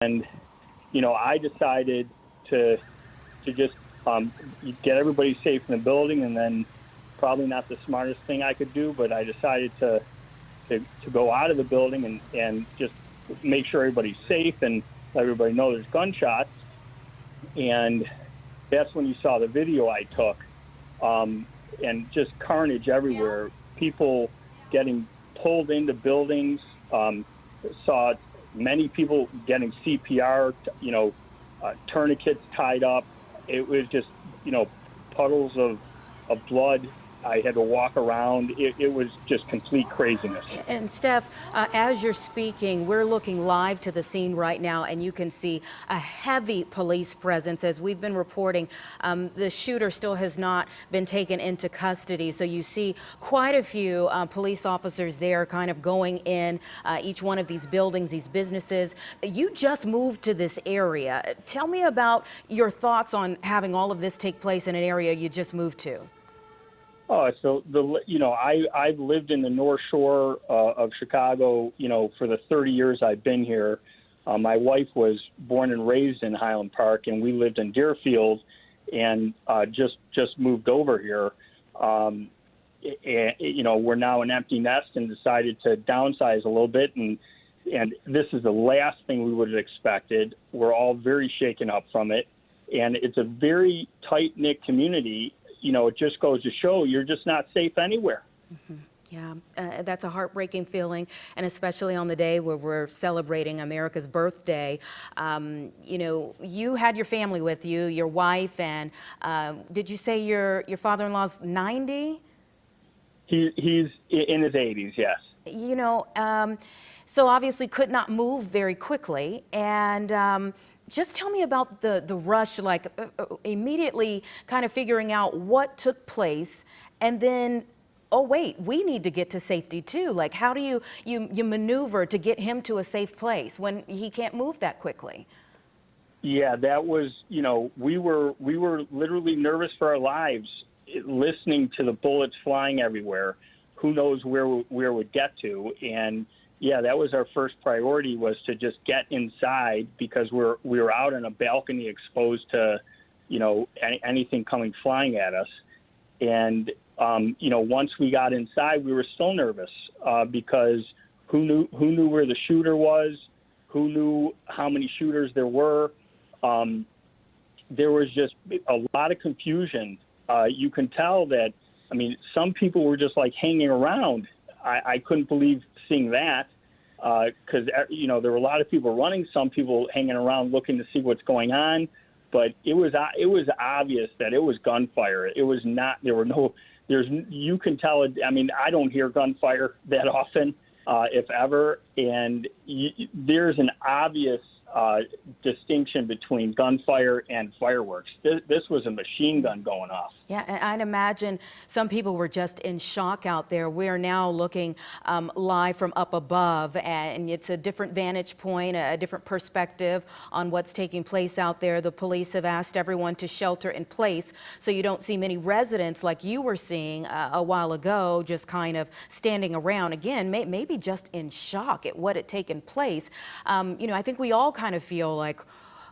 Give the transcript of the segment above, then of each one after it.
And, I decided to just get everybody safe in the building, and then probably not the smartest thing I could do, but I decided to go out of the building and just make sure everybody's safe and let everybody know there's gunshots. And that's when you saw the video I took, and just carnage everywhere. People getting pulled into buildings. Saw many people getting CPR, tourniquets tied up. It was just, puddles of blood. I had to walk around. It was just complete craziness. And Steph, as you're speaking, we're looking live to the scene right now, and you can see a heavy police presence. As we've been reporting, the shooter still has not been taken into custody. So you see quite a few police officers there kind of going in each one of these buildings, these businesses. You just moved to this area. Tell me about your thoughts on having all of this take place in an area you just moved to. Oh, so I've lived in the North Shore of Chicago, for the 30 years I've been here. My wife was born and raised in Highland Park, and we lived in Deerfield, and just moved over here. And, we're now an empty nest and decided to downsize a little bit, and this is the last thing we would have expected. We're all very shaken up from it, and it's a very tight-knit community. It just goes to show you're just not safe anywhere. Mm-hmm. Yeah, that's a heartbreaking feeling, and especially on the day where we're celebrating America's birthday. You had your family with you, your wife, and did you say your father-in-law's 90? He's in his 80s, yes. So obviously could not move very quickly, and just tell me about the rush, like immediately kind of figuring out what took place, and then, oh wait, we need to get to safety too. Like, how do you maneuver to get him to a safe place when he can't move that quickly? Yeah, that was, we were literally nervous for our lives, listening to the bullets flying everywhere. Who knows where we'd get to? And yeah, that was our first priority, was to just get inside, because we were out on a balcony exposed to, anything coming flying at us. And, once we got inside, we were still nervous because who knew where the shooter was? Who knew how many shooters there were? There was just a lot of confusion. You can tell that, some people were just like hanging around. I couldn't believe seeing that, because there were a lot of people running, some people hanging around looking to see what's going on, but it was obvious that it was gunfire. It was not. You can tell it. I don't hear gunfire that often, if ever, and there's an obvious distinction between gunfire and fireworks. This was a machine gun going off. Yeah, and I'd imagine some people were just in shock out there. We are now looking live from up above, and it's a different vantage point, a different perspective on what's taking place out there. The police have asked everyone to shelter in place, so you don't see many residents like you were seeing a while ago, just kind of standing around, again, maybe just in shock at what had taken place. I think we all kind of feel like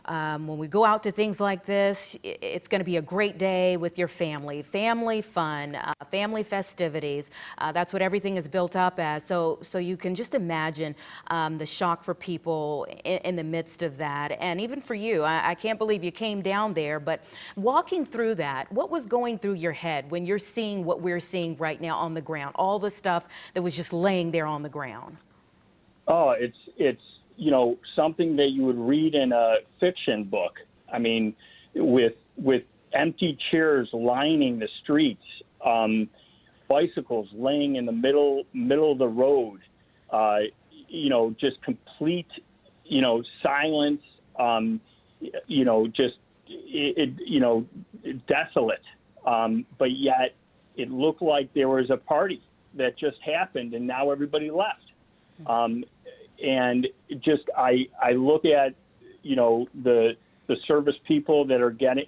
when we go out to things like this, it's going to be a great day with your family fun, family festivities. That's what everything is built up as. So you can just imagine the shock for people in the midst of that. And even for you, I can't believe you came down there, but walking through that, what was going through your head when you're seeing what we're seeing right now on the ground, all the stuff that was just laying there on the ground? Oh, it's something that you would read in a fiction book. With empty chairs lining the streets, bicycles laying in the middle of the road, just complete, silence, desolate. But yet it looked like there was a party that just happened, and now everybody left. And just I look at the service people that are getting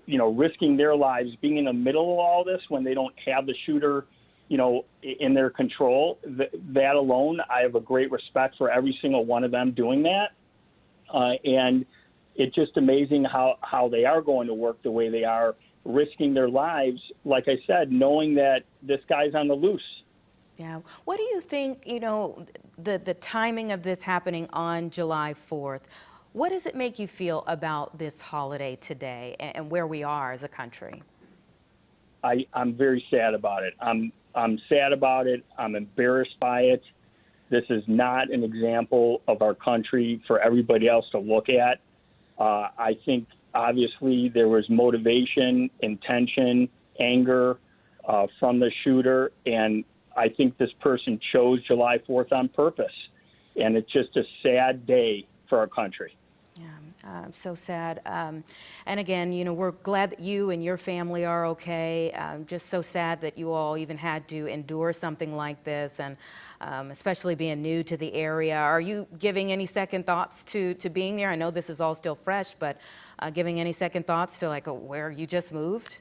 risking their lives, being in the middle of all this when they don't have the shooter in their control. That alone, I have a great respect for every single one of them doing that. And it's just amazing how they are going to work the way they are, risking their lives, like I said, knowing that this guy's on the loose. Yeah. What do you think, the timing of this happening on July 4th, what does it make you feel about this holiday today and where we are as a country? I'm very sad about it. I'm sad about it. I'm embarrassed by it. This is not an example of our country for everybody else to look at. I think obviously there was motivation, intention, anger from the shooter, and I think this person chose July 4th on purpose. And it's just a sad day for our country. Yeah, so sad. And again, we're glad that you and your family are okay. Just so sad that you all even had to endure something like this, and especially being new to the area. Are you giving any second thoughts to being there? I know this is all still fresh, but giving any second thoughts to where you just moved?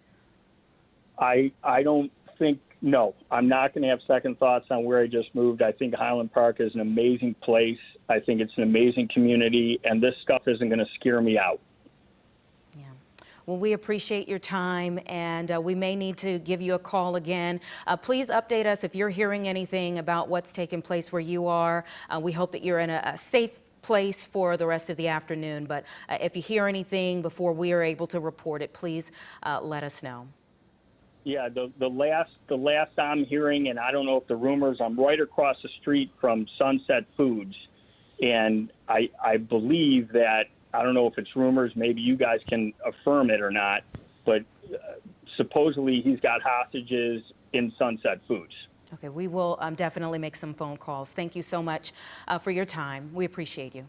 I don't think, no, I'm not going to have second thoughts on where I just moved. I think Highland Park is an amazing place. I think it's an amazing community, and this stuff isn't going to scare me out. Yeah. Well, we appreciate your time, and we may need to give you a call again. Please update us if you're hearing anything about what's taking place where you are. We hope that you're in a safe place for the rest of the afternoon, but if you hear anything before we are able to report it, please let us know. Yeah, the last I'm hearing, and I don't know if the rumors, I'm right across the street from Sunset Foods, and I believe that, I don't know if it's rumors, maybe you guys can affirm it or not, but supposedly he's got hostages in Sunset Foods. Okay, we will definitely make some phone calls. Thank you so much for your time. We appreciate you.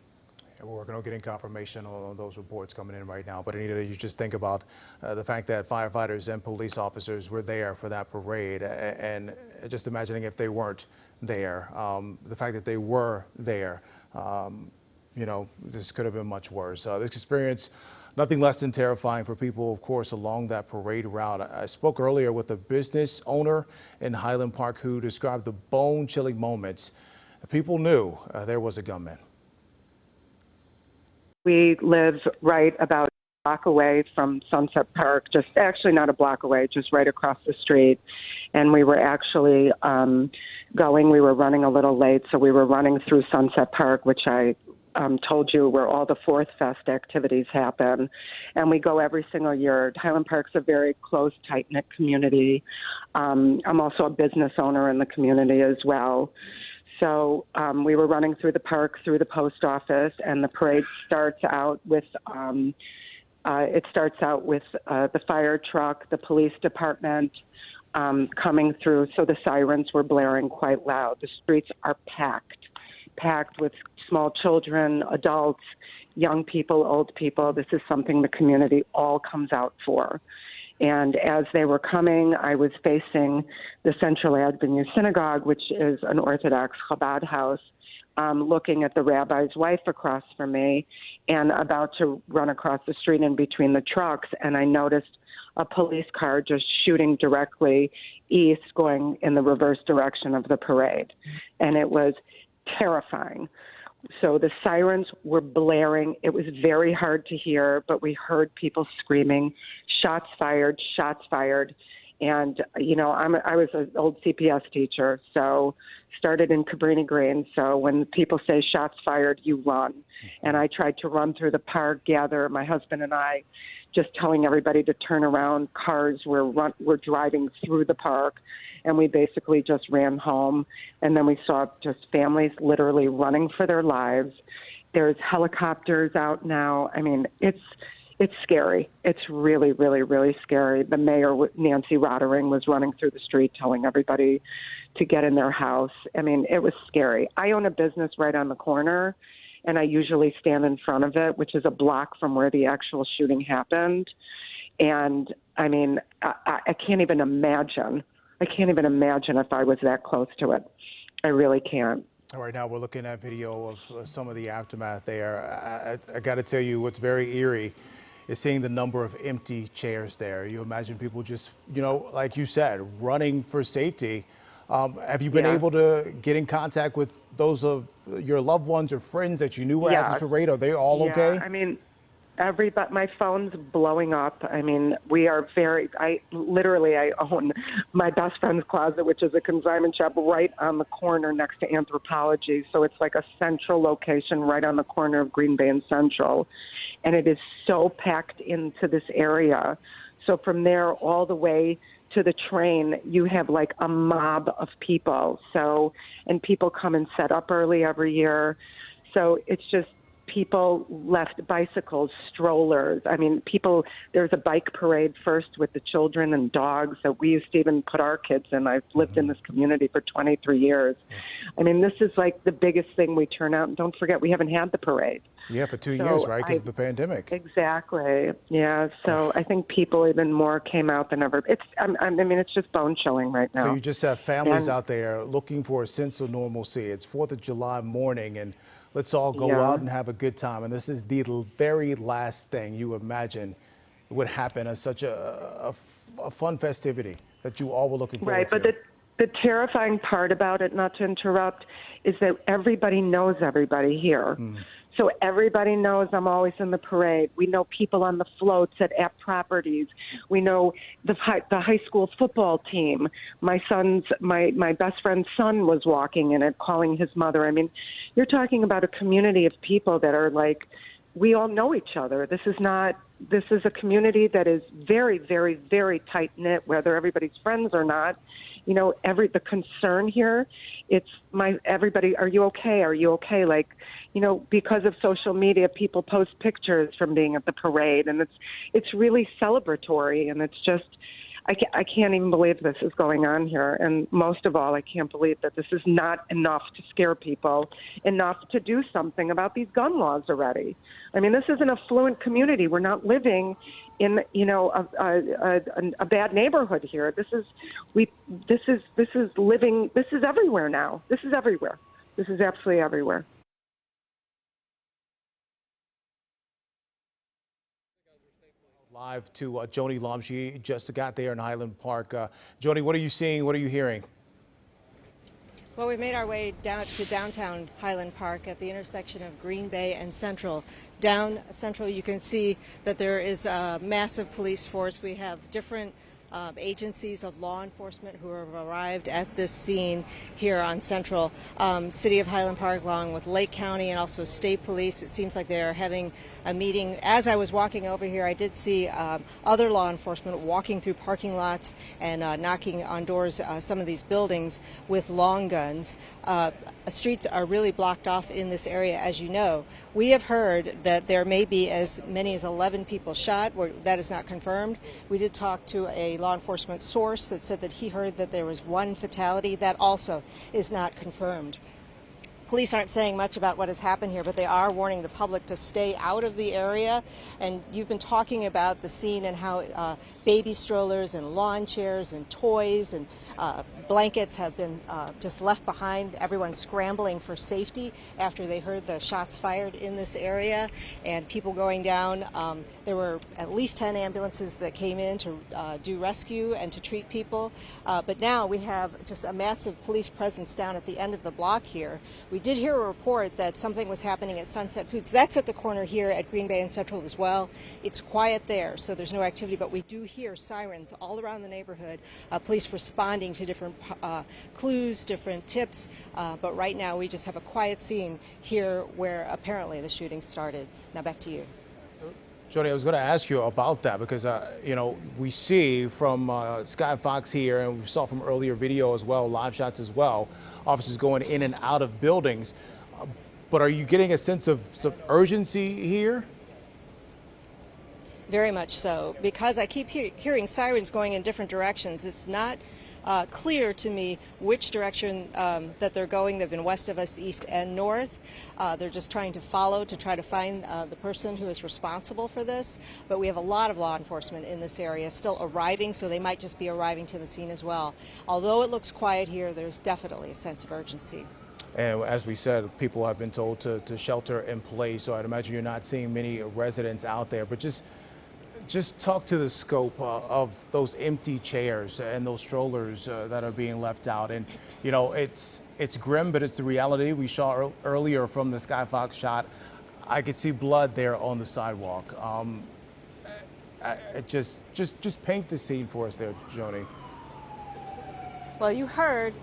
We're working on getting confirmation on those reports coming in right now. But Anita, you just think about the fact that firefighters and police officers were there for that parade, and just imagining if they weren't there, the fact that they were there, this could have been much worse. This experience, nothing less than terrifying for people, of course, along that parade route. I spoke earlier with a business owner in Highland Park who described the bone-chilling moments. People knew there was a gunman. We live right about a block away from Sunset Park, just actually not a block away, just right across the street. And we were actually we were running a little late, so we were running through Sunset Park, which I told you where all the Fourth Fest activities happen. And we go every single year. Highland Park's a very close, tight-knit community. I'm also a business owner in the community as well. So we were running through the park, through the post office, and the parade starts out with the fire truck, the police department coming through. So the sirens were blaring quite loud. The streets are packed with small children, adults, young people, old people. This is something the community all comes out for. And as they were coming, I was facing the Central Avenue Synagogue, which is an Orthodox Chabad house, looking at the rabbi's wife across from me and about to run across the street in between the trucks. And I noticed a police car just shooting directly east, going in the reverse direction of the parade. And it was terrifying. So the sirens were blaring. It was very hard to hear, but we heard people screaming, shots fired, shots fired. And, I was an old CPS teacher, so started in Cabrini Green. So when people say shots fired, you run. And I tried to run through the park, gather my husband and I, just telling everybody to turn around. Cars were driving through the park, and we basically just ran home. And then we saw just families literally running for their lives. There's helicopters out now. I mean, it's scary. It's really, really, really scary. The mayor, Nancy Rottering, was running through the street telling everybody to get in their house. I mean, it was scary. I own a business right on the corner, and I usually stand in front of it, which is a block from where the actual shooting happened. And, I mean, I can't even imagine. I can't even imagine if I was that close to it. I really can't. All right, now we're looking at video of some of the aftermath there. I got to tell you, what's very eerie is seeing the number of empty chairs there. You imagine people just, like you said, running for safety. Have you been Yeah. able to get in contact with those of your loved ones or friends that you knew were at this Yeah. parade? Are they all Yeah, okay? I mean, but my phone's blowing up. I mean, we are I own my best friend's closet, which is a consignment shop right on the corner next to Anthropology. So it's like a central location right on the corner of Green Bay and Central. And it is so packed into this area. So from there all the way to the train, you have like a mob of people. So, and people come and set up early every year. So it's just, people left bicycles, strollers. I mean, there's a bike parade first with the children and dogs that we used to even put our kids in. I've lived in this community for 23 years. I mean, this is like the biggest thing we turn out. And don't forget, we haven't had the parade. Yeah, for 2 years, right? Because of the pandemic. Exactly. Yeah. So I think people even more came out than ever. I mean, it's just bone chilling right now. So you just have families out there looking for a sense of normalcy. It's 4th of July morning, and let's all go out and have a good time. And this is the very last thing you imagine would happen as such a fun festivity that you all were looking forward right, to. But the terrifying part about it, not to interrupt, is that everybody knows everybody here. So everybody knows I'm always in the parade. We know people on the floats at App Properties. We know the high school football team. My best friend's son was walking in it, calling his mother. I mean, you're talking about a community of people that are like, we all know each other. This is a community that is very, very, very tight knit, whether everybody's friends or not. You know, the concern here, everybody, are you okay? Are you okay? Like, you know, because of social media, people post pictures from being at the parade, and it's really celebratory, and it's just, I can't even believe this is going on here. And most of all, I can't believe that this is not enough to scare people, enough to do something about these gun laws already. I mean, this is an affluent community. We're not living in, you know, a bad neighborhood here. This is everywhere now. This is everywhere. This is absolutely everywhere. Live to Joni Lum. She just got there in Highland Park. Joni, what are you seeing? What are you hearing? Well, we made our way down to downtown Highland Park at the intersection of Green Bay and Central. Down Central, you can see that there is a massive police force. We have different agencies of law enforcement who have arrived at this scene here on Central. City of Highland Park, along with Lake County and also state police. It seems like they are having a meeting. As I was walking over here, I did see other law enforcement walking through parking lots and knocking on doors, some of these buildings with long guns. Streets are really blocked off in this area, as you know. We have heard that there may be as many as 11 people shot. That is not confirmed. We did talk to a law enforcement source that said that he heard that there was one fatality. That also is not confirmed. Police aren't saying much about what has happened here, but they are warning the public to stay out of the area. And you've been talking about the scene and how baby strollers and lawn chairs and toys and blankets have been just left behind. Everyone's scrambling for safety after they heard the shots fired in this area and people going down. There were at least 10 ambulances that came in to do rescue and to treat people. But now we have just a massive police presence down at the end of the block here. We did hear a report that something was happening at Sunset Foods. That's at the corner here at Green Bay and Central as well. It's quiet there, so there's no activity, but we do hear sirens all around the neighborhood, police responding to different clues, different tips, but right now we just have a quiet scene here where apparently the shooting started. Now back to you. Joni, I was going to ask you about that because, you know, we see from Sky Fox here, and we saw from earlier video as well, live shots as well, officers going in and out of buildings. But are you getting a sense of some urgency here? Very much so, because I keep hearing sirens going in different directions. It's not clear to me which direction that they're going. They've been west of us, east and north. They're just trying to follow to try to find the person who is responsible for this. But we have a lot of law enforcement in this area still arriving, so they might just be arriving to the scene as well. Although it looks quiet here, there's definitely a sense of urgency. And as we said, people have been told to shelter in place, so I'd imagine you're not seeing many residents out there. But just just talk to the scope of those empty chairs and those strollers that are being left out. And, you know, it's grim, but it's the reality. We saw earlier from the Skyfox shot, I could see blood there on the sidewalk. Just paint the scene for us there, Joni. Well, you heard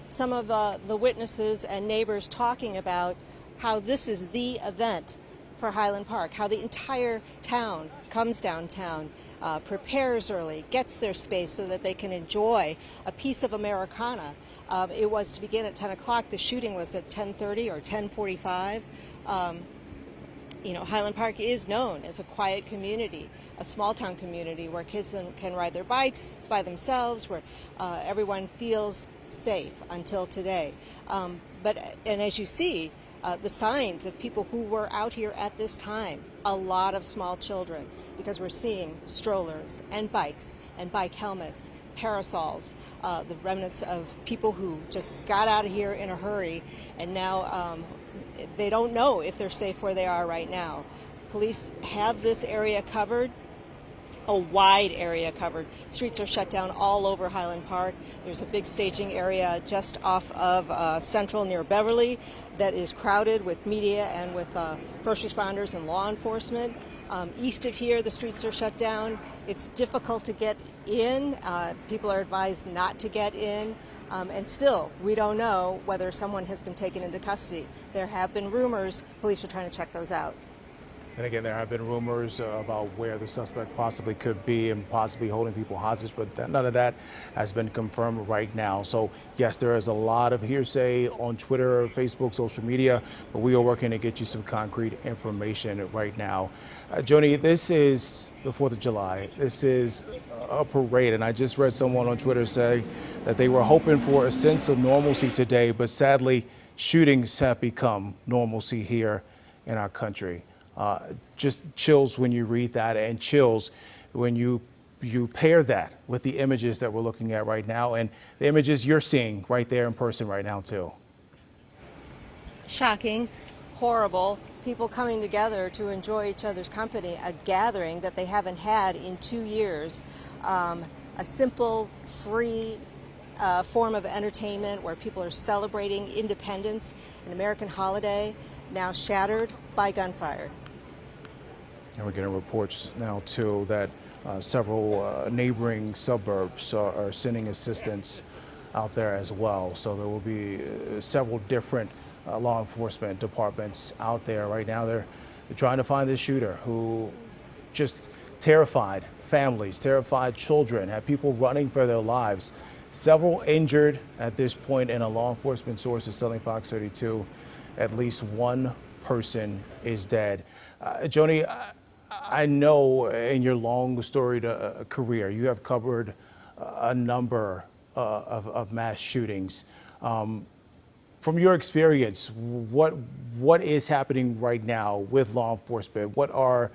some of the witnesses and neighbors talking about how this is the event for Highland Park, how the entire town comes downtown, prepares early, gets their space so that they can enjoy a piece of Americana. It was to begin at 10 o'clock. The shooting was at 10:30 or 10:45. You know, Highland Park is known as a quiet community, a small town community where kids can ride their bikes by themselves, where everyone feels safe until today. And as you see, the signs of people who were out here at this time, a lot of small children, because we're seeing strollers and bikes and bike helmets, parasols, the remnants of people who just got out of here in a hurry, and now they don't know if they're safe where they are right now. Police have this area covered, a wide area covered. Streets are shut down all over Highland Park. There's a big staging area just off of Central near Beverly that is crowded with media and with first responders and law enforcement. East of here, the streets are shut down. It's difficult to get in. People are advised not to get in. And still, we don't know whether someone has been taken into custody. There have been rumors. Police are trying to check those out. And again, there have been rumors about where the suspect possibly could be and possibly holding people hostage, but none of that has been confirmed right now. So yes, there is a lot of hearsay on Twitter, Facebook, social media, but we are working to get you some concrete information right now. Joni, this is the 4th of July. This is a parade, and I just read someone on Twitter say that they were hoping for a sense of normalcy today, but sadly, shootings have become normalcy here in our country. Just chills when you read that, and chills when you pair that with the images that we're looking at right now and the images you're seeing right there in person right now too. Shocking, horrible, people coming together to enjoy each other's company, a gathering that they haven't had in 2 years, a simple, free form of entertainment where people are celebrating independence, an American holiday, now shattered by gunfire. And we're getting reports now too that several neighboring suburbs are sending assistance out there as well. So there will be several different law enforcement departments out there right now. They're trying to find this shooter who just terrified families, terrified children, had people running for their lives. Several injured at this point, and a law enforcement source is telling Fox 32 at least one person is dead. Joni, I know in your long storied career, you have covered a number of mass shootings. From your experience, what is happening right now with law enforcement? What are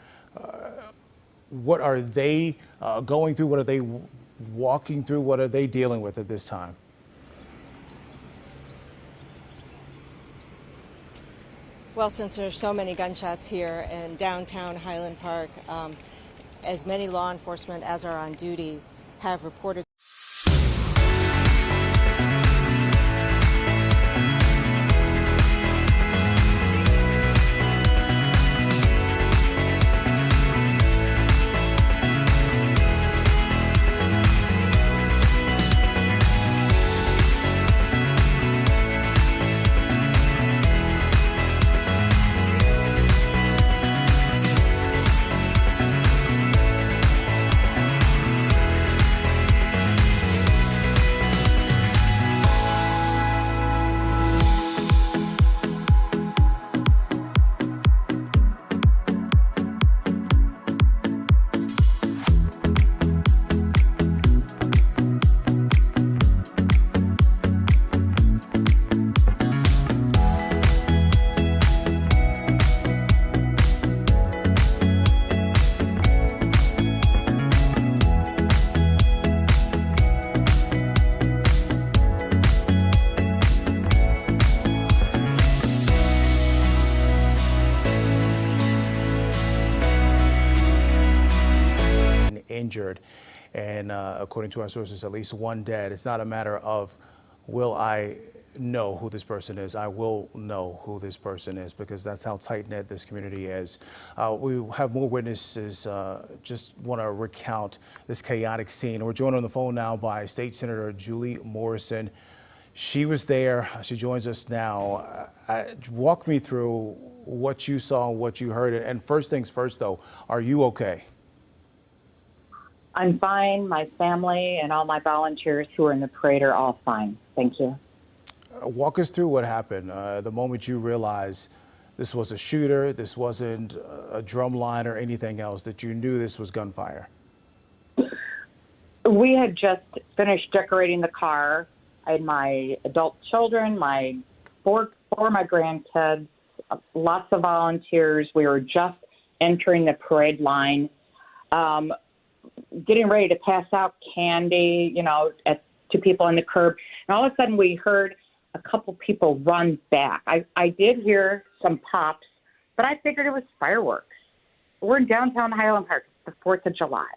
they going through? What are they walking through? What are they dealing with at this time? Well, since there's so many gunshots here in downtown Highland Park, as many law enforcement as are on duty have reported injured. And according to our sources, at least one dead. It's not a matter of will I know who this person is. I will know who this person is, because that's how tight-knit this community is. We have more witnesses. Just want to recount this chaotic scene. We're joined on the phone now by State Senator Julie Morrison. She was there. She joins us now. Walk me through what you saw, what you heard. And first things first, though, are you okay? I'm fine. My family and all my volunteers who are in the parade are all fine. Thank you. Walk us through what happened the moment you realized this was a shooter, this wasn't a drum line or anything else, that you knew this was gunfire. We had just finished decorating the car. I had my adult children, my four of my grandkids, lots of volunteers. We were just entering the parade line, getting ready to pass out candy, to people on the curb. And all of a sudden we heard a couple people run back. I did hear some pops, but I figured it was fireworks. We're in downtown Highland Park. It's the 4th of July.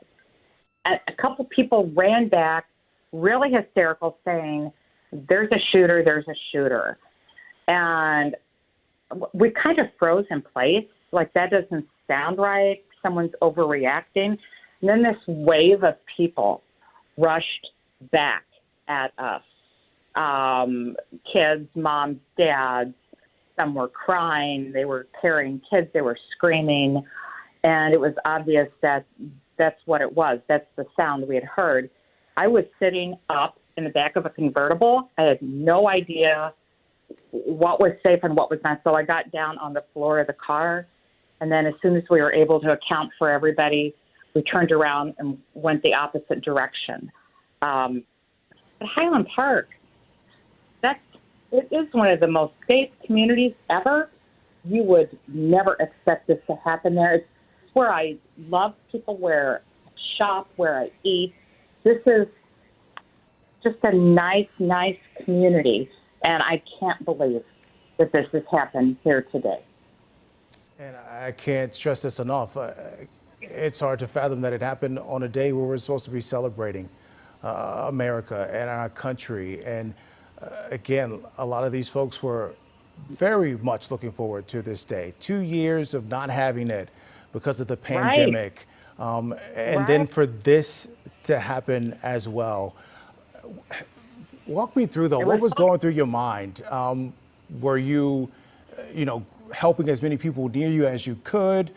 A couple people ran back, really hysterical, saying, there's a shooter, there's a shooter. And we kind of froze in place, like that doesn't sound right. Someone's overreacting. And then this wave of people rushed back at us. Kids, moms, dads, some were crying, they were carrying kids, they were screaming, and it was obvious that that's what it was. That's the sound we had heard. I was sitting up in the back of a convertible. I had no idea what was safe and what was not, so I got down on the floor of the car, and then as soon as we were able to account for everybody, we turned around and went the opposite direction. At Highland Park, it is one of the most safe communities ever. You would never expect this to happen there. It's where I love people, where I shop, where I eat. This is just a nice community, and I can't believe that this has happened here today. And I can't stress this enough. It's hard to fathom that it happened on a day where we're supposed to be celebrating America and our country. And again, a lot of these folks were very much looking forward to this day. 2 years of not having it because of the pandemic. And then for this to happen as well. Walk me through, though, what was going through your mind? Were you, helping as many people near you as you could?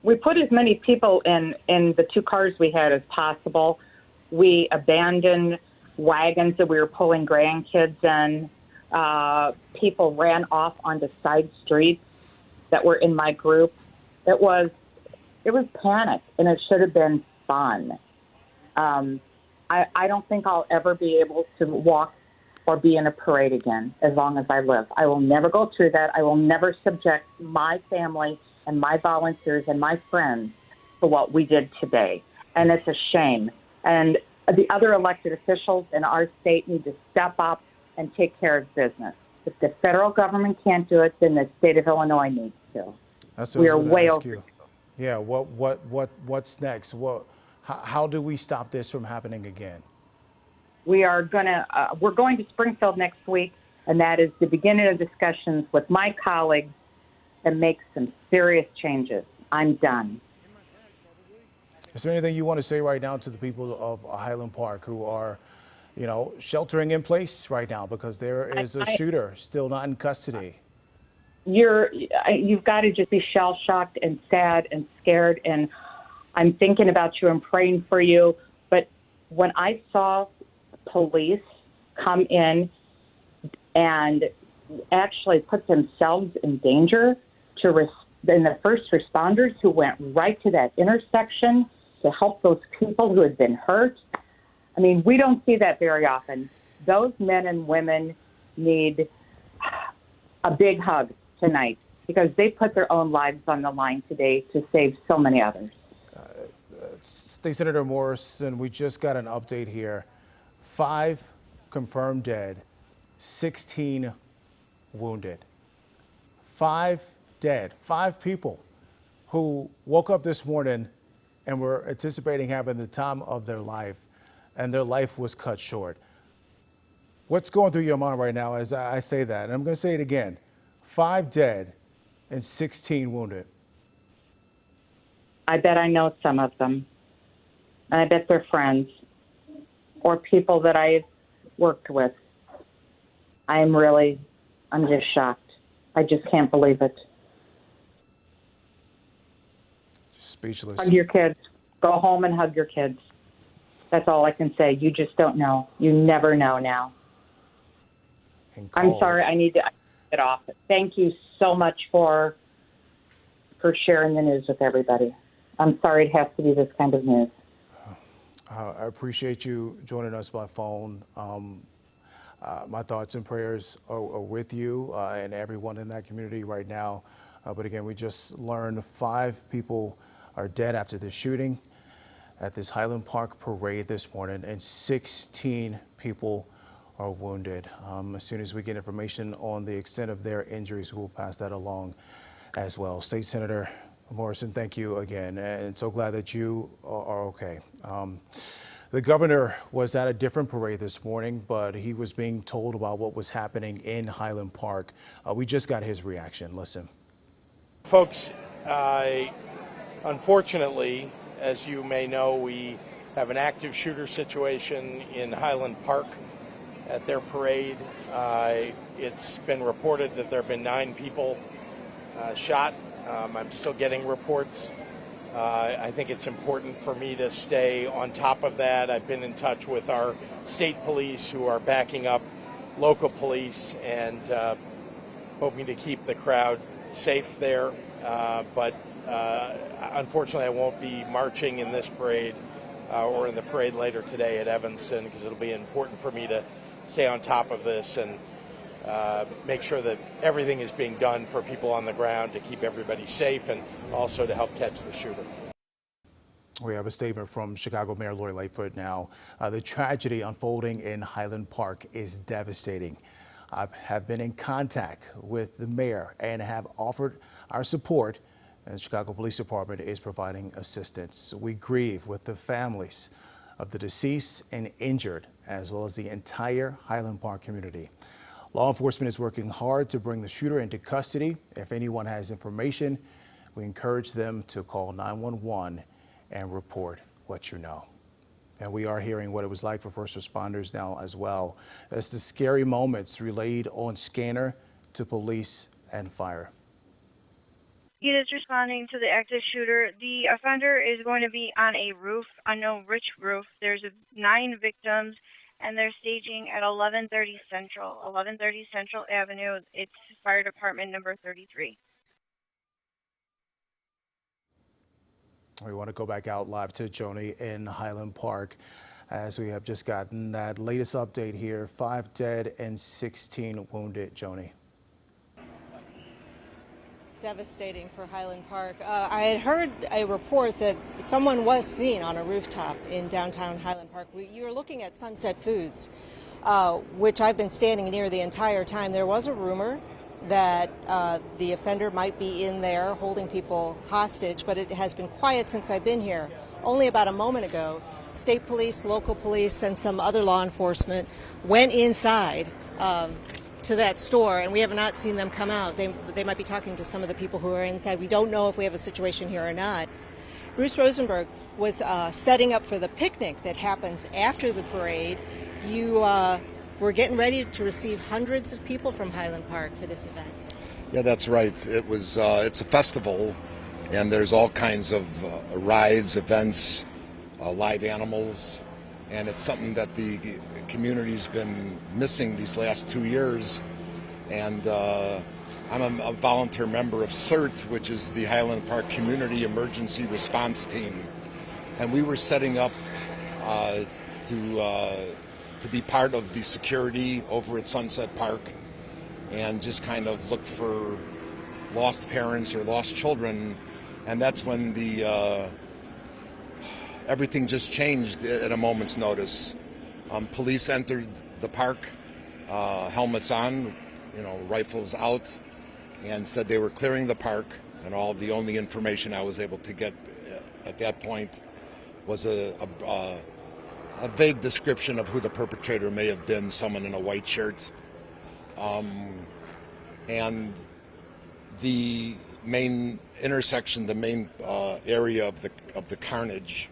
We put as many people in the 2 cars we had as possible. We abandoned wagons that we were pulling grandkids in. People ran off onto side streets that were in my group. It was panic, and it should have been fun. I don't think I'll ever be able to walk or be in a parade again as long as I live. I will never go through that. I will never subject my family and my volunteers and my friends to what we did today. And it's a shame. And the other elected officials in our state need to step up and take care of business. If the federal government can't do it, then the state of Illinois needs to. That's what we are way over. Yeah, what's next? How do we stop this from happening again? We're going to Springfield next week, and that is the beginning of discussions with my colleagues and make some serious changes. I'm done. Is there anything you want to say right now to the people of Highland Park who are, sheltering in place right now because there is a shooter still not in custody? You've got to just be shell-shocked and sad and scared, and I'm thinking about you and praying for you. But when I saw police come in and actually put themselves in danger then the first responders who went right to that intersection to help those people who had been hurt. I mean, we don't see that very often. Those men and women need a big hug tonight because they put their own lives on the line today to save so many others. State Senator Morrison, we just got an update here. 5 confirmed dead, 16 wounded. 5 dead, 5 people who woke up this morning and were anticipating having the time of their life, and their life was cut short. What's going through your mind right now as I say that? And I'm going to say it again. 5 dead and 16 wounded. I bet I know some of them. And I bet they're friends or people that I've worked with. I'm just shocked. I just can't believe it. Speechless. Hug your kids. Go home and hug your kids. That's all I can say. You just don't know. You never know now. I'm sorry. I need to get off. Thank you so much for sharing the news with everybody. I'm sorry it has to be this kind of news. I appreciate you joining us by phone. My thoughts and prayers are with you and everyone in that community right now. But again, we just learned 5 people are dead after the shooting at this Highland Park parade this morning, and 16 people are wounded. As soon as we get information on the extent of their injuries, we'll pass that along as well. State Senator Morrison, thank you again, and so glad that you are okay. The governor was at a different parade this morning, but he was being told about what was happening in Highland Park. We just got his reaction. Listen. Folks, unfortunately, as you may know, we have an active shooter situation in Highland Park at their parade. It's been reported that there have been 9 people shot. I'm still getting reports. I think it's important for me to stay on top of that. I've been in touch with our state police who are backing up local police and hoping to keep the crowd safe there. But unfortunately, I won't be marching in this parade or in the parade later today at Evanston, because it'll be important for me to stay on top of this and make sure that everything is being done for people on the ground to keep everybody safe and also to help catch the shooter. We have a statement from Chicago Mayor Lori Lightfoot now. The tragedy unfolding in Highland Park is devastating. I have been in contact with the mayor and have offered our support, and the Chicago Police Department is providing assistance. We grieve with the families of the deceased and injured, as well as the entire Highland Park community. Law enforcement is working hard to bring the shooter into custody. If anyone has information, we encourage them to call 911 and report what you know. And we are hearing what it was like for first responders now as well. As the scary moments relayed on scanner to police and fire. It is responding to the active shooter. The offender is going to be on a roof, unknown which roof. There's 9 victims, and they're staging at 1130 Central Avenue. It's fire department number 33. We want to go back out live to Joni in Highland Park, as we have just gotten that latest update here. 5 dead and 16 wounded. Joni. Devastating for Highland Park. I had heard a report that someone was seen on a rooftop in downtown Highland Park. You were looking at Sunset Foods, which I've been standing near the entire time. There was a rumor that the offender might be in there holding people hostage, but it has been quiet since I've been here. Only about a moment ago, state police, local police, and some other law enforcement went inside to that store, and we have not seen them come out. They might be talking to some of the people who are inside. We don't know if we have a situation here or not. Bruce Rosenberg was setting up for the picnic that happens after the parade. We're getting ready to receive hundreds of people from Highland Park for this event. Yeah, that's right. It was. It's a festival, and there's all kinds of rides, events, live animals, and it's something that the community's been missing these last 2 years. And I'm a volunteer member of CERT, which is the Highland Park Community Emergency Response Team, and we were setting up to be part of the security over at Sunset Park and just kind of look for lost parents or lost children. And that's when everything just changed at a moment's notice. Police entered the park, helmets on, rifles out, and said they were clearing the park. and all the only information I was able to get at that point was a vague description of who the perpetrator may have been, someone in a white shirt. And the main intersection, the main area of the carnage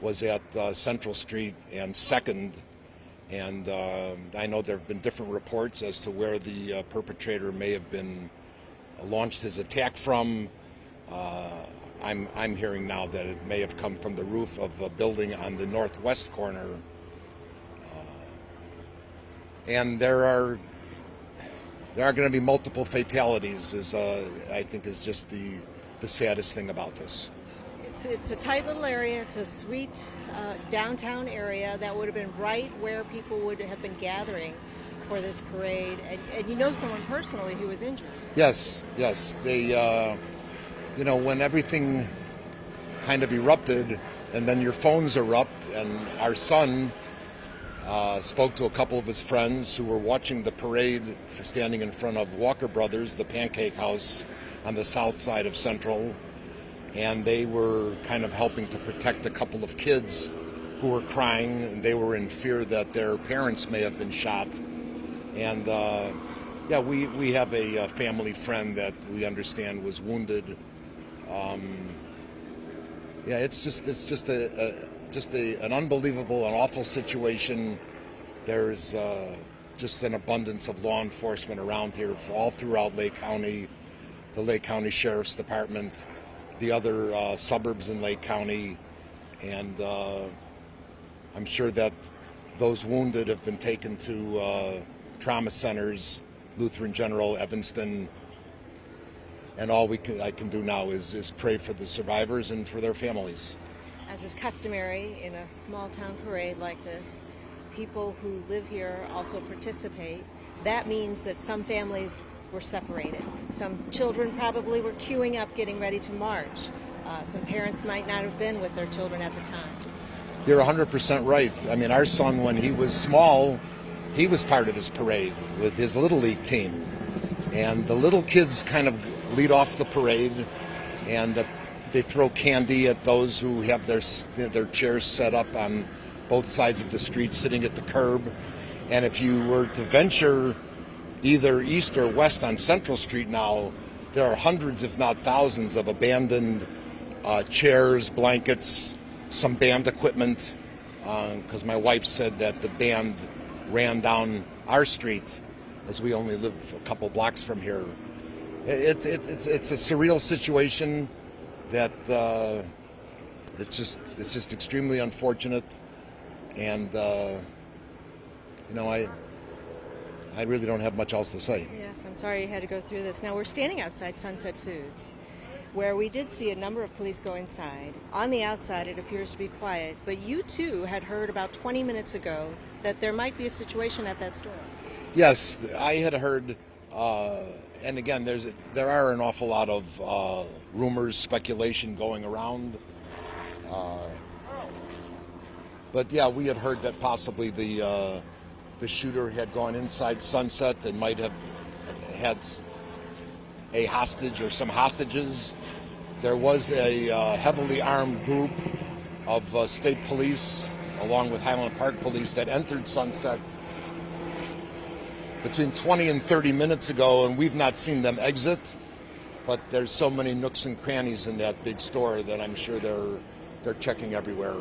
was at Central Street and 2nd. And I know there have been different reports as to where the perpetrator may have been launched his attack from. I'm hearing now that it may have come from the roof of a building on the northwest corner. And there are going to be multiple fatalities, I think is just the saddest thing about this. It's a tight little area. It's a sweet downtown area that would have been right where people would have been gathering for this parade. And you know someone personally who was injured. Yes. They, when everything kind of erupted and then your phones erupt, and our son spoke to a couple of his friends who were watching the parade standing in front of Walker Brothers, the pancake house on the south side of Central. And they were kind of helping to protect a couple of kids who were crying, and they were in fear that their parents may have been shot. And we have a family friend that we understand was wounded. It's just an unbelievable and awful situation. There's just an abundance of law enforcement around here, all throughout Lake County, the Lake County Sheriff's Department, the other suburbs in Lake County, and I'm sure that those wounded have been taken to trauma centers, Lutheran General, Evanston, and all I can do now is pray for the survivors and for their families. As is customary in a small town parade like this, people who live here also participate. That means that some families were separated. Some children probably were queuing up, getting ready to march. Some parents might not have been with their children at the time. You're 100% right. I mean, our son, when he was small, he was part of this parade with his Little League team. And the little kids kind of lead off the parade, and they throw candy at those who have their chairs set up on both sides of the street, sitting at the curb. And if you were to venture either east or west on Central Street now, there are hundreds, if not thousands, of abandoned chairs, blankets, some band equipment, because my wife said that the band ran down our street, as we only live a couple blocks from here. It's a surreal situation that it's just extremely unfortunate, and I really don't have much else to say. Yes, I'm sorry you had to go through this. Now, we're standing outside Sunset Foods, where we did see a number of police go inside. On the outside, it appears to be quiet, but you too had heard about 20 minutes ago that there might be a situation at that store. Yes, I had heard, and again, there are an awful lot of rumors, speculation going around. But yeah, we had heard that possibly the shooter had gone inside Sunset and might have had a hostage or some hostages. There was a heavily armed group of state police, along with Highland Park police, that entered Sunset between 20 and 30 minutes ago, and we've not seen them exit. But there's so many nooks and crannies in that big store that I'm sure they're checking everywhere.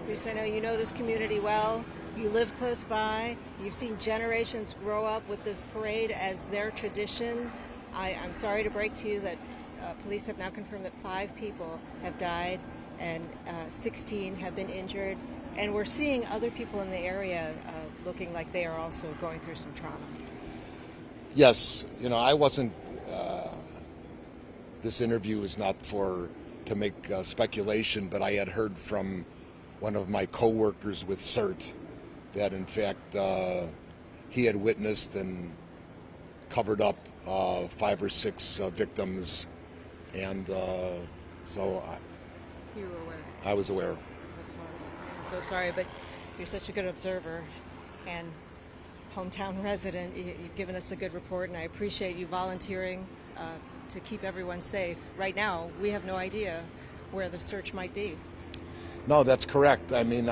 Bruce, I know you know this community well. You live close by. You've seen generations grow up with this parade as their tradition. I'm sorry to break to you that police have now confirmed that 5 people have died and 16 have been injured. And we're seeing other people in the area looking like they are also going through some trauma. Yes, I wasn't. This interview is not to make speculation, but I had heard from one of my co-workers with CERT that in fact he had witnessed and covered up 5 or 6 victims, and so You were aware. I was aware. That's horrible. I'm so sorry, but you're such a good observer and hometown resident. You've given us a good report, and I appreciate you volunteering to keep everyone safe. Right now, we have no idea where the search might be. No, that's correct. I mean,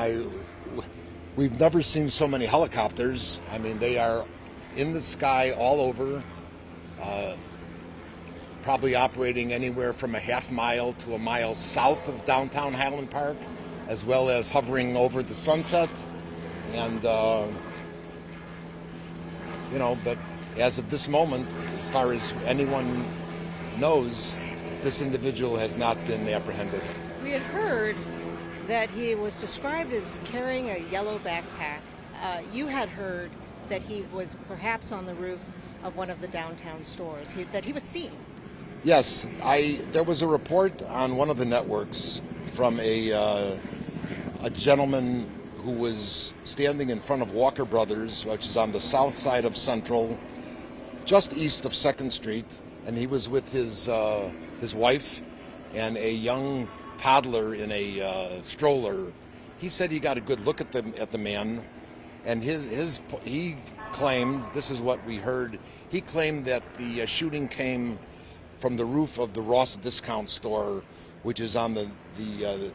we've never seen so many helicopters. I mean, they are in the sky all over, probably operating anywhere from a half mile to a mile south of downtown Highland Park, as well as hovering over the Sunset. And, but as of this moment, as far as anyone knows, this individual has not been apprehended. We had heard that he was described as carrying a yellow backpack. You had heard that he was perhaps on the roof of one of the downtown stores, that he was seen. Yes, there was a report on one of the networks from a gentleman who was standing in front of Walker Brothers, which is on the south side of Central, just east of 2nd Street, and he was with his wife and a young toddler in a stroller. He said he got a good look at the man, and he claimed, this is what we heard, he claimed that the shooting came from the roof of the Ross discount store, which is on the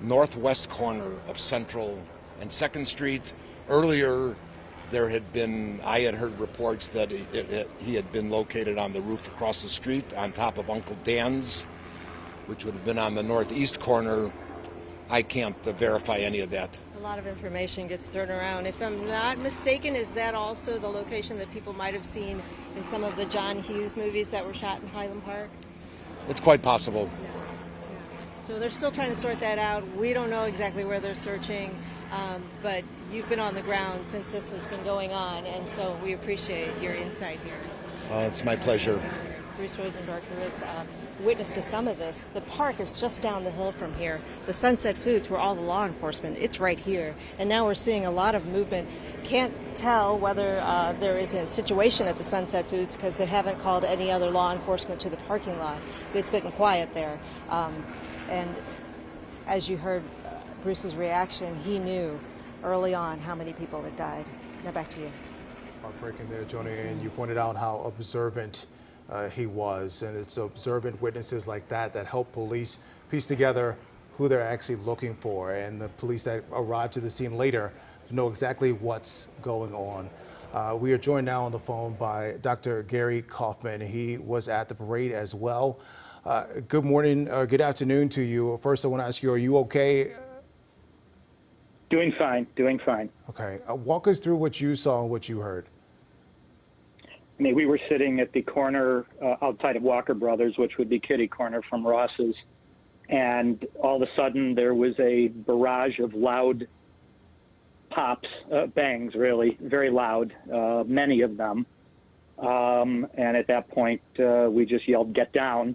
northwest corner of Central and 2nd Street. Earlier, I had heard reports that he had been located on the roof across the street on top of Uncle Dan's, which would have been on the northeast corner. I can't verify any of that. A lot of information gets thrown around. If I'm not mistaken, is that also the location that people might have seen in some of the John Hughes movies that were shot in Highland Park? It's quite possible. Yeah. So they're still trying to sort that out. We don't know exactly where they're searching, but you've been on the ground since this has been going on, and so we appreciate your insight here. It's my pleasure. Bruce Rosendorf, who is witness to some of this. The park is just down the hill from here. The Sunset Foods, where all the law enforcement, it's right here. And now we're seeing a lot of movement. Can't tell whether there is a situation at the Sunset Foods because they haven't called any other law enforcement to the parking lot. It's been quiet there. And as you heard Bruce's reaction, he knew early on how many people had died. Now back to you. Heartbreaking there, Joni, and you pointed out how observant he was, and it's observant witnesses like that help police piece together who they're actually looking for, and the police that arrive to the scene later to know exactly what's going on. We are joined now on the phone by Dr. Gary Kaufman. He was at the parade as well. Good morning, good afternoon to you. First, I want to ask you, are you okay? Doing fine. Okay. Walk us through what you saw and what you heard. I mean, we were sitting at the corner outside of Walker Brothers, which would be kitty corner from Ross's, and all of a sudden there was a barrage of loud pops, bangs, really, very loud, many of them. And at that point, we just yelled, "Get down,"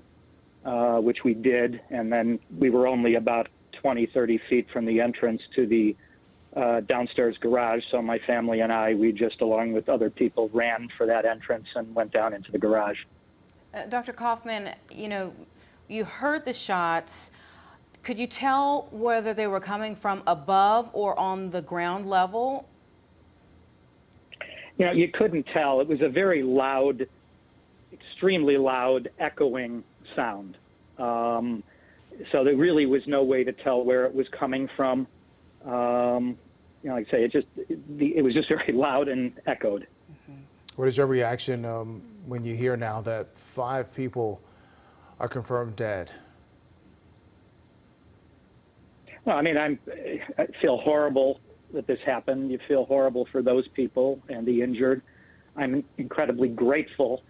which we did, and then we were only about 20, 30 feet from the entrance to the downstairs garage. So my family and we just, along with other people, ran for that entrance and went down into the garage. Dr. Kaufman, you heard the shots. Could you tell whether they were coming from above or on the ground level? You couldn't tell. It was a very loud, extremely loud, echoing sound. So there really was no way to tell where it was coming from. Like I say, it was just very loud and echoed. Mm-hmm. What is your reaction when you hear now that 5 people are confirmed dead? Well, I mean, I feel horrible that this happened. You feel horrible for those people and the injured. I'm incredibly grateful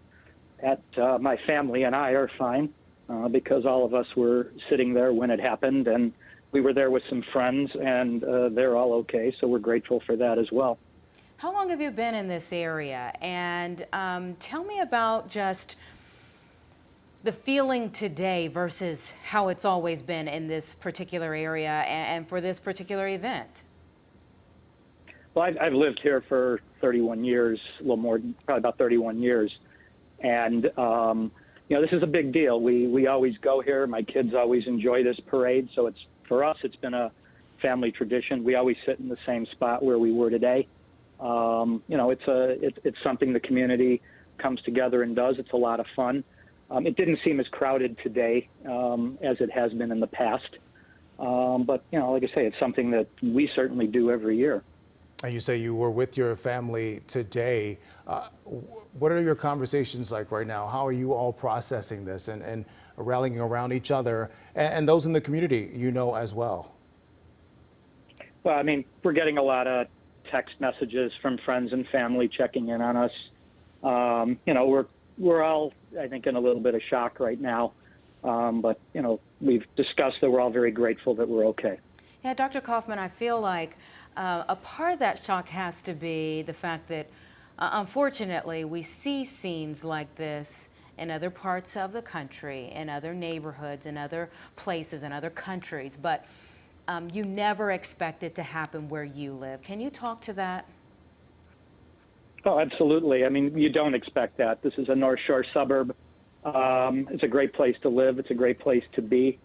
that my family and I are fine because all of us were sitting there when it happened, and we were there with some friends, and they're all okay, so we're grateful for that as well. How long have you been in this area? And tell me about just the feeling today versus how it's always been in this particular area and for this particular event. Well, I've lived here for 31 years, a little more, probably about 31 years. And, this is a big deal. We always go here. My kids always enjoy this parade. So for us, it's been a family tradition. We always sit in the same spot where we were today. It's something the community comes together and does. It's a lot of fun. It didn't seem as crowded today as it has been in the past. But, like I say, it's something that we certainly do every year. And you say you were with your family today. What are your conversations like right now? How are you all processing this and rallying around each other and those in the community, as well? Well, I mean, we're getting a lot of text messages from friends and family checking in on us. We're all, I think, in a little bit of shock right now. But, we've discussed that we're all very grateful that we're okay. Yeah, Dr. Kaufman, I feel like a part of that shock has to be the fact that, unfortunately, we see scenes like this in other parts of the country, in other neighborhoods, in other places, in other countries, but you never expect it to happen where you live. Can you talk to that? Oh, absolutely. I mean, you don't expect that. This is a North Shore suburb. It's a great place to live. It's a great place to be.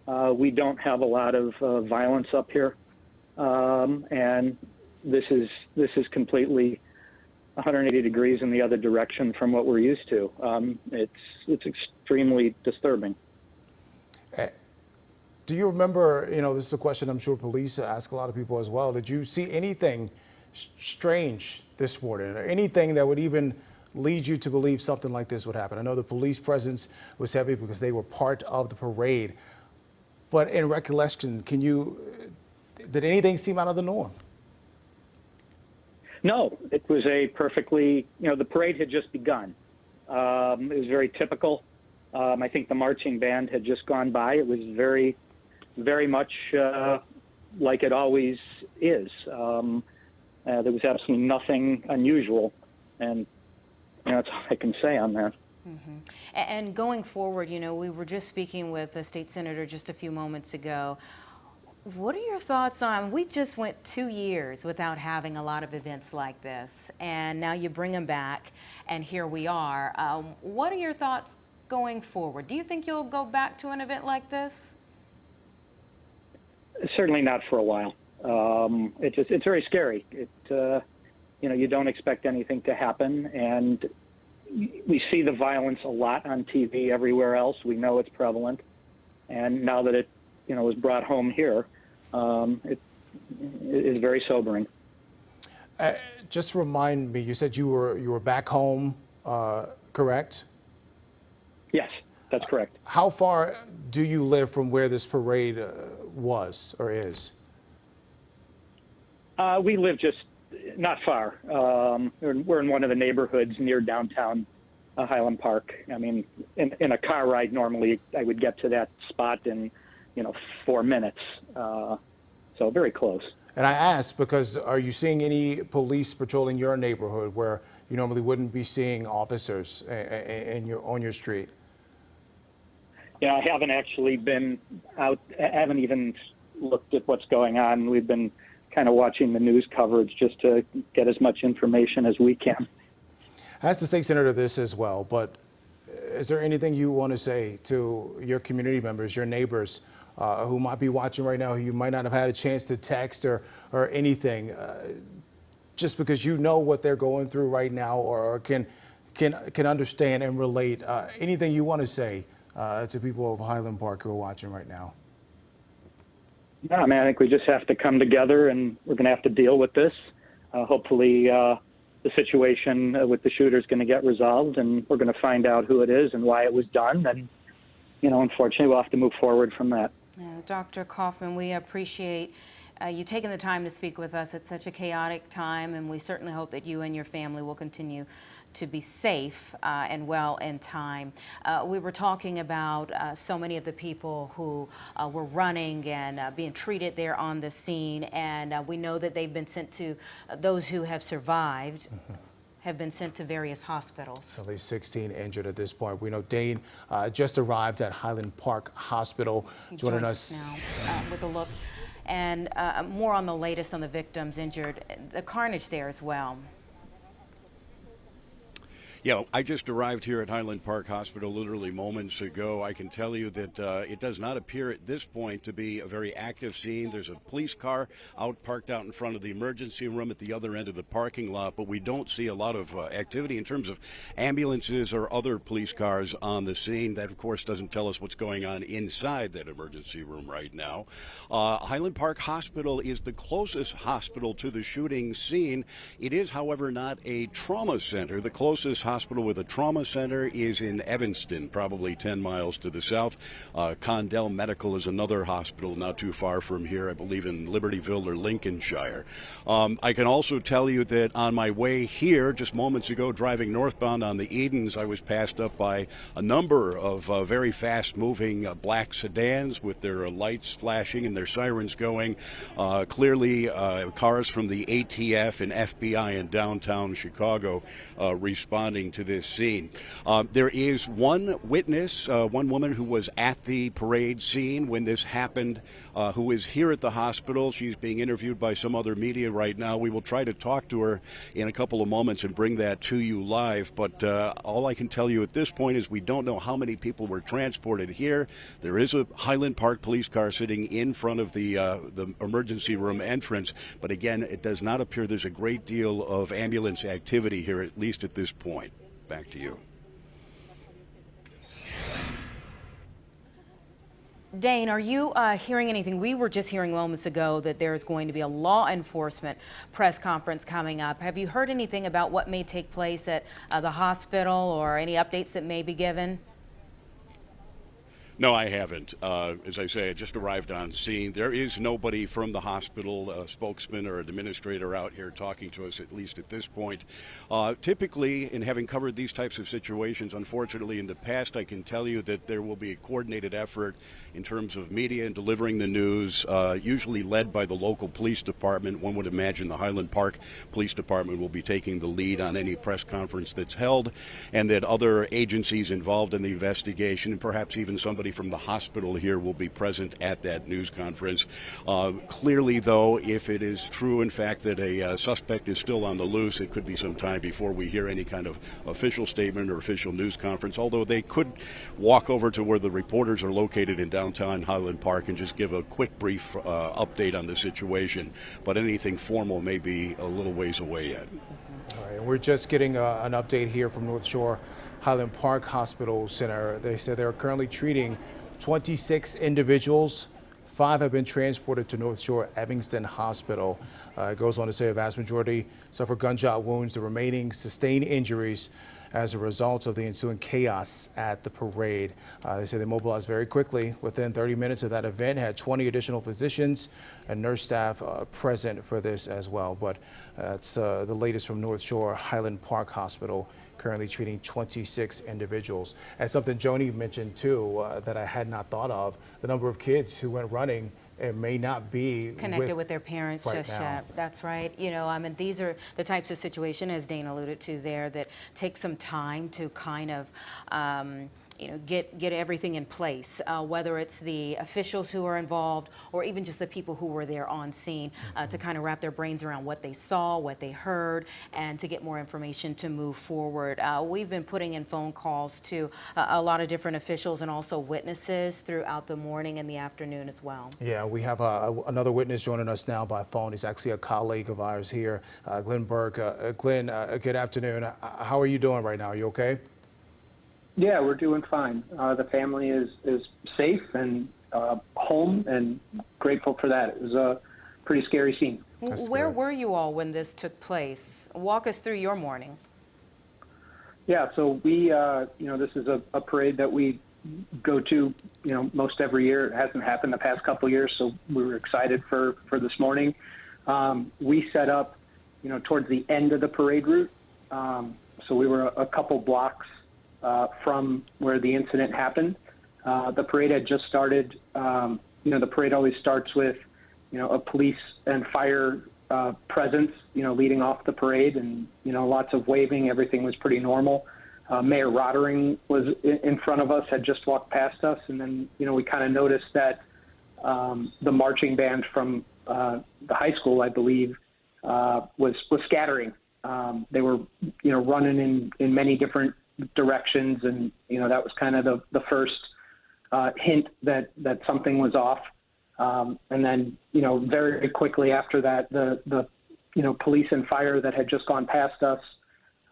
We don't have a lot of violence up here, and this is completely 180 degrees in the other direction from what we're used to. It's extremely disturbing. Do you remember? This is a question I'm sure police ask a lot of people as well. Did you see anything strange this morning, or anything that would even lead you to believe something like this would happen? I know the police presence was heavy because they were part of the parade. But in recollection, did anything seem out of the norm? No, it was a perfectly, the parade had just begun. It was very typical. I think the marching band had just gone by. It was very, very much like it always is. There was absolutely nothing unusual, and that's all I can say on that. Mm-hmm. And going forward, we were just speaking with a state senator just a few moments ago. What are your thoughts on, we just went 2 years without having a lot of events like this, and now you bring them back, and here we are. What are your thoughts going forward? Do you think you'll go back to an event like this? Certainly not for a while. It's very scary. You don't expect anything to happen, and we see the violence a lot on TV everywhere else. We know it's prevalent, and now that it was brought home here, it is very sobering. Just remind me, you said you were back home, correct? Yes, that's correct. How far do you live from where this parade was or is? We live just not far. We're in one of the neighborhoods near downtown Highland Park. I mean, in a car ride, normally I would get to that spot in 4 minutes. So very close. And I asked because are you seeing any police patrolling your neighborhood where you normally wouldn't be seeing officers on your street? I haven't actually been out. I haven't even looked at what's going on. We've been kind of watching the news coverage just to get as much information as we can. I asked the state senator this as well, but is there anything you want to say to your community members, your neighbors who might be watching right now, who you might not have had a chance to text or anything, just because you know what they're going through right now or can understand and relate? Anything you want to say to people of Highland Park who are watching right now? No, I think we just have to come together, and we're going to have to deal with this. Hopefully, the situation with the shooter is going to get resolved, and we're going to find out who it is and why it was done. And, unfortunately, we'll have to move forward from that. Dr. Kaufman, we appreciate you taking the time to speak with us at such a chaotic time, and we certainly hope that you and your family will continue to be safe and well in time. We were talking about so many of the people who were running and being treated there on the scene, and we know that they've been sent to, those who have survived have been sent to various hospitals. At least 16 injured at this point. We know Dane just arrived at Highland Park Hospital, joining us now with a look and more on the latest on the victims injured, the carnage there as well. Yeah, I just arrived here at Highland Park Hospital literally moments ago. I can tell you that it does not appear at this point to be a very active scene. There's a police car parked out in front of the emergency room at the other end of the parking lot, but we don't see a lot of activity in terms of ambulances or other police cars on the scene. That, of course, doesn't tell us what's going on inside that emergency room right now. Highland Park Hospital is the closest hospital to the shooting scene. It is, however, not a trauma center. The closest hospital with a trauma center is in Evanston, probably 10 miles to the south. Condell Medical is another hospital not too far from here, I believe in Libertyville or Lincolnshire. I can also tell you that on my way here, just moments ago, driving northbound on the Edens, I was passed up by a number of very fast-moving black sedans with their lights flashing and their sirens going. Clearly, cars from the ATF and FBI in downtown Chicago responding to this scene. There is one witness, one woman who was at the parade scene when this happened, who is here at the hospital. She's being interviewed by some other media right now. We will try to talk to her in a couple of moments and bring that to you live, but all I can tell you at this point is we don't know how many people were transported here. There is a Highland Park police car sitting in front of the emergency room entrance, but again, it does not appear there's a great deal of ambulance activity here, at least at this point. Back to you. Dane, are you hearing anything? We were just hearing moments ago that there's going to be a law enforcement press conference coming up. Have you heard anything about what may take place at the hospital or any updates that may be given? No, I haven't. As I say, I just arrived on scene. There is nobody from the hospital, spokesman or administrator out here talking to us, at least at this point. Typically, in having covered these types of situations, unfortunately, in the past, I can tell you that there will be a coordinated effort in terms of media and delivering the news, usually led by the local police department. One would imagine the Highland Park Police Department will be taking the lead on any press conference that's held, and that other agencies involved in the investigation, and perhaps even somebody from the hospital here, will be present at that news conference. Clearly, though, if it is true, in fact, that a suspect is still on the loose, it could be some time before we hear any kind of official statement or official news conference, although they could walk over to where the reporters are located in downtown Highland Park and just give a quick, brief update on the situation. But anything formal may be a little ways away yet. All right, and we're just getting an update here from North Shore Highland Park Hospital Center. They said they're currently treating 26 individuals. 5 have been transported to North Shore Evanston Hospital. It goes on to say a vast majority suffer gunshot wounds. The remaining sustained injuries as a result of the ensuing chaos at the parade. They say they mobilized very quickly. Within 30 minutes of that event, had 20 additional physicians and nurse staff present for this as well. But that's the latest from North Shore Highland Park Hospital, currently treating 26 individuals. And something Joni mentioned too that I had not thought of, the number of kids who went running and may not be connected with their parents right just now. yet. That's right. You know, I mean, these are the types of situation, as Dane alluded to there, that take some time to kind of you know, get everything in place, whether it's the officials who are involved or even just the people who were there on scene, to kind of wrap their brains around what they saw, what they heard, and to get more information to move forward. We've been putting in phone calls to a lot of different officials and also witnesses throughout the morning and the afternoon as well. Yeah, we have another witness joining us now by phone. He's actually a colleague of ours here, Glenn Burke. Glenn, good afternoon. How are you doing right now? Are you okay? Yeah, we're doing fine. The family is safe and home, and grateful for that. It was a pretty scary scene. Where were you all when this took place? Walk us through your morning. Yeah, so we, you know, this is a parade that we go to, you know, most every year. It hasn't happened the past couple of years, so we were excited for this morning. We set up, you know, towards the end of the parade route. So we were a couple blocks from where the incident happened. The parade had just started. You know, the parade always starts with, you know, a police and fire presence, you know, leading off the parade, and, you know, lots of waving. Everything was pretty normal. Mayor Rottering was in front of us, had just walked past us, and then, you know, we kind of noticed that the marching band from the high school, I believe, was scattering They were, running in many different directions, and that was kind of the first hint that something was off. And then, very quickly after that, the police and fire that had just gone past us,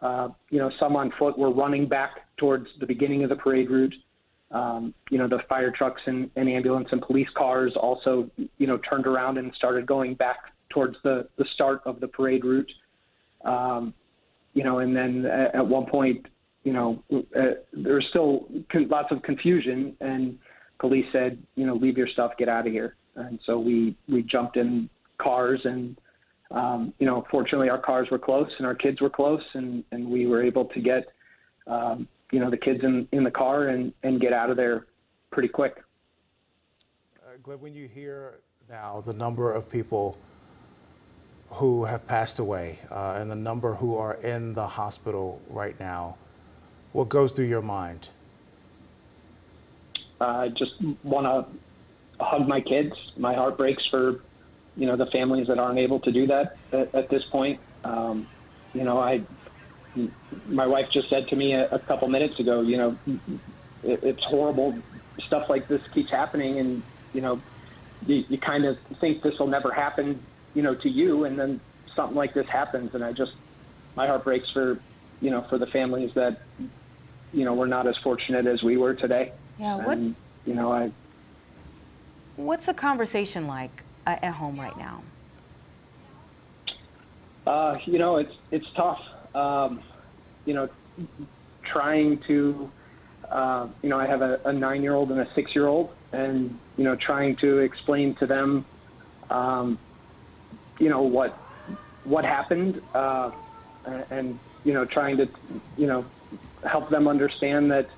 some on foot were running back towards the beginning of the parade route. The fire trucks and ambulance and police cars also, turned around and started going back towards the start of the parade route. And then at one point, there was still lots of confusion, and police said, leave your stuff, get out of here. And so we jumped in cars, and, fortunately our cars were close and our kids were close, and we were able to get, the kids in the car and get out of there pretty quick. Glenn, when you hear now the number of people who have passed away and the number who are in the hospital right now, what goes through your mind? I just want to hug my kids. My heart breaks for, the families that aren't able to do that at this point. My wife just said to me a couple minutes ago, it's horrible. Stuff like this keeps happening, and, you kind of think this will never happen, to you, and then something like this happens, and my heart breaks for, for the families that, were not as fortunate as we were today. Yeah. And, What's the conversation like at home right now? It's tough. Trying to, I have a 9-year-old and a 6-year-old, and, trying to explain to them, what happened, and, trying to, help them understand that,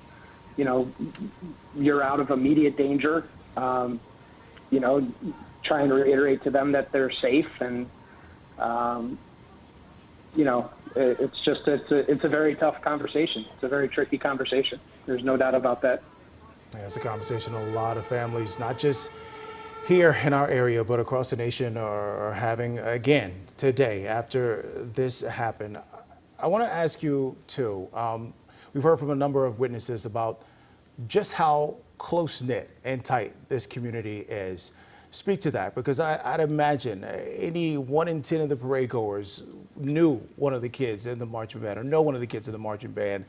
you're out of immediate danger, trying to reiterate to them that they're safe, and, it's a very tough conversation. It's a very tricky conversation. There's no doubt about that. Yeah, it's a conversation a lot of families, not just here in our area, but across the nation, are having again today after this happened. I want to ask you too, we've heard from a number of witnesses about just how close-knit and tight this community is. Speak to that, because I'd imagine any 1 in 10 of the parade goers knew one of the kids in the marching band, or know one of the kids in the marching band,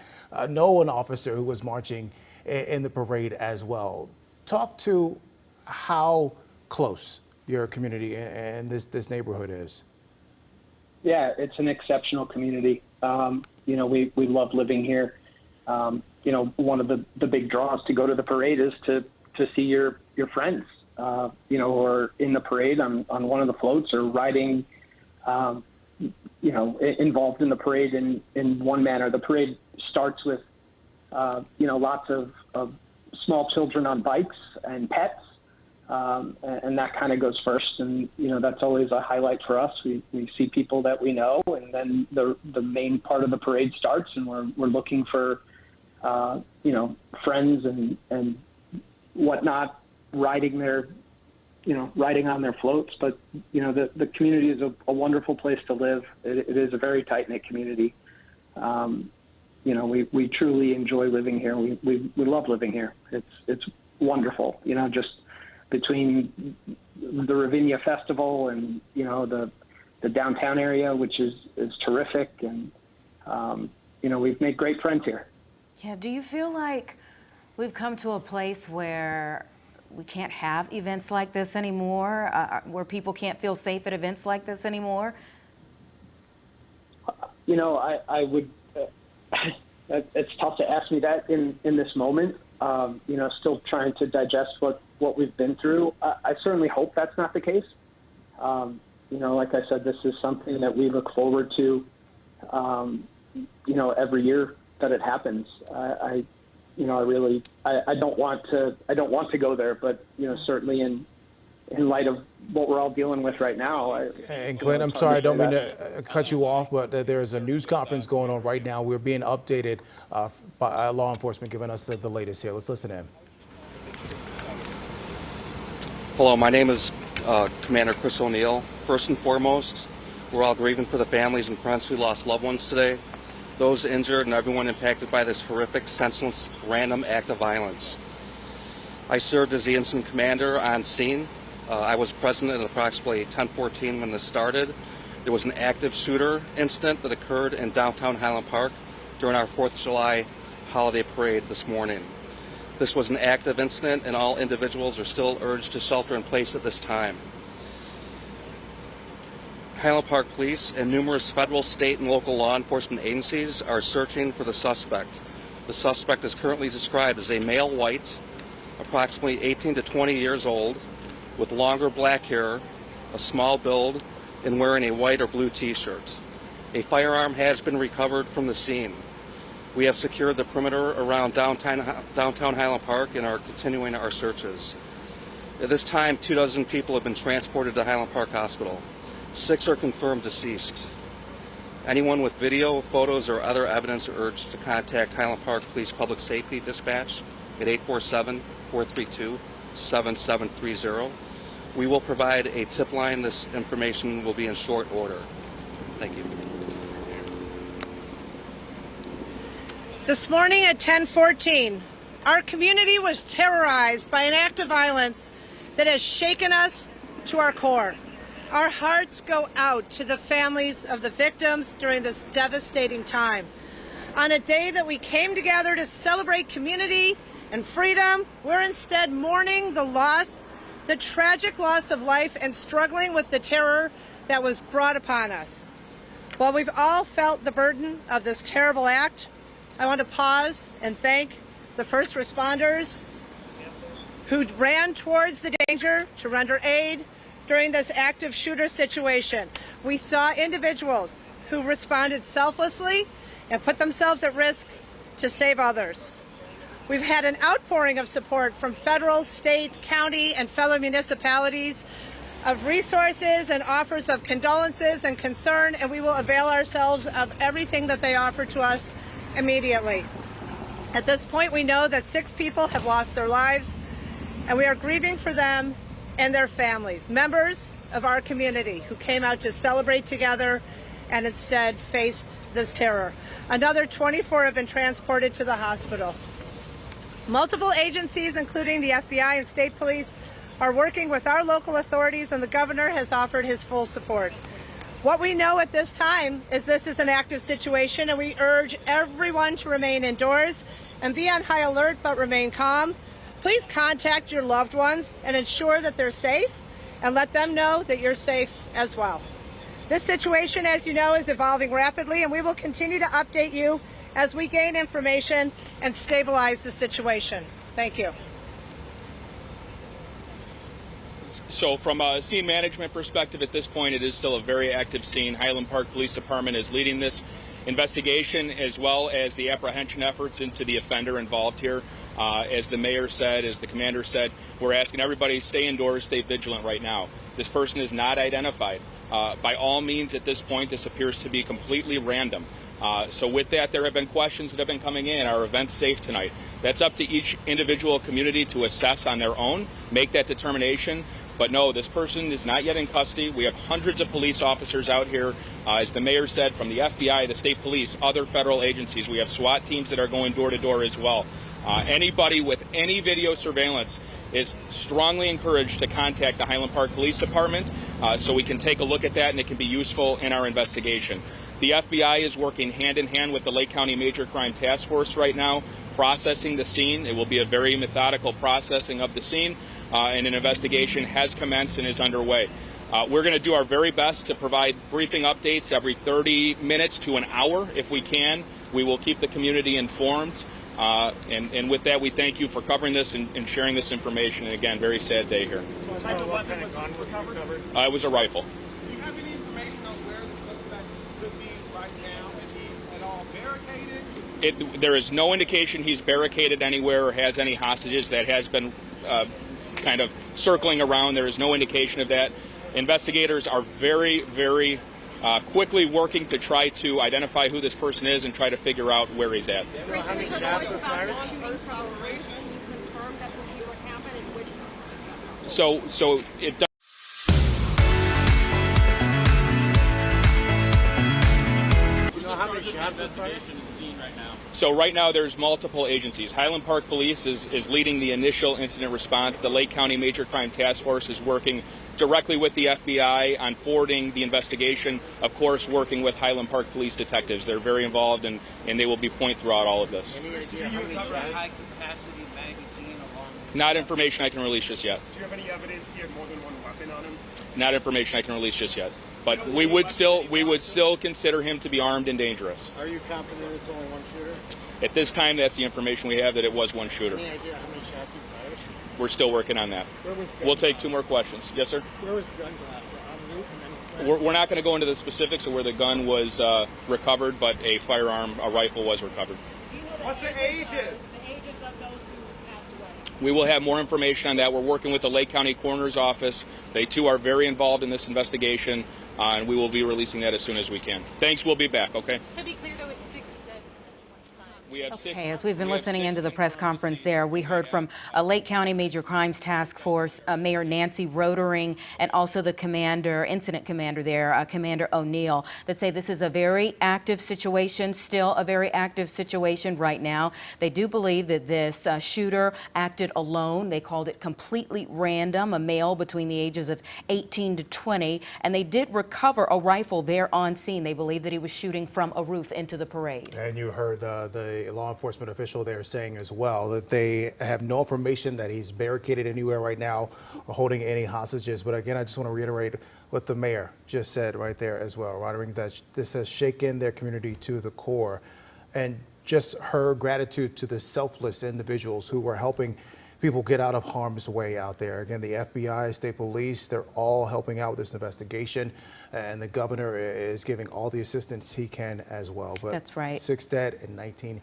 know an officer who was marching in the parade as well. Talk to how close your community and this neighborhood is. Yeah, it's an exceptional community. We love living here. One of the big draws to go to the parade is to see your friends, or in the parade on one of the floats, or riding, involved in the parade in one manner. The parade starts with, lots of small children on bikes and pets, and that kind of goes first. And, that's always a highlight for us. We see people that we know, and then the main part of the parade starts, and we're looking for, friends and whatnot, riding on their floats. But, the community is a wonderful place to live. It is a very tight-knit community. We truly enjoy living here. We love living here. It's wonderful, just between the Ravinia Festival and, the downtown area, which is terrific. And, we've made great friends here. Yeah, do you feel like we've come to a place where we can't have events like this anymore, where people can't feel safe at events like this anymore? I would, it's tough to ask me that in this moment, still trying to digest what we've been through. I certainly hope that's not the case. Like I said, this is something that we look forward to, every year that it happens. I don't want to go there, but certainly in light of what we're all dealing with right now. And Glenn, I'm sorry, I don't mean to cut you off, but there's a news conference going on right now. We're being updated by law enforcement giving us the latest here. Let's listen in. Hello, my name is Commander Chris O'Neill. First and foremost, We're all grieving for the families and friends who lost loved ones today, those injured, and everyone impacted by this horrific, senseless, random act of violence. I served as the incident commander on scene. I was present at approximately 10:14 when this started. There was an active shooter incident that occurred in downtown Highland Park during our 4th of July holiday parade this morning. This was an active incident, and all individuals are still urged to shelter in place at this time. Highland Park Police and numerous federal, state, and local law enforcement agencies are searching for the suspect. The suspect is currently described as a male white, approximately 18 to 20 years old, with longer black hair, a small build, and wearing a white or blue t-shirt. A firearm has been recovered from the scene. We have secured the perimeter around downtown Highland Park and are continuing our searches. At this time, 24 people have been transported to Highland Park Hospital. 6 are confirmed deceased. Anyone with video, photos, or other evidence are urged to contact Highland Park Police Public Safety Dispatch at 847-432-7730. We will provide a tip line. This information will be in short order. Thank you. This morning at 10:14, our community was terrorized by an act of violence that has shaken us to our core. Our hearts go out to the families of the victims during this devastating time. On a day that we came together to celebrate community and freedom, we're instead mourning the tragic loss of life and struggling with the terror that was brought upon us. While we've all felt the burden of this terrible act, I want to pause and thank the first responders who ran towards the danger to render aid during this active shooter situation. We saw individuals who responded selflessly and put themselves at risk to save others. We've had an outpouring of support from federal, state, county, and fellow municipalities of resources and offers of condolences and concern, and we will avail ourselves of everything that they offer to us immediately. At this point, we know that 6 people have lost their lives, and we are grieving for them and their families, members of our community who came out to celebrate together and instead faced this terror. Another 24 have been transported to the hospital. Multiple agencies, including the FBI and state police, are working with our local authorities, and the governor has offered his full support. What we know at this time is this is an active situation, and we urge everyone to remain indoors and be on high alert but remain calm. Please contact your loved ones and ensure that they're safe, and let them know that you're safe as well. This situation, as you know, is evolving rapidly, and we will continue to update you as we gain information and stabilize the situation. Thank you. So from a scene management perspective, at this point, it is still a very active scene. Highland Park Police Department is leading this investigation, as well as the apprehension efforts into the offender involved here. As the mayor said, as the commander said, we're asking everybody stay indoors, stay vigilant right now. This person is not identified. By all means, at this point, this appears to be completely random. So with that, there have been questions that have been coming in. Are events safe tonight? That's up to each individual community to assess on their own, make that determination. But no, this person is not yet in custody. We have hundreds of police officers out here, as the mayor said, from the FBI, the state police, other federal agencies. We have SWAT teams that are going door to door as well. Anybody with any video surveillance is strongly encouraged to contact the Highland Park Police Department so we can take a look at that and it can be useful in our investigation. The FBI is working hand in hand with the Lake County Major Crime Task Force right now, processing the scene. It will be a very methodical processing of the scene, and an investigation has commenced and is underway. We're going to do our very best to provide briefing updates every 30 minutes to an hour if we can. We will keep the community informed. And with that, we thank you for covering this and sharing this information. And again, very sad day here. What type of weapon was recovered? It was a rifle. Do you have any information on where the suspect could be right now? Is he at all barricaded? There is no indication he's barricaded anywhere or has any hostages. That has been kind of circling around. There is no indication of that. Investigators are very, very quickly working to try to identify who this person is and try to figure out where he's at. So it does. investigation and scene right now? So right now there's multiple agencies. Highland Park Police is leading the initial incident response. The Lake County Major Crime Task Force is working directly with the FBI on forwarding the investigation, of course working with Highland Park Police detectives. They're very involved and they will be point throughout all of this. Any idea how many high-capacity magazine along with Not information I can release just yet. Do you have any evidence he had more than one weapon on him? Not information I can release just yet. But we would still consider him to be armed and dangerous. Are you confident it's only one shooter? At this time, that's the information we have, that it was one shooter. Any idea how many shots he fired? We're still working on that. We'll take 2 more questions. Yes, sir? Where was the gun dropped? On the roof and then We're not going to go into the specifics of where the gun was recovered, but a firearm, a rifle was recovered. What's the ages? The ages of those who passed away. We will have more information on that. We're working with the Lake County Coroner's Office. They, too, are very involved in this investigation, and we will be releasing that as soon as we can. Thanks. We'll be back, okay? To be clear, though, it's 6 dead. We have Okay, as we've been listening into the press conference there, we heard from a Lake County Major Crimes Task Force, Mayor Nancy Rotering, and also the incident commander there, Commander O'Neill, that say this is a very active situation, still a very active situation right now. They do believe that this shooter acted alone. They called it completely random, a male between the ages of 18 to 20, and they did recover a rifle there on scene. They believe that he was shooting from a roof into the parade. And you heard the law enforcement official there saying as well that they have no information that he's barricaded anywhere right now or holding any hostages. But again, I just want to reiterate what the mayor just said right there as well, Roderick, that this has shaken their community to the core. And just her gratitude to the selfless individuals who were helping people get out of harm's way out there. Again, the FBI, state police, they're all helping out with this investigation, and the governor is giving all the assistance he can as well. But that's right. 6 dead and 19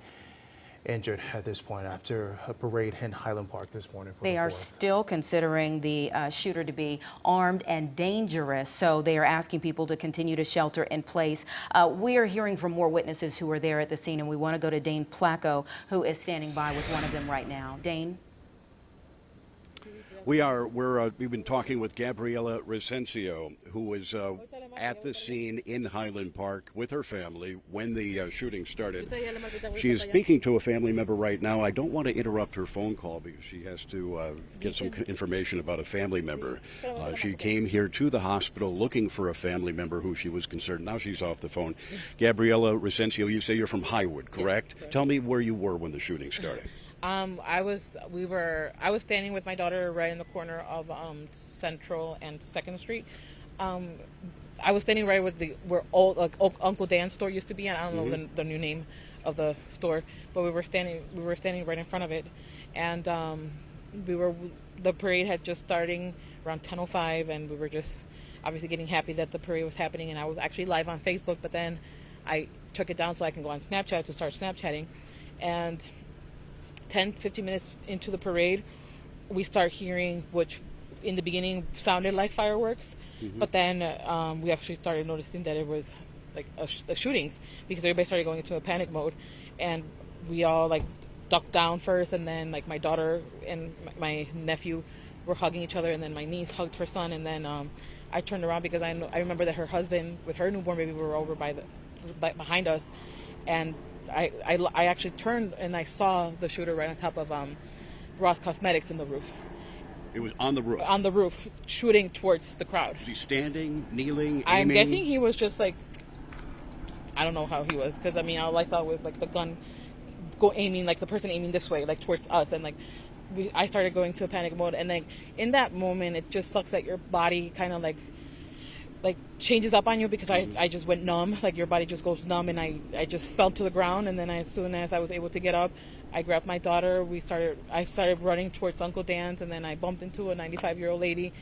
injured at this point after a parade in Highland Park this morning. They are still considering the shooter to be armed and dangerous, so they are asking people to continue to shelter in place. We are hearing from more witnesses who are there at the scene, and we want to go to Dane Placco, who is standing by with one of them right now. Dane? We've been talking with Gabriela Recencio, who was at the scene in Highland Park with her family when the shooting started. She is speaking to a family member right now. I don't want to interrupt her phone call because she has to get some information about a family member. She came here to the hospital looking for a family member who she was concerned. Now she's off the phone. Gabriela Recencio, you say you're from Highwood, correct? Yes. Tell me where you were when the shooting started. I was standing with my daughter right in the corner of Central and 2nd Street. I was standing right where Uncle Dan's store used to be. I don't know the new name of the store, but we were standing right in front of it, and the parade had just starting around 10:05, and we were just obviously getting happy that the parade was happening. And I was actually live on Facebook, but then I took it down so I can go on Snapchat to start Snapchatting, and 10-15 minutes into the parade, we start hearing, which in the beginning sounded like fireworks, but then we actually started noticing that it was like shootings, because everybody started going into a panic mode, and we all like ducked down first, and then like my daughter and my nephew were hugging each other, and then my niece hugged her son, and then I turned around because I remember that her husband with her newborn baby were over behind us, and I actually turned and I saw the shooter right on top of Ross Cosmetics in the roof. It was on the roof? On the roof, shooting towards the crowd. Was he standing, kneeling, aiming? I'm guessing he was just like, I don't know how he was, because I mean all I saw was like the gun aiming, like the person aiming this way, like towards us, and like I started going to a panic mode, and like in that moment it just sucks that your body kind of like changes up on you, because I just went numb, like your body just goes numb, and I just fell to the ground, and then as soon as I was able to get up, I grabbed my daughter, I started running towards Uncle Dan's, and then I bumped into a 95-year-old lady.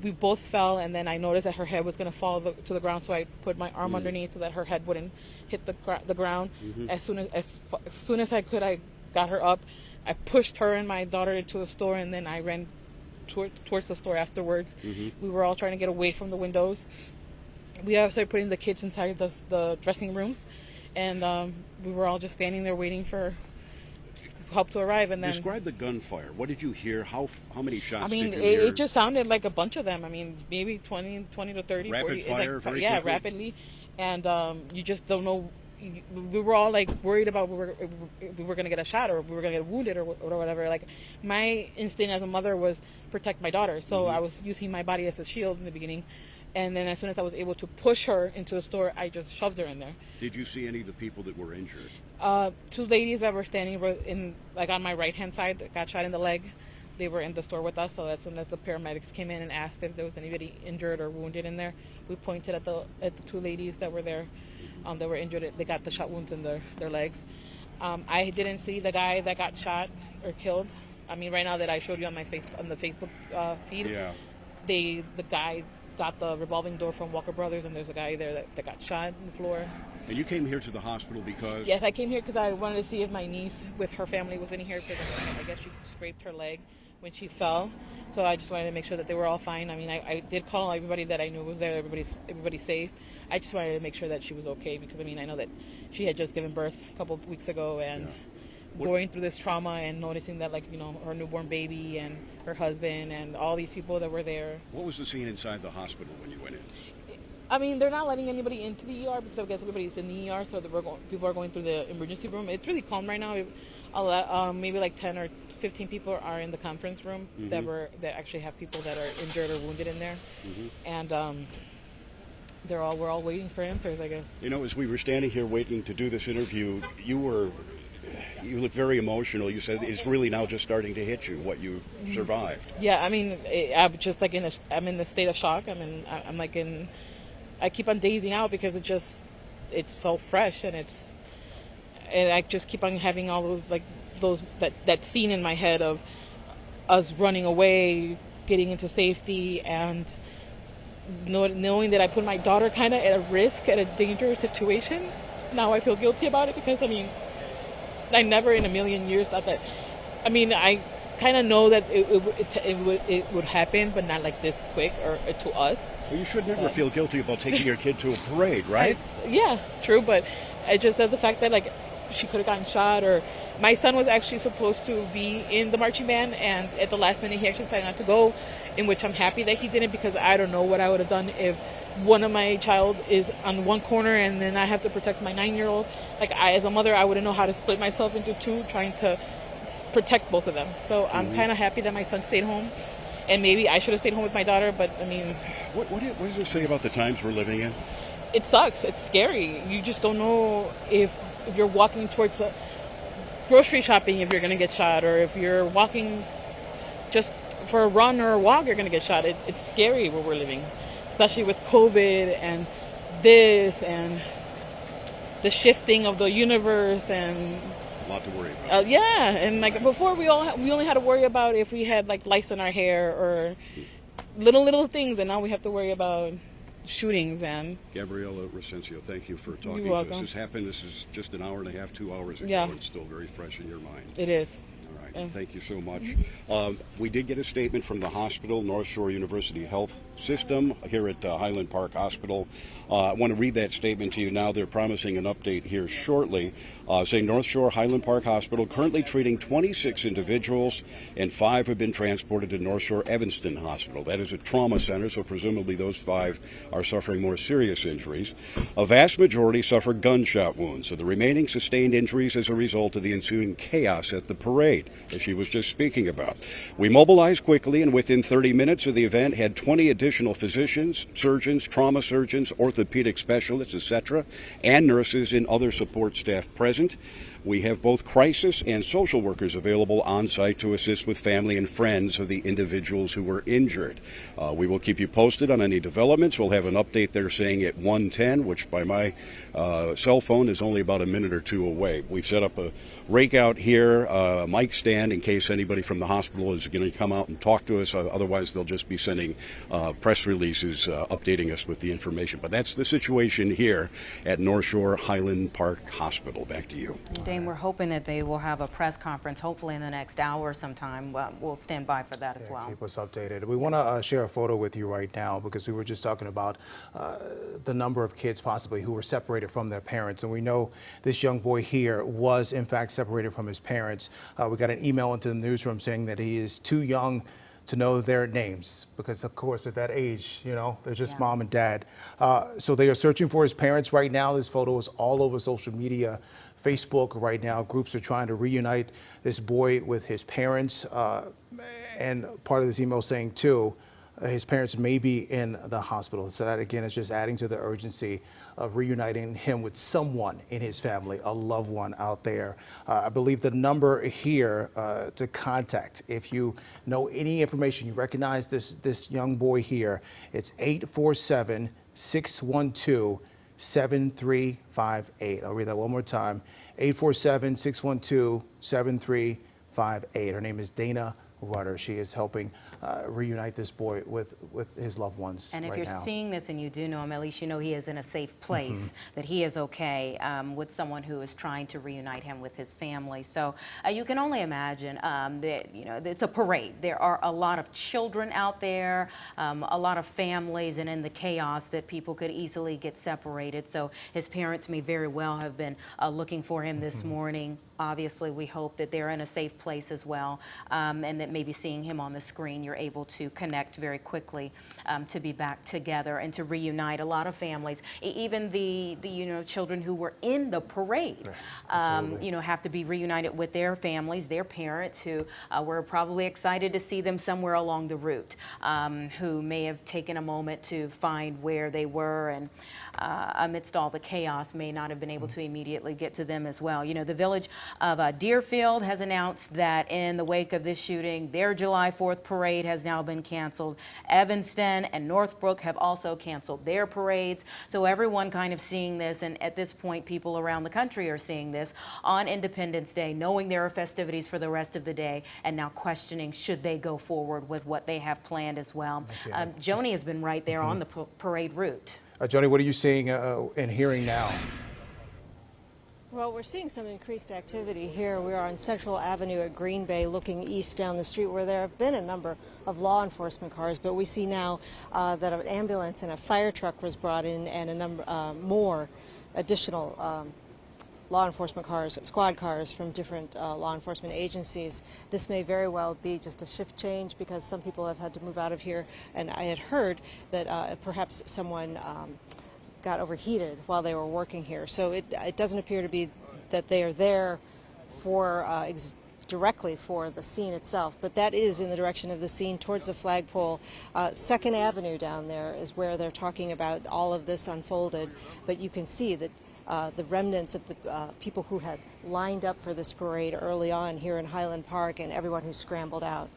We both fell, and then I noticed that her head was going to fall to the ground, so I put my arm underneath so that her head wouldn't hit the ground. As soon as I could, I got her up. I pushed her and my daughter into the store, and then I ran towards the store afterwards. We were all trying to get away from the windows. We all started putting the kids inside the dressing rooms, and we were all just standing there waiting for help to arrive. And then describe the gunfire. What did you hear? How many shots? I mean, did you hear? It just sounded like a bunch of them. I mean, maybe 20 to 30, rapid 40. Fire, like, very yeah, quickly? rapidly, and you just don't know. we were all like worried about we were going to get a shot or we were going to get wounded or whatever. Like my instinct as a mother was protect my daughter. So I was using my body as a shield in the beginning. And then as soon as I was able to push her into the store, I just shoved her in there. Did you see any of the people that were injured? 2 ladies that were standing in, like on my right-hand side, got shot in the leg. They were in the store with us, so as soon as the paramedics came in and asked if there was anybody injured or wounded in there, we pointed at the 2 ladies that were there that were injured. They got the shot wounds in their legs. I didn't see the guy that got shot or killed. I mean, right now that I showed you on my Facebook feed, the guy got the revolving door from Walker Brothers, and there's a guy there that got shot on the floor. And you came here to the hospital because? Yes, I came here because I wanted to see if my niece with her family was in here, because I guess she scraped her leg when she fell. So I just wanted to make sure that they were all fine. I mean, I did call everybody that I knew was there. Everybody's safe. I just wanted to make sure that she was okay, because I mean, I know that she had just given birth a couple of weeks ago, and going through this trauma and noticing that, like, you know, her newborn baby and her husband and all these people that were there. What was the scene inside the hospital when you went in? I mean, they're not letting anybody into the ER because I guess everybody's in the ER, so people are going through the emergency room. It's really calm right now. Maybe like 10 or 15 people are in the conference room that actually have people that are injured or wounded in there, and we're all waiting for answers, I guess. You know, as we were standing here waiting to do this interview, you looked very emotional. You said it's really now just starting to hit you what you survived. Yeah, I mean, I'm just like I'm in a state of shock. I keep on dazing out because it's so fresh, and I just keep on having all that scene in my head of us running away, getting into safety, and knowing that I put my daughter kind of at a risk, at a dangerous situation. Now I feel guilty about it because, I mean, I never in a million years thought that. I mean, I kind of know that it would happen, but not like this quick or to us. Well, you should never feel guilty about taking your kid to a parade, right? Yeah, true, but I just said the fact that, like, she could have gotten shot, or my son was actually supposed to be in the marching band, and at the last minute he actually decided not to go, in which I'm happy that he didn't, because I don't know what I would have done if one of my child is on one corner and then I have to protect my 9-year-old. Like, as a mother, I wouldn't know how to split myself into two, trying to protect both of them. So I'm kind of happy that my son stayed home, and maybe I should have stayed home with my daughter, but I mean... What does it say about the times we're living in? It sucks. It's scary. You just don't know if you're walking towards grocery shopping, if you're going to get shot, or if you're walking just for a run or a walk, you're going to get shot. It's scary where we're living, especially with COVID and this and the shifting of the universe, and a lot to worry about. Yeah, and like before, we only had to worry about if we had like lice in our hair or little things, and now we have to worry about shootings. And Gabriela Recencio, thank you for talking to us. This has happened. This is just an hour and a half, 2 hours ago. Yeah. It's still very fresh in your mind. It is. All right. Thank you so much. We did get a statement from the hospital, North Shore University Health System, here at Highland Park Hospital. I want to read that statement to you now. They're promising an update here shortly, saying North Shore Highland Park Hospital currently treating 26 individuals, and 5 have been transported to North Shore Evanston Hospital. That is a trauma center, so presumably those 5 are suffering more serious injuries. A vast majority suffer gunshot wounds, so the remaining sustained injuries as a result of the ensuing chaos at the parade, as she was just speaking about. We mobilized quickly, and within 30 minutes of the event had 20 additional physicians, surgeons, trauma surgeons, orthopedic specialists, etc., and nurses and other support staff present. We have both crisis and social workers available on site to assist with family and friends of the individuals who were injured. We will keep you posted on any developments. We'll have an update there saying at 1:10, which by my cell phone is only about a minute or two away. We've set up a rake out here, mic stand, in case anybody from the hospital is going to come out and talk to us. Otherwise, they'll just be sending press releases updating us with the information. But that's the situation here at North Shore Highland Park Hospital. Back to you. Dane, we're hoping that they will have a press conference, hopefully in the next hour sometime. We'll stand by for that as well. Keep us updated. We want to share a photo with you right now, because we were just talking about the number of kids possibly who were separated from their parents. And we know this young boy here was in fact separated from his parents. We got an email into the newsroom saying that he is too young to know their names because, of course, at that age, you know, they're just mom and dad. So they are searching for his parents right now. This photo is all over social media, Facebook right now. Groups are trying to reunite this boy with his parents. And part of this email saying, too, his parents may be in the hospital. So that, again, is just adding to the urgency of reuniting him with someone in his family, a loved one out there. I believe the number here to contact, if you know any information, you recognize this young boy here, it's 847-612-7358. I'll read that one more time, 847-612-7358. Her name is Dana Rudder. She is helping reunite this boy with his loved ones. And if right you're now. seeing this and you do know him, at least you know he is in a safe place, that he is okay with someone who is trying to reunite him with his family. So you can only imagine that, you know, it's a parade. There are a lot of children out there, a lot of families, and in the chaos that people could easily get separated. So his parents may very well have been looking for him this morning. Obviously, we hope that they're in a safe place as well, and that maybe seeing him on the screen, you're able to connect very quickly to be back together and to reunite a lot of families. Even the you know, children who were in the parade, you know, have to be reunited with their families, their parents who were probably excited to see them somewhere along the route, who may have taken a moment to find where they were, and amidst all the chaos may not have been able to immediately get to them as well. You know, the village of Deerfield has announced that in the wake of this shooting, their July 4th parade has now been canceled. Evanston and Northbrook have also canceled their parades. So everyone kind of seeing this, and at this point, people around the country are seeing this on Independence Day, knowing there are festivities for the rest of the day, and now questioning should they go forward with what they have planned as well. Joni has been right there on the parade route. Joni, what are you seeing and hearing now? Well, we're seeing some increased activity here. We are on Central Avenue at Green Bay looking east down the street where there have been a number of law enforcement cars, but we see now that an ambulance and a fire truck was brought in and a number more additional law enforcement cars, squad cars from different law enforcement agencies. This may very well be just a shift change because some people have had to move out of here, and I had heard that perhaps someone got overheated while they were working here. So it doesn't appear to be that they are there for directly for the scene itself, but that is in the direction of the scene towards the flagpole. 2nd Avenue down there is where they're talking about all of this unfolded, but you can see that the remnants of the people who had lined up for this parade early on here in Highland Park and everyone who scrambled out.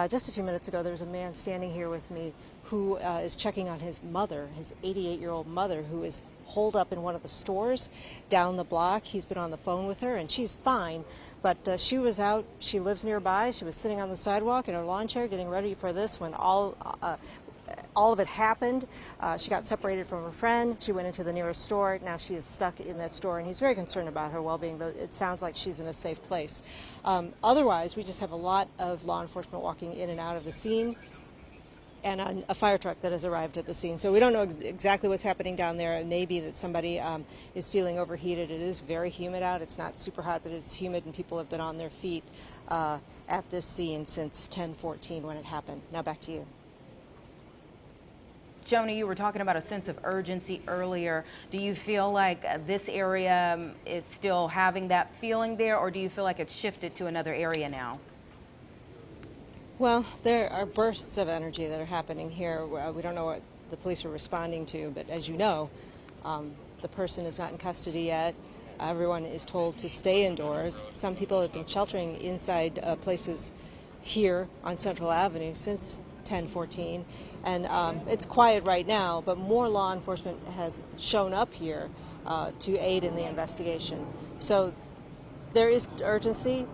Just a few minutes ago, there was a man standing here with me who is checking on his mother, his 88-year-old mother, who is holed up in one of the stores down the block. He's been on the phone with her, and she's fine, but she was out. She lives nearby. She was sitting on the sidewalk in her lawn chair getting ready for this when all of it happened. She got separated from her friend. She went into the nearest store. Now she is stuck in that store, and he's very concerned about her well-being, though it sounds like she's in a safe place. Otherwise, we just have a lot of law enforcement walking in and out of the scene, and a fire truck that has arrived at the scene. So we don't know exactly what's happening down there. It may be that somebody is feeling overheated. It is very humid out. It's not super hot, but it's humid, and people have been on their feet at this scene since 10:14 when it happened. Now back to you. Joni, you were talking about a sense of urgency earlier. Do you feel like this area is still having that feeling there, or do you feel like it's shifted to another area now? Well, there are bursts of energy that are happening here. We don't know what the police are responding to, but as you know, the person is not in custody yet. Everyone is told to stay indoors. Some people have been sheltering inside places here on Central Avenue since 10:14, and it's quiet right now, but more law enforcement has shown up here to aid in the investigation. So there is urgency,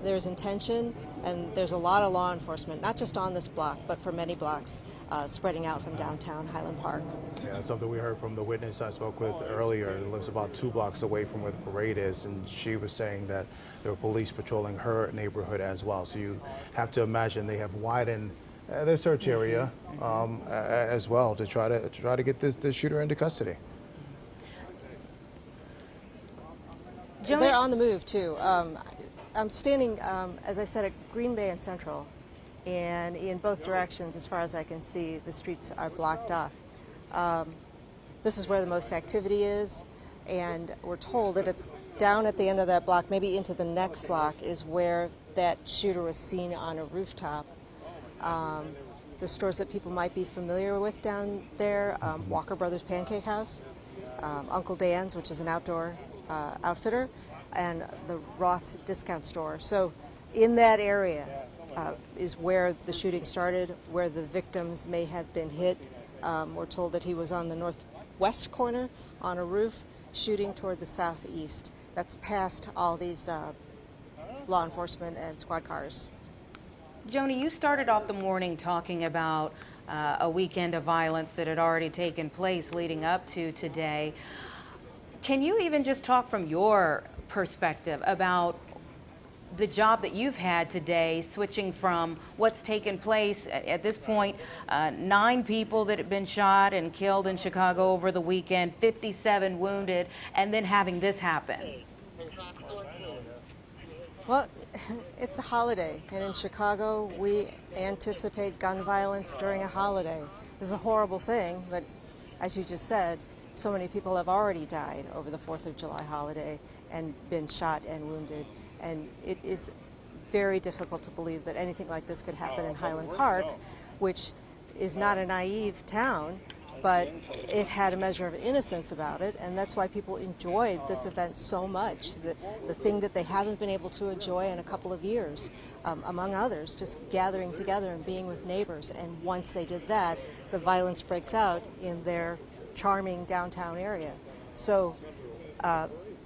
there's intention, and there's a lot of law enforcement, not just on this block, but for many blocks, spreading out from downtown Highland Park. Yeah, something we heard from the witness I spoke with earlier, who lives about 2 blocks away from where the parade is, and she was saying that there were police patrolling her neighborhood as well. So you have to imagine they have widened their search area as well to try to get this shooter into custody. They're on the move too. I'm standing, as I said, at Green Bay and Central, and in both directions, as far as I can see, the streets are blocked off. This is where the most activity is, and we're told that it's down at the end of that block, maybe into the next block, is where that shooter was seen on a rooftop. The stores that people might be familiar with down there, Walker Brothers Pancake House, Uncle Dan's, which is an outdoor outfitter, and the Ross discount store. So in that area is where the shooting started, where the victims may have been hit. We're told that he was on the northwest corner on a roof shooting toward the southeast. That's past all these law enforcement and squad cars. Joni, you started off the morning talking about a weekend of violence that had already taken place leading up to today. Can you even just talk from your perspective about the job that you've had today, switching from what's taken place at this point, 9 people that have been shot and killed in Chicago over the weekend, 57 wounded, and then having this happen? Well, it's a holiday, and in Chicago, we anticipate gun violence during a holiday. This is a horrible thing, but as you just said, so many people have already died over the 4th of July holiday and been shot and wounded, and it is very difficult to believe that anything like this could happen in Highland Park, which is not a naive town, but it had a measure of innocence about it, and that's why people enjoyed this event so much. The thing that they haven't been able to enjoy in a couple of years, among others, just gathering together and being with neighbors. And once they did that, the violence breaks out in their charming downtown area. So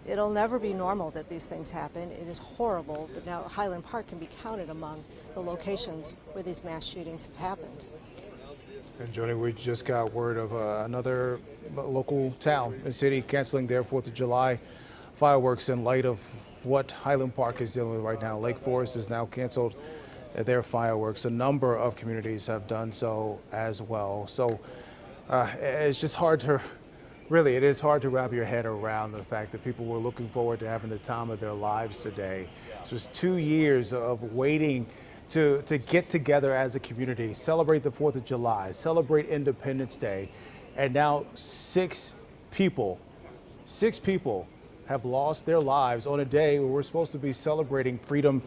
it'll never be normal that these things happen. It is horrible, but now Highland Park can be counted among the locations where these mass shootings have happened. And Joni, we just got word of another local town and city canceling their 4th of July fireworks in light of what Highland Park is dealing with right now. Lake Forest has now canceled their fireworks. A number of communities have done so as well. So it's just hard to, really, it is hard to wrap your head around the fact that people were looking forward to having the time of their lives today. So it's 2 years of waiting to get together as a community, celebrate the 4th of July, celebrate Independence Day, and now 6 people have lost their lives on a day where we're supposed to be celebrating freedom,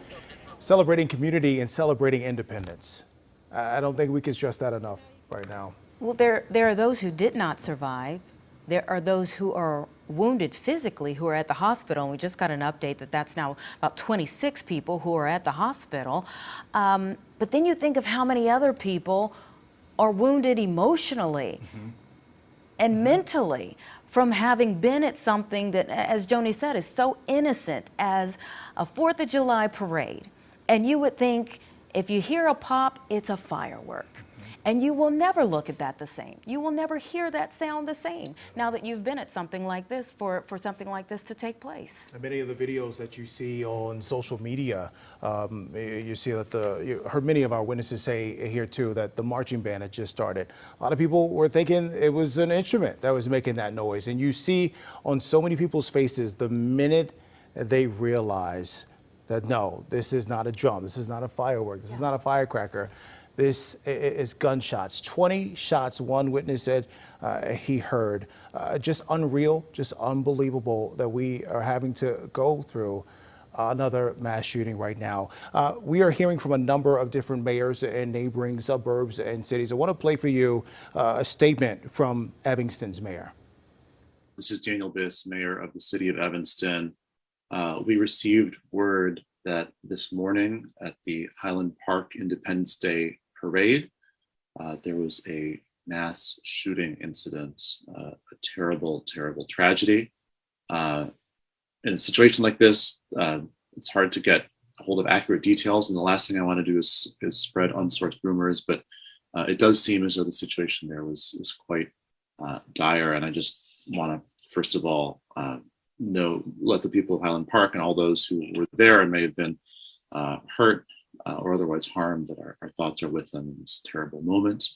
celebrating community, and celebrating independence. I don't think we can stress that enough right now. Well, there are those who did not survive. There are those who are wounded physically who are at the hospital, and we just got an update that that's now about 26 people who are at the hospital. But then you think of how many other people are wounded emotionally and mentally from having been at something that, as Joni said, is so innocent as a 4th of July parade. And you would think if you hear a pop, it's a firework. And you will never look at that the same. You will never hear that sound the same now that you've been at something like this, for something like this to take place. And many of the videos that you see on social media, you see that you heard many of our witnesses say here too that the marching band had just started. A lot of people were thinking it was an instrument that was making that noise. And you see on so many people's faces the minute they realize that no, this is not a drum, this is not a firework, this is not a firecracker. This is gunshots. 20 shots, one witness said he heard. Just unreal, just unbelievable that we are having to go through another mass shooting right now. We are hearing from a number of different mayors in neighboring suburbs and cities. I want to play for you a statement from Evanston's mayor. This is Daniel Biss, mayor of the city of Evanston. We received word that this morning at the Highland Park Independence Day parade, there was a mass shooting incident, a terrible, terrible tragedy. In a situation like this, it's hard to get a hold of accurate details, and the last thing I want to do is spread unsourced rumors, but it does seem as though the situation there was quite dire, and I just want to, first of all, let the people of Highland Park and all those who were there and may have been hurt or otherwise harmed, that our thoughts are with them in this terrible moment.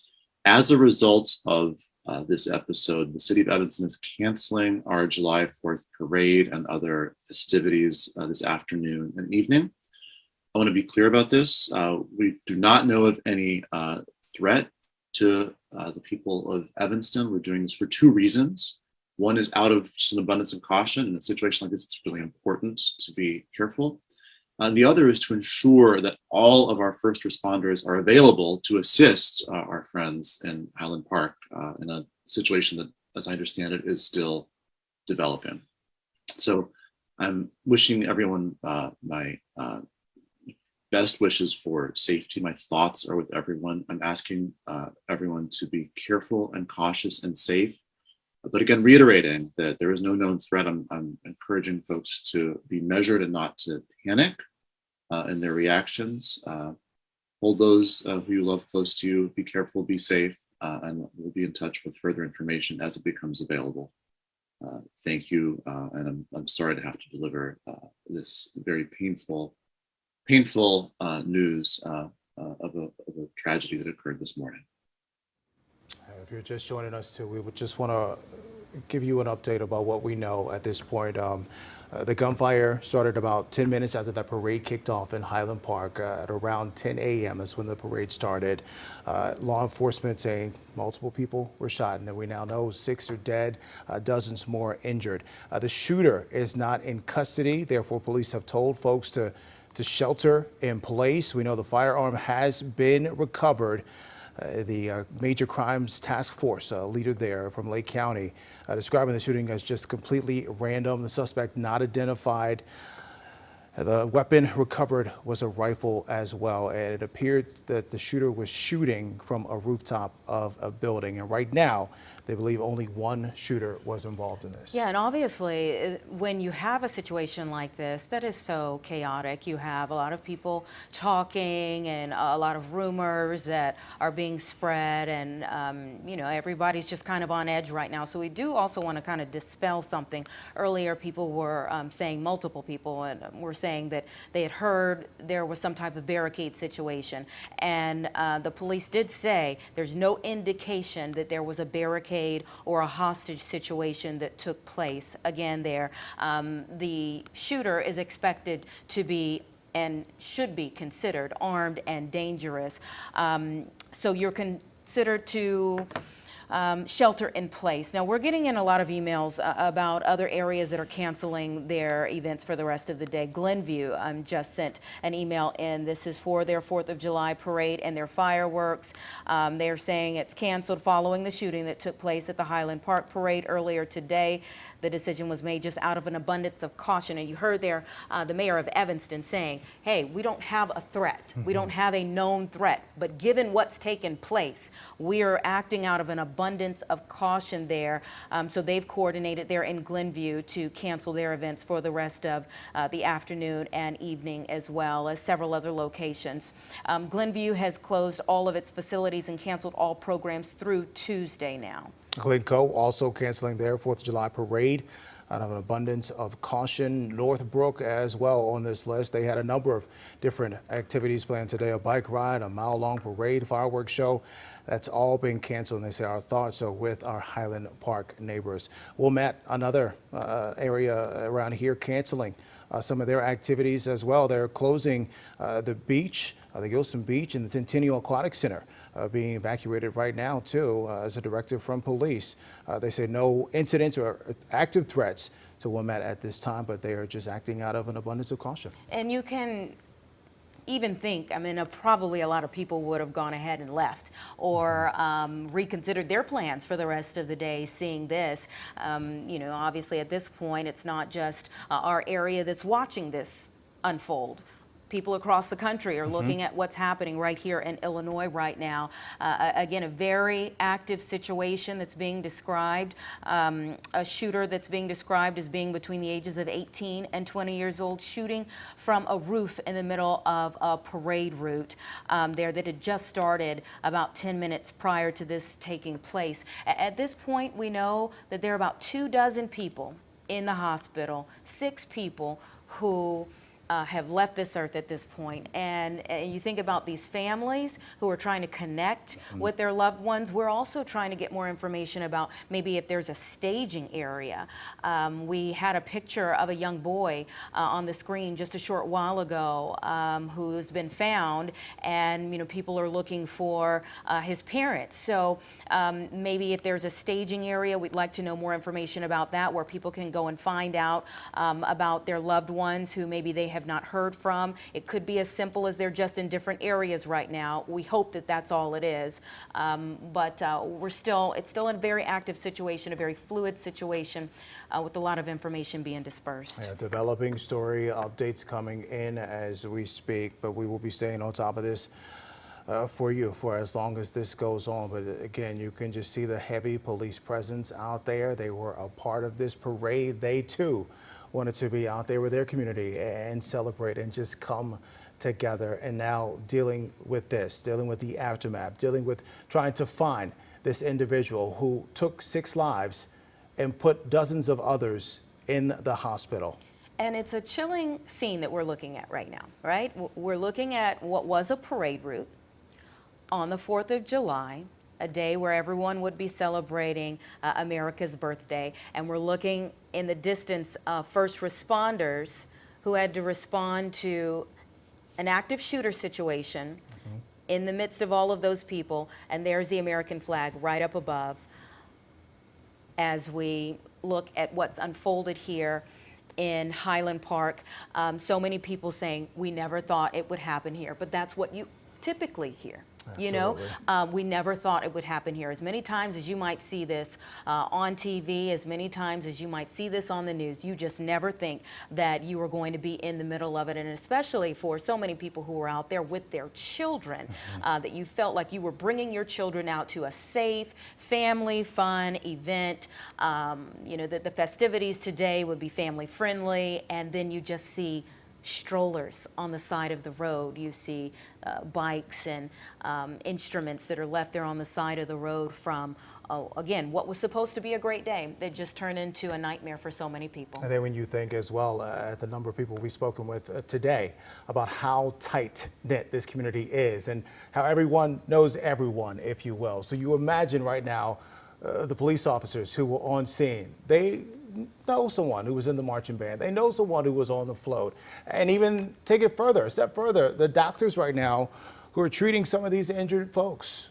As a result of this episode, the city of Evanston is canceling our July 4th parade and other festivities this afternoon and evening. I want to be clear about this. We do not know of any threat to the people of Evanston. We're doing this for two reasons. One is out of just an abundance of caution. In a situation like this, it's really important to be careful. The other is to ensure that all of our first responders are available to assist our friends in Highland Park in a situation that, as I understand it, is still developing. So I'm wishing everyone my best wishes for safety. My thoughts are with everyone. I'm asking everyone to be careful and cautious and safe. But again, reiterating that there is no known threat, I'm encouraging folks to be measured and not to panic in their reactions. Hold those who you love close to you. Be careful, be safe, and we'll be in touch with further information as it becomes available. Thank you, and I'm sorry to have to deliver this very painful news of a tragedy that occurred this morning. If you're just joining us too, we would just want to give you an update about what we know at this point. The gunfire started about 10 minutes after that parade kicked off in Highland Park at around 10 a.m. That's when the parade started. Law enforcement saying multiple people were shot, and we now know 6 are dead, dozens more injured. The shooter is not in custody. Therefore, police have told folks to shelter in place. We know the firearm has been recovered. The Major Crimes Task Force leader there from Lake County describing the shooting as just completely random. The suspect not identified. The weapon recovered was a rifle as well, and it appeared that the shooter was shooting from a rooftop of a building. And right now, they believe only one shooter was involved in this. Yeah, and obviously, when you have a situation like this that is so chaotic, you have a lot of people talking and a lot of rumors that are being spread, and you know, everybody's just kind of on edge right now. So we do also want to kind of dispel something. Earlier, people were saying, multiple people were saying that they had heard there was some type of barricade situation, and the police did say there's no indication that there was a barricade or a hostage situation that took place. Again, there, the shooter is expected to be and should be considered armed and dangerous. So you're considered to shelter in place. Now, we're getting in a lot of emails about other areas that are canceling their events for the rest of the day. Glenview just sent an email in. This is for their 4th of July parade and their fireworks. They're saying it's canceled following the shooting that took place at the Highland Park parade earlier today. The decision was made just out of an abundance of caution. And you heard there the mayor of Evanston saying, hey, we don't have a threat. We don't have a known threat. But given what's taken place, we are acting out of an abundance of caution there. So they've coordinated there in Glenview to cancel their events for the rest of the afternoon and evening, as well as several other locations. Glenview has closed all of its facilities and canceled all programs through Tuesday now. Glencoe also canceling their 4th of July parade out of an abundance of caution. Northbrook as well on this list. They had a number of different activities planned today, a bike ride, a mile-long parade, fireworks show. That's all been canceled, and they say our thoughts are with our Highland Park neighbors. Wilmette, another area around here, canceling some of their activities as well. They're closing the beach, the Gilson Beach and the Centennial Aquatic Center. Being evacuated right now, too, as a directive from police. They say no incidents or active threats to Wilmette at this time, but they are just acting out of an abundance of caution. And you can even think, I mean, probably a lot of people would have gone ahead and left or reconsidered their plans for the rest of the day seeing this. You know, obviously at this point, it's not just our area that's watching this unfold. People across the country are looking at what's happening right here in Illinois right now. Again, a very active situation that's being described. A shooter that's being described as being between the ages of 18 and 20 years old, shooting from a roof in the middle of a parade route there that had just started about 10 minutes prior to this taking place. At this point, we know that there are about 24 people in the hospital, 6 people who have left this earth at this point, and you think about these families who are trying to connect with their loved ones. We're also trying to get more information about maybe if there's a staging area. We had a picture of a young boy on the screen just a short while ago who's been found, and people are looking for his parents. So maybe if there's a staging area, we'd like to know more information about that, where people can go and find out about their loved ones who maybe they have not heard from. It could be as simple as they're just in different areas right now. We hope that that's all it is. But it's still a very active situation, a very fluid situation with a lot of information being dispersed. Yeah, developing story updates coming in as we speak, but we will be staying on top of this for you for as long as this goes on. But again, you can just see the heavy police presence out there. They were a part of this parade. They too wanted to be out there with their community and celebrate and just come together. And now dealing with this, dealing with the aftermath, dealing with trying to find this individual who took 6 lives and put dozens of others in the hospital. And it's a chilling scene that we're looking at right now, right? We're looking at what was a parade route on the 4th of July, a day where everyone would be celebrating America's birthday. And we're looking in the distance of first responders who had to respond to an active shooter situation in the midst of all of those people. And there's the American flag right up above as we look at what's unfolded here in Highland Park. So many people saying, we never thought it would happen here, but that's what you typically hear. Absolutely. We never thought it would happen here. As many times as you might see this on TV, as many times as you might see this on the news, you just never think that you are going to be in the middle of it. And especially for so many people who were out there with their children, that you felt like you were bringing your children out to a safe, family fun event. That the festivities today would be family friendly, and then you just see strollers on the side of the road. You see bikes and instruments that are left there on the side of the road from, again, what was supposed to be a great day that just turned into a nightmare for so many people. And then when you think as well at the number of people we've spoken with today about how tight-knit this community is and how everyone knows everyone, if you will. So you imagine right now the police officers who were on scene, they know someone who was in the marching band. They know someone who was on the float. And even take it further, a step further, the doctors right now who are treating some of these injured folks,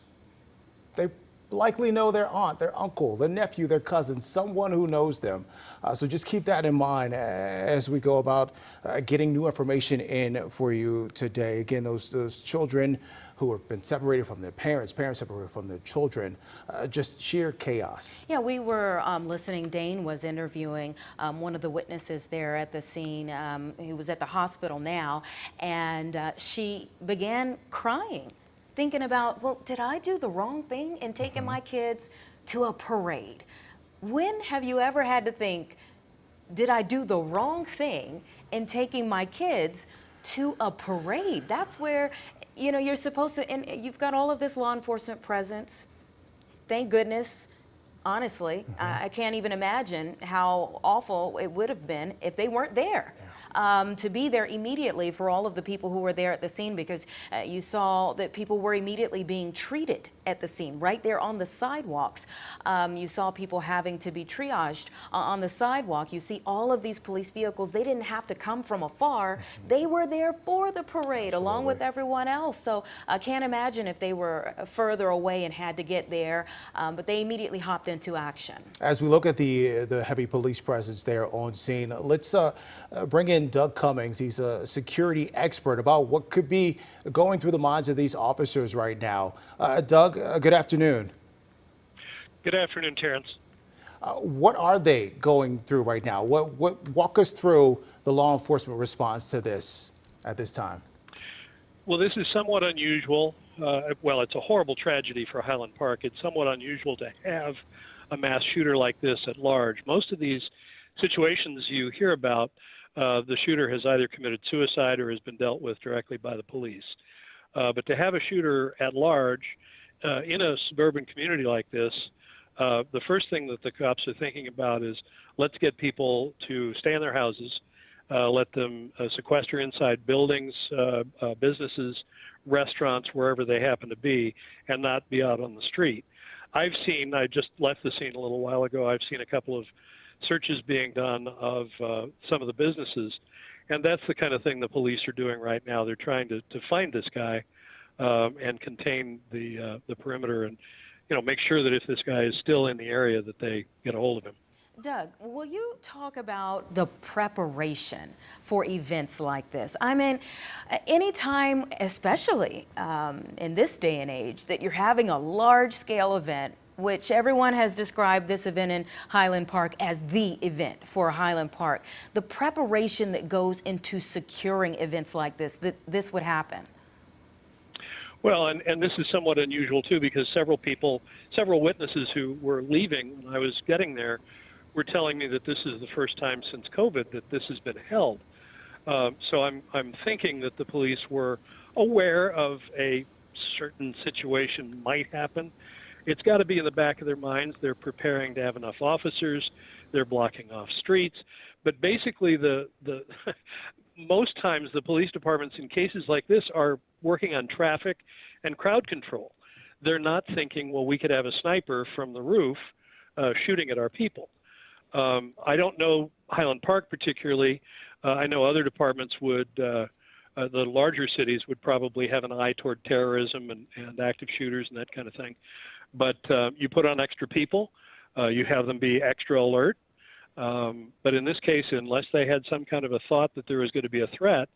they likely know their aunt, their uncle, their nephew, their cousin, someone who knows them. So just keep that in mind as we go about getting new information in for you today. Again, those children who have been separated from their parents separated from their children, just sheer chaos. Yeah, we were listening. Dane was interviewing one of the witnesses there at the scene, who was at the hospital now, and she began crying, thinking about, well, did I do the wrong thing in taking my kids to a parade? When have you ever had to think, did I do the wrong thing in taking my kids to a parade? That's where, you're supposed to, and you've got all of this law enforcement presence. Thank goodness. Honestly, I can't even imagine how awful it would have been if they weren't there. To be there immediately for all of the people who were there at the scene, because you saw that people were immediately being treated at the scene right there on the sidewalks. You saw people having to be triaged on the sidewalk. You see all of these police vehicles. They didn't have to come from afar. They were there for the parade along with everyone else. So I can't imagine if they were further away and had to get there, but they immediately hopped into action. As we look at the heavy police presence there on scene, let's bring in Doug Cummings. He's a security expert about what could be going through the minds of these officers right now. Doug, good afternoon. Good afternoon, Terrence. What are they going through right now? Walk us through the law enforcement response to this at this time. Well, this is somewhat unusual. It's a horrible tragedy for Highland Park. It's somewhat unusual to have a mass shooter like this at large. Most of these situations you hear about, the shooter has either committed suicide or has been dealt with directly by the police. But to have a shooter at large in a suburban community like this, the first thing that the cops are thinking about is, let's get people to stay in their houses, let them sequester inside buildings, businesses, restaurants, wherever they happen to be, and not be out on the street. I just left the scene a little while ago, I've seen a couple of searches being done of some of the businesses, and that's the kind of thing the police are doing right now. They're trying to find this guy and contain the perimeter, and make sure that if this guy is still in the area, that they get a hold of him. Doug, will you talk about the preparation for events like this? I mean, anytime, especially in this day and age, that you're having a large-scale event, which everyone has described this event in Highland Park as the event for Highland Park, the preparation that goes into securing events like this, that this would happen. Well, and this is somewhat unusual, too, because several witnesses who were leaving when I was getting there were telling me that this is the first time since COVID that this has been held. So I'm thinking that the police were aware of a certain situation might happen. It's got to be in the back of their minds. They're preparing to have enough officers. They're blocking off streets. But basically, most times the police departments in cases like this are working on traffic and crowd control. They're not thinking, well, we could have a sniper from the roof shooting at our people. I don't know Highland Park particularly. I know other departments would, the larger cities would probably have an eye toward terrorism and active shooters and that kind of thing. But you put on extra people, you have them be extra alert. But in this case, unless they had some kind of a thought that there was going to be a threat,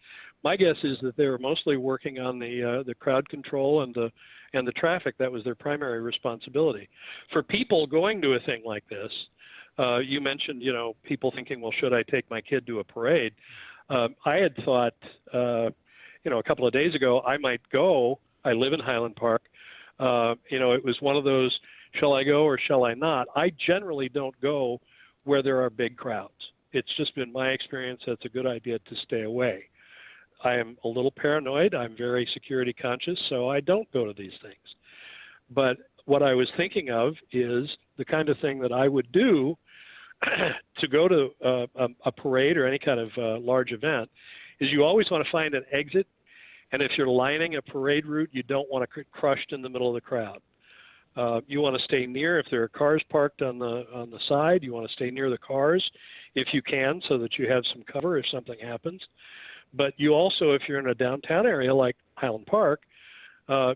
my guess is that they were mostly working on the crowd control and the traffic. That was their primary responsibility. For people going to a thing like this, you mentioned, people thinking, well, should I take my kid to a parade? I had thought, a couple of days ago, I might go. I live in Highland Park. It was one of those, shall I go or shall I not? I generally don't go where there are big crowds. It's just been my experience that's a good idea to stay away. I am a little paranoid. I'm very security conscious, so I don't go to these things. But what I was thinking of is the kind of thing that I would do to go to a parade or any kind of large event is you always want to find an exit. And if you're lining a parade route, you don't want to get crushed in the middle of the crowd. You want to stay near, if there are cars parked on the side, you want to stay near the cars if you can so that you have some cover if something happens. But you also, if you're in a downtown area like Highland Park,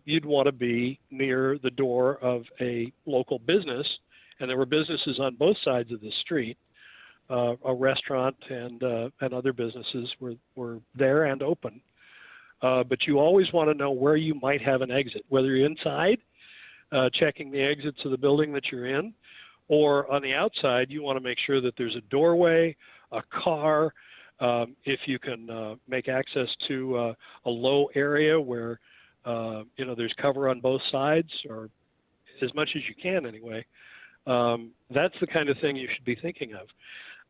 you'd want to be near the door of a local business. And there were businesses on both sides of the street. A restaurant and other businesses were there and open. But you always want to know where you might have an exit, whether you're inside, checking the exits of the building that you're in, or on the outside, you want to make sure that there's a doorway, a car, if you can make access to a low area where, there's cover on both sides, or as much as you can anyway. That's the kind of thing you should be thinking of.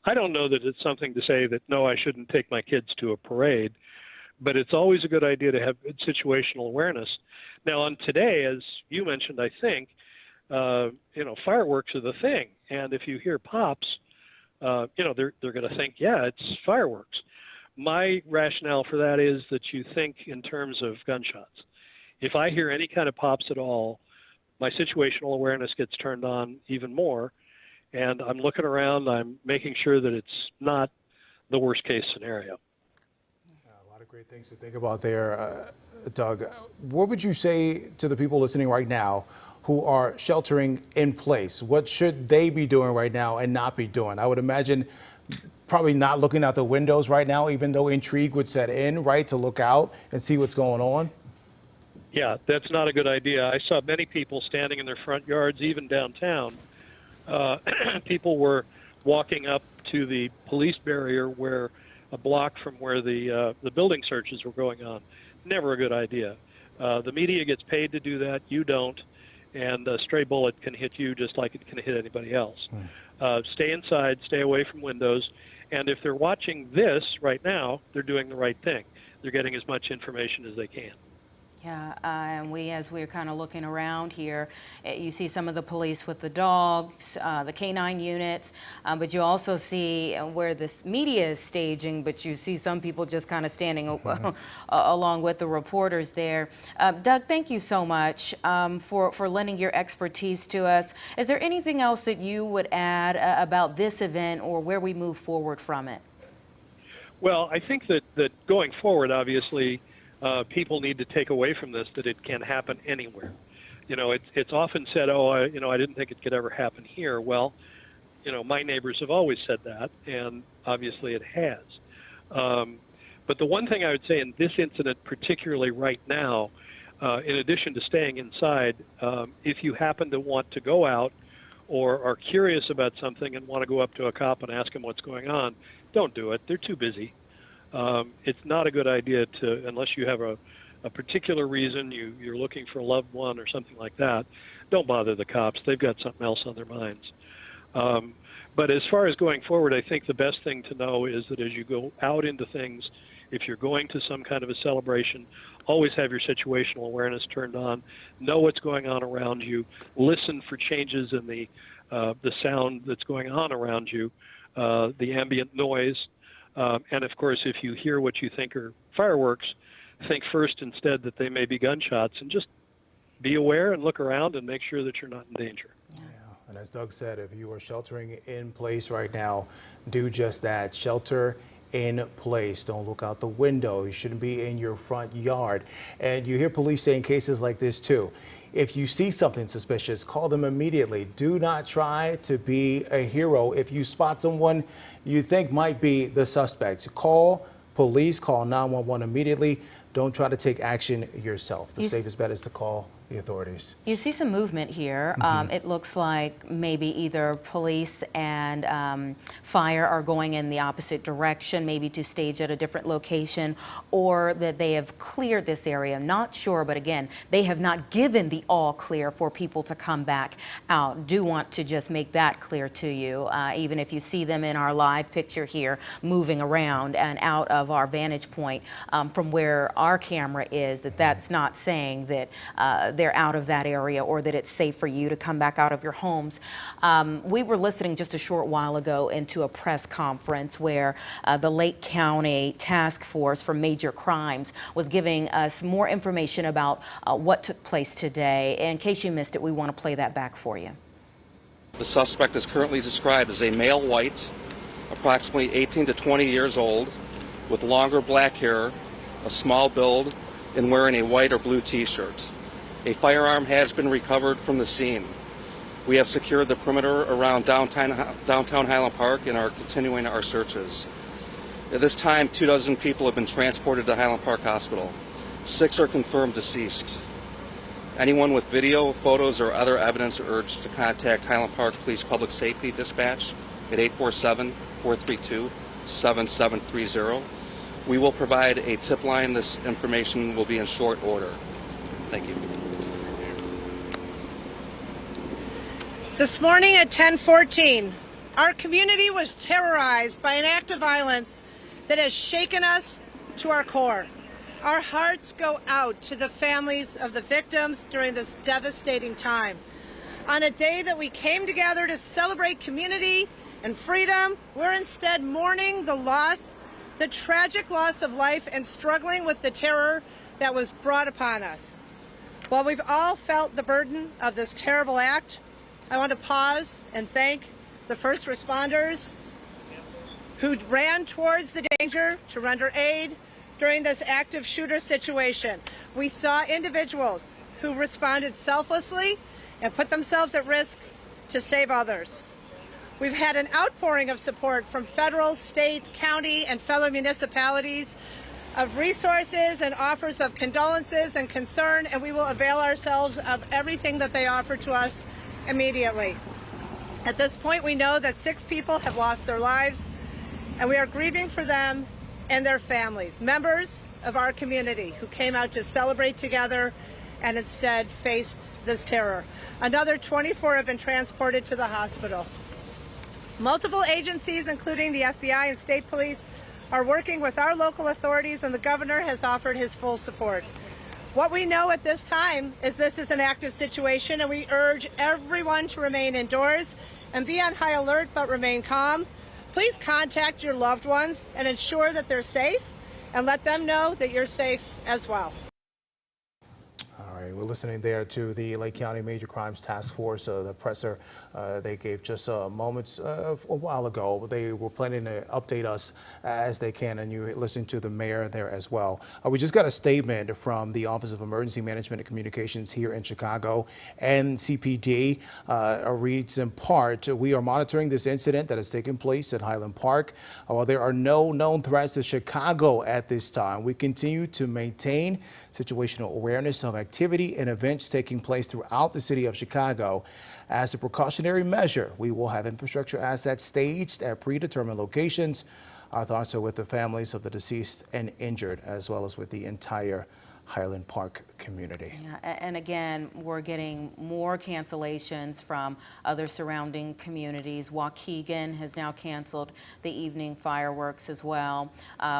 I don't know that it's something to say that, no, I shouldn't take my kids to a parade, but it's always a good idea to have good situational awareness. Now, on today, as you mentioned, I think, fireworks are the thing. And if you hear pops, they're going to think, yeah, it's fireworks. My rationale for that is that you think in terms of gunshots. If I hear any kind of pops at all, my situational awareness gets turned on even more. And I'm looking around, I'm making sure that it's not the worst case scenario. A lot of great things to think about there, Doug. What would you say to the people listening right now who are sheltering in place? What should they be doing right now and not be doing? I would imagine probably not looking out the windows right now, even though intrigue would set in, right, to look out and see what's going on. Yeah, that's not a good idea. I saw many people standing in their front yards, even downtown. People were walking up to the police barrier where a block from where the building searches were going on. Never a good idea. The media gets paid to do that. You don't. And a stray bullet can hit you just like it can hit anybody else. Stay inside, stay away from windows. And if they're watching this right now, they're doing the right thing. They're getting as much information as they can. Yeah, and as we're kind of looking around here, you see some of the police with the dogs, the canine units, but you also see where this media is staging, but you see some people just kind of standing along with the reporters there. Doug, thank you so much for lending your expertise to us. Is there anything else that you would add about this event or where we move forward from it? Well, I think that going forward, obviously, people need to take away from this that it can happen anywhere. You know, it's often said, I didn't think it could ever happen here. Well, you know, my neighbors have always said that, and obviously it has. But the one thing I would say in this incident, particularly right now, in addition to staying inside, if you happen to want to go out or are curious about something and want to go up to a cop and ask him what's going on, don't do it. They're too busy. It's not a good idea to, unless you have a particular reason, you're looking for a loved one or something like that, don't bother the cops. They've got something else on their minds. But as far as going forward, I think the best thing to know is that as you go out into things, if you're going to some kind of a celebration, always have your situational awareness turned on, know what's going on around you, listen for changes in the sound that's going on around you, the ambient noise, and of course, if you hear what you think are fireworks, think first instead that they may be gunshots, and just be aware and look around and make sure that you're not in danger. Yeah. And as Doug said, if you are sheltering in place right now, do just that. Shelter in place. Don't look out the window. You shouldn't be in your front yard. And you hear police say in cases like this too, if you see something suspicious, call them immediately. Do not try to be a hero. If you spot someone you think might be the suspect, call police, call 911 immediately. Don't try to take action yourself. The safest bet is to call the authorities. You see some movement here. It looks like maybe either police and fire are going in the opposite direction, maybe to stage at a different location, or that they have cleared this area. I'm not sure, but again, they have not given the all clear for people to come back out. Do want to just make that clear to you, even if you see them in our live picture here moving around and out of our vantage point from where our camera is, that's not saying that they're out of that area or that it's safe for you to come back out of your homes. We were listening just a short while ago into a press conference where the Lake County Task Force for Major Crimes was giving us more information about what took place today. In case you missed it, we want to play that back for you. The suspect is currently described as a male white, approximately 18 to 20 years old, with longer black hair, a small build, and wearing a white or blue t-shirt. A firearm has been recovered from the scene. We have secured the perimeter around downtown Highland Park and are continuing our searches. At this time, 24 people have been transported to Highland Park Hospital. 6 are confirmed deceased. Anyone with video, photos, or other evidence are urged to contact Highland Park Police Public Safety Dispatch at 847-432-7730. We will provide a tip line. This information will be in short order. Thank you. This morning at 10:14, our community was terrorized by an act of violence that has shaken us to our core. Our hearts go out to the families of the victims during this devastating time. On a day that we came together to celebrate community and freedom, we're instead mourning the tragic loss of life and struggling with the terror that was brought upon us. While we've all felt the burden of this terrible act, I want to pause and thank the first responders who ran towards the danger to render aid during this active shooter situation. We saw individuals who responded selflessly and put themselves at risk to save others. We've had an outpouring of support from federal, state, county, and fellow municipalities of resources and offers of condolences and concern, and we will avail ourselves of everything that they offer to us immediately. At this point, we know that 6 people have lost their lives, and we are grieving for them and their families, members of our community who came out to celebrate together and instead faced this terror. Another 24 have been transported to the hospital. Multiple agencies, including the FBI and state police, are working with our local authorities, and the governor has offered his full support. What we know at this time is this is an active situation, and we urge everyone to remain indoors and be on high alert but remain calm. Please contact your loved ones and ensure that they're safe, and let them know that you're safe as well. All right, we're listening there to the Lake County Major Crimes Task Force, the presser they gave just moments a while ago. They were planning to update us as they can, and you listen to the mayor there as well. We just got a statement from the Office of Emergency Management and Communications here in Chicago, and CPD reads in part, "We are monitoring this incident that has taken place at Highland Park. While there are no known threats to Chicago at this time, we continue to maintain situational awareness of activity and events taking place throughout the city of Chicago. As a precautionary measure, we will have infrastructure assets staged at predetermined locations." Our thoughts are with the families of the deceased and injured, as well as with the entire Highland Park community. Yeah, and again, we're getting more cancellations from other surrounding communities. Waukegan has now canceled the evening fireworks as well.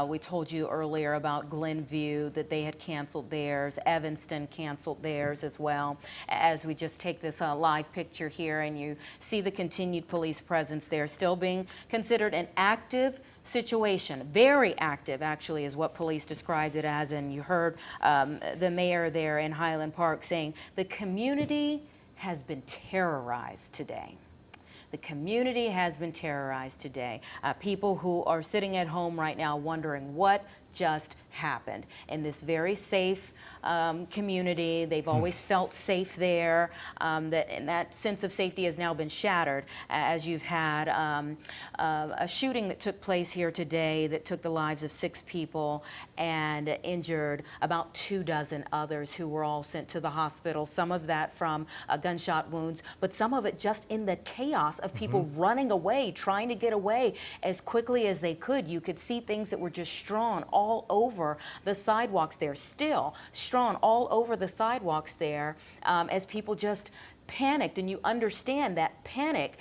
We told you earlier about Glenview, that they had canceled theirs. Evanston canceled theirs as well. As we just take this live picture here, and you see the continued police presence there, still being considered an active situation. Very active, actually, is what police described it as. And you heard the mayor there in Highland Park saying the community has been terrorized today. The community has been terrorized today. People who are sitting at home right now wondering what just happened in this very safe community. They've always felt safe there. And that sense of safety has now been shattered as you've had a shooting that took place here today that took the lives of 6 people and injured about 24 others who were all sent to the hospital. Some of that from gunshot wounds, but some of it just in the chaos of people running away, trying to get away as quickly as they could. You could see things that were just strewn all over the sidewalks there, still strewn all over the sidewalks there, as people just panicked. And you understand that panic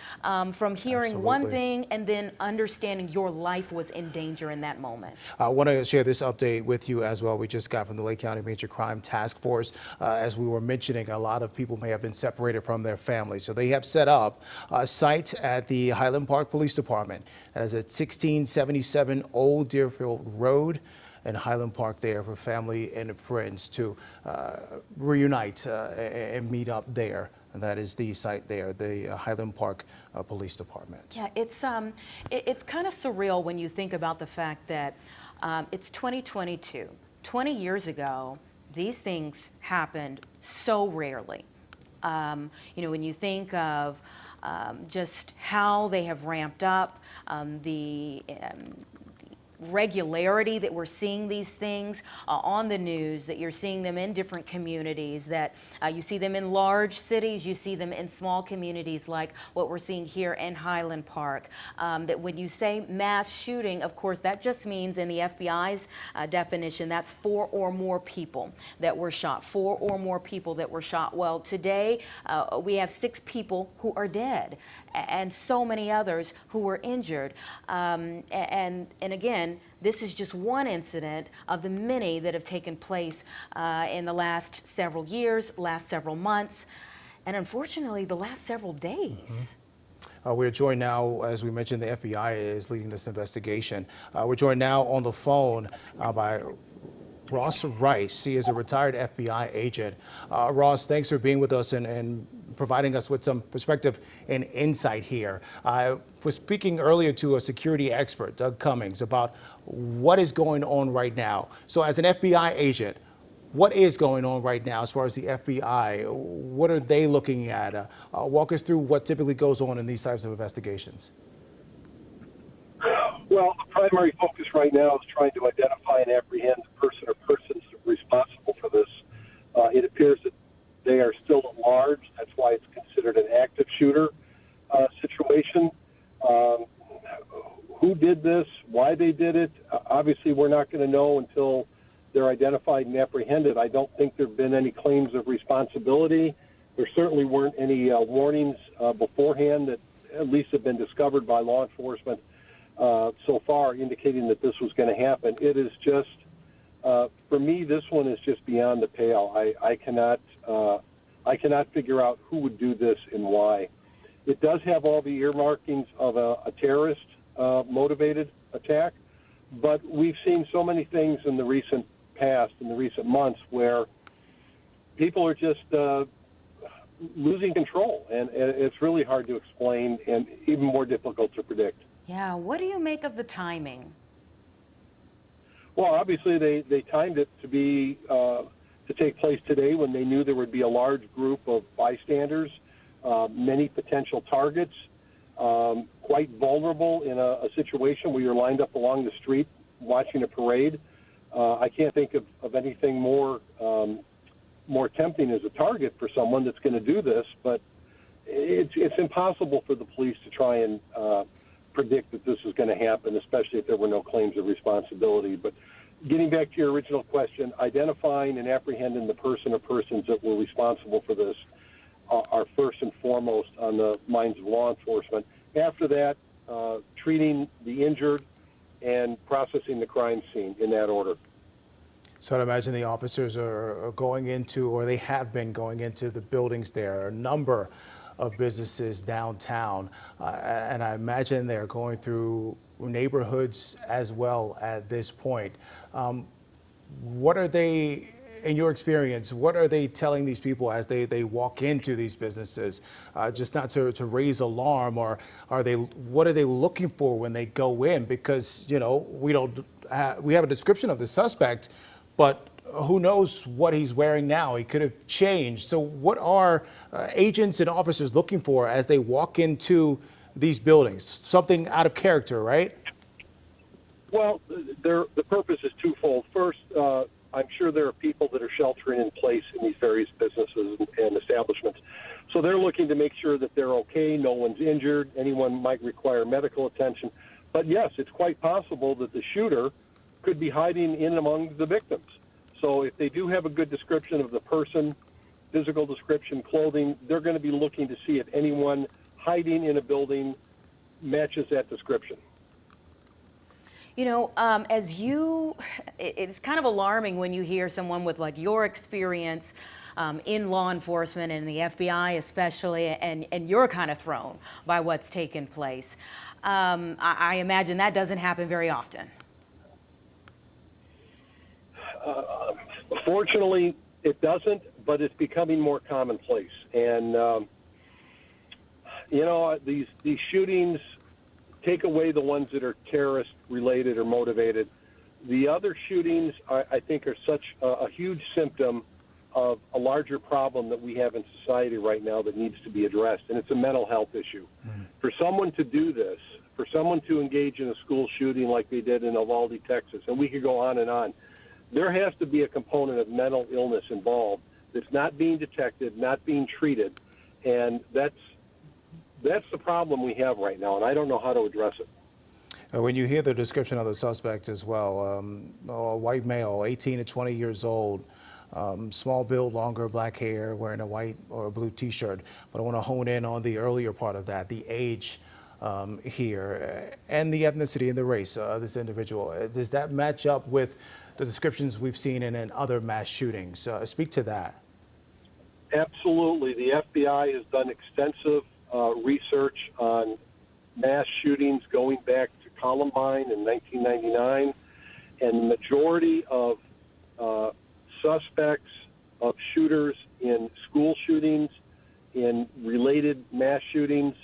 from hearing one thing and then understanding your life was in danger in that moment. I want to share this update with you as well. We just got from the Lake County Major Crime Task Force. As we were mentioning, a lot of people may have been separated from their families. So they have set up a site at the Highland Park Police Department. That is at 1677 Old Deerfield Road in Highland Park there for family and friends to reunite and meet up there. And that is the site there, the Highland Park Police Department. Yeah, it's kind of surreal when you think about the fact that it's 2022. 20 years ago, these things happened so rarely. You know, when you think of just how they have ramped up, the regularity that we're seeing these things on the news, that you're seeing them in different communities, that you see them in large cities, you see them in small communities like what we're seeing here in Highland Park. That when you say mass shooting, of course, that just means in the FBI's definition, that's 4 or more people that were shot, 4 or more people that were shot. Well, today we have 6 people who are dead and so many others who were injured. And again, this is just one incident of the many that have taken place in the last several years, last several months, and unfortunately the last several days. We're joined now, as we mentioned, the FBI is leading this investigation. We're joined now on the phone by Ross Rice. He is a retired FBI agent. Ross, thanks for being with us and providing us with some perspective and insight here. I was speaking earlier to a security expert, Doug Cummings, about what is going on right now. So as an FBI agent, what is going on right now as far as the FBI? What are they looking at? Walk us through what typically goes on in these types of investigations. Well, the primary focus right now is trying to identify and apprehend the person or persons responsible for this. It appears that they are still at large. That's why it's considered an active shooter situation. Who did this, why they did it, obviously we're not going to know until they're identified and apprehended. I don't think there have been any claims of responsibility. There certainly weren't any warnings beforehand that at least have been discovered by law enforcement so far indicating that this was going to happen. It is just For me, this one is just beyond the pale. I cannot figure out who would do this and why. It does have all the earmarkings of a terrorist motivated attack, but we've seen so many things in the recent past, in the recent months, where people are just losing control, and it's really hard to explain and even more difficult to predict. Yeah, what do you make of the timing? Well, obviously they timed it to be to take place today when they knew there would be a large group of bystanders, many potential targets, quite vulnerable in a situation where you're lined up along the street watching a parade. I can't think of anything more tempting as a target for someone that's going to do this, but it's impossible for the police to try and predict that this is going to happen, especially if there were no claims of responsibility. But getting back to your original question, identifying and apprehending the person or persons that were responsible for this are first and foremost on the minds of law enforcement. After that, treating the injured and processing the crime scene in that order. So I'd imagine the officers are going into, or they have been going into the buildings there, a number of businesses downtown. And I imagine they're going through neighborhoods as well at this point. What are they, in your experience, what are they telling these people as they walk into these businesses? Just not to raise alarm, or what are they looking for when they go in? Because, you know, we have a description of the suspect, but who knows what he's wearing now? He could have changed. So what are agents and officers looking for as they walk into these buildings? Something out of character, right? Well, the purpose is twofold. First, I'm sure there are people that are sheltering in place in these various businesses and establishments. So they're looking to make sure that they're okay, no one's injured, anyone might require medical attention. But yes, it's quite possible that the shooter could be hiding in among the victims. So if they do have a good description of the person, physical description, clothing, they're going to be looking to see if anyone hiding in a building matches that description. You know, it's kind of alarming when you hear someone with like your experience in law enforcement and the FBI especially, and you're kind of thrown by what's taken place. I imagine that doesn't happen very often. Fortunately, it doesn't, but it's becoming more commonplace. And, you know, these shootings, take away the ones that are terrorist-related or motivated. The other shootings, I think, are such a huge symptom of a larger problem that we have in society right now that needs to be addressed, and it's a mental health issue. For someone to do this, for someone to engage in a school shooting like they did in Uvalde, Texas, and we could go on and on, there has to be a component of mental illness involved that's not being detected, not being treated, and that's the problem we have right now, and I don't know how to address it. When you hear the description of the suspect as well, a white male, 18 to 20 years old, small build, longer black hair, wearing a white or a blue t-shirt, but I want to hone in on the earlier part of that, the age here, and the ethnicity and the race of this individual. Does that match up with the descriptions we've seen in other mass shootings? Speak to that. Absolutely. The FBI has done extensive research on mass shootings going back to Columbine in 1999, and the majority of suspects of shooters in school shootings, in related mass shootings,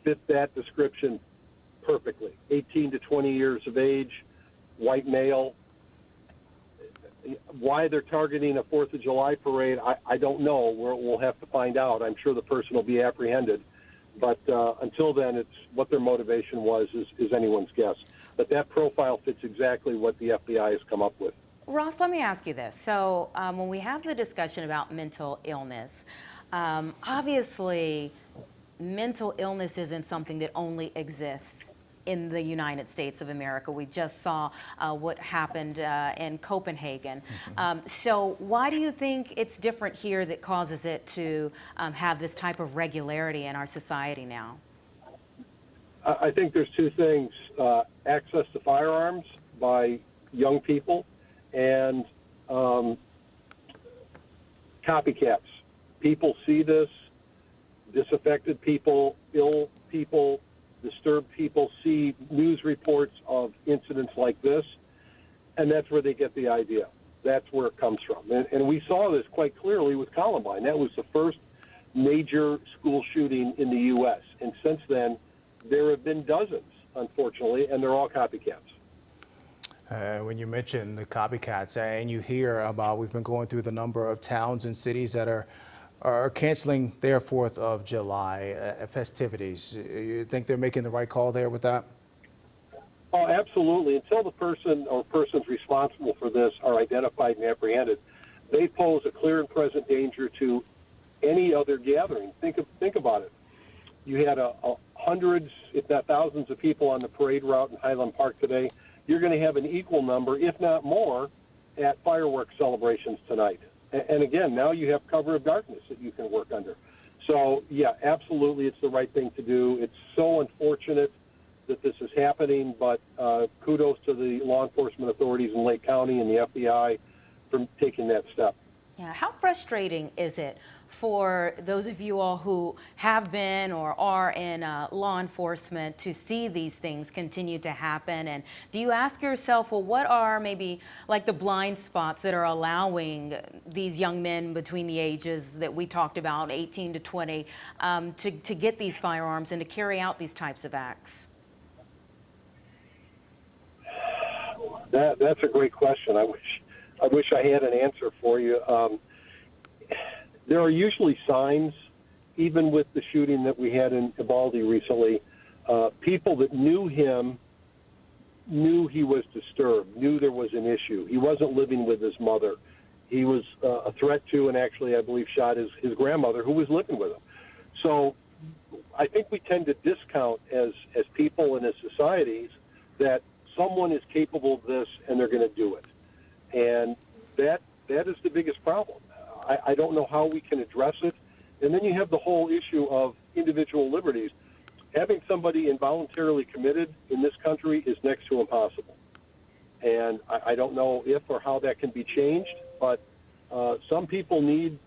fit that description perfectly. 18 to 20 years of age, white male. Why they're targeting a 4th of July parade, I don't know. We'll have to find out. I'm sure the person will be apprehended. But until then, it's what their motivation was is anyone's guess. But that profile fits exactly what the FBI has come up with. Ross, let me ask you this. So when we have the discussion about mental illness, obviously mental illness isn't something that only exists in the United States of America. We just saw what happened in Copenhagen. So why do you think it's different here that causes it to have this type of regularity in our society now? I think there's two things. Access to firearms by young people and copycats. People see this, disaffected people, ill people, disturbed people see news reports of incidents like this, and that's where they get the idea. That's where it comes from. And we saw this quite clearly with Columbine. That was the first major school shooting in the U.S. And since then, there have been dozens, unfortunately, and they're all copycats. When you mention the copycats and you hear about, we've been going through the number of towns and cities that are canceling their 4th of July festivities. You think they're making the right call there with that? Oh, absolutely. Until the person or persons responsible for this are identified and apprehended, they pose a clear and present danger to any other gathering. Think about it. You had hundreds, if not thousands, of people on the parade route in Highland Park today. You're going to have an equal number, if not more, at fireworks celebrations tonight. And again, now you have cover of darkness that you can work under. So, yeah, absolutely, it's the right thing to do. It's so unfortunate that this is happening, but kudos to the law enforcement authorities in Lake County and the FBI for taking that step. Yeah, how frustrating is it for those of you all who have been or are in law enforcement to see these things continue to happen? And do you ask yourself, well, what are maybe like the blind spots that are allowing these young men between the ages that we talked about, 18 to 20, to get these firearms and to carry out these types of acts? That's a great question. I wish I had an answer for you. There are usually signs, even with the shooting that we had in Uvalde recently. People that knew him knew he was disturbed, knew there was an issue. He wasn't living with his mother. He was a threat to, and actually, I believe, shot his grandmother, who was living with him. So I think we tend to discount as people and as societies that someone is capable of this and they're going to do it. And that is the biggest problem. I don't know how we can address it. And then you have the whole issue of individual liberties. Having somebody involuntarily committed in this country is next to impossible. And I don't know if or how that can be changed, but some people need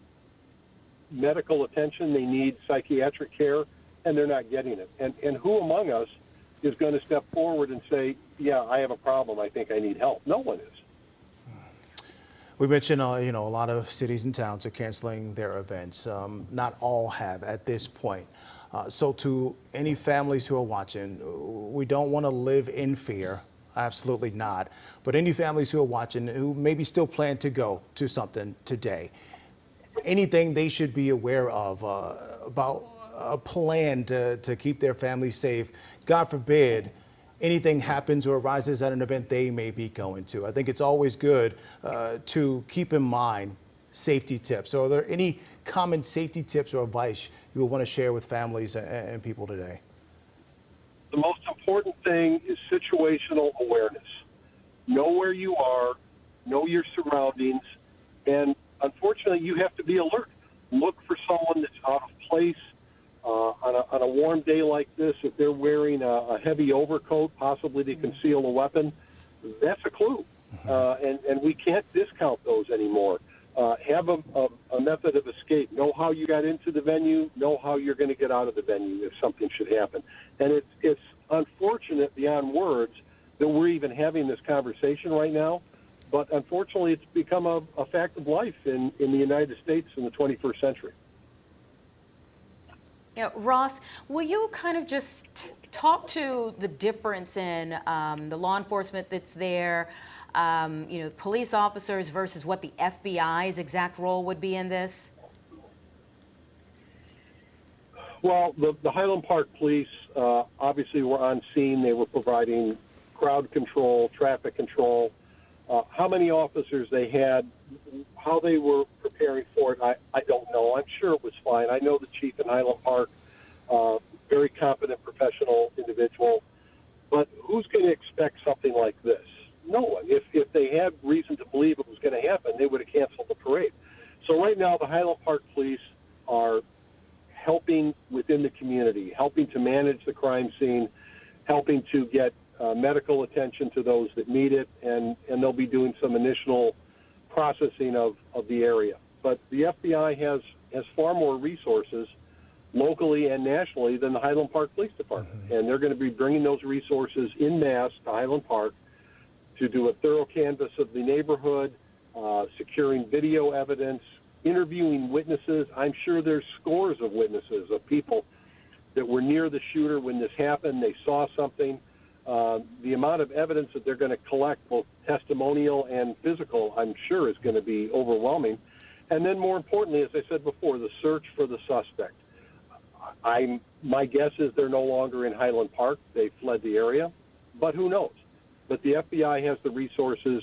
medical attention, they need psychiatric care, and they're not getting it. And who among us is going to step forward and say, yeah, I have a problem, I think I need help? No one is. We mentioned, a lot of cities and towns are canceling their events. Not all have at this point. So to any families who are watching, we don't want to live in fear. Absolutely not. But any families who are watching who maybe still plan to go to something today, anything they should be aware of about a plan to keep their families safe. God forbid anything happens or arises at an event they may be going to. I think it's always good to keep in mind safety tips. So are there any common safety tips or advice you would want to share with families and people today? The most important thing is situational awareness. Know where you are, know your surroundings, and unfortunately you have to be alert. Look for someone that's out of place. On a warm day like this, if they're wearing a heavy overcoat, possibly to conceal a weapon, that's a clue. And we can't discount those anymore. Have a method of escape. Know how you got into the venue. Know how you're going to get out of the venue if something should happen. And it's unfortunate beyond words that we're even having this conversation right now. But unfortunately, it's become a fact of life in the United States in the 21st century. Yeah, Ross, will you kind of just talk to the difference in the law enforcement that's there, police officers versus what the FBI's exact role would be in this? Well, the Highland Park police obviously were on scene. They were providing crowd control, traffic control. How many officers they had, how they were preparing for it, I don't know. I'm sure it was fine. I know the chief in Highland Park, very competent professional individual. But who's going to expect something like this? No one. If they had reason to believe it was going to happen, they would have canceled the parade. So right now, the Highland Park police are helping within the community, helping to manage the crime scene, helping to get medical attention to those that need it, and they'll be doing some initial processing of the area. But the FBI has far more resources locally and nationally than the Highland Park Police Department. And they're going to be bringing those resources in mass to Highland Park to do a thorough canvass of the neighborhood, securing video evidence, interviewing witnesses. I'm sure there's scores of witnesses, of people that were near the shooter when this happened. They saw something. The amount of evidence that they're going to collect, both testimonial and physical, I'm sure is going to be overwhelming. And then more importantly, as I said before, the search for the suspect. My guess is they're no longer in Highland Park. They fled the area, but who knows? But the FBI has the resources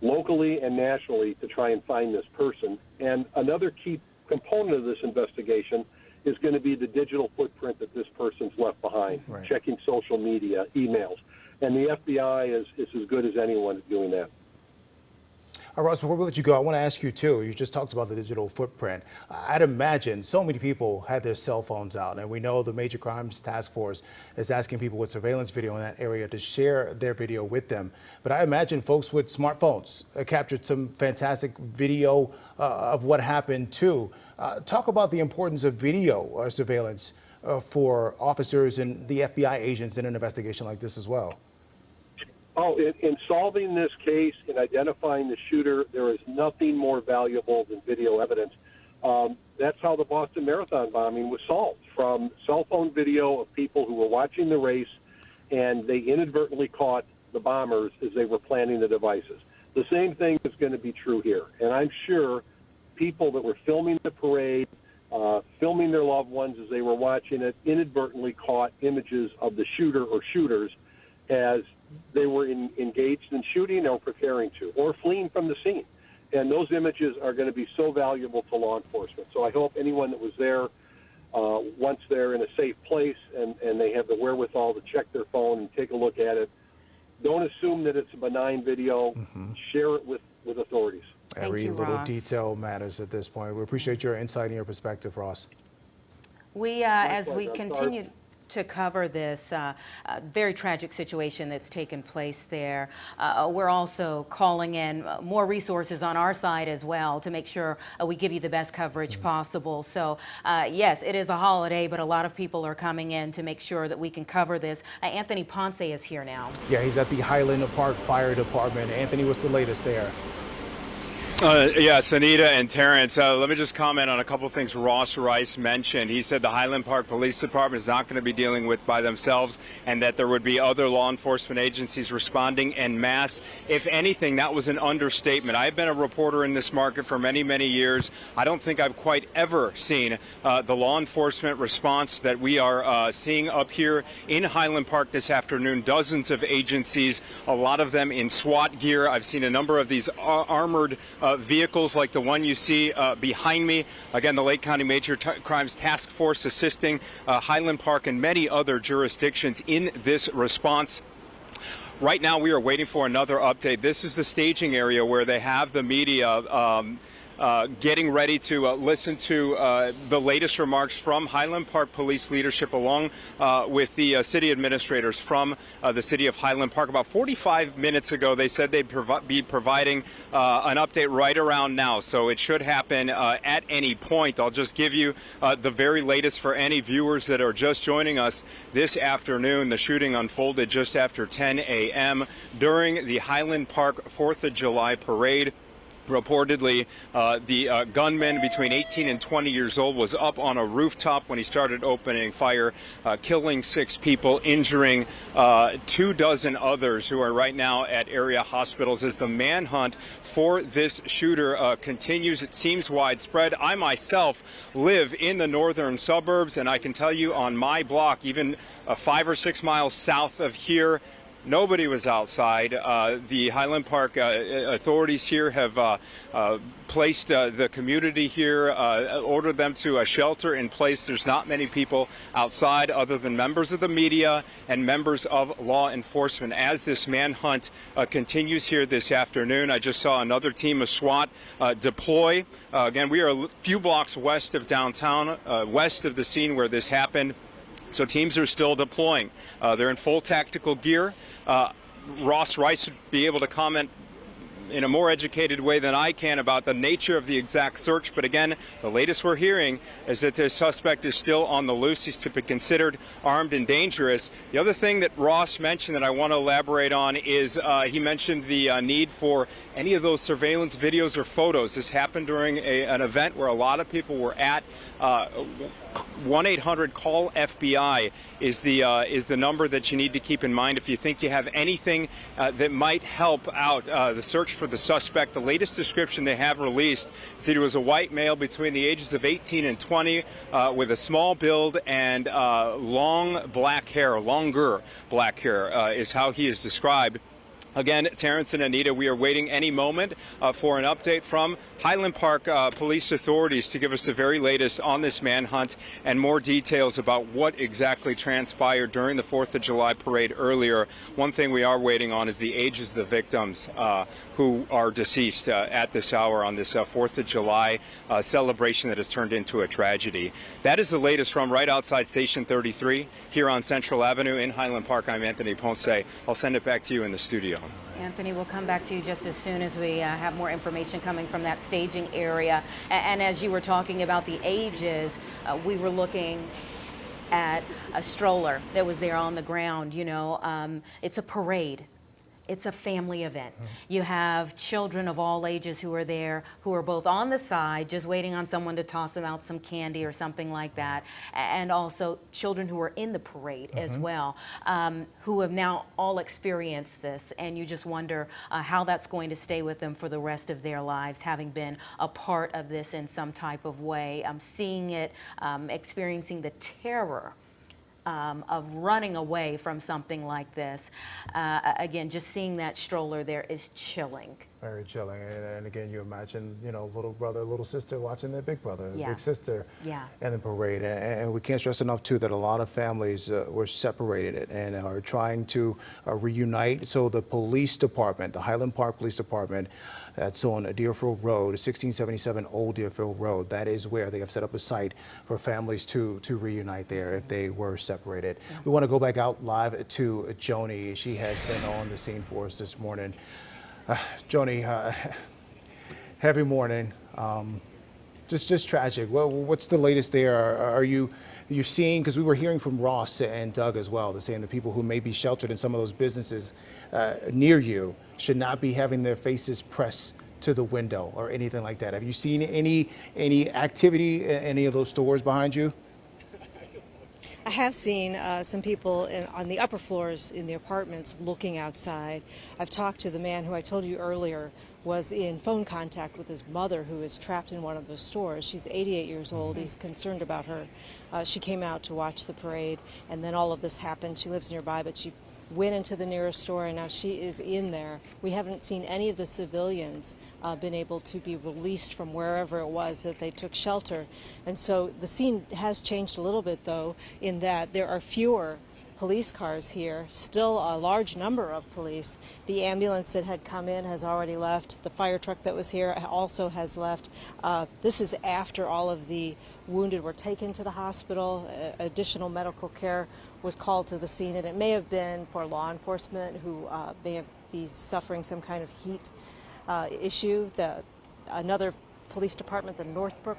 locally and nationally to try and find this person. And another key component of this investigation is going to be the digital footprint that this person's left behind, checking social media, emails. And the FBI is as good as anyone at doing that. Ross, before we let you go, I want to ask you too, you just talked about the digital footprint. I'd imagine so many people had their cell phones out, and we know the Major Crimes Task Force is asking people with surveillance video in that area to share their video with them. But I imagine folks with smartphones captured some fantastic video of what happened too. Talk about the importance of video surveillance for officers and the FBI agents in an investigation like this as well. Oh, in solving this case, in identifying the shooter, there is nothing more valuable than video evidence. That's how the Boston Marathon bombing was solved, from cell phone video of people who were watching the race, and they inadvertently caught the bombers as they were planning the devices. The same thing is going to be true here, and I'm sure people that were filming the parade, filming their loved ones as they were watching it, inadvertently caught images of the shooter or shooters as they were engaged in shooting or preparing to, or fleeing from the scene. And those images are going to be so valuable to law enforcement. So I hope anyone that was there, once they're in a safe place and they have the wherewithal to check their phone and take a look at it, don't assume that it's a benign video. Share it with authorities. Every little detail matters at this point. We appreciate your insight and your perspective, Ross. We, as we continue to cover this very tragic situation that's taken place there, we're also calling in more resources on our side as well to make sure we give you the best coverage possible. So yes, it is a holiday, but a lot of people are coming in to make sure that we can cover this. Anthony Ponce is here now. Yeah, he's at the Highland Park Fire Department. Anthony, what's the latest there? Yes, Anita and Terrence, let me just comment on a couple of things Ross Rice mentioned. He said the Highland Park Police Department is not going to be dealing with by themselves, and that there would be other law enforcement agencies responding en masse. If anything, that was an understatement. I've been a reporter in this market for many, many years. I don't think I've quite ever seen the law enforcement response that we are seeing up here in Highland Park this afternoon. Dozens of agencies, a lot of them in SWAT gear. I've seen a number of these armored vehicles like the one you see behind me. Again, the Lake County Major Crimes Task Force assisting Highland Park and many other jurisdictions in this response. Right now, we are waiting for another update. This is the staging area where they have the media getting ready to listen to the latest remarks from Highland Park Police leadership, along with the city administrators from the city of Highland Park. About 45 minutes ago, they said they'd be providing an update right around now, so it should happen at any point. I'll just give you the very latest for any viewers that are just joining us this afternoon. The shooting unfolded just after 10 a.m. during the Highland Park 4th of July parade. Reportedly, the gunman between 18 and 20 years old was up on a rooftop when he started opening fire, killing 6 people, injuring 24 others who are right now at area hospitals as the manhunt for this shooter continues. It seems widespread. I myself live in the northern suburbs, and I can tell you on my block, even 5 or 6 miles south of here, nobody was outside. The Highland Park authorities here have placed the community here, ordered them to shelter in place. There's not many people outside other than members of the media and members of law enforcement. As this manhunt continues here this afternoon, I just saw another team of SWAT deploy. Again, we are a few blocks west of downtown, west of the scene where this happened. So teams are still deploying. They're in full tactical gear. Ross Rice would be able to comment in a more educated way than I can about the nature of the exact search. But again, the latest we're hearing is that the suspect is still on the loose. He's to be considered armed and dangerous. The other thing that Ross mentioned that I want to elaborate on is he mentioned the need for any of those surveillance videos or photos. This happened during an event where a lot of people were at. 1-800-CALL-FBI is the number that you need to keep in mind if you think you have anything that might help out the search for the suspect. The latest description they have released is that he was a white male between the ages of 18 and 20 with a small build and long black hair, longer black hair is how he is described. Again, Terrence and Anita, we are waiting any moment for an update from Highland Park police authorities to give us the very latest on this manhunt and more details about what exactly transpired during the 4th of July parade earlier. One thing we are waiting on is the ages of the victims who are deceased at this hour on this 4th of July celebration that has turned into a tragedy. That is the latest from right outside Station 33 here on Central Avenue in Highland Park. I'm Anthony Ponce. I'll send it back to you in the studio. Anthony, we'll come back to you just as soon as we have more information coming from that staging area. And as you were talking about the ages, we were looking at a stroller that was there on the ground. You know, it's a parade. It's a family event. You have children of all ages who are there, who are both on the side, just waiting on someone to toss them out some candy or something like that, and also children who are in the parade as well, who have now all experienced this, and you just wonder how that's going to stay with them for the rest of their lives, having been a part of this in some type of way, seeing it, experiencing the terror of running away from something like this. Again, just seeing that stroller there is chilling. Very chilling. And again, you imagine, you know, little brother, little sister watching their big brother, Yeah. big sister Yeah. in the parade. And we can't stress enough, too, that a lot of families were separated and are trying to reunite. So the police department, the Highland Park Police Department, that's on Deerfield Road, 1677 Old Deerfield Road. That is where they have set up a site for families to reunite there if they were separated. Yeah. We want to go back out live to Joni. She has been on the scene for us this morning. Joni, heavy morning, just tragic. Well, what's the latest there? Are you seeing, because we were hearing from Ross and Doug as well, they're saying the people who may be sheltered in some of those businesses near you should not be having their faces pressed to the window or anything like that. Have you seen any activity in any of those stores behind you? I have seen some people on the upper floors in the apartments looking outside. I've talked to the man who I told you earlier was in phone contact with his mother, who is trapped in one of those stores. She's 88 years old. He's concerned about her. She came out to watch the parade, and then all of this happened. She lives nearby, but she went into the nearest store, and now she is in there. We haven't seen any of the civilians been able to be released from wherever it was that they took shelter. And so the scene has changed a little bit, though, in that there are fewer police cars here, still a large number of police. The ambulance that had come in has already left. The fire truck that was here also has left. This is after all of the wounded were taken to the hospital. Additional medical care was called to the scene, and it may have been for law enforcement who may be suffering some kind of heat issue. Another police department, the Northbrook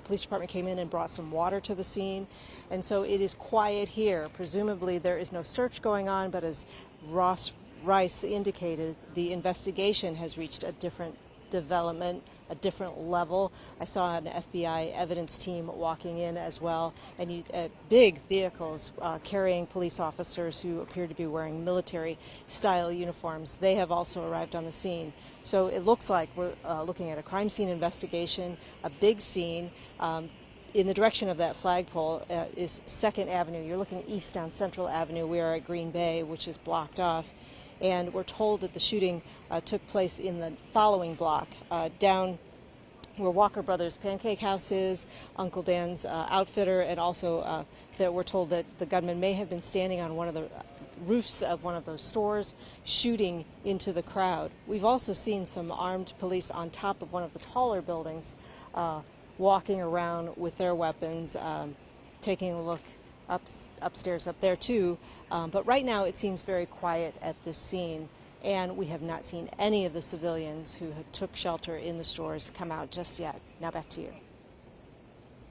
Police Department, came in and brought some water to the scene. And so it is quiet here. Presumably there is no search going on, but as Ross Rice indicated, the investigation has reached a different development, a different level. I saw an FBI evidence team walking in as well, and big vehicles carrying police officers who appear to be wearing military-style uniforms. They have also arrived on the scene. So it looks like we're looking at a crime scene investigation, a big scene. In the direction of that flagpole is 2nd Avenue. You're looking east down Central Avenue. We are at Green Bay, which is blocked off. And we're told that the shooting took place in the following block, down where Walker Brothers Pancake House is, Uncle Dan's Outfitter, and also that we're told that the gunman may have been standing on one of the roofs of one of those stores, shooting into the crowd. We've also seen some armed police on top of one of the taller buildings, walking around with their weapons, taking a look upstairs up there too. But right now it seems very quiet at this scene, and we have not seen any of the civilians who took shelter in the stores come out just yet. Now back to you.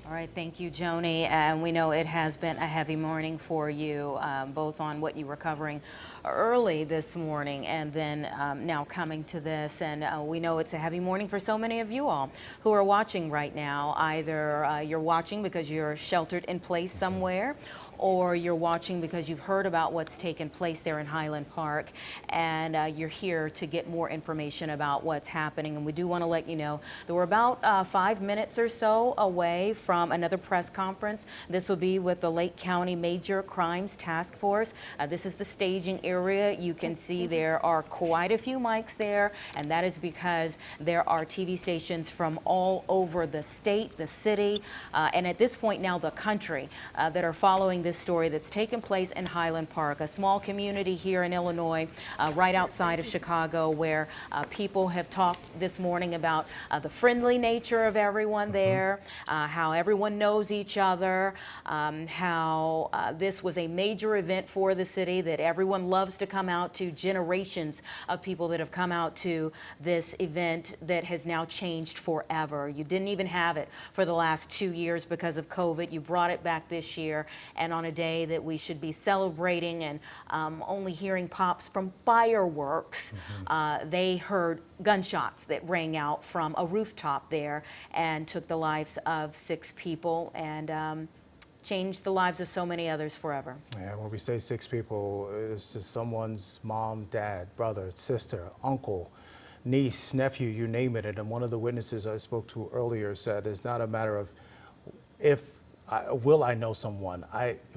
All right, thank you, Joni. And we know it has been a heavy morning for you, both on what you were covering early this morning and then now coming to this. And we know it's a heavy morning for so many of you all who are watching right now. Either you're watching because you're sheltered in place somewhere, or you're watching because you've heard about what's taken place there in Highland Park, and you're here to get more information about what's happening. And we do want to let you know that we're about 5 minutes or so away from another press conference. This will be with the Lake County Major Crimes Task Force. This is the staging area. You can see there are quite a few mics there, and that is because there are TV stations from all over the state, the city, and at this point now the country that are following this story that's taken place in Highland Park, a small community here in Illinois, right outside of Chicago, where people have talked this morning about the friendly nature of everyone there, how everyone knows each other, how this was a major event for the city that everyone loves to come out to. Generations of people that have come out to this event that has now changed forever. You didn't even have it for the last 2 years because of COVID. You brought it back this year, and on a day that we should be celebrating and only hearing pops from fireworks, they heard gunshots that rang out from a rooftop there and took the lives of 6 people and changed the lives of so many others forever. Yeah, when we say 6 people, it's just someone's mom, dad, brother, sister, uncle, niece, nephew, you name it. And one of the witnesses I spoke to earlier said it's not a matter of will I know someone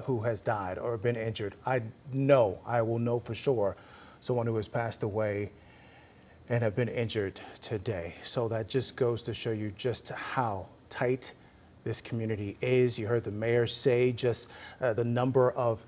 who has died or been injured. I will know for sure someone who has passed away and have been injured today. So that just goes to show you just how tight this community is. You heard the mayor say just the number of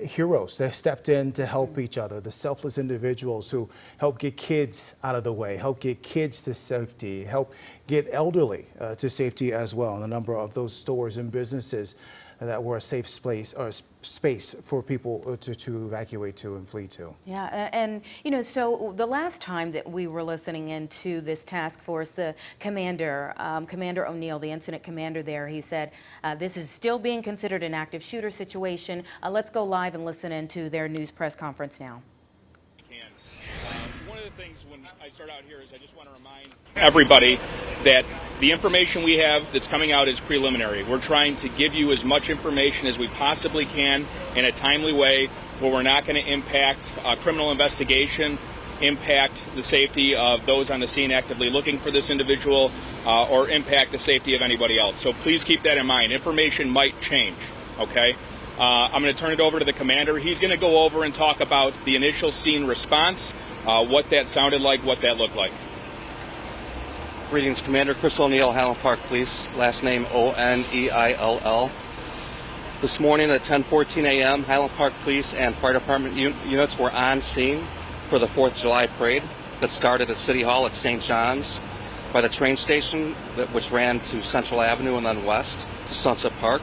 heroes that stepped in to help each other, the selfless individuals who help get kids out of the way, help get kids to safety, help get elderly to safety as well. And the number of those stores and businesses that were a safe space for people to evacuate to and flee to. Yeah, and so the last time that we were listening into this task force, the commander, Commander O'Neill, the incident commander there, he said this is still being considered an active shooter situation. Let's go live and listen into their news press conference now. One of the things when I start out here is I just want to remind everybody that the information we have that's coming out is preliminary. We're trying to give you as much information as we possibly can in a timely way where we're not going to impact criminal investigation, impact the safety of those on the scene actively looking for this individual, or impact the safety of anybody else. So please keep that in mind. Information might change, okay? I'm going to turn it over to the commander. He's going to go over and talk about the initial scene response, what that sounded like, what that looked like. Greetings, Commander Chris O'Neill, Highland Park Police, last name O'Neill. This morning at 10:14 a.m., Highland Park Police and Fire Department units were on scene for the 4th of July parade that started at City Hall at St. John's by the train station which ran to Central Avenue and then west to Sunset Park.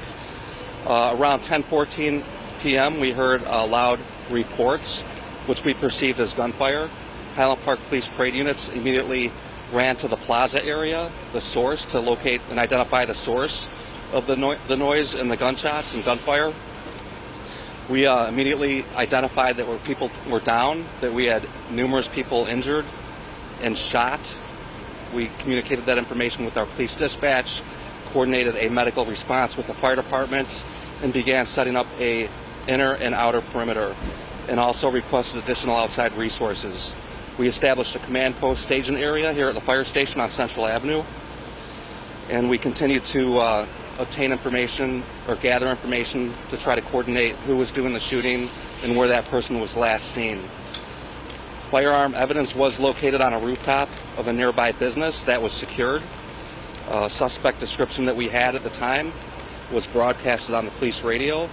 Around 10:14 p.m., we heard loud reports, which we perceived as gunfire. Highland Park Police parade units immediately ran to the plaza area, the source, to locate and identify the source of the noise and the gunshots and gunfire. We immediately identified that people were down, that we had numerous people injured and shot. We communicated that information with our police dispatch, coordinated a medical response with the fire department, and began setting up a inner and outer perimeter, and also requested additional outside resources. We established a command post staging area here at the fire station on Central Avenue, and we continued to obtain information or gather information to try to coordinate who was doing the shooting and where that person was last seen. Firearm evidence was located on a rooftop of a nearby business that was secured. Suspect description that we had at the time was broadcasted on the police radio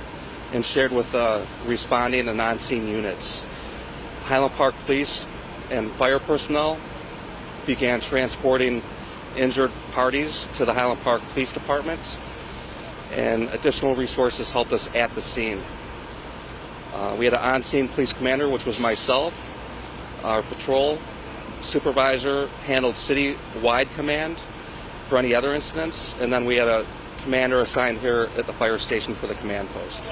and shared with responding and on-scene units. Highland Park Police and fire personnel began transporting injured parties to the Highland Park Police Department. and additional resources helped us at the scene. We had an on-scene police commander, which was myself. Our patrol supervisor handled city-wide command for any other incidents, and then we had a commander assigned here at the fire station for the command post.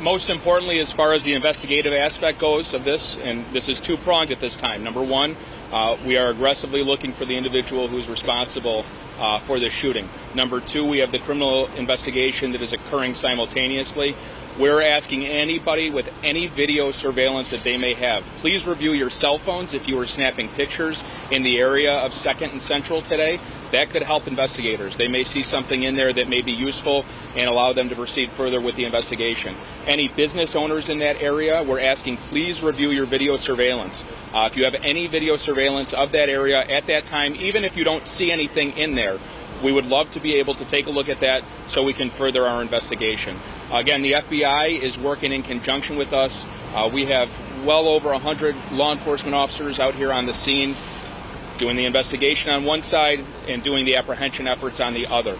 Most importantly, as far as the investigative aspect goes of this, and this is two-pronged at this time. Number one, we are aggressively looking for the individual who's responsible for this shooting. Number two, we have the criminal investigation that is occurring simultaneously. We're asking anybody with any video surveillance that they may have, please review your cell phones if you were snapping pictures in the area of 2nd and Central today. That could help investigators. They may see something in there that may be useful and allow them to proceed further with the investigation. Any business owners in that area, we're asking please review your video surveillance. If you have any video surveillance of that area at that time, even if you don't see anything in there, we would love to be able to take a look at that so we can further our investigation. Again, the FBI is working in conjunction with us. We have well over 100 law enforcement officers out here on the scene doing the investigation on one side and doing the apprehension efforts on the other.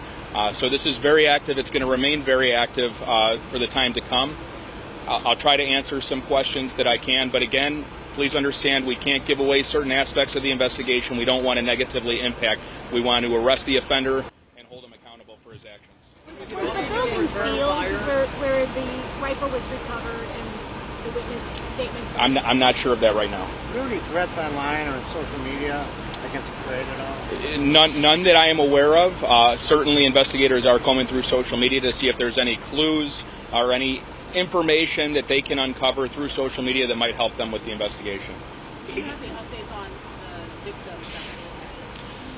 So this is very active. It's going to remain very active for the time to come. I'll try to answer some questions that I can, but again, please understand we can't give away certain aspects of the investigation. We don't want to negatively impact. We want to arrest the offender and hold him accountable for his actions. Was the building sealed where the rifle was recovered and the witness statements? I'm not sure of that right now. Are there any threats online or on social media against the parade at all? None that I am aware of. Certainly investigators are combing through social media to see if there's any clues or any information that they can uncover through social media that might help them with the investigation. Do you have any updates on the victims?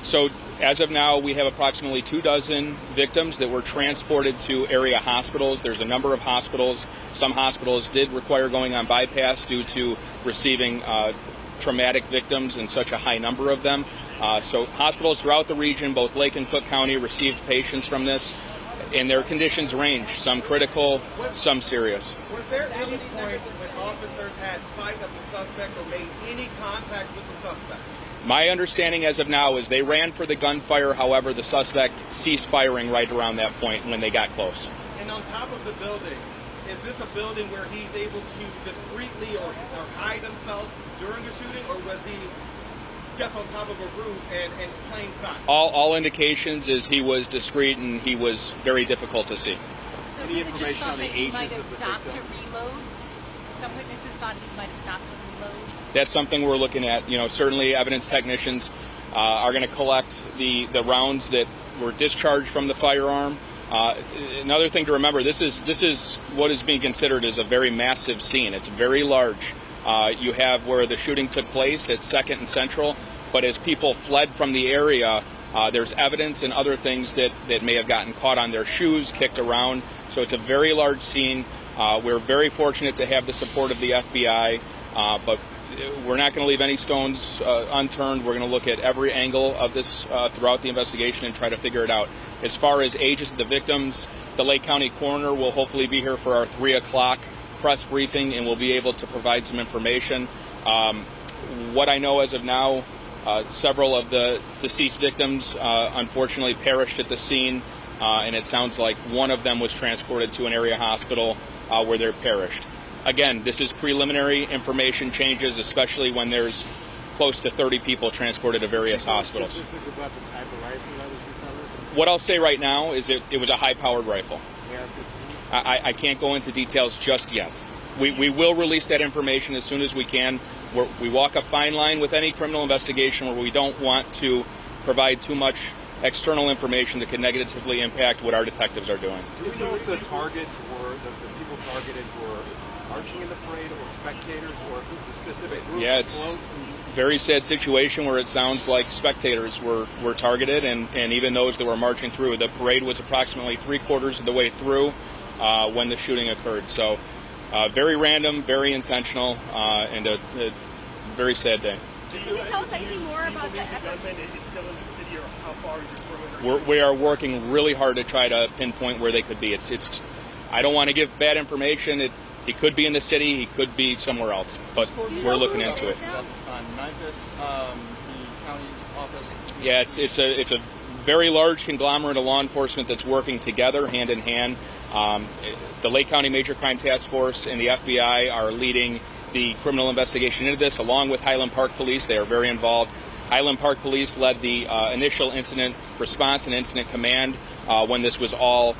So as of now, we have approximately 24 victims that were transported to area hospitals. There's a number of hospitals. Some hospitals did require going on bypass due to receiving traumatic victims and such a high number of them. So hospitals throughout the region, both Lake and Cook County, received patients from this. And their conditions range, some critical, some serious. Was there any point when officers had sight of the suspect or made any contact with the suspect? My understanding as of now is they ran for the gunfire, however, the suspect ceased firing right around that point when they got close. And on top of the building, is this a building where he's able to discreetly or hide himself during the shooting, or was he just on top of a roof and plain sight? All indications is he was discreet and he was very difficult to see. Any information on the ages of the victims? Some witnesses thought he might have stopped to reload. That's something we're looking at. Certainly evidence technicians are going to collect the rounds that were discharged from the firearm. Another thing to remember, this is what is being considered as a very massive scene. It's very large. You have where the shooting took place at 2nd and Central, but as people fled from the area, there's evidence and other things that may have gotten caught on their shoes, kicked around. So it's a very large scene. We're very fortunate to have the support of the FBI, but we're not going to leave any stones unturned. We're going to look at every angle of this throughout the investigation and try to figure it out. As far as ages of the victims, the Lake County coroner will hopefully be here for our 3 o'clock press briefing, and we'll be able to provide some information. What I know as of now, several of the deceased victims unfortunately perished at the scene, and it sounds like one of them was transported to an area hospital where they perished. Again, this is preliminary information changes, especially when there's close to 30 people transported to various hospitals. About the type of rifle that was recovered? What I'll say right now is it was a high-powered rifle. I can't go into details just yet. We will release that information as soon as we can. We walk a fine line with any criminal investigation where we don't want to provide too much external information that could negatively impact what our detectives are doing. Do you know if the targets were, the people targeted were marching in the parade or spectators or a specific group? Yeah, it's a very sad situation where it sounds like spectators were targeted and even those that were marching through. The parade was approximately 3/4 of the way through when the shooting occurred. So very random, very intentional, and a very sad day. Can you tell us anything more about the effort? We are working really hard to try to pinpoint where they could be. It's I don't want to give bad information. He could be in the city, he could be somewhere else, but we're looking into it. Memphis, the county's office. Yeah, it's a very large conglomerate of law enforcement that's working together hand in hand. The Lake County Major Crime Task Force and the FBI are leading the criminal investigation into this, along with Highland Park Police. They are very involved. Highland Park Police led the initial incident response and incident command when this was all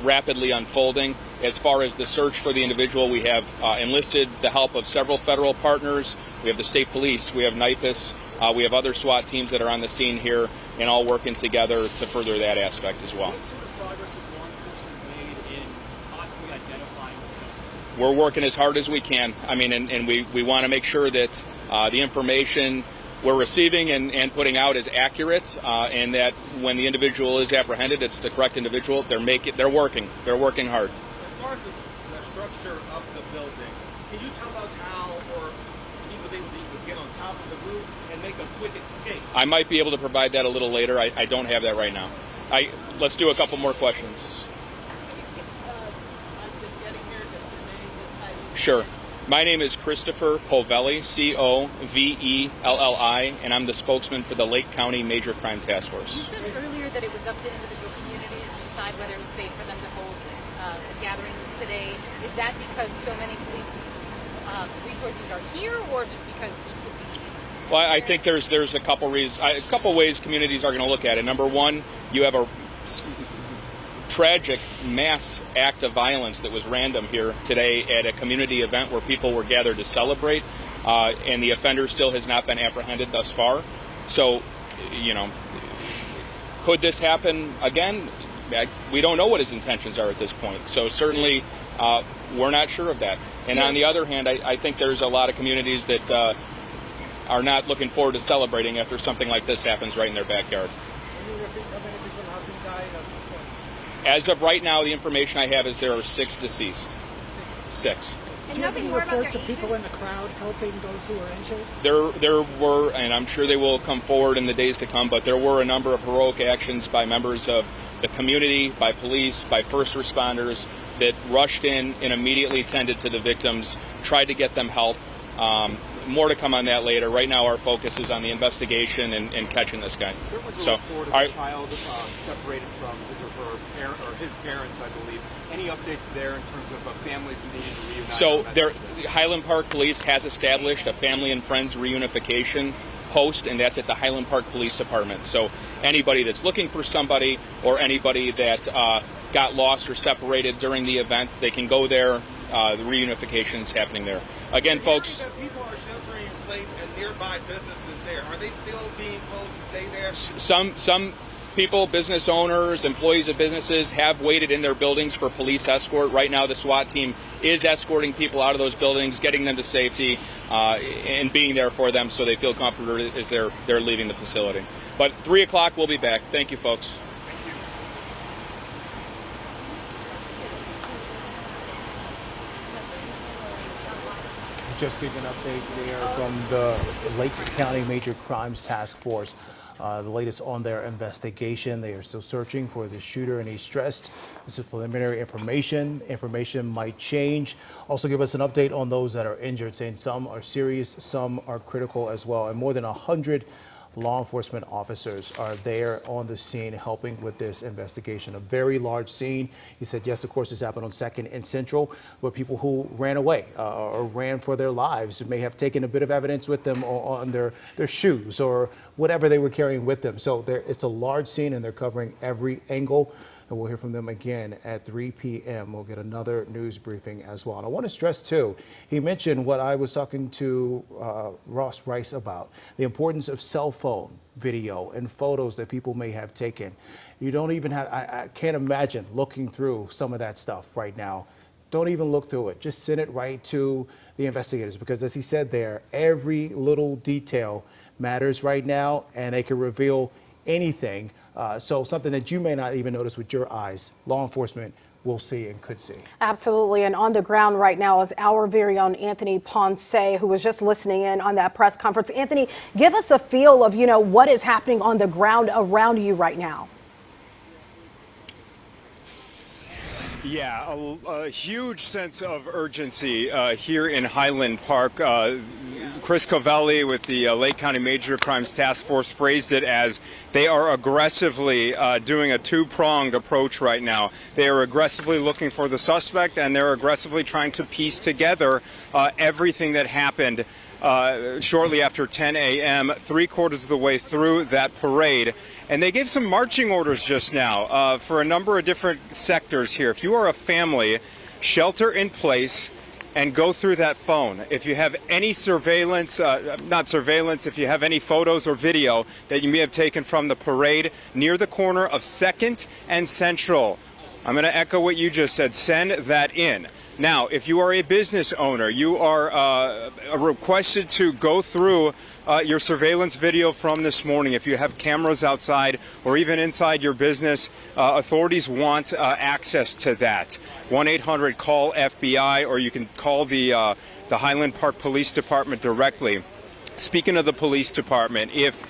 rapidly unfolding. As far as the search for the individual, we have enlisted the help of several federal partners. We have the state police, we have NIPUS, we have other SWAT teams that are on the scene here and all working together to further that aspect as well. What sort of progress has law enforcement made in possibly identifying this? We're working as hard as we can. I mean, and we want to make sure that the information we're receiving and putting out is accurate, and that when the individual is apprehended, it's the correct individual. They're working hard. As far as the structure of the building, can you tell us how or he was able to get on top of the roof and make a quick escape? I might be able to provide that a little later. I don't have that right now. Let's do a couple more questions. Sure. My name is Christopher Covelli, Covelli, and I'm the spokesman for the Lake County Major Crime Task Force. You said earlier that it was up to individual communities to decide whether it was safe for them to hold gatherings today. Is that because so many police resources are here, or just because he could be? Well, I think there's a couple ways communities are going to look at it. Number one, you have a tragic mass act of violence that was random here today at a community event where people were gathered to celebrate, and the offender still has not been apprehended thus far. So, could this happen again? We don't know what his intentions are at this point. So certainly we're not sure of that. And on the other hand, I think there's a lot of communities that are not looking forward to celebrating after something like this happens right in their backyard. As of right now, the information I have is there are 6 deceased. 6. Do you have any reports of people in the crowd helping those who are injured? There were, and I'm sure they will come forward in the days to come, but there were a number of heroic actions by members of the community, by police, by first responders that rushed in and immediately tended to the victims, tried to get them help. More to come on that later. Right now, our focus is on the investigation and catching this guy. There was a report of a child separated from his parents, I believe. Any updates there in terms of families needing to reunite? So, Highland Park Police has established a family and friends reunification post, and that's at the Highland Park Police Department. So, anybody that's looking for somebody or anybody that got lost or separated during the event, they can go there. The reunification is happening there. Again, folks. People are sheltering in place and nearby businesses there. Are they still being told to stay there? Some people, business owners, employees of businesses have waited in their buildings for police escort. Right now, the SWAT team is escorting people out of those buildings, getting them to safety, and being there for them so they feel comfortable as they're leaving the facility. But 3 o'clock, we'll be back. Thank you, folks. Just getting an update there from the Lake County Major Crimes Task Force. The latest on their investigation. They are still searching for the shooter, and he stressed this is preliminary information. Information might change. Also give us an update on those that are injured, saying some are serious, some are critical as well. And more than 100 law enforcement officers are there on the scene helping with this investigation. A very large scene. He said, yes, of course, this happened on 2nd and Central, but people who ran away or ran for their lives may have taken a bit of evidence with them on their shoes or whatever they were carrying with them. So it's a large scene, and they're covering every angle. And we'll hear from them again at 3 p.m. We'll get another news briefing as well. And I want to stress, too, he mentioned what I was talking to Ross Rice about, the importance of cell phone video and photos that people may have taken. You don't even have, I can't imagine looking through some of that stuff right now. Don't even look through it. Just send it right to the investigators, because as he said there, every little detail matters right now, and they can reveal anything. So something that you may not even notice with your eyes, law enforcement will see and could see. Absolutely. And on the ground right now is our very own Anthony Ponce, who was just listening in on that press conference. Anthony, give us a feel of, what is happening on the ground around you right now. Yeah, a huge sense of urgency here in Highland Park. Chris Covelli with the Lake County Major Crimes Task Force phrased it as they are aggressively doing a two-pronged approach right now. They are aggressively looking for the suspect, and they're aggressively trying to piece together everything that happened shortly after 10 a.m., 3/4 of the way through that parade. And they gave some marching orders just now for a number of different sectors here. If you are a family, shelter in place and go through that phone. If you have any surveillance, if you have any photos or video that you may have taken from the parade near the corner of 2nd and Central, I'm going to echo what you just said. Send that in. Now, if you are a business owner, you are requested to go through your surveillance video from this morning. If you have cameras outside or even inside your business, authorities want access to that. 1-800-CALL-FBI, or you can call the Highland Park Police Department directly. Speaking of the police department, if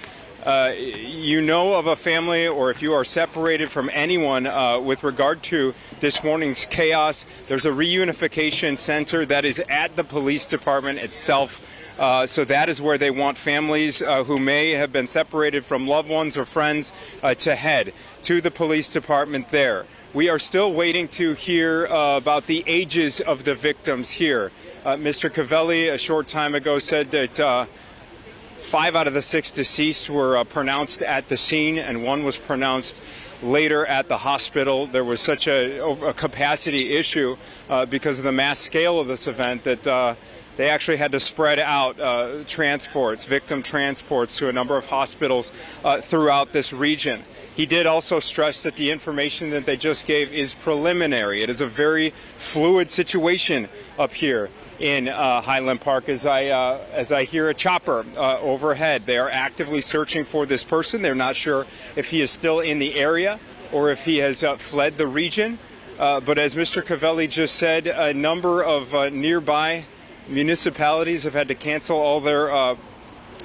you know of a family or if you are separated from anyone with regard to this morning's chaos, there's a reunification center that is at the police department itself. So that is where they want families who may have been separated from loved ones or friends to head to the police department there. We are still waiting to hear about the ages of the victims here. Mr. Covelli a short time ago said that 5 out of the 6 deceased were pronounced at the scene, and 1 was pronounced later at the hospital. There was such a capacity issue because of the mass scale of this event that they actually had to spread out victim transports to a number of hospitals throughout this region. He did also stress that the information that they just gave is preliminary. It is a very fluid situation up here in Highland Park as I hear a chopper overhead. They are actively searching for this person. They're not sure if he is still in the area or if he has fled the region. But as Mr. Covelli just said, a number of nearby municipalities have had to cancel all their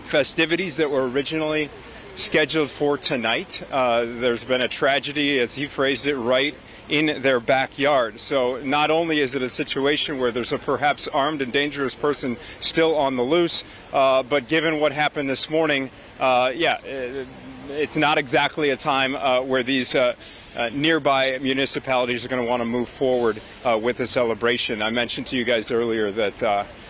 festivities that were originally scheduled for tonight. There's been a tragedy, as he phrased it, right in their backyard. So not only is it a situation where there's a perhaps armed and dangerous person still on the loose, but given what happened this morning, it's not exactly a time where these nearby municipalities are going to want to move forward with the celebration. I mentioned to you guys earlier that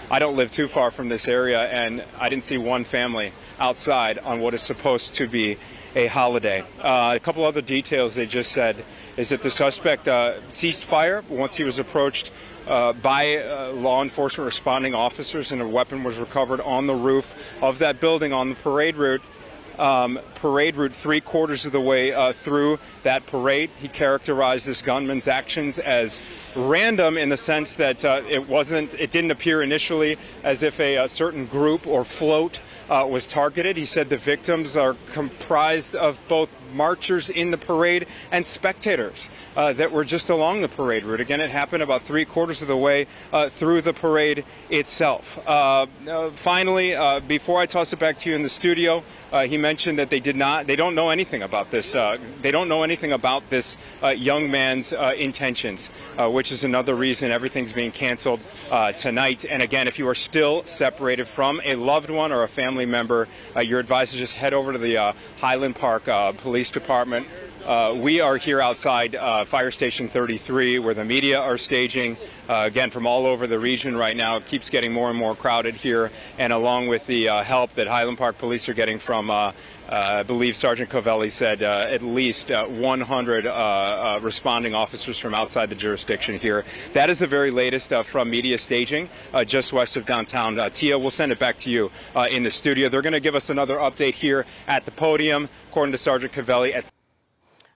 I don't live too far from this area, and I didn't see one family outside on what is supposed to be a holiday. A couple other details they just said is that the suspect ceased fire once he was approached by law enforcement responding officers, and a weapon was recovered on the roof of that building on the parade route. 3/4 of the way through that parade. He characterized this gunman's actions as random in the sense that it didn't appear initially as if a certain group or float was targeted. He said the victims are comprised of both marchers in the parade and spectators that were just along the parade route. Again, it happened about 3/4 of the way through the parade itself. Finally, before I toss it back to you in the studio, he mentioned that they don't know anything about this. They don't know anything about this young man's intentions, which is another reason everything's being canceled tonight. And again, if you are still separated from a loved one or a family member, you're advised to just head over to the Highland Park Police Department. We are here outside Fire Station 33 where the media are staging. Again, from all over the region right now. It keeps getting more and more crowded here, and along with the help that Highland Park Police are getting from, I believe Sergeant Covelli said, at least 100 responding officers from outside the jurisdiction here. That is the very latest from media staging just west of downtown. Tia, we'll send it back to you in the studio. They're going to give us another update here at the podium, according to Sergeant Covelli.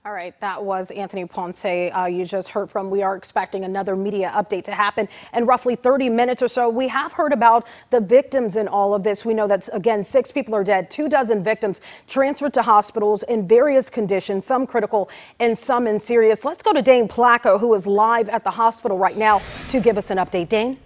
All right, that was Anthony Ponce you just heard from. We are expecting another media update to happen in roughly 30 minutes or so. We have heard about the victims in all of this. We know that, again, 6 people are dead, 24 victims transferred to hospitals in various conditions, some critical and some in serious. Let's go to Dane Placco, who is live at the hospital right now to give us an update. Dane?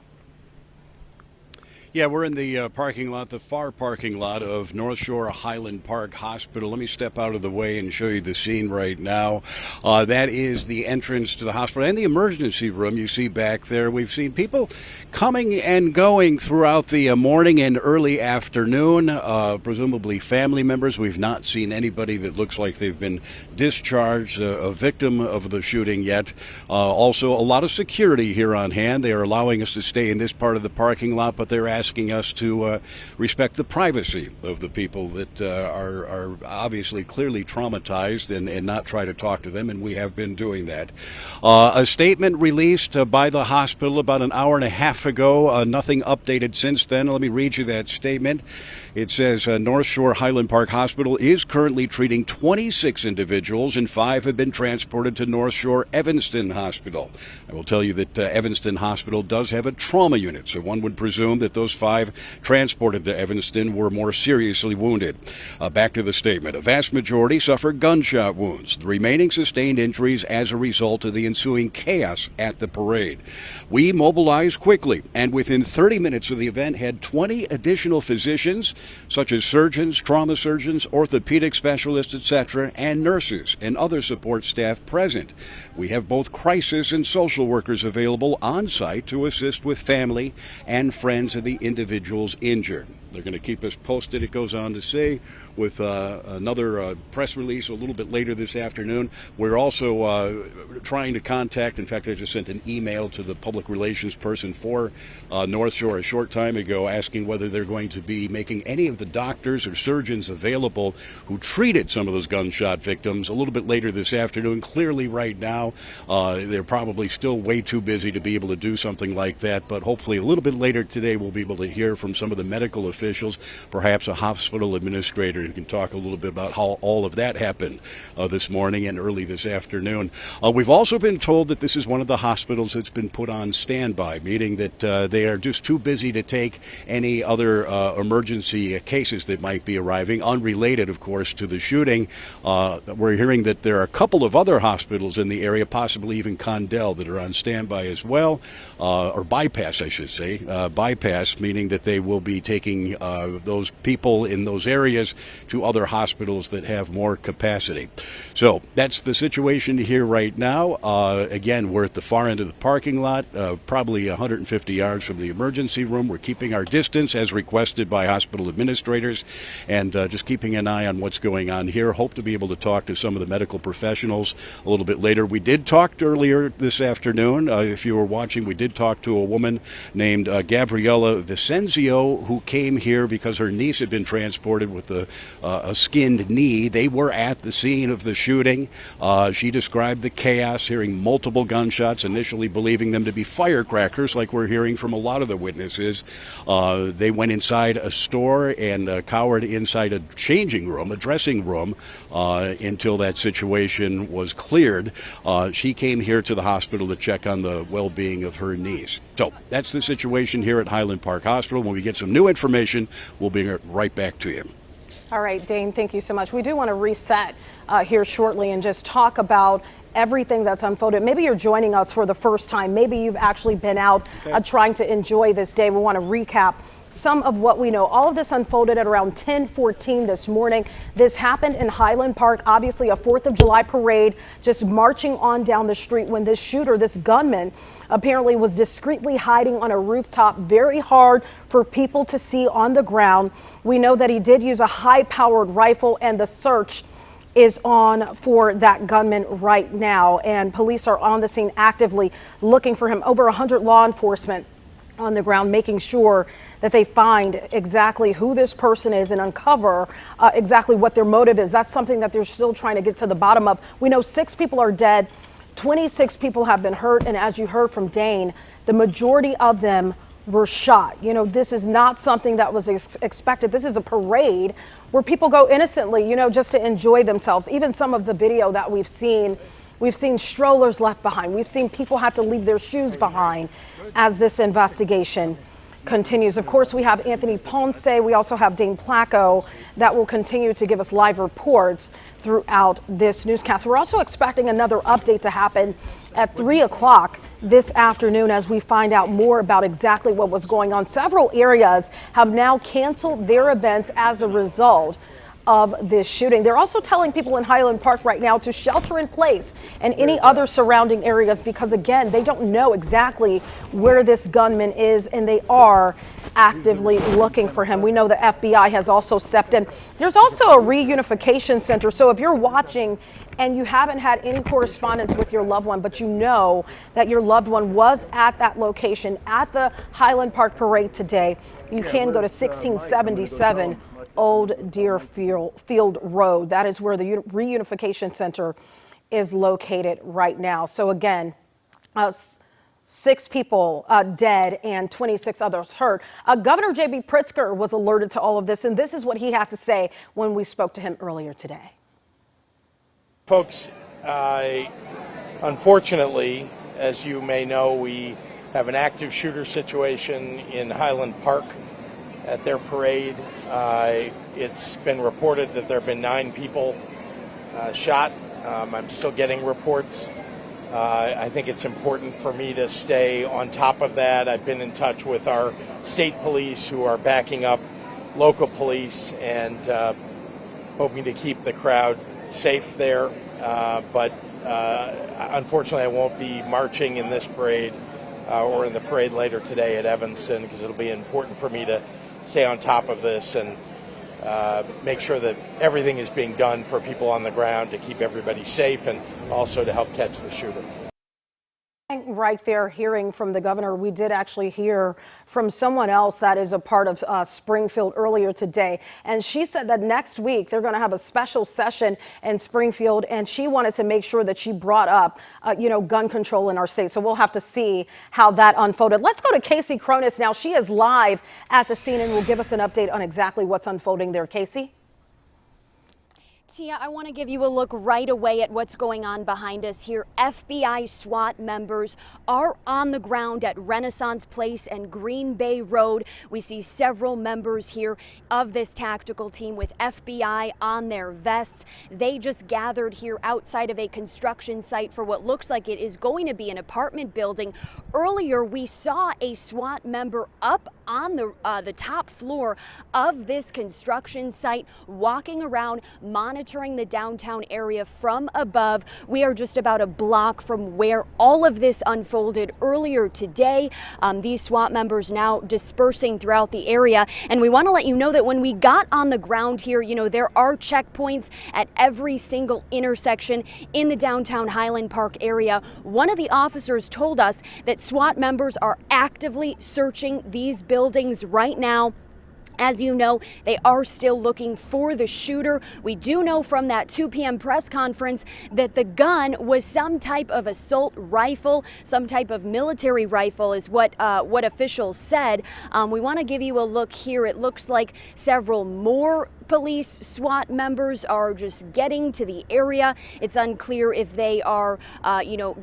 Yeah, we're in the parking lot, the far parking lot of North Shore Highland Park Hospital. Let me step out of the way and show you the scene right now. That is the entrance to the hospital and the emergency room you see back there. We've seen people coming and going throughout the morning and early afternoon, presumably family members. We've not seen anybody that looks like they've been discharged, a victim of the shooting yet. Also, a lot of security here on hand. They are allowing us to stay in this part of the parking lot, but they're asking us to respect the privacy of the people that are obviously clearly traumatized and not try to talk to them, and we have been doing that. A statement released by the hospital about an hour and a half ago, nothing updated since then. Let me read you that statement. It says North Shore Highland Park Hospital is currently treating 26 individuals, and 5 have been transported to North Shore Evanston Hospital. I will tell you that Evanston Hospital does have a trauma unit, so one would presume that those 5 transported to Evanston were more seriously wounded. Back to the statement. A vast majority suffer gunshot wounds. The remaining sustained injuries as a result of the ensuing chaos at the parade. We mobilized quickly, and within 30 minutes of the event had 20 additional physicians, such as surgeons, trauma surgeons, orthopedic specialists, etc., and nurses and other support staff present. We have both crisis and social workers available on site to assist with family and friends of the individuals injured. They're going to keep us posted, it goes on to say, with another press release a little bit later this afternoon. We're also trying to contact, in fact, I just sent an email to the public relations person for North Shore a short time ago asking whether they're going to be making any of the doctors or surgeons available who treated some of those gunshot victims a little bit later this afternoon. Clearly right now, they're probably still way too busy to be able to do something like that, but hopefully a little bit later today we'll be able to hear from some of the medical officials, perhaps a hospital administrator who can talk a little bit about how all of that happened this morning and early this afternoon. We've also been told that this is one of the hospitals that's been put on standby, meaning that they are just too busy to take any other emergency cases that might be arriving, unrelated, of course, to the shooting. We're hearing that there are a couple of other hospitals in the area, possibly even Condell, that are on standby as well, or bypass, I should say. Bypass, meaning that they will be taking those people in those areas to other hospitals that have more capacity. So that's the situation here right now. Again, we're at the far end of the parking lot, probably 150 yards from the emergency room. We're keeping our distance as requested by hospital administrators and just keeping an eye on what's going on here. Hope to be able to talk to some of the medical professionals a little bit later. We did talk earlier this afternoon. If you were watching, we did talk to a woman named Gabriella Vicenzio, who came here because her niece had been transported with a skinned knee. They were at the scene of the shooting. She described the chaos, hearing multiple gunshots, initially believing them to be firecrackers, like we're hearing from a lot of the witnesses. They went inside a store and cowered inside a changing room, a dressing room, until that situation was cleared. She came here to the hospital to check on the well-being of her niece. So that's the situation here at Highland Park Hospital. When we get some new information, we'll be right back to you. All right, Dane, thank you so much. We do want to reset here shortly and just talk about everything that's unfolded. Maybe you're joining us for the first time. Maybe you've actually been out trying to enjoy this day. We want to recap some of what we know. All of this unfolded at around 10:14 this morning. This happened in Highland Park, obviously a 4th of July parade, just marching on down the street when this shooter, this gunman, apparently was discreetly hiding on a rooftop, very hard for people to see on the ground. We know that he did use a high-powered rifle, and the search is on for that gunman right now, and police are on the scene actively looking for him. Over 100 law enforcement on the ground, making sure that they find exactly who this person is and uncover exactly what their motive is. That's something that they're still trying to get to the bottom of. We know 6 people are dead, 26 people have been hurt, and as you heard from Dane, the majority of them were shot. You know, this is not something that was expected. This is a parade where people go innocently, you know, just to enjoy themselves. Even some of the video that we've seen strollers left behind. We've seen people have to leave their shoes behind as this investigation continues. Of course, we have Anthony Ponce. We also have Dane Placco that will continue to give us live reports throughout this newscast. We're also expecting another update to happen at 3 o'clock this afternoon as we find out more about exactly what was going on. Several areas have now canceled their events as a result of this shooting. They're also telling people in Highland Park right now to shelter in place and any other surrounding areas because, again, they don't know exactly where this gunman is and they are actively looking for him. We know the FBI has also stepped in. There's also a reunification center. So if you're watching and you haven't had any correspondence with your loved one, but you know that your loved one was at that location at the Highland Park parade today, you can go to 1677 Old Deerfield Road. That is where the reunification center is located right now. So again, 6 people dead and 26 others hurt. Governor J.B. Pritzker was alerted to all of this, and this is what he had to say when we spoke to him earlier today. Folks, unfortunately, as you may know, we have an active shooter situation in Highland Park at their parade. It's been reported that there have been 9 people shot. I'm still getting reports. I think it's important for me to stay on top of that. I've been in touch with our state police who are backing up local police and hoping to keep the crowd safe there. But unfortunately, I won't be marching in this parade or in the parade later today at Evanston because it'll be important for me to stay on top of this and make sure that everything is being done for people on the ground to keep everybody safe and also to help catch the shooter. Right there, hearing from the governor, we did actually hear from someone else that is a part of Springfield earlier today. And she said that next week they're going to have a special session in Springfield. And she wanted to make sure that she brought up, gun control in our state. So we'll have to see how that unfolded. Let's go to Casey Cronus now. She is live at the scene and will give us an update on exactly what's unfolding there. Casey? Tia, I want to give you a look right away at what's going on behind us here. FBI SWAT members are on the ground at Renaissance Place and Green Bay Road. We see several members here of this tactical team with FBI on their vests. They just gathered here outside of a construction site for what looks like it is going to be an apartment building. Earlier, we saw a SWAT member up on the top floor of this construction site, walking around, monitoring the downtown area from above. We are just about a block from where all of this unfolded earlier today. These SWAT members now dispersing throughout the area. And we want to let you know that when we got on the ground here, there are checkpoints at every single intersection in the downtown Highland Park area. One of the officers told us that SWAT members are actively searching these buildings right now. As you know, they are still looking for the shooter. We do know from that 2 p.m. press conference that the gun was some type of assault rifle, some type of military rifle is what officials said. We want to give you a look here. It looks like several more police SWAT members are just getting to the area. It's unclear if they are,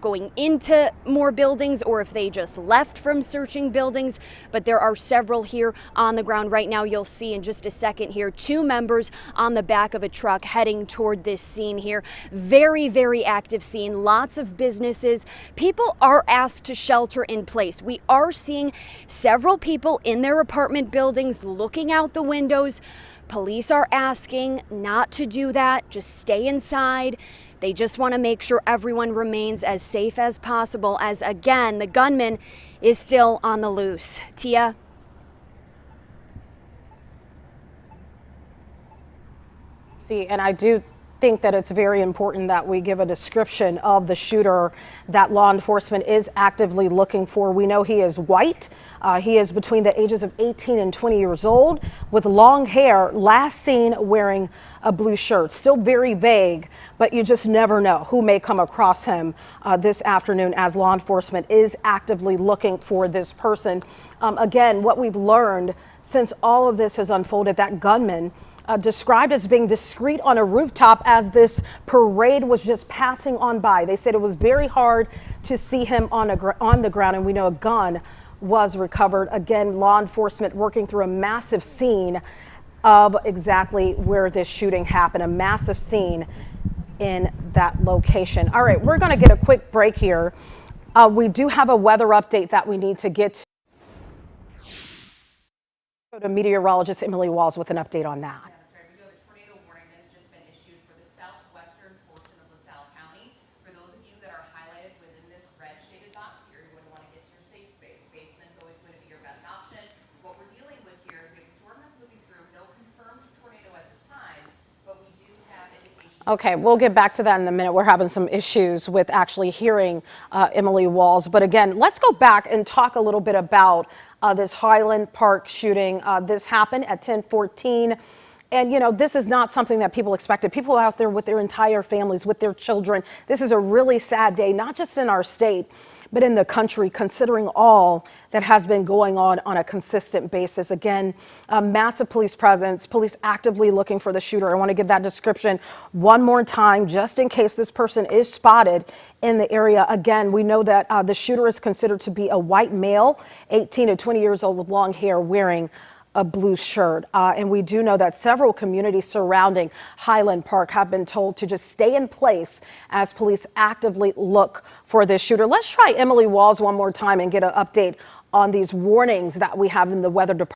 going into more buildings or if they just left from searching buildings, but there are several here on the ground right now. You'll see in just a second here, 2 members on the back of a truck heading toward this scene here. Very, very active scene, lots of businesses. People are asked to shelter in place. We are seeing several people in their apartment buildings looking out the windows. Police are asking not to do that, just stay inside. They just want to make sure everyone remains as safe as possible as, again, the gunman is still on the loose. Tia? See, and I do think that it's very important that we give a description of the shooter that law enforcement is actively looking for. We know he is white. He is between the ages of 18 and 20 years old with long hair, last seen wearing a blue shirt. Still very vague, but you just never know who may come across him this afternoon as law enforcement is actively looking for this person. Again, what we've learned since all of this has unfolded, that gunman described as being discreet on a rooftop as this parade was just passing on by. They said it was very hard to see him on the ground, and we know a gun was recovered. Again, law enforcement working through a massive scene of exactly where this shooting happened, a massive scene in that location. All right, we're going to get a quick break here. We do have a weather update that we need to get to. Go to meteorologist Emily Walls with an update on that. Okay, we'll get back to that in a minute. We're having some issues with actually hearing Emily Walls. But again, let's go back and talk a little bit about this Highland Park shooting. This happened at 10:14. And, you know, this is not something that people expected. People out there with their entire families, with their children. This is a really sad day, not just in our state, but in the country, considering all that has been going on a consistent basis. Again, a massive police presence, police actively looking for the shooter. I want to give that description one more time, just in case this person is spotted in the area. Again, we know that the shooter is considered to be a white male, 18 to 20 years old with long hair, wearing a blue shirt. And we do know that several communities surrounding Highland Park have been told to just stay in place as police actively look for this shooter. Let's try Emily Walls one more time and get an update on these warnings that we have in the weather department.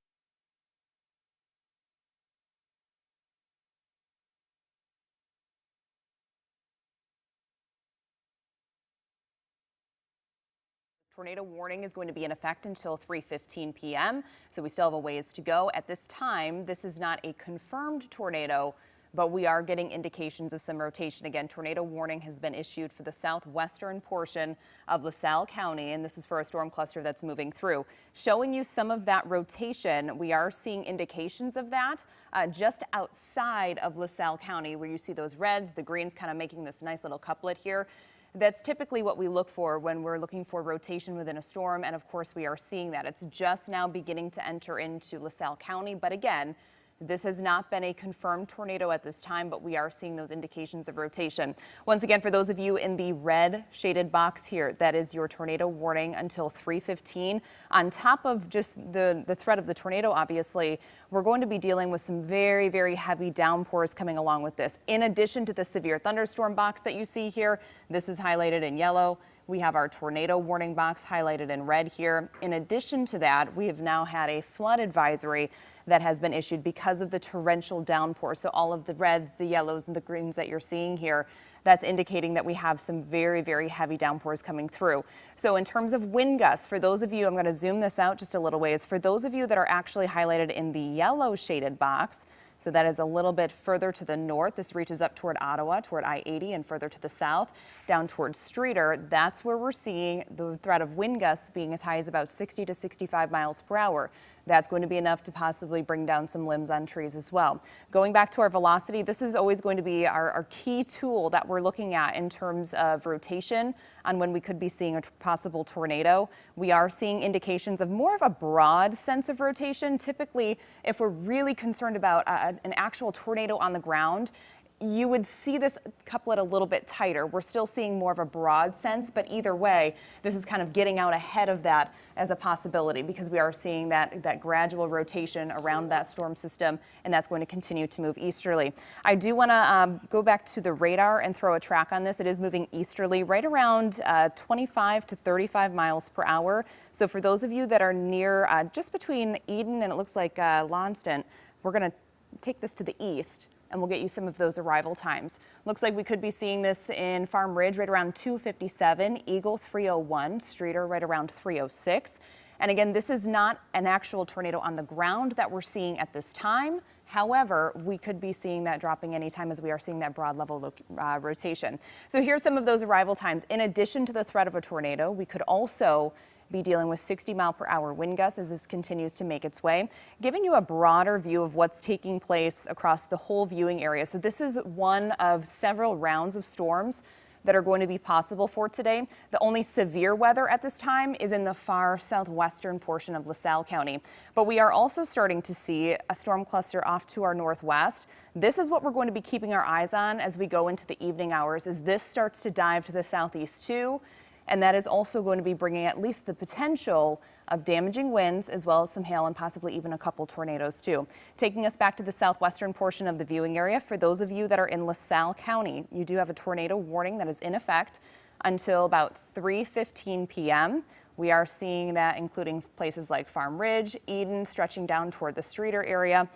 Tornado warning is going to be in effect until 3:15 p.m. So we still have a ways to go. At this time, this is not a confirmed tornado, but we are getting indications of some rotation. Again, tornado warning has been issued for the southwestern portion of LaSalle County, and this is for a storm cluster that's moving through. Showing you some of that rotation, we are seeing indications of that just outside of LaSalle County, where you see those reds, the greens kind of making this nice little couplet here. That's typically what we look for when we're looking for rotation within a storm, and of course we are seeing that. It's just now beginning to enter into LaSalle County, but again, this has not been a confirmed tornado at this time, but we are seeing those indications of rotation. Once again, for those of you in the red shaded box here, that is your tornado warning until 3:15. On top of just the threat of the tornado, obviously, we're going to be dealing with some very, very heavy downpours coming along with this. In addition to the severe thunderstorm box that you see here, this is highlighted in yellow. We have our tornado warning box highlighted in red here. In addition to that, we have now had a flood advisory that has been issued because of the torrential downpour. So all of the reds, the yellows, and the greens that you're seeing here, that's indicating that we have some very, very heavy downpours coming through. So in terms of wind gusts, for those of you, I'm going to zoom this out just a little ways. For those of you that are actually highlighted in the yellow shaded box, so that is a little bit further to the north. This reaches up toward Ottawa, toward I-80, and further to the south, down towards Streeter. That's where we're seeing the threat of wind gusts being as high as about 60 to 65 miles per hour. That's going to be enough to possibly bring down some limbs on trees as well. Going back to our velocity, this is always going to be our key tool that we're looking at in terms of rotation on when we could be seeing a possible tornado. We are seeing indications of more of a broad sense of rotation. Typically, if we're really concerned about an actual tornado on the ground, you would see this couplet a little bit tighter. We're still seeing more of a broad sense, but either way, this is kind of getting out ahead of that as a possibility because we are seeing that gradual rotation around that storm system, and that's going to continue to move easterly. I do want to go back to the radar and throw a track on this. It is moving easterly right around 25 to 35 miles per hour. So for those of you that are near just between Eden and it looks like Lonston, we're going to take this to the east, and we'll get you some of those arrival times. Looks like we could be seeing this in Farm Ridge right around 2:57, Eagle 3:01, Streeter right around 3:06. And again, this is not an actual tornado on the ground that we're seeing at this time. However, we could be seeing that dropping anytime as we are seeing that broad level rotation. So here's some of those arrival times. In addition to the threat of a tornado, we could also be dealing with 60 mile per hour wind gusts as this continues to make its way, giving you a broader view of what's taking place across the whole viewing area. So this is one of several rounds of storms that are going to be possible for today. The only severe weather at this time is in the far southwestern portion of LaSalle County. But we are also starting to see a storm cluster off to our northwest. This is what we're going to be keeping our eyes on as we go into the evening hours as this starts to dive to the southeast too. and that is also going to be bringing at least the potential of damaging winds as well as some hail and possibly even a couple tornadoes too. Taking us back to the southwestern portion of the viewing area, for those of you that are in LaSalle County, you do have a tornado warning that is in effect until about 3:15 p.m. We are seeing that including places like Farm Ridge, Eden, stretching down toward the Streeter area.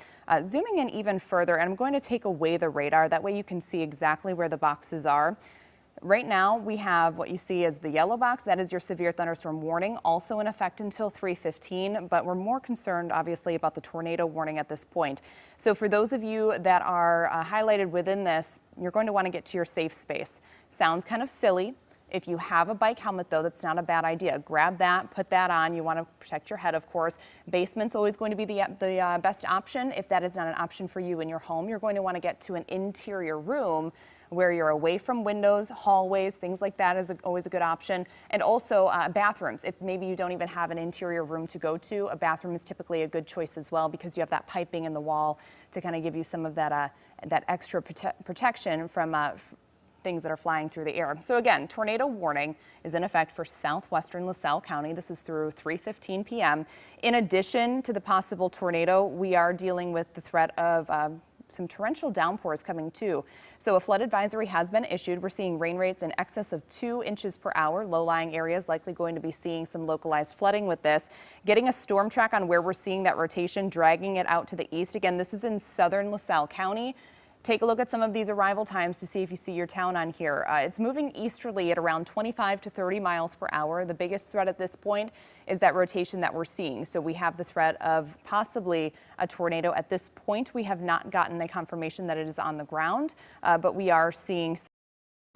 Zooming in even further, and I'm going to take away the radar. That way you can see exactly where the boxes are. Right now, we have what you see as the yellow box. That is your severe thunderstorm warning, also in effect until 3:15, but we're more concerned, obviously, about the tornado warning at this point. So for those of you that are highlighted within this, you're going to want to get to your safe space. Sounds kind of silly. If you have a bike helmet, though, that's not a bad idea. Grab that, put that on. You want to protect your head, of course. Basement's always going to be the best option. If that is not an option for you in your home, you're going to want to get to an interior room where you're away from windows, hallways, things like that is always a good option. And also bathrooms. If maybe you don't even have an interior room to go to, a bathroom is typically a good choice as well because you have that piping in the wall to kind of give you some of that, that extra protection from things that are flying through the air. So again, tornado warning is in effect for southwestern LaSalle County. This is through 3:15 p.m. In addition to the possible tornado, we are dealing with the threat of some torrential downpours coming too. So a flood advisory has been issued. We're seeing rain rates in excess of 2 inches per hour. Low-lying areas likely going to be seeing some localized flooding with this. Getting a storm track on where we're seeing that rotation, dragging it out to the east. Again, this is in southern LaSalle County. Take a look at some of these arrival times to see if you see your town on here. It's moving easterly at around 25 to 30 miles per hour. The biggest threat at this point is that rotation that we're seeing. So we have the threat of possibly a tornado. At this point, we have not gotten a confirmation that it is on the ground, but we are seeing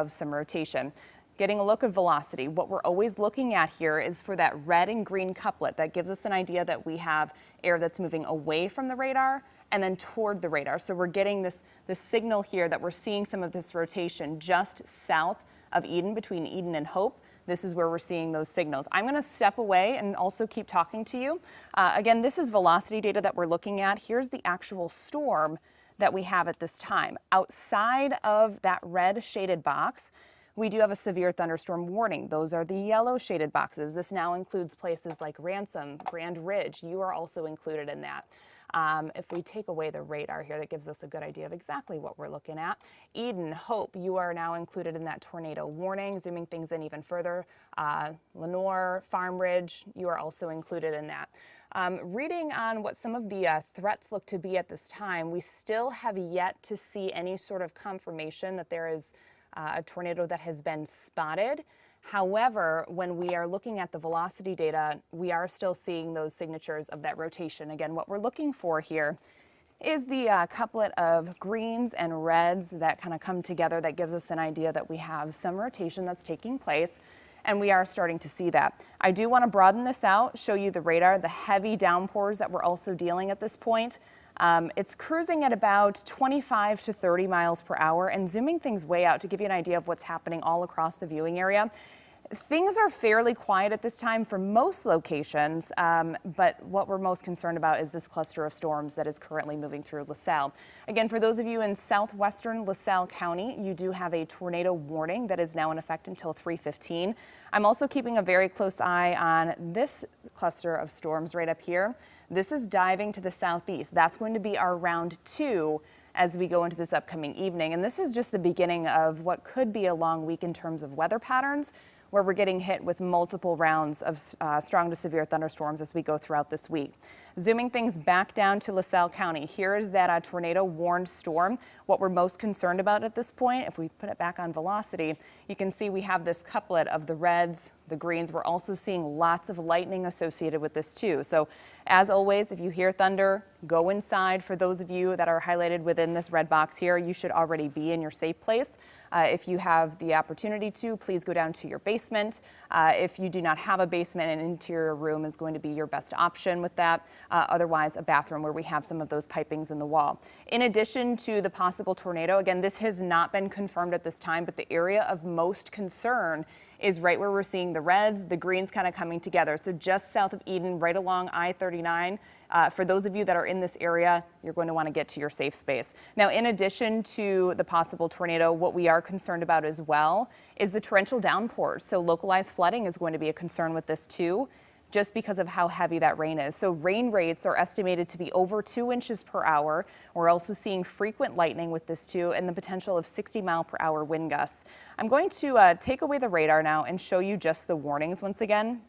some rotation. Getting a look at velocity. What we're always looking at here is for that red and green couplet. That gives us an idea that we have air that's moving away from the radar and then toward the radar. So we're getting this signal here that we're seeing some of this rotation just south of Eden, between Eden and Hope. This is where we're seeing those signals. I'm going to step away and also keep talking to you. Again, this is velocity data that we're looking at. Here's the actual storm that we have at this time. Outside of that red shaded box, we do have a severe thunderstorm warning. Those are the yellow shaded boxes. This now includes places like Ransom, Grand Ridge. You are also included in that. If we take away the radar here, that gives us a good idea of exactly what we're looking at. Eden, Hope, you are now included in that tornado warning. Zooming things in even further, Lenore, Farm Ridge, you are also included in that. Reading on what some of the threats look to be at this time, we still have yet to see any sort of confirmation that there is a tornado that has been spotted. However, when we are looking at the velocity data, we are still seeing those signatures of that rotation. Again, what we're looking for here is the couplet of greens and reds that kind of come together. That gives us an idea that we have some rotation that's taking place, and we are starting to see that. I do want to broaden this out, show you the radar, the heavy downpours that we're also dealing at this point. It's cruising at about 25 to 30 miles per hour, and zooming things way out to give you an idea of what's happening all across the viewing area. Things are fairly quiet at this time for most locations, but what we're most concerned about is this cluster of storms that is currently moving through LaSalle. Again, for those of you in southwestern LaSalle County, you do have a tornado warning that is now in effect until 3:15. I'm also keeping a very close eye on this cluster of storms right up here. This is diving to the southeast. That's going to be our round 2 as we go into this upcoming evening. And this is just the beginning of what could be a long week in terms of weather patterns, where we're getting hit with multiple rounds of strong to severe thunderstorms as we go throughout this week. Zooming things back down to LaSalle County, here is that tornado warned storm. What we're most concerned about at this point, if we put it back on velocity, you can see we have this couplet of the reds, the greens. We're also seeing lots of lightning associated with this too. So as always, if you hear thunder, go inside. For those of you that are highlighted within this red box here, you should already be in your safe place. If you have the opportunity to, please go down to your basement. If you do not have a basement, an interior room is going to be your best option with that. Otherwise, a bathroom where we have some of those pipings in the wall. In addition to the possible tornado, again, this has not been confirmed at this time, but the area of most concern is right where we're seeing the reds, the greens kind of coming together. So just south of Eden, right along I-39. For those of you that are in this area, you're going to want to get to your safe space. Now, in addition to the possible tornado, what we are concerned about as well is the torrential downpours. So localized flooding is going to be a concern with this too, just because of how heavy that rain is. So rain rates are estimated to be over 2 inches per hour. We're also seeing frequent lightning with this too, and the potential of 60-mile-per-hour wind gusts. I'm going to take away the radar now and show you just the warnings once again.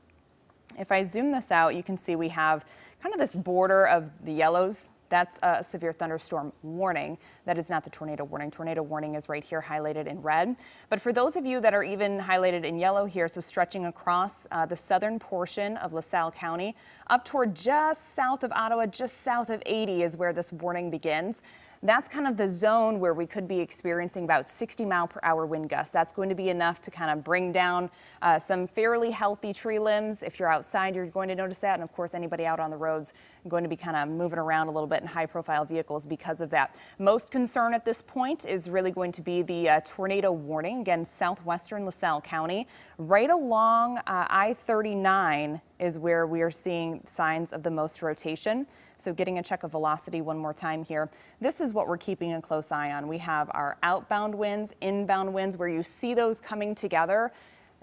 If I zoom this out, you can see we have kind of this border of the yellows. That's a severe thunderstorm warning. That is not the tornado warning. Tornado warning is right here highlighted in red. But for those of you that are even highlighted in yellow here, so stretching across the southern portion of LaSalle County, up toward just south of Ottawa, just south of 80 is where this warning begins. That's kind of the zone where we could be experiencing about 60-mile-per-hour wind gusts. That's going to be enough to kind of bring down some fairly healthy tree limbs. If you're outside, you're going to notice that. And of course, anybody out on the roads going to be kind of moving around a little bit in high-profile vehicles because of that. Most concern at this point is really going to be the tornado warning. Again, southwestern LaSalle County. Right along I-39 is where we are seeing signs of the most rotation. So getting a check of velocity one more time here. This is what we're keeping a close eye on. We have our outbound winds, inbound winds, where you see those coming together.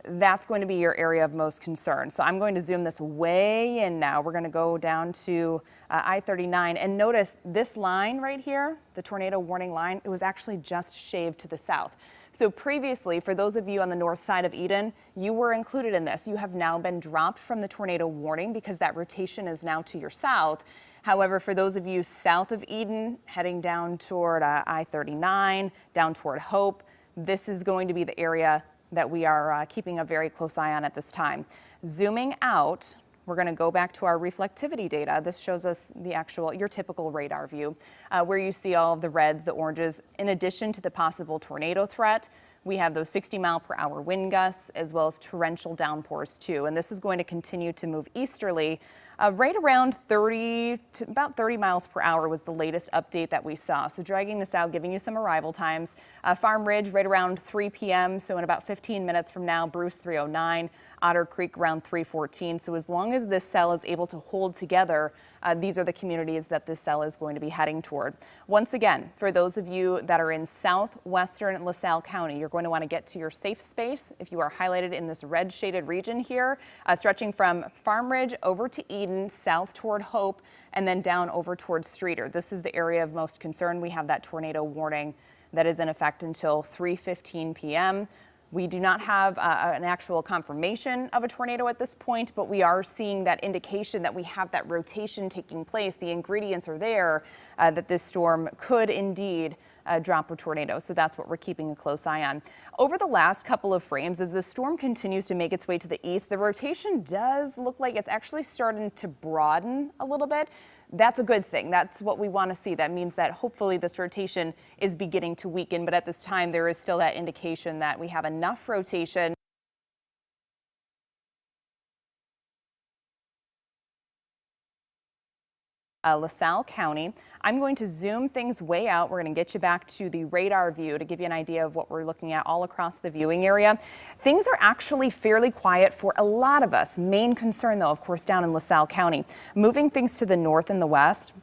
That's going to be your area of most concern. So I'm going to zoom this way in now. We're going to go down to I-39 and notice this line right here, the tornado warning line, it was actually just shaved to the south. So previously, for those of you on the north side of Eden, you were included in this. You have now been dropped from the tornado warning because that rotation is now to your south. However, for those of you south of Eden, heading down toward I-39, down toward Hope, this is going to be the area that we are keeping a very close eye on at this time. Zooming out, we're going to go back to our reflectivity data. This shows us the actual, your typical radar view, where you see all of the reds, the oranges. In addition to the possible tornado threat, we have those 60-mile-per-hour wind gusts as well as torrential downpours too. And this is going to continue to move easterly. Right around 30 to about 30 miles per hour was the latest update that we saw. So dragging this out, giving you some arrival times. Farm Ridge right around 3 p.m. So in about 15 minutes from now, Bruce 309, Otter Creek around 314. So as long as this cell is able to hold together, these are the communities that this cell is going to be heading toward. Once again, for those of you that are in southwestern LaSalle County, you're going to want to get to your safe space. If you are highlighted in this red shaded region here, stretching from Farm Ridge over to Eden, south toward Hope, and then down over towards Streeter. This is the area of most concern. We have that tornado warning that is in effect until 3:15 p.m. We do not have an actual confirmation of a tornado at this point, but we are seeing that indication that we have that rotation taking place. The ingredients are there that this storm could indeed drop a tornado. So that's what we're keeping a close eye on. Over the last couple of frames, as the storm continues to make its way to the east, the rotation does look like it's actually starting to broaden a little bit. That's a good thing. That's what we want to see. That means that hopefully this rotation is beginning to weaken, but at this time there is still that indication that we have enough rotation. LaSalle County. I'm going to zoom things way out. We're going to get you back to the radar view to give you an idea of what we're looking at all across the viewing area. Things are actually fairly quiet for a lot of us. Main concern, though, of course, down in LaSalle County. Moving things to the north and the west,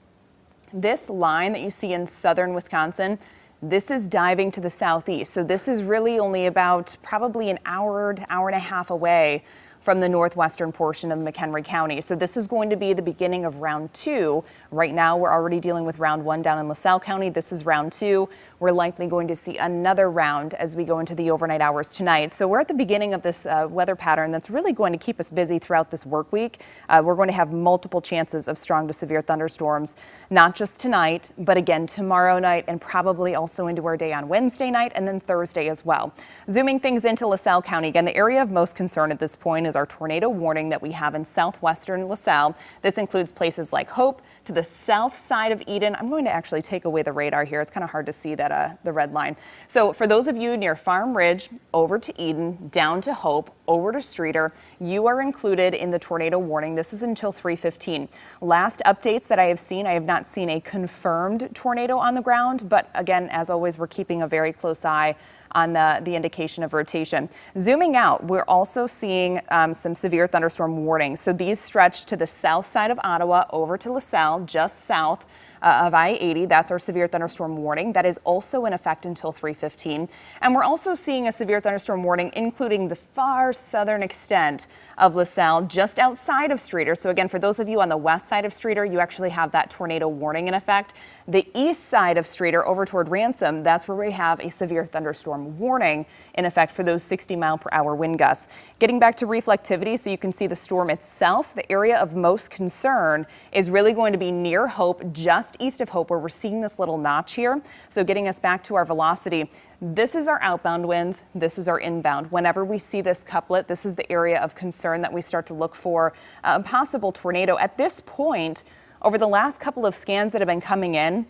this line that you see in southern Wisconsin, this is diving to the southeast. So this is really only about probably an hour to hour and a half away from the northwestern portion of McHenry County. So this is going to be the beginning of round 2. Right now, we're already dealing with round 1 down in LaSalle County. This is round 2. We're likely going to see another round as we go into the overnight hours tonight. So we're at the beginning of this weather pattern that's really going to keep us busy throughout this work week. We're going to have multiple chances of strong to severe thunderstorms, not just tonight, but again tomorrow night and probably also into our day on Wednesday night and then Thursday as well. Zooming things into LaSalle County, again, the area of most concern at this point is our tornado warning that we have in southwestern LaSalle. This includes places like Hope to the south side of Eden. I'm going to actually take away the radar here. It's kind of hard to see that the red line. So for those of you near Farm Ridge, over to Eden, down to Hope, over to Streeter, you are included in the tornado warning. This is until 3:15. Last updates that I have seen, I have not seen a confirmed tornado on the ground, but again, as always, we're keeping a very close eye on the indication of rotation. Zooming out, we're also seeing some severe thunderstorm warnings. So these stretch to the south side of Ottawa over to LaSalle, just south of I-80. That's our severe thunderstorm warning. That is also in effect until 3:15. And we're also seeing a severe thunderstorm warning, including the far southern extent of LaSalle, just outside of Streeter. So again, for those of you on the west side of Streeter, you actually have that tornado warning in effect. The east side of Streeter over toward Ransom, that's where we have a severe thunderstorm warning in effect for those 60-mile-per-hour wind gusts. Getting back to reflectivity, so you can see the storm itself, the area of most concern is really going to be near Hope, just east of Hope, where we're seeing this little notch here. So getting us back to our velocity. This is our outbound winds. This is our inbound. Whenever we see this couplet, this is the area of concern that we start to look for a possible tornado. At this point, over the last couple of scans that have been coming in,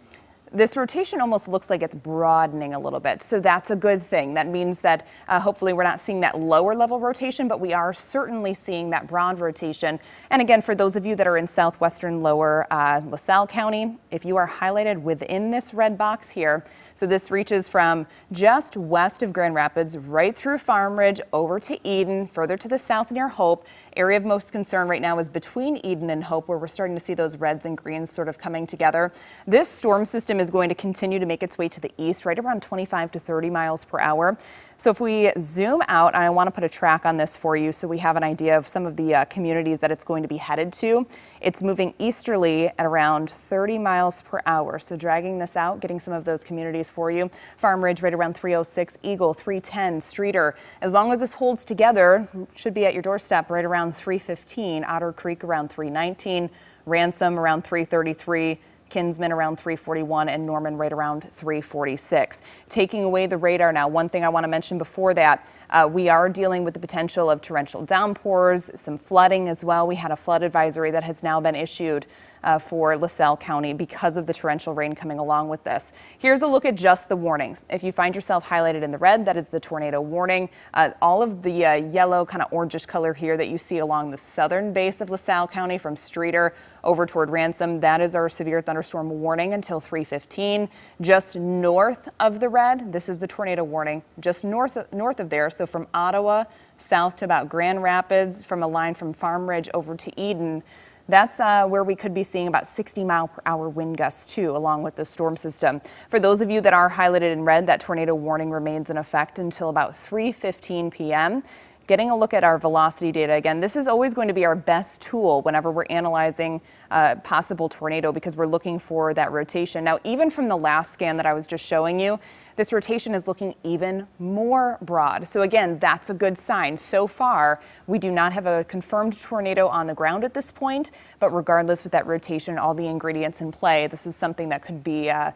this rotation almost looks like it's broadening a little bit. So that's a good thing. That means that hopefully we're not seeing that lower level rotation, but we are certainly seeing that broad rotation. And again, for those of you that are in southwestern lower LaSalle County, if you are highlighted within this red box here, so this reaches from just west of Grand Rapids, right through Farm Ridge, over to Eden, further to the south near Hope. Area of most concern right now is between Eden and Hope, where we're starting to see those reds and greens sort of coming together. This storm system is going to continue to make its way to the east, right around 25 to 30 miles per hour. So if we zoom out, and I want to put a track on this for you so we have an idea of some of the communities that it's going to be headed to. It's moving easterly at around 30 miles per hour. So dragging this out, getting some of those communities for you. Farm Ridge right around 306, Eagle 310, Streeter. As long as this holds together, should be at your doorstep right around 315, Otter Creek around 319, Ransom around 333, Kinsman around 341, and Norman right around 346. Taking away the radar now, one thing I want to mention before that, we are dealing with the potential of torrential downpours, some flooding as well. We had a flood advisory that has now been issued for LaSalle County because of the torrential rain coming along with this. Here's a look at just the warnings. If you find yourself highlighted in the red, that is the tornado warning. All of the yellow kind of orangish color here that you see along the southern base of LaSalle County from Streeter over toward Ransom, that is our severe thunderstorm warning until 3:15. Just north of the red, this is the tornado warning, just north of there. So from Ottawa south to about Grand Rapids, from a line from Farm Ridge over to Eden, that's where we could be seeing about 60-mile-per-hour wind gusts, too, along with the storm system. For those of you that are highlighted in red, that tornado warning remains in effect until about 3:15 p.m. Getting a look at our velocity data again, this is always going to be our best tool whenever we're analyzing possible tornado because we're looking for that rotation. Now, even from the last scan that I was just showing you, this rotation is looking even more broad. So again, that's a good sign. So far, we do not have a confirmed tornado on the ground at this point, but regardless with that rotation, all the ingredients in play, this is something that could be a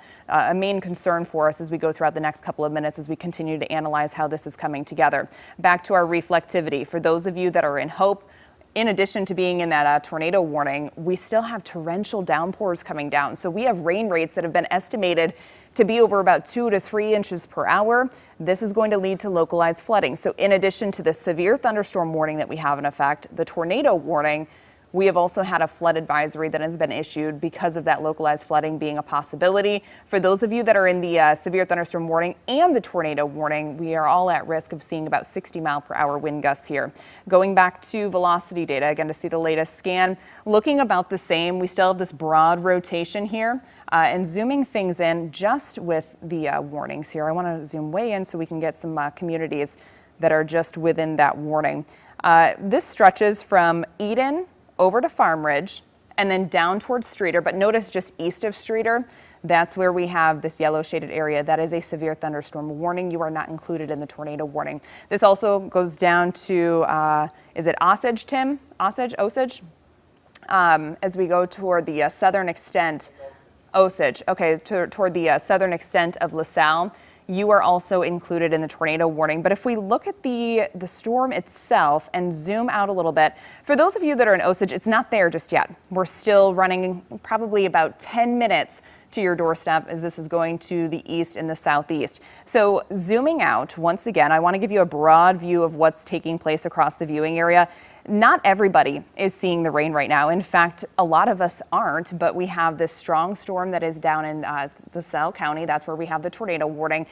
main concern for us as we go throughout the next couple of minutes as we continue to analyze how this is coming together. Back to our reflectivity. For those of you that are in Hope, in addition to being in that tornado warning, we still have torrential downpours coming down. So we have rain rates that have been estimated to be over about 2 to 3 inches per hour. This is going to lead to localized flooding. So in addition to the severe thunderstorm warning that we have in effect, the tornado warning, we have also had a flood advisory that has been issued because of that localized flooding being a possibility. For those of you that are in the severe thunderstorm warning and the tornado warning, we are all at risk of seeing about 60-mile-per-hour wind gusts here. Going back to velocity data, again, to see the latest scan, looking about the same. We still have this broad rotation here. And zooming things in just with the warnings here. I want to zoom way in so we can get some communities that are just within that warning. This stretches from Eden over to Farm Ridge and then down towards Streeter, but notice just east of Streeter, that's where we have this yellow shaded area. That is a severe thunderstorm warning. You are not included in the tornado warning. This also goes down to, is it Osage, Tim? Osage? As we go toward the southern extent, Osage, okay, toward the southern extent of LaSalle, you are also included in the tornado warning. But if we look at the storm itself and zoom out a little bit, for those of you that are in Osage, it's not there just yet. We're still running probably about 10 minutes to your doorstep as this is going to the east and the southeast. So zooming out, once again, I want to give you a broad view of what's taking place across the viewing area. Not everybody is seeing the rain right now. In fact, a lot of us aren't, but we have this strong storm that is down in LaSalle County. That's where we have the tornado warning.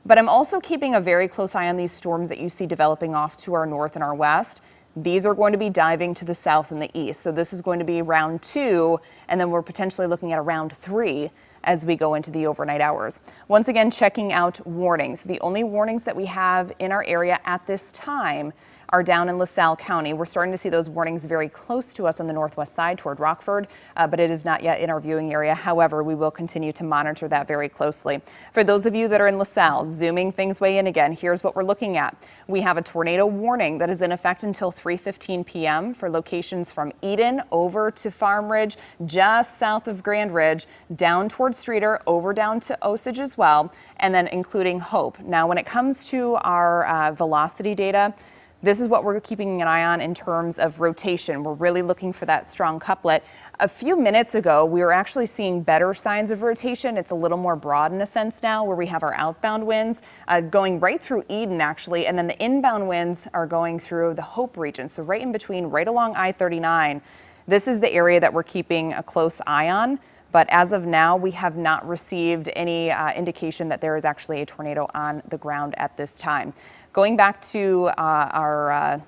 But I'm also keeping a very close eye on these storms that you see developing off to our north and our west. These are going to be diving to the south and the east. So this is going to be round 2, and then we're potentially looking at a round 3 as we go into the overnight hours. Once again, checking out warnings. The only warnings that we have in our area at this time are down in LaSalle County. We're starting to see those warnings very close to us on the northwest side toward Rockford, but it is not yet in our viewing area. However, we will continue to monitor that very closely. For those of you that are in LaSalle, zooming things way in again, here's what we're looking at. We have a tornado warning that is in effect until 3:15 p.m. for locations from Eden over to Farm Ridge, just south of Grand Ridge, down towards Streeter, over down to Osage as well, and then including Hope. Now, when it comes to our velocity data, this is what we're keeping an eye on in terms of rotation. We're really looking for that strong couplet. A few minutes ago, we were actually seeing better signs of rotation. It's a little more broad in a sense now, where we have our outbound winds going right through Eden, actually, and then the inbound winds are going through the Hope region. So right in between, right along I-39. This is the area that we're keeping a close eye on. But as of now, we have not received any indication that there is actually a tornado on the ground at this time. Going back to our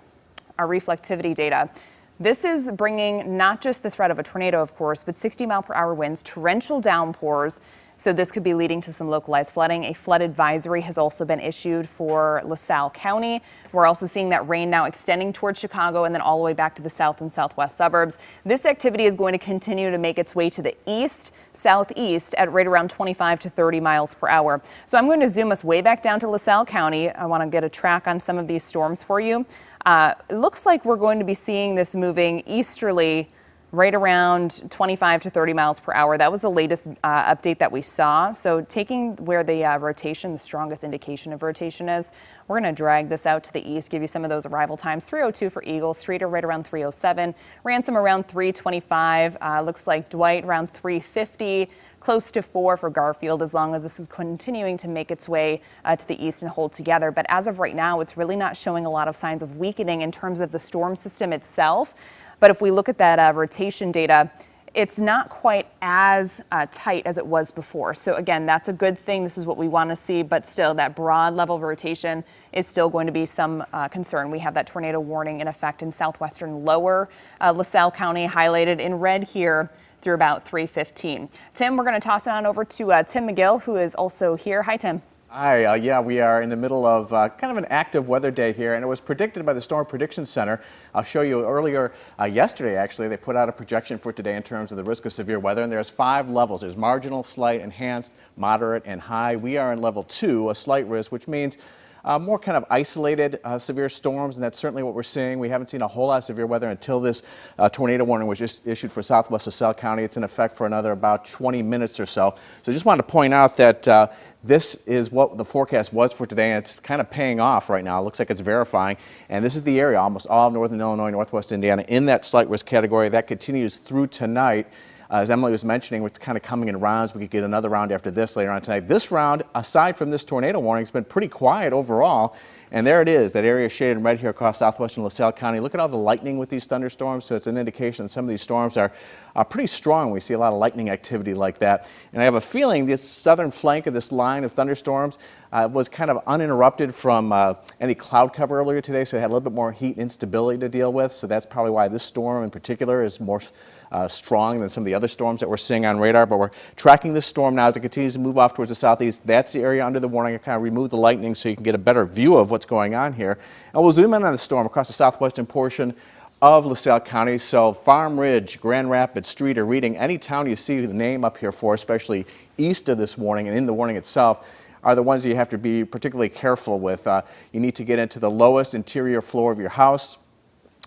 reflectivity data, this is bringing not just the threat of a tornado, of course, but 60-mile-per-hour winds, torrential downpours. So this could be leading to some localized flooding. A flood advisory has also been issued for LaSalle County. We're also seeing that rain now extending towards Chicago and then all the way back to the south and southwest suburbs. This activity is going to continue to make its way to the east, southeast at right around 25 to 30 miles per hour. So I'm going to zoom us way back down to LaSalle County. I want to get a track on some of these storms for you. It looks like we're going to be seeing this moving easterly right around 25 to 30 miles per hour. That was the latest update that we saw. So taking where the rotation, the strongest indication of rotation is, we're going to drag this out to the east, give you some of those arrival times. 3:02 for Eagle, Streeter right around 3:07, Ransom around 3:25, looks like Dwight around 3:50, close to 4 for Garfield, as long as this is continuing to make its way to the east and hold together. But as of right now, it's really not showing a lot of signs of weakening in terms of the storm system itself. But if we look at that rotation data, it's not quite as tight as it was before. So again, that's a good thing. This is what we want to see, but still that broad level of rotation is still going to be some concern. We have that tornado warning in effect in southwestern lower LaSalle County, highlighted in red here through about 3:15. Tim, we're going to toss it on over to Tim McGill, who is also here. Hi, Tim. Hi, yeah, we are in the middle of kind of an active weather day here, and it was predicted by the Storm Prediction Center. I'll show you earlier, yesterday actually, they put out a projection for today in terms of the risk of severe weather, and there's 5 levels. There's marginal, slight, enhanced, moderate, and high. We are in level 2, a slight risk, which means more kind of isolated severe storms, and that's certainly what we're seeing. We haven't seen a whole lot of severe weather until this tornado warning was just issued for southwest LaSalle County. It's in effect for another about 20 minutes or so. So I just wanted to point out that this is what the forecast was for today, and it's kind of paying off right now. It looks like it's verifying, and this is the area, almost all of northern Illinois, northwest Indiana, in that slight risk category. That continues through tonight. As Emily was mentioning, it's kind of coming in rounds. We could get another round after this later on tonight. This round, aside from this tornado warning, has been pretty quiet overall. And there it is, that area shaded in red here across southwestern LaSalle County. Look at all the lightning with these thunderstorms. So it's an indication that some of these storms are pretty strong. We see a lot of lightning activity like that. And I have a feeling this southern flank of this line of thunderstorms was kind of uninterrupted from any cloud cover earlier today. So it had a little bit more heat instability to deal with. So that's probably why this storm in particular is more strong than some of the other storms that we're seeing on radar. But we're tracking this storm now as it continues to move off towards the southeast. That's the area under the warning. I kind of removed the lightning so you can get a better view of what's going on here. And we'll zoom in on the storm across the southwestern portion of LaSalle County. So Farm Ridge, Grand Rapids, Streeter, Reading, any town you see the name up here for, especially east of this warning and in the warning itself, are the ones that you have to be particularly careful with. You need to get into the lowest interior floor of your house.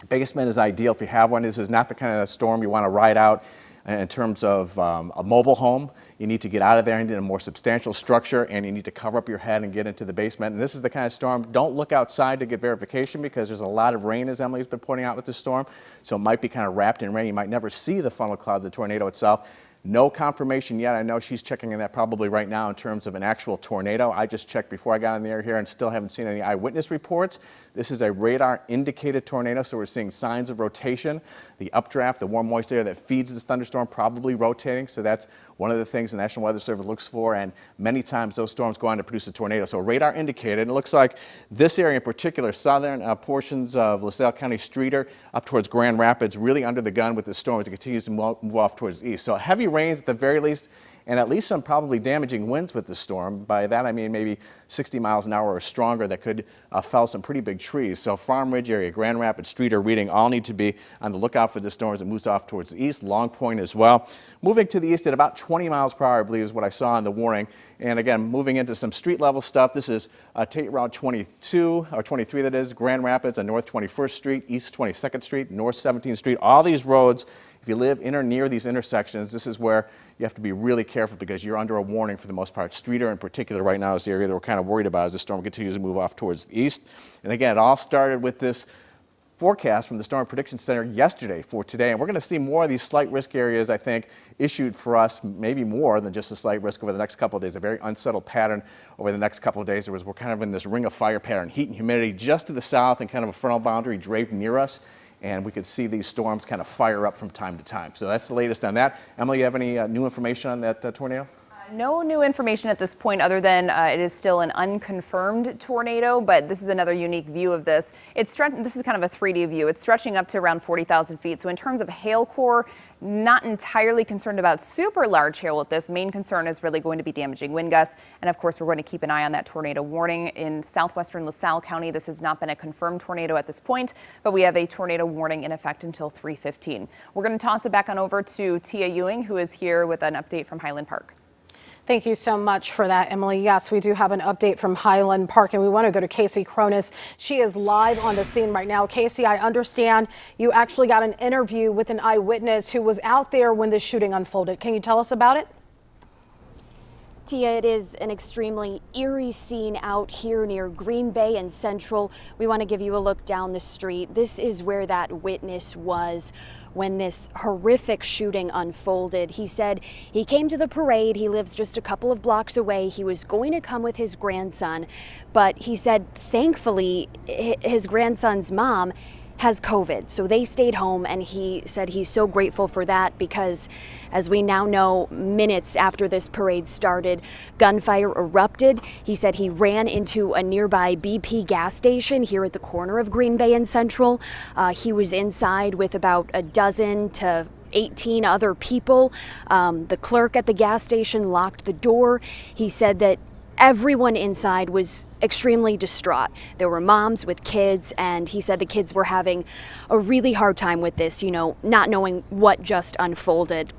Basement is ideal if you have one. This is not the kind of storm you want to ride out in terms of a mobile home. You need to get out of there into a more substantial structure, and you need to cover up your head and get into the basement. And this is the kind of storm, don't look outside to get verification because there's a lot of rain, as Emily's been pointing out with the storm. So it might be kind of wrapped in rain. You might never see the funnel cloud, the tornado itself. No confirmation yet. I know she's checking on that probably right now in terms of an actual tornado. I just checked before I got on the air here and still haven't seen any eyewitness reports. This is a radar indicated tornado, so we're seeing signs of rotation. The updraft, the warm moist air that feeds this thunderstorm, probably rotating. So that's one of the things the National Weather Service looks for, and many times those storms go on to produce a tornado. So radar indicated, and it looks like this area in particular, southern portions of LaSalle County, Streeter, up towards Grand Rapids, really under the gun with the storm as it continues to move off towards the east. So heavy rains at the very least, and at least some probably damaging winds with the storm. By that I mean maybe 60 miles an hour or stronger that could fell some pretty big trees. So Farm Ridge area, Grand Rapids, Streeter, Reading all need to be on the lookout for this storm as it moves off towards the east. Long Point as well. Moving to the east at about 20 miles per hour, I believe is what I saw in the warning. And again, moving into some street level stuff. This is Tate Route 22, or 23 that is, Grand Rapids on North 21st Street, East 22nd Street, North 17th Street. All these roads, if you live in or near these intersections, this is where you have to be really careful because you're under a warning for the most part. Streeter in particular right now is the area that we're kind of worried about as the storm continues to move off towards the east. And again, it all started with this forecast from the Storm Prediction Center yesterday for today. And we're going to see more of these slight risk areas, I think, issued for us, maybe more than just a slight risk over the next couple of days. A very unsettled pattern over the next couple of days. We're kind of in this ring of fire pattern, heat and humidity just to the south and kind of a frontal boundary draped near us. And we could see these storms kind of fire up from time to time. So that's the latest on that. Emily, you have any new information on that tornado? No new information at this point other than it is still an unconfirmed tornado, but this is another unique view of this. This is kind of a 3D view. It's stretching up to around 40,000 feet. So in terms of hail core, not entirely concerned about super large hail with this. Main concern is really going to be damaging wind gusts. And of course, we're going to keep an eye on that tornado warning in southwestern LaSalle County. This has not been a confirmed tornado at this point, but we have a tornado warning in effect until 3:15. We're going to toss it back on over to Tia Ewing, who is here with an update from Highland Park. Thank you so much for that, Emily. Yes, we do have an update from Highland Park, and we want to go to Casey Cronus. She is live on the scene right now. Casey, I understand you actually got an interview with an eyewitness who was out there when the shooting unfolded. Can you tell us about it? Tia, it is an extremely eerie scene out here near Green Bay and Central. We want to give you a look down the street. This is where that witness was when this horrific shooting unfolded. He said he came to the parade. He lives just a couple of blocks away. He was going to come with his grandson, but he said thankfully his grandson's mom has COVID, so they stayed home, and he said he's so grateful for that because, as we now know, minutes after this parade started, gunfire erupted. He said he ran into a nearby BP gas station here at the corner of Green Bay and Central. He was inside with about a dozen to 18 other people. The clerk at the gas station locked the door. He said that everyone inside was extremely distraught. There were moms with kids, and he said the kids were having a really hard time with this, not knowing what just unfolded.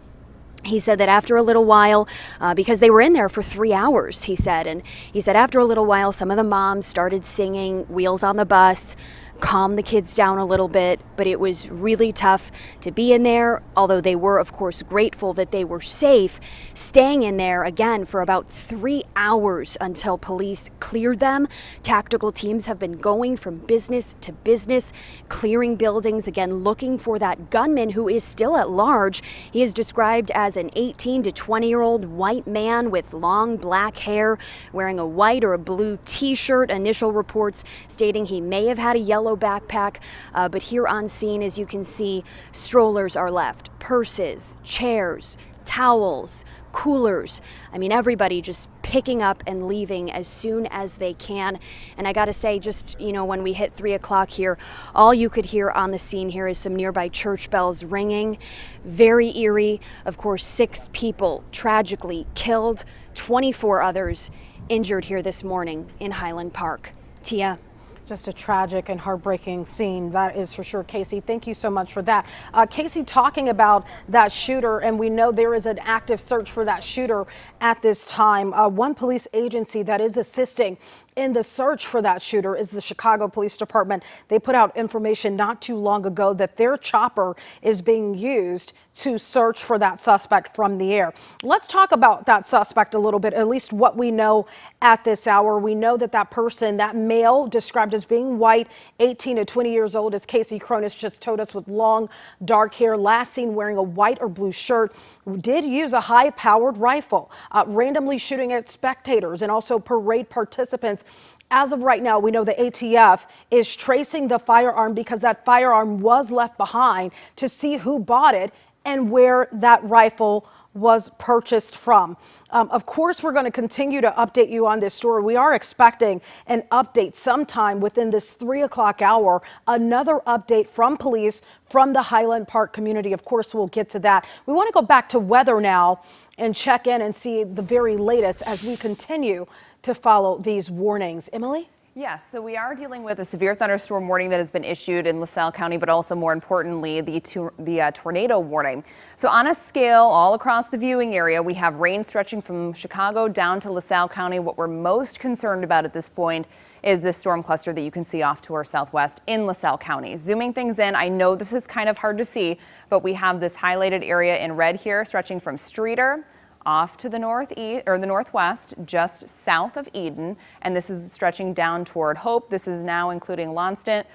He said that after a little while, because they were in there for 3 hours, he said after a little while, some of the moms started singing Wheels on the Bus, calm the kids down a little bit, but it was really tough to be in there, although they were, of course, grateful that they were safe, staying in there again for about 3 hours until police cleared them. Tactical teams have been going from business to business, clearing buildings, again, looking for that gunman who is still at large. He is described as an 18 to 20-year-old white man with long black hair, wearing a white or a blue t-shirt. Initial reports stating he may have had a yellow backpack, but here on scene, as you can see, strollers are left, purses, chairs, towels, coolers. I mean, everybody just picking up and leaving as soon as they can. And I gotta say, just, when we hit 3 o'clock here, all you could hear on the scene here is some nearby church bells ringing. Very eerie. Of course, 6 people tragically killed, 24 others injured here this morning in Highland Park. Tia. Just a tragic and heartbreaking scene, that is for sure. Casey, thank you so much for that. Casey, talking about that shooter, and we know there is an active search for that shooter at this time. One police agency that is assisting in the search for that shooter is the Chicago Police Department. They put out information not too long ago that their chopper is being used to search for that suspect from the air. Let's talk about that suspect a little bit, at least what we know at this hour. We know that that person, that male described as being white, 18 to 20 years old, as Casey Cronus just told us, with long dark hair, last seen wearing a white or blue shirt, did use a high-powered rifle, randomly shooting at spectators and also parade participants. As of right now, we know the ATF is tracing the firearm because that firearm was left behind to see who bought it and where that rifle was purchased from. Of course, we're going to continue to update you on this story. We are expecting an update sometime within this 3 o'clock hour, another update from police from the Highland Park community. Of course, we'll get to that. We want to go back to weather now and check in and see the very latest as we continue to follow these warnings. Emily? Yes, so we are dealing with a severe thunderstorm warning that has been issued in LaSalle County, but also more importantly, the tornado warning. So on a scale all across the viewing area, we have rain stretching from Chicago down to LaSalle County. What we're most concerned about at this point is this storm cluster that you can see off to our southwest in LaSalle County. Zooming things in, I know this is kind of hard to see, but we have this highlighted area in red here stretching from Streeter off to the northeast or the northwest, just south of Eden, and this is stretching down toward Hope. This is now including Lonstant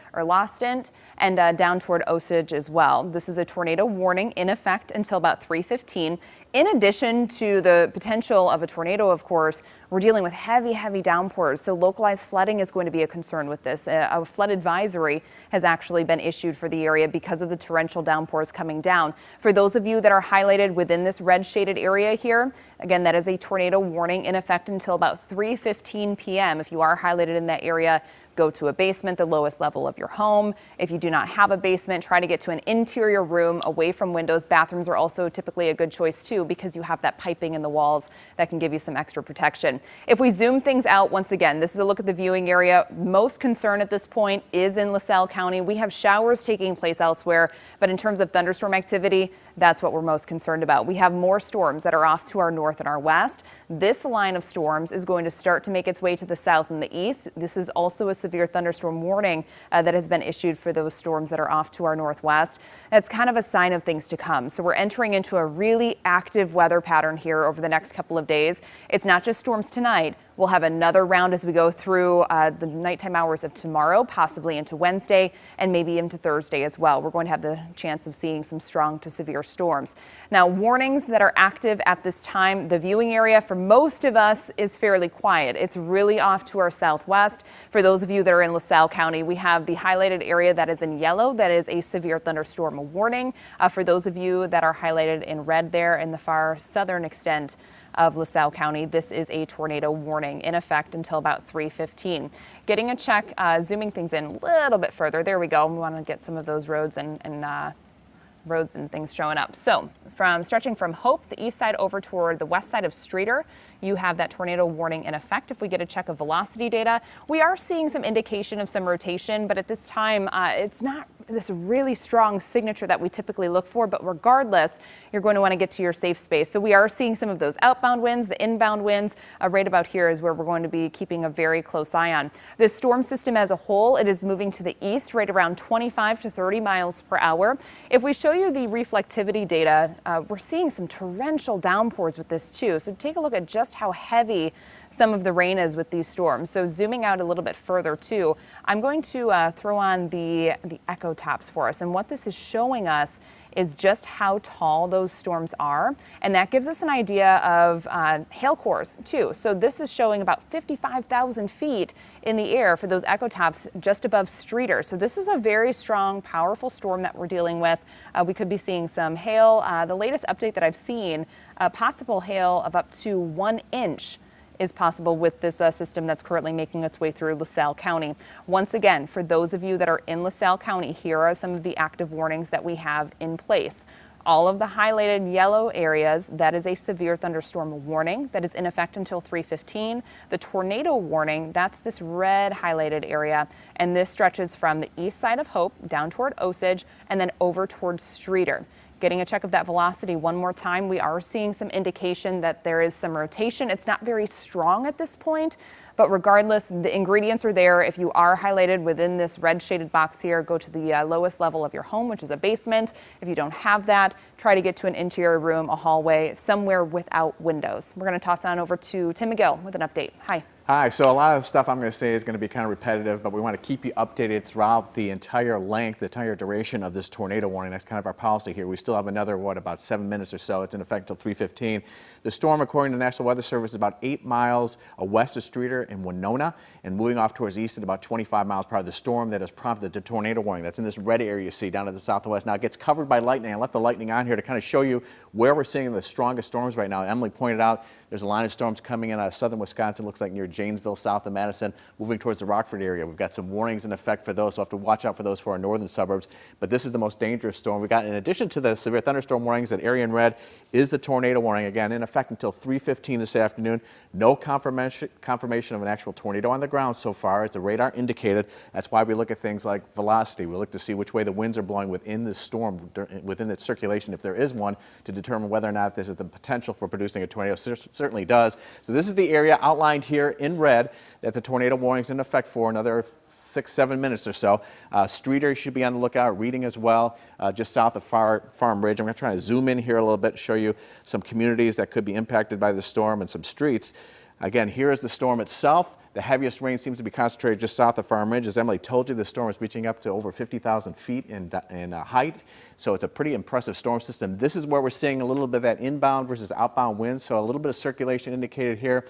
and down toward Osage as well. This is a tornado warning in effect until about 3:15. In addition to the potential of a tornado, of course, we're dealing with heavy downpours, so localized flooding is going to be a concern with this. A flood advisory has actually been issued for the area because of the torrential downpours coming down. For those of you that are highlighted within this red shaded area here, again, that is a tornado warning in effect until about 3:15 p.m. If you are highlighted in that area, go to a basement, the lowest level of your home. If you do not have a basement, try to get to an interior room away from windows. Bathrooms are also typically a good choice too, because you have that piping in the walls that can give you some extra protection. If we zoom things out, once again, this is a look at the viewing area. Most concern at this point is in LaSalle County. We have showers taking place elsewhere, but in terms of thunderstorm activity, that's what we're most concerned about. We have more storms that are off to our north and our west. This line of storms is going to start to make its way to the south and the east. This is also a severe thunderstorm warning that has been issued for those storms that are off to our northwest. That's kind of a sign of things to come. So we're entering into a really active weather pattern here over the next couple of days. It's not just storms tonight. We'll have another round as we go through the nighttime hours of tomorrow, possibly into Wednesday and maybe into Thursday as well. We're going to have the chance of seeing some strong to severe storms. Now, warnings that are active at this time, the viewing area for most of us is fairly quiet. It's really off to our southwest. For those of you that are in LaSalle County, we have the highlighted area that is in yellow. That is a severe thunderstorm warning. For those of you that are highlighted in red there in the far southern extent of LaSalle County, this is a tornado warning in effect until about 3:15. Getting a check, zooming things in a little bit further. There we go. We want to get some of those roads and things showing up. So from stretching from Hope, the east side, over toward the west side of Streeter, you have that tornado warning in effect. If we get a check of velocity data, we are seeing some indication of some rotation, but at this time, it's not this really strong signature that we typically look for. But regardless, you're going to want to get to your safe space. So we are seeing some of those outbound winds, the inbound winds. Right about here is where we're going to be keeping a very close eye on. This storm system as a whole, it is moving to the east right around 25 to 30 miles per hour. If we show you the reflectivity data, we're seeing some torrential downpours with this too. So take a look at just how heavy some of the rain is with these storms. So zooming out a little bit further too, I'm going to throw on the echo tops for us. And what this is showing us is just how tall those storms are. And that gives us an idea of hail cores too. So this is showing about 55,000 feet in the air for those echo tops just above Streeter. So this is a very strong, powerful storm that we're dealing with. We could be seeing some hail. The latest update that I've seen, possible hail of up to 1 inch is possible with this system that's currently making its way through LaSalle County. Once again, for those of you that are in LaSalle County, here are some of the active warnings that we have in place. All of the highlighted yellow areas, that is a severe thunderstorm warning that is in effect until 3:15. The tornado warning, that's this red highlighted area, and this stretches from the east side of Hope down toward Osage and then over towards Streeter. getting a check of that velocity one more time. We are seeing some indication that there is some rotation. It's not very strong at this point, but regardless, the ingredients are there. If you are highlighted within this red shaded box here, go to the lowest level of your home, which is a basement. If you don't have that, try to get to an interior room, a hallway, somewhere without windows. We're going to toss it on over to Tim McGill with an update. Hi. Hi, so a lot of the stuff I'm going to say is going to be kind of repetitive, but we want to keep you updated throughout the entire length, the entire duration of this tornado warning. That's kind of our policy here. We still have another, about 7 minutes or so. It's in effect until 3:15. The storm, according to the National Weather Service, is about 8 miles west of Streeter in Winona and moving off towards the east at about 25 miles per hour. The storm that has prompted the tornado warning, that's in this red area you see down to the southwest. Now it gets covered by lightning. I left the lightning on here to kind of show you where we're seeing the strongest storms right now. Emily pointed out there's a line of storms coming in out of southern Wisconsin, looks like near Janesville, south of Madison, moving towards the Rockford area. We've got some warnings in effect for those, so we'll have to watch out for those for our northern suburbs. But this is the most dangerous storm. We've got, in addition to the severe thunderstorm warnings, that area in red is the tornado warning, again, in effect until 3:15 this afternoon. No confirmation of an actual tornado on the ground so far. It's a radar indicated. That's why we look at things like velocity. We look to see which way the winds are blowing within this storm, within its circulation, if there is one, to determine whether or not this is the potential for producing a tornado. Certainly does. So this is the area outlined here in red that the tornado warning is in effect for another 6-7 minutes or so. Streeter should be on the lookout, Reading as well, just south of Farm Ridge. I'm going to try to zoom in here a little bit, show you some communities that could be impacted by the storm and some streets. Again, here is the storm itself. The heaviest rain seems to be concentrated just south of Farm Ridge. As Emily told you, the storm is reaching up to over 50,000 feet in height. So it's a pretty impressive storm system. This is where we're seeing a little bit of that inbound versus outbound wind. So a little bit of circulation indicated here.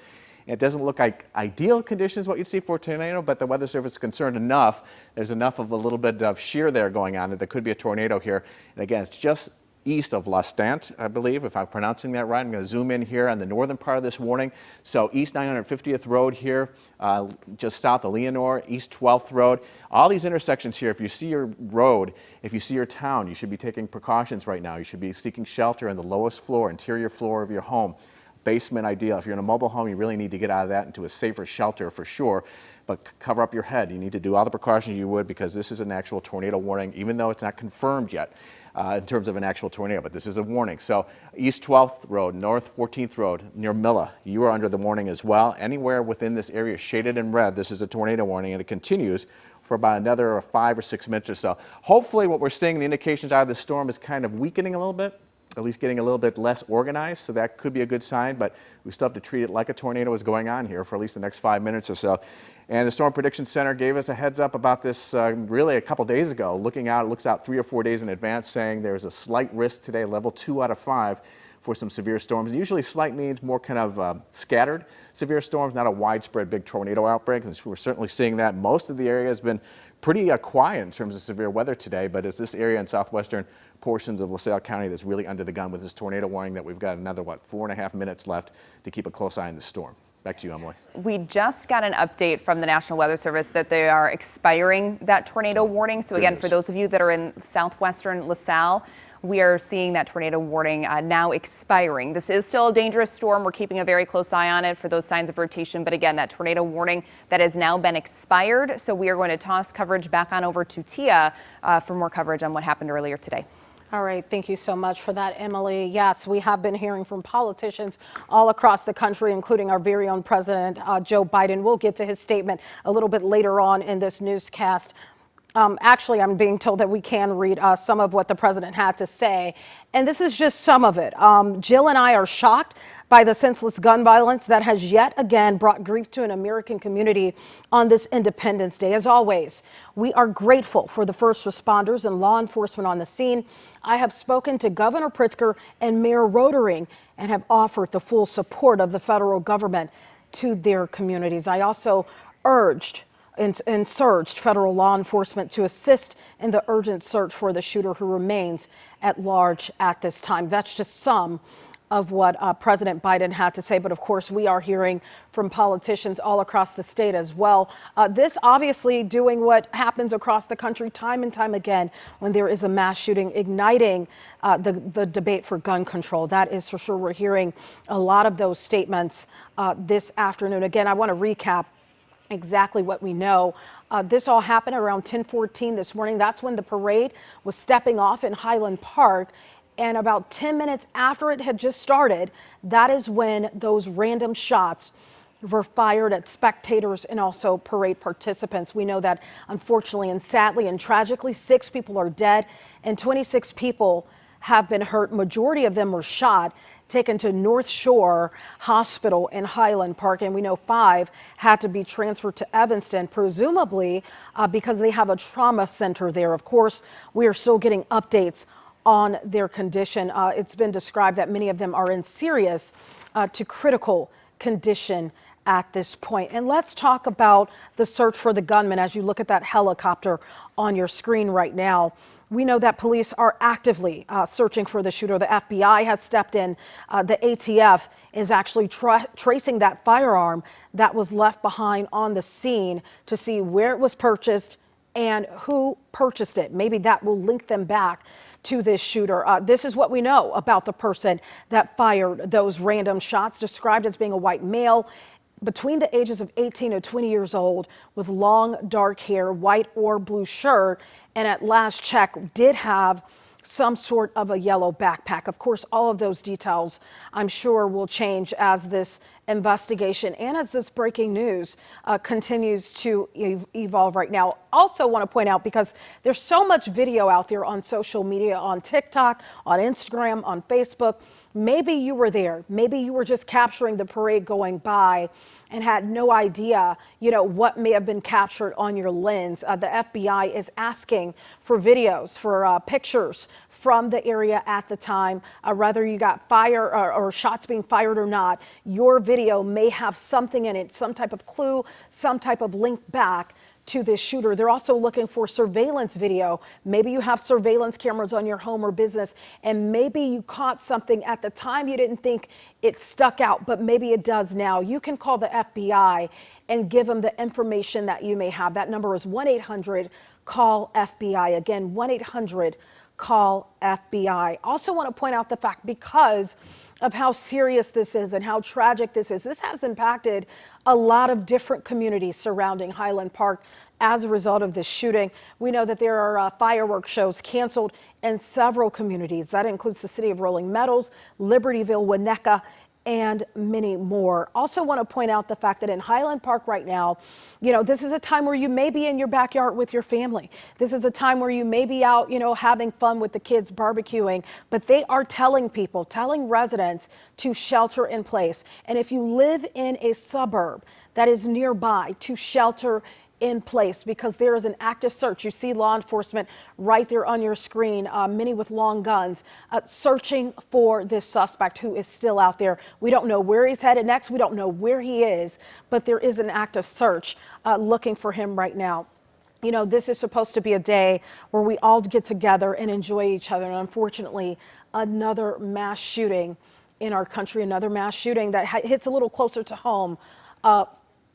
It doesn't look like ideal conditions, what you'd see for a tornado, but the Weather Service is concerned enough. There's enough of a little bit of shear there going on that there could be a tornado here. And again, it's just east of Lastant, I believe, if I'm pronouncing that right. I'm going to zoom in here on the northern part of this warning. So East 950th Road here, just south of Leonore, East 12th Road. All these intersections here, if you see your road, if you see your town, you should be taking precautions right now. You should be seeking shelter in the lowest floor, interior floor of your home. Basement ideal. If you're in a mobile home, you really need to get out of that into a safer shelter for sure. But cover up your head. You need to do all the precautions you would, because this is an actual tornado warning, even though it's not confirmed yet in terms of an actual tornado. But this is a warning. So East 12th Road, North 14th Road, near Milla, you are under the warning as well. Anywhere within this area shaded in red, this is a tornado warning, and it continues for about another 5 or 6 minutes or so. Hopefully what we're seeing, the indications out of the storm is kind of weakening a little bit, at least getting a little bit less organized, so that could be a good sign, but we still have to treat it like a tornado is going on here for at least the next 5 minutes or so. And the Storm Prediction Center gave us a heads up about this really a couple days ago, looks out 3 or 4 days in advance, saying there's a slight risk today, level 2 out of 5, for some severe storms. And usually slight means more kind of scattered severe storms, not a widespread big tornado outbreak. And we're certainly seeing that. Most of the area has been pretty quiet in terms of severe weather today, but it's this area in southwestern portions of LaSalle County that's really under the gun with this tornado warning that we've got another, 4.5 minutes left to keep a close eye on the storm. Back to you, Emily. We just got an update from the National Weather Service that they are expiring that tornado warning. So again, for those of you that are in southwestern LaSalle, we are seeing that tornado warning now expiring. This is still a dangerous storm. We're keeping a very close eye on it for those signs of rotation. But again, that tornado warning that has now been expired. So we are going to toss coverage back on over to Tia for more coverage on what happened earlier today. All right, thank you so much for that, Emily. Yes, we have been hearing from politicians all across the country, including our very own President Joe Biden. We'll get to his statement a little bit later on in this newscast. Actually, I'm being told that we can read some of what the president had to say, and this is just some of it. Jill and I are shocked by the senseless gun violence that has yet again brought grief to an American community on this Independence Day. As always, we are grateful for the first responders and law enforcement on the scene. I have spoken to Governor Pritzker and Mayor Rotering and have offered the full support of the federal government to their communities. I also urged and surged federal law enforcement to assist in the urgent search for the shooter who remains at large at this time. That's just some of what President Biden had to say. But of course, we are hearing from politicians all across the state as well. This obviously doing what happens across the country time and time again when there is a mass shooting, igniting the debate for gun control. That is for sure. We're hearing a lot of those statements this afternoon. Again, I want to recap exactly what we know. This all happened around 10:14 this morning. That's when the parade was stepping off in Highland Park. And about 10 minutes after it had just started, that is when those random shots were fired at spectators and also parade participants. We know that unfortunately and sadly and tragically, 6 people are dead and 26 people have been hurt. Majority of them were shot, taken to North Shore Hospital in Highland Park, and we know 5 had to be transferred to Evanston, presumably because they have a trauma center there. Of course, we are still getting updates on their condition. It's been described that many of them are in serious to critical condition at this point. And let's talk about the search for the gunman as you look at that helicopter on your screen right now. We know that police are actively searching for the shooter. The FBI has stepped in. The ATF is actually tracing that firearm that was left behind on the scene to see where it was purchased and who purchased it. Maybe that will link them back to this shooter. This is what we know about the person that fired those random shots, described as being a white male between the ages of 18 to 20 years old with long dark hair, white or blue shirt, and at last check did have some sort of a yellow backpack. Of course, all of those details I'm sure will change as this investigation and as this breaking news continues to evolve right now. Also want to point out, because there's so much video out there on social media, on TikTok, on Instagram, on Facebook, maybe you were there. Maybe you were just capturing the parade going by and had no idea, what may have been captured on your lens. The FBI is asking for videos, for pictures from the area at the time. Whether you got fire or shots being fired or not, your video may have something in it, some type of clue, some type of link back to this shooter. They're also looking for surveillance video. Maybe you have surveillance cameras on your home or business, and maybe you caught something at the time you didn't think it stuck out, but maybe it does now. You can call the FBI and give them the information that you may have. That number is 1-800-CALL-FBI. Again, 1-800-CALL-FBI. Also want to point out the fact, because of how serious this is and how tragic this is, this has impacted a lot of different communities surrounding Highland Park as a result of this shooting. We know that there are fireworks shows canceled in several communities. That includes the city of Rolling Meadows, Libertyville, Winnetka, and many more. Also want to point out the fact that in Highland Park right now, this is a time where you may be in your backyard with your family. This is a time where you may be out, having fun with the kids, barbecuing, but they are telling residents to shelter in place. And if you live in a suburb that is nearby, to shelter in place, because there is an active search. You see law enforcement right there on your screen, many with long guns, searching for this suspect who is still out there. We don't know where he's headed next. We don't know where he is, but there is an active search looking for him right now. This is supposed to be a day where we all get together and enjoy each other. And unfortunately, another mass shooting in our country, another mass shooting that hits a little closer to home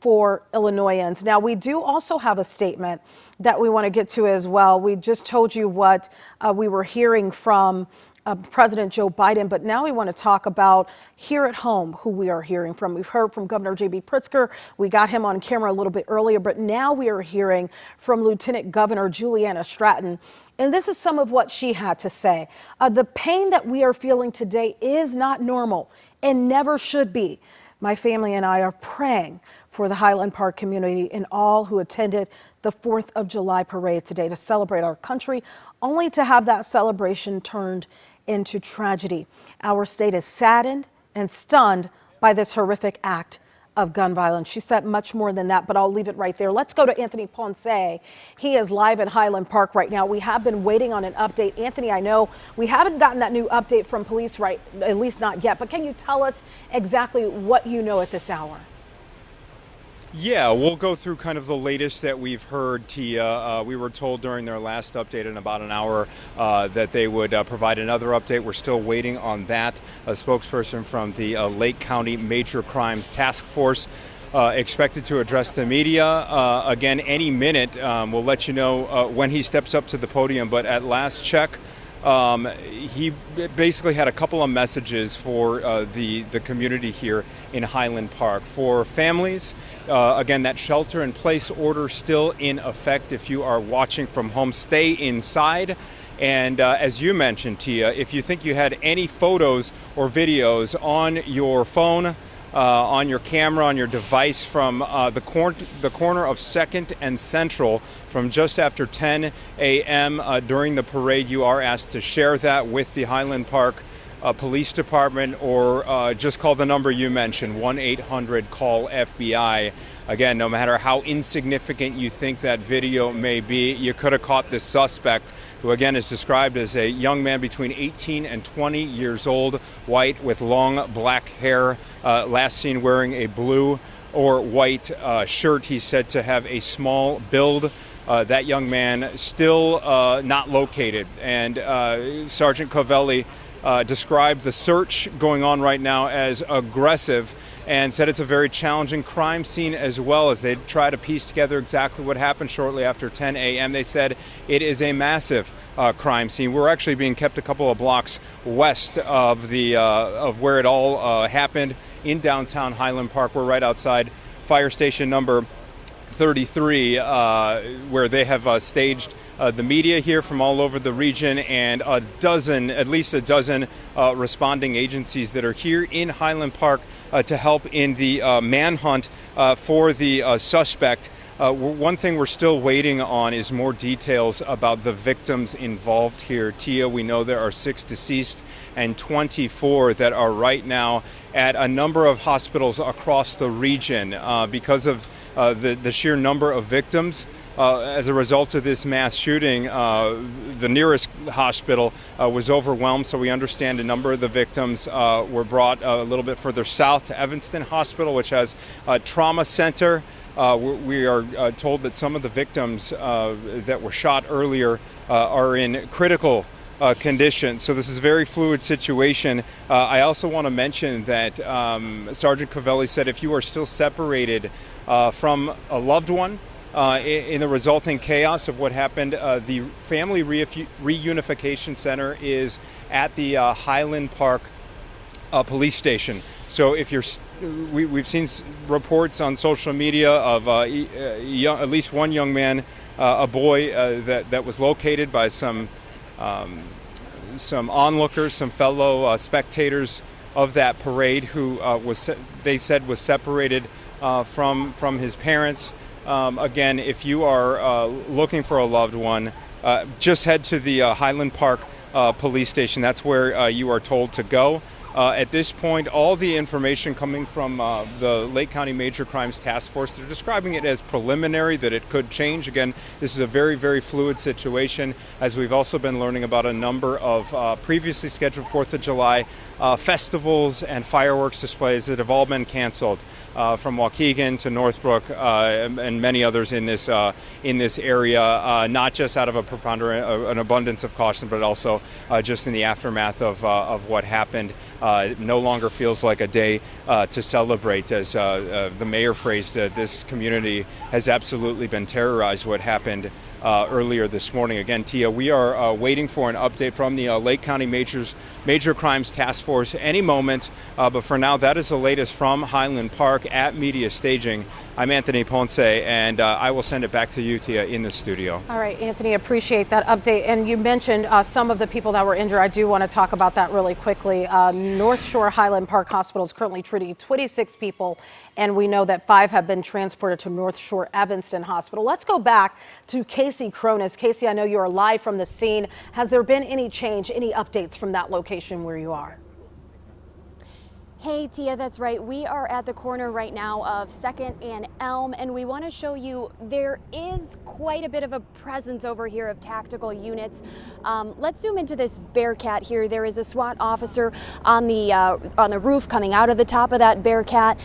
for Illinoisans. Now, we do also have a statement that we want to get to as well. We just told you what we were hearing from President Joe Biden, but now we want to talk about here at home who we are hearing from. We've heard from Governor J.B. Pritzker. We got him on camera a little bit earlier, but now we are hearing from Lieutenant Governor Juliana Stratton. And this is some of what she had to say. The pain that we are feeling today is not normal and never should be. My family and I are praying for the Highland Park community and all who attended the 4th of July parade today to celebrate our country, only to have that celebration turned into tragedy. Our state is saddened and stunned by this horrific act of gun violence. She said much more than that, but I'll leave it right there. Let's go to Anthony Ponce. He is live at Highland Park right now. We have been waiting on an update. Anthony, I know we haven't gotten that new update from police, right? At least not yet, but can you tell us exactly what you know at this hour? Yeah, we'll go through kind of the latest that we've heard, Tia. We were told during their last update in about an hour that they would provide another update. We're still waiting on that. A spokesperson from the Lake County Major Crimes Task Force expected to address the media again any minute. We'll let you know when he steps up to the podium, but at last check, he basically had a couple of messages for the community here in Highland Park. For families, again, that shelter-in-place order still in effect. If you are watching from home, stay inside. And as you mentioned, Tia, if you think you had any photos or videos on your phone, on your camera, on your device from the corner of 2nd and Central from just after 10 a.m. During the parade, you are asked to share that with the Highland Park Police Department, or just call the number you mentioned, 1-800-CALL-FBI. Again, no matter how insignificant you think that video may be, you could have caught this suspect, who again is described as a young man between 18 and 20 years old, white with long black hair, last seen wearing a blue or white shirt. He's said to have a small build. That young man still not located, and Sergeant Covelli described the search going on right now as aggressive, and said it's a very challenging crime scene as well, as they try to piece together exactly what happened shortly after 10 a.m. They said it is a massive crime scene. We're actually being kept a couple of blocks west of where it all happened in downtown Highland Park. We're right outside fire station number 33, where they have staged the media here from all over the region, and at least a dozen responding agencies that are here in Highland Park to help in the manhunt for the suspect. One thing we're still waiting on is more details about the victims involved here. Tia, we know there are 6 deceased and 24 that are right now at a number of hospitals across the region because of the sheer number of victims. As a result of this mass shooting, the nearest hospital was overwhelmed, so we understand a number of the victims were brought a little bit further south to Evanston Hospital, which has a trauma center. We are told that some of the victims that were shot earlier are in critical condition. So this is a very fluid situation. I also want to mention that Sergeant Covelli said if you are still separated from a loved one, in the resulting chaos of what happened, the Family Reunification Center is at the Highland Park police station. So if we've seen reports on social media of at least one young man, a boy that was located by some onlookers, some fellow spectators of that parade, who they said was separated from his parents. Again, if you are looking for a loved one, just head to the Highland Park police station. That's where you are told to go. At this point, all the information coming from the Lake County Major Crimes Task Force, they're describing it as preliminary, that it could change. Again, this is a very, very fluid situation, as we've also been learning about a number of previously scheduled 4th of July festivals and fireworks displays that have all been canceled, from Waukegan to Northbrook and many others in this area, not just out of an abundance of caution, but also just in the aftermath of what happened. It no longer feels like a day to celebrate, as the mayor phrased it. This community has absolutely been terrorized. What happened earlier this morning. Again, Tia, we are waiting for an update from the Lake County Major Crimes Task Force any moment. But for now, that is the latest from Highland Park at Media Staging. I'm Anthony Ponce, and I will send it back to you, Tia, in the studio. All right, Anthony, appreciate that update. And you mentioned some of the people that were injured. I do want to talk about that really quickly. North Shore Highland Park Hospital is currently treating 26 people, and we know that 5 have been transported to North Shore Evanston Hospital. Let's go back to Casey Cronus. Casey, I know you are live from the scene. Has there been any change, any updates from that location where you are? Hey Tia, that's right. We are at the corner right now of 2nd and Elm, and we want to show you there is quite a bit of a presence over here of tactical units. Let's zoom into this Bearcat here. There is a SWAT officer on the roof coming out of the top of that Bearcat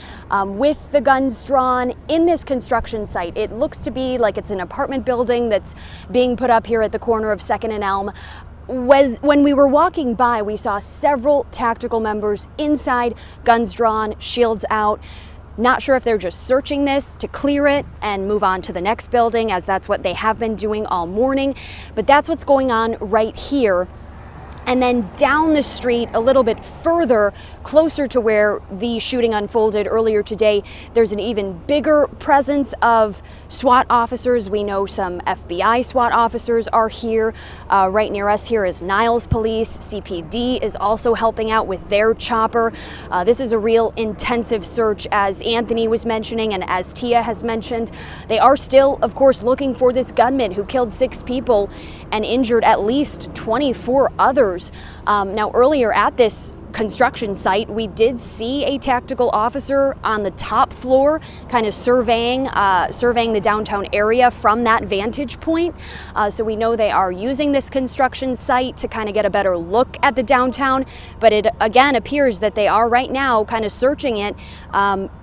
with the guns drawn in this construction site. It looks to be like it's an apartment building that's being put up here at the corner of 2nd and Elm. When we were walking by, we saw several tactical members inside, guns drawn, shields out. Not sure if they're just searching this to clear it and move on to the next building, as that's what they have been doing all morning. But that's what's going on right here. And then down the street, a little bit further, closer to where the shooting unfolded earlier today, there's an even bigger presence of SWAT officers. We know some FBI SWAT officers are here. Right near us here is Niles Police. CPD is also helping out with their chopper. This is a real intensive search, as Anthony was mentioning and as Tia has mentioned. They are still, of course, looking for this gunman who killed 6 people and injured at least 24 others. Now, earlier at this construction site, we did see a tactical officer on the top floor kind of surveying the downtown area from that vantage point. So we know they are using this construction site to kind of get a better look at the downtown, but it again appears that they are right now kind of searching it,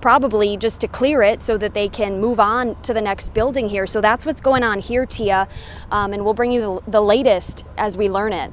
probably just to clear it so that they can move on to the next building here. So that's what's going on here, Tia, and we'll bring you the latest as we learn it.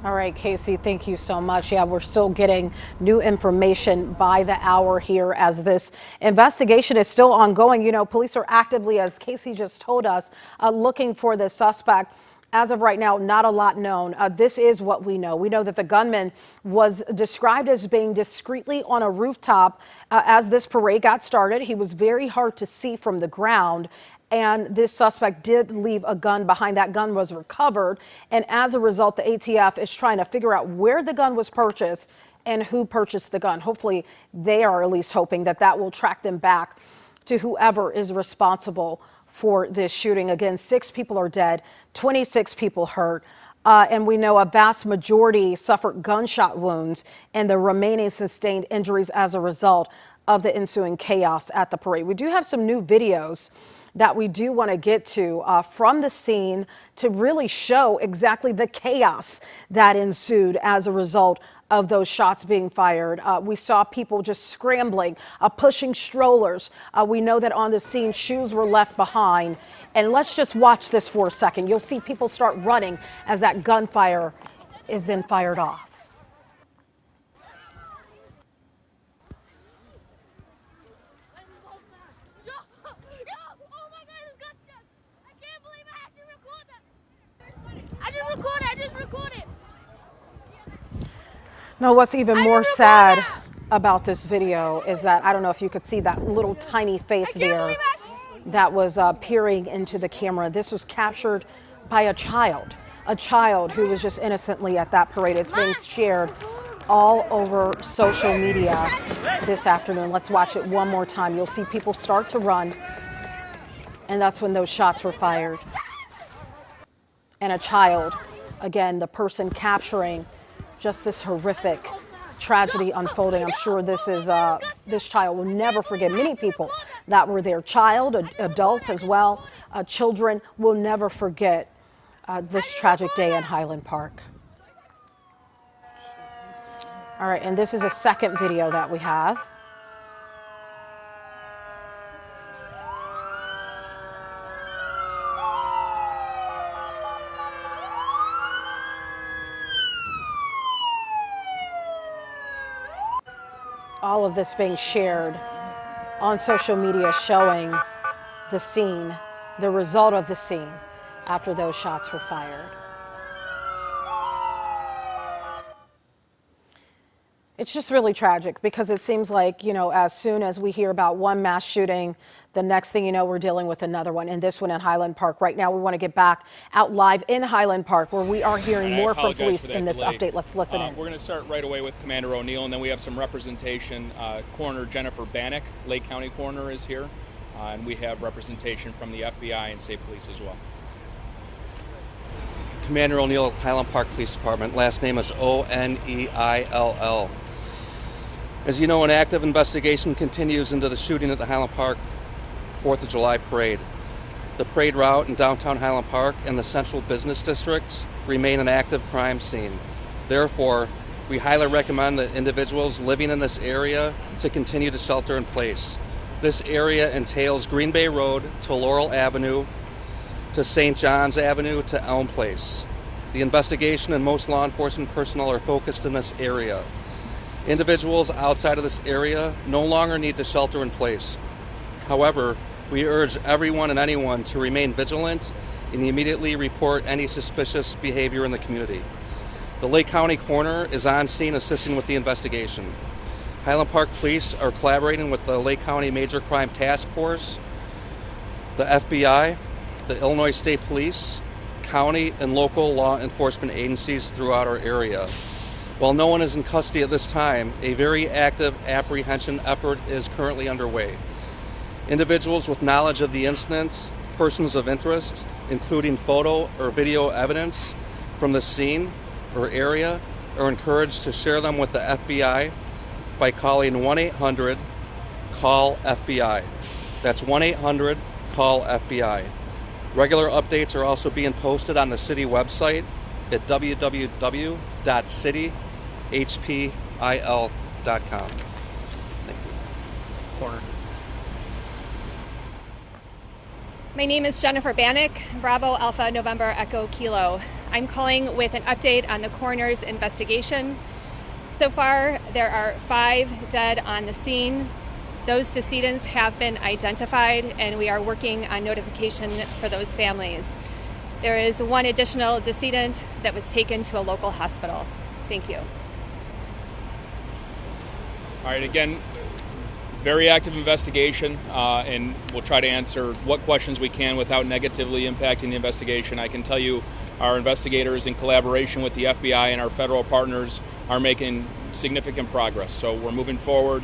All right, Casey, thank you so much. Yeah, we're still getting new information by the hour here as this investigation is still ongoing. You know, police are actively, as Casey just told us, looking for the suspect. As of right now, not a lot known. This is what we know. We know that the gunman was described as being discreetly on a rooftop as this parade got started. He was very hard to see from the ground. And this suspect did leave a gun behind. That gun was recovered. And as a result, the ATF is trying to figure out where the gun was purchased and who purchased the gun. Hopefully, they are at least hoping that that will track them back to whoever is responsible for this shooting. Again, 6 people are dead, 26 people hurt. And we know a vast majority suffered gunshot wounds, and the remaining sustained injuries as a result of the ensuing chaos at the parade. We do have some new videos that we do want to get to from the scene to really show exactly the chaos that ensued as a result of those shots being fired. We saw people just scrambling, pushing strollers. We know that on the scene, shoes were left behind. And let's just watch this for a second. You'll see people start running as that gunfire is then fired off. I just recorded. No, what's even more sad about this video is that, I don't know if you could see that little tiny face there that was peering into the camera. This was captured by a child who was just innocently at that parade. It's being shared all over social media this afternoon. Let's watch it one more time. You'll see people start to run, and that's when those shots were fired. And a child, again, the person capturing just this horrific tragedy unfolding. I'm sure this child will never forget. Many people that were there, adults as well, children will never forget this tragic day in Highland Park. All right, and this is a second video that we have. All of this being shared on social media, showing the scene, the result of the scene after those shots were fired. It's just really tragic because it seems like, you know, as soon as we hear about one mass shooting, the next thing you know, we're dealing with another one, and this one in Highland Park. Right now, we want to get back out live in Highland Park, where we are hearing more from police in this update. Let's listen in. We're going to start right away with Commander O'Neill, and then we have some representation. Coroner Jennifer Bannock, Lake County Coroner, is here, and we have representation from the FBI and State Police as well. Commander O'Neill, Highland Park Police Department. Last name is O'Neill. As you know, an active investigation continues into the shooting at the Highland Park 4th of July parade. The parade route in downtown Highland Park and the central business districts remain an active crime scene. Therefore, we highly recommend that individuals living in this area to continue to shelter in place. This area entails Green Bay Road to Laurel Avenue to St. John's Avenue to Elm Place. The investigation and most law enforcement personnel are focused in this area. Individuals outside of this area no longer need to shelter in place. However, we urge everyone and anyone to remain vigilant and immediately report any suspicious behavior in the community. The Lake County coroner is on scene assisting with the investigation. Highland Park Police are collaborating with the Lake County Major Crime Task Force, the FBI, the Illinois State Police, county and local law enforcement agencies throughout our area. While no one is in custody at this time, a very active apprehension effort is currently underway. Individuals with knowledge of the incident, persons of interest, including photo or video evidence from the scene or area, are encouraged to share them with the FBI by calling 1-800-CALL-FBI. That's 1-800-CALL-FBI. Regular updates are also being posted on the city website at www.cityhpil.com. Thank you. Corner. My name is Jennifer Bannock, Bravo Alpha November Echo Kilo. I'm calling with an update on the coroner's investigation. So far, there are 5 dead on the scene. Those decedents have been identified, and we are working on notification for those families. There is 1 additional decedent that was taken to a local hospital. Thank you. All right, again, very active investigation, and we'll try to answer what questions we can without negatively impacting the investigation. I can tell you our investigators, in collaboration with the FBI and our federal partners, are making significant progress. So we're moving forward,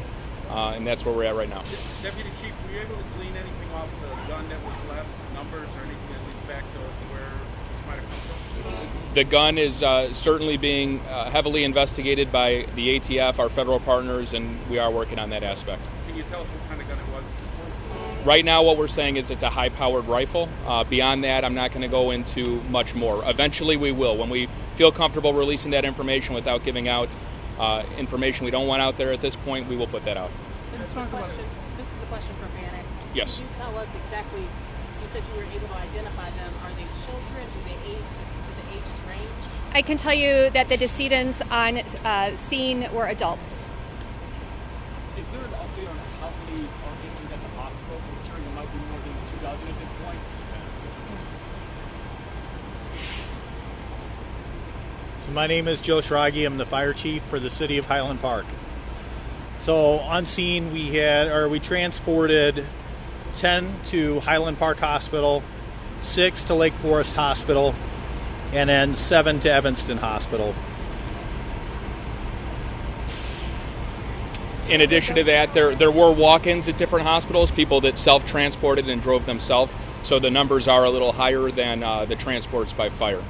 and that's where we're at right now. Deputy Chief, were you able to glean anything off the gun that was left, numbers or anything that leads back to where this might have come from? The gun is certainly being heavily investigated by the ATF, our federal partners, and we are working on that aspect. Can you tell us what kind of gun it was at this point? Right now, what we're saying is it's a high-powered rifle. Beyond that, I'm not going to go into much more. Eventually, we will. When we feel comfortable releasing that information without giving out information we don't want out there at this point, we will put that out. This is a question for Bannock. Yes. Can you tell us exactly, you said you were able to identify them. Are they children? Do the ages range? I can tell you that the decedents on scene were adults. Is there an update on how many are victims at the hospital? I'm sure there might be more than 2,000 at this point. So my name is Joe Schrage. I'm the fire chief for the city of Highland Park. So on scene we transported 10 to Highland Park Hospital, 6 to Lake Forest Hospital, and then 7 to Evanston Hospital. In addition to that, there were walk-ins at different hospitals, people that self-transported and drove themselves, so the numbers are a little higher than the transports by fire.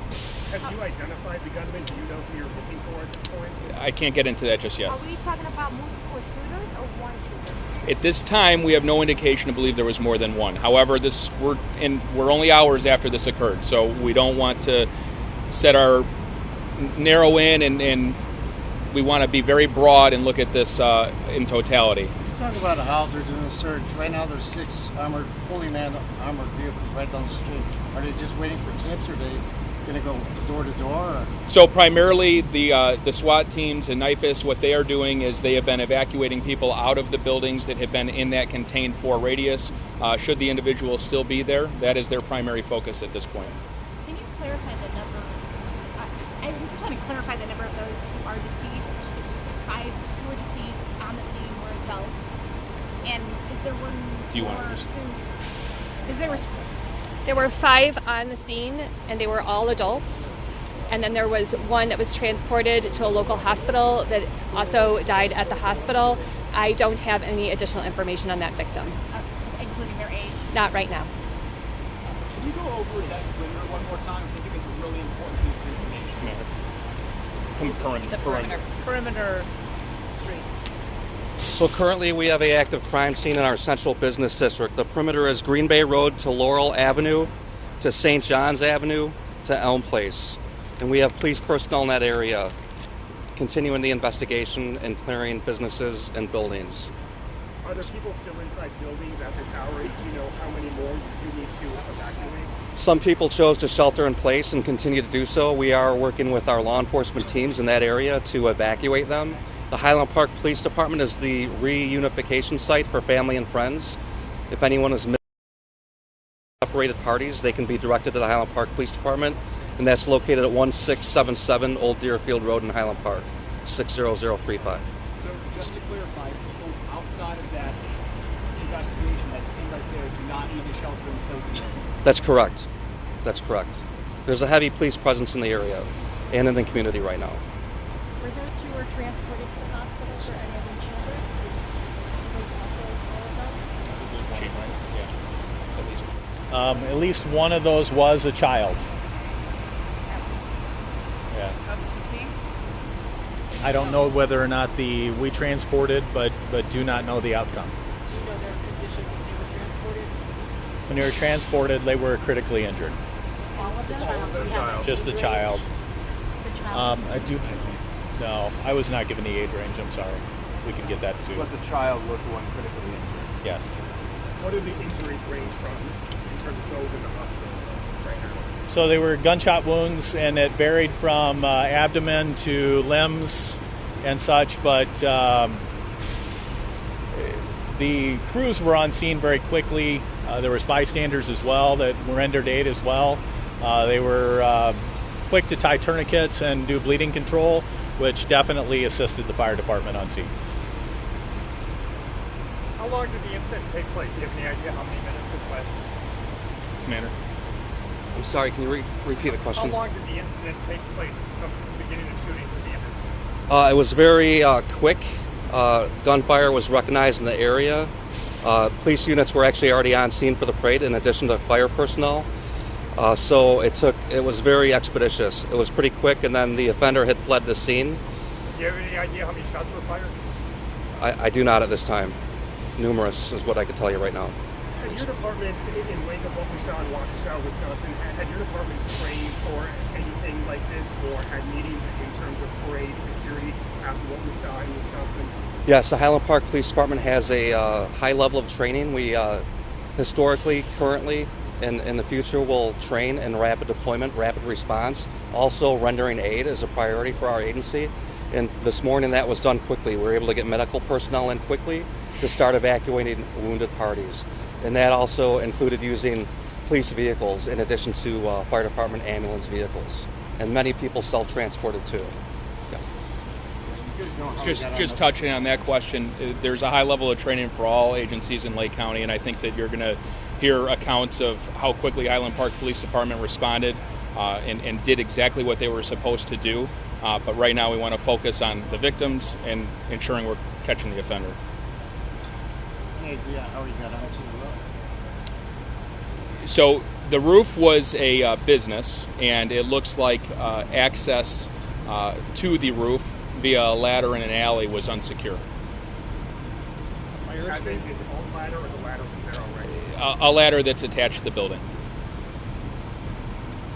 Have you identified the gunman? Do you know who you're looking for at this point? I can't get into that just yet. Are we talking about multiple shooters or one shooter? At this time, we have no indication to believe there was more than one. However, we're only hours after this occurred, so we don't want to narrow in, and we want to be very broad and look at this in totality. Talk about a halted in a search. Right now there's 6 fully manned armored vehicles right down the street. Are they just waiting for tips, or are they going to go door to door? So primarily the SWAT teams and NIPUS, what they are doing is they have been evacuating people out of the buildings that have been in that contained 4 radius. Should the individuals still be there, that is their primary focus at this point. Can you clarify the number? I just want to clarify the number of those who are deceased. You said 5 who were deceased on the scene were adults. And is there one Do you more want to just... There were 5 on the scene, and they were all adults. And then there was 1 that was transported to a local hospital that also died at the hospital. I don't have any additional information on that victim. Including their age? Not right now. Can you go over that perimeter one more time? I think it's a really important piece of information. Perimeter streets. So currently we have an active crime scene in our central business district. The perimeter is Green Bay Road to Laurel Avenue, to St. John's Avenue, to Elm Place. And we have police personnel in that area continuing the investigation and clearing businesses and buildings. Are there people still inside buildings at this hour? Do you know how many more you need to evacuate? Some people chose to shelter in place and continue to do so. We are working with our law enforcement teams in that area to evacuate them. The Highland Park Police Department is the reunification site for family and friends. If anyone is separated parties, they can be directed to the Highland Park Police Department, and that's located at 1677 Old Deerfield Road in Highland Park, 60035. So just to clarify, people outside of that investigation that see right there do not need to shelter in place. That's correct. That's correct. There's a heavy police presence in the area and in the community right now. For those who were transported to the hospital, were any of them children? At least one of those was a child. Yeah. I don't know whether or not we transported, but do not know the outcome. Do you know their condition when they were transported? When they were transported, they were critically injured. All of them? Just the child. The child. I do. No, I was not given the age range. I'm sorry. We can get that too. But the child was the one critically injured. Yes. What do the injuries range from in terms of those in the hospital right now? So they were gunshot wounds, and it varied from abdomen to limbs and such. But the crews were on scene very quickly. There was bystanders as well that rendered aid as well. They were quick to tie tourniquets and do bleeding control, which definitely assisted the fire department on scene. How long did the incident take place? Do you have any idea how many minutes it was? Commander. I'm sorry, can you repeat the question? How long did the incident take place from the beginning of shooting to the end? It was very quick. Gunfire was recognized in the area. Police units were actually already on scene for the parade in addition to fire personnel. So it was very expeditious. It was pretty quick, and then the offender had fled the scene. Do you have any idea how many shots were fired? I do not at this time. Numerous is what I could tell you right now. Had your departments, in wake of what we saw in Waukesha, Wisconsin, had your departments trained for anything like this or had meetings in terms of parade security after what we saw in Wisconsin? Yes, the Highland Park Police Department has a high level of training. We historically, currently, and in the future will train in rapid deployment, rapid response. Also, rendering aid is a priority for our agency. And this morning that was done quickly. We were able to get medical personnel in quickly to start evacuating wounded parties. And that also included using police vehicles in addition to fire department ambulance vehicles. And many people self-transported too. Just touching on that question, there's a high level of training for all agencies in Lake County, and I think that you're going to hear accounts of how quickly Highland Park Police Department responded and did exactly what they were supposed to do. But right now we want to focus on the victims and ensuring we're catching the offender. Any idea how he got onto the roof? So the roof was a business, and it looks like access to the roof via a ladder in an alley was unsecure. Fire escape? Is it on ladder or the ladder was there already? A ladder that's attached to the building.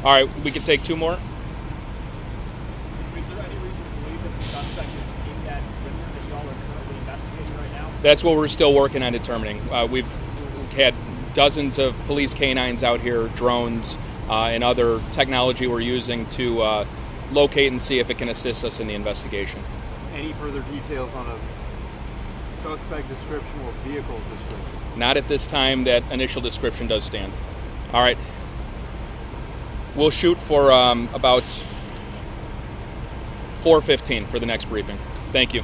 All right, we can take two more. Is there any reason to believe that the suspect is in that window that you all are currently investigating right now? That's what we're still working on determining. We've had dozens of police canines out here, drones, and other technology we're using to locate and see if it can assist us in the investigation. Any further details on a suspect description or vehicle description? Not at this time. That initial description does stand. All right. We'll shoot for about 4:15 for the next briefing. Thank you.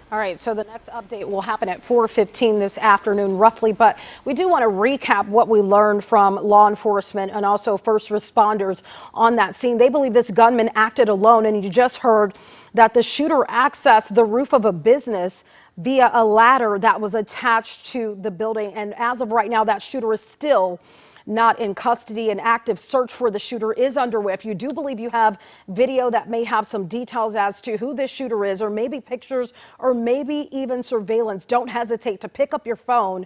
All right, so the next update will happen at 4:15 this afternoon, roughly. But we do want to recap what we learned from law enforcement and also first responders on that scene. They believe this gunman acted alone, and you just heard that the shooter accessed the roof of a business via a ladder that was attached to the building. And as of right now, that shooter is still not in custody. An active search for the shooter is underway. If you do believe you have video that may have some details as to who this shooter is, or maybe pictures, or maybe even surveillance, don't hesitate to pick up your phone.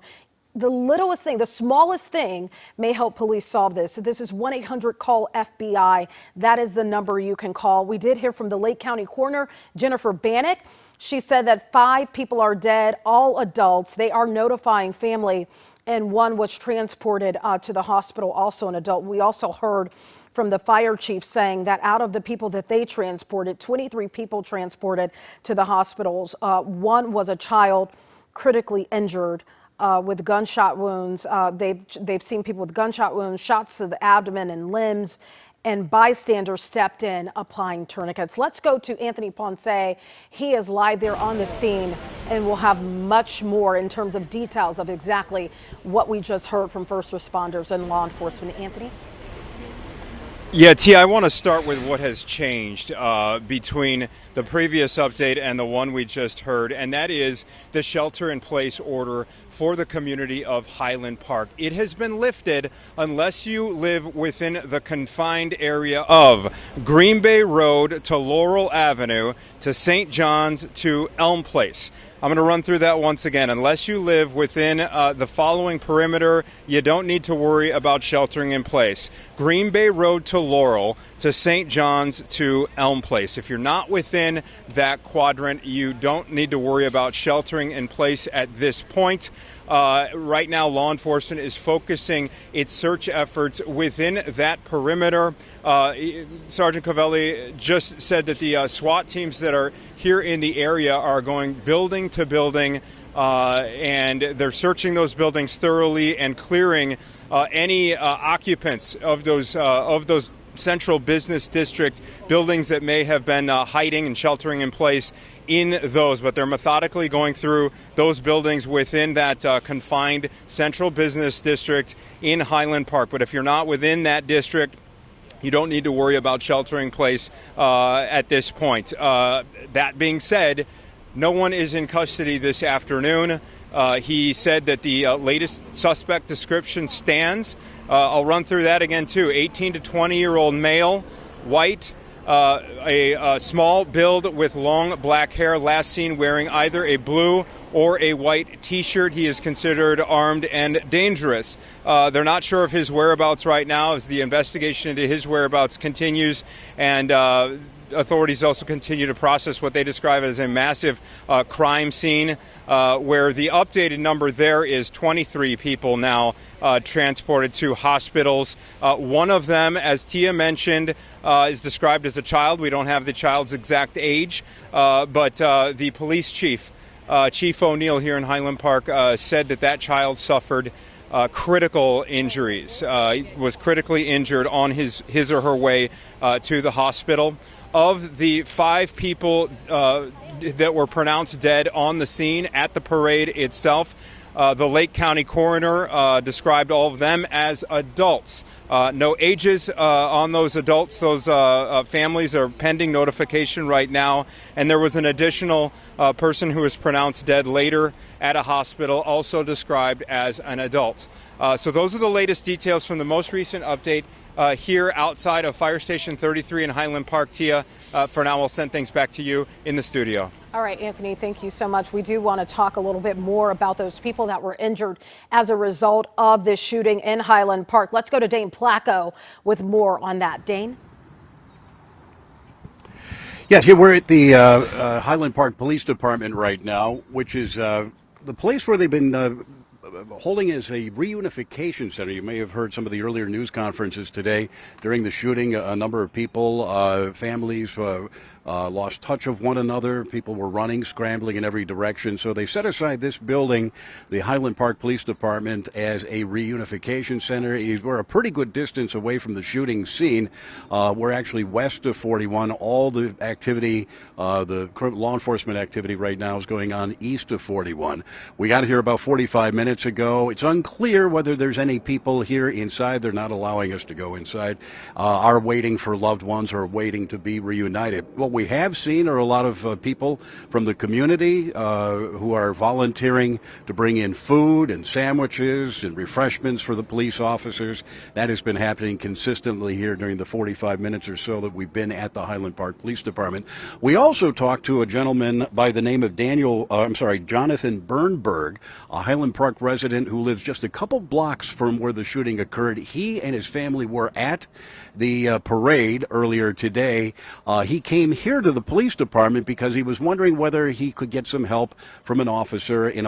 The littlest thing, the smallest thing may help police solve this. So this is 1-800-CALL-FBI. That is the number you can call. We did hear from the Lake County coroner, Jennifer Bannock. She said that 5 people are dead, all adults. They are notifying family, and 1 was transported to the hospital, also an adult. We also heard from the fire chief saying that out of the people that they transported, 23 people transported to the hospitals. 1 was a child critically injured with gunshot wounds. They've seen people with gunshot wounds, shots to the abdomen and limbs, and bystanders stepped in applying tourniquets. Let's go to Anthony Ponce. He is live there on the scene, and we'll have much more in terms of details of exactly what we just heard from first responders and law enforcement. Anthony? Yeah, Tia, I want to start with what has changed between the previous update and the one we just heard, and that is the shelter-in-place order for the community of Highland Park. It has been lifted unless you live within the confined area of Green Bay Road to Laurel Avenue to St. John's to Elm Place. I'm going to run through that once again. Unless you live within the following perimeter, you don't need to worry about sheltering in place. Green Bay Road to Laurel to St. John's to Elm Place. If you're not within that quadrant, you don't need to worry about sheltering in place at this point. Right now, law enforcement is focusing its search efforts within that perimeter. Sergeant Covelli just said that the SWAT teams that are here in the area are going building to building, and they're searching those buildings thoroughly and clearing any occupants of those central business district buildings that may have been hiding and sheltering in place in those, but they're methodically going through those buildings within that confined central business district in Highland Park. But if you're not within that district, you don't need to worry about sheltering in place at this point. That being said, no one is in custody this afternoon. He said that the latest suspect description stands. I'll run through that again, too. 18 to 20-year-old male, white, a small build with long black hair, last seen wearing either a blue or a white T-shirt. He is considered armed and dangerous. They're not sure of his whereabouts right now as the investigation into his whereabouts continues, and authorities also continue to process what they describe as a massive crime scene, where the updated number there is 23 people now transported to hospitals. One of them, as Tia mentioned, is described as a child. We don't have the child's exact age, but the police chief, Chief O'Neill here in Highland Park, said that child suffered critical injuries, was critically injured on his or her way to the hospital. Of the 5 people that were pronounced dead on the scene at the parade itself, the Lake County coroner described all of them as adults. No ages on those adults. Those families are pending notification right now. And there was an additional person who was pronounced dead later at a hospital, also described as an adult. So those are the latest details from the most recent update here outside of Fire Station 33 in Highland Park. Tia, for now, I'll send things back to you in the studio. All right, Anthony, thank you so much. We do want to talk a little bit more about those people that were injured as a result of this shooting in Highland Park. Let's go to Dane Placco with more on that. Dane? Yeah, here we're at the Highland Park Police Department right now, which is the place where they've been holding as a reunification center. You may have heard some of the earlier news conferences today. During the shooting, a number of people, families, lost touch of one another. People were running, scrambling in every direction. So they set aside this building, the Highland Park Police Department, as a reunification center. We're a pretty good distance away from the shooting scene. We're actually west of 41. All the activity, the law enforcement activity right now is going on east of 41. We got here about 45 minutes ago. It's unclear whether there's any people here inside. They're not allowing us to go inside. Are waiting for loved ones or waiting to be reunited. What we have seen are a lot of people from the community who are volunteering to bring in food and sandwiches and refreshments for the police officers. That has been happening consistently here during the 45 minutes or so that we've been at the Highland Park Police Department. We also talked to a gentleman by the name of Jonathan Bernberg, a Highland Park resident who lives just a couple blocks from where the shooting occurred. He and his family were at the parade earlier today. He came here to the police department because he was wondering whether he could get some help from an officer in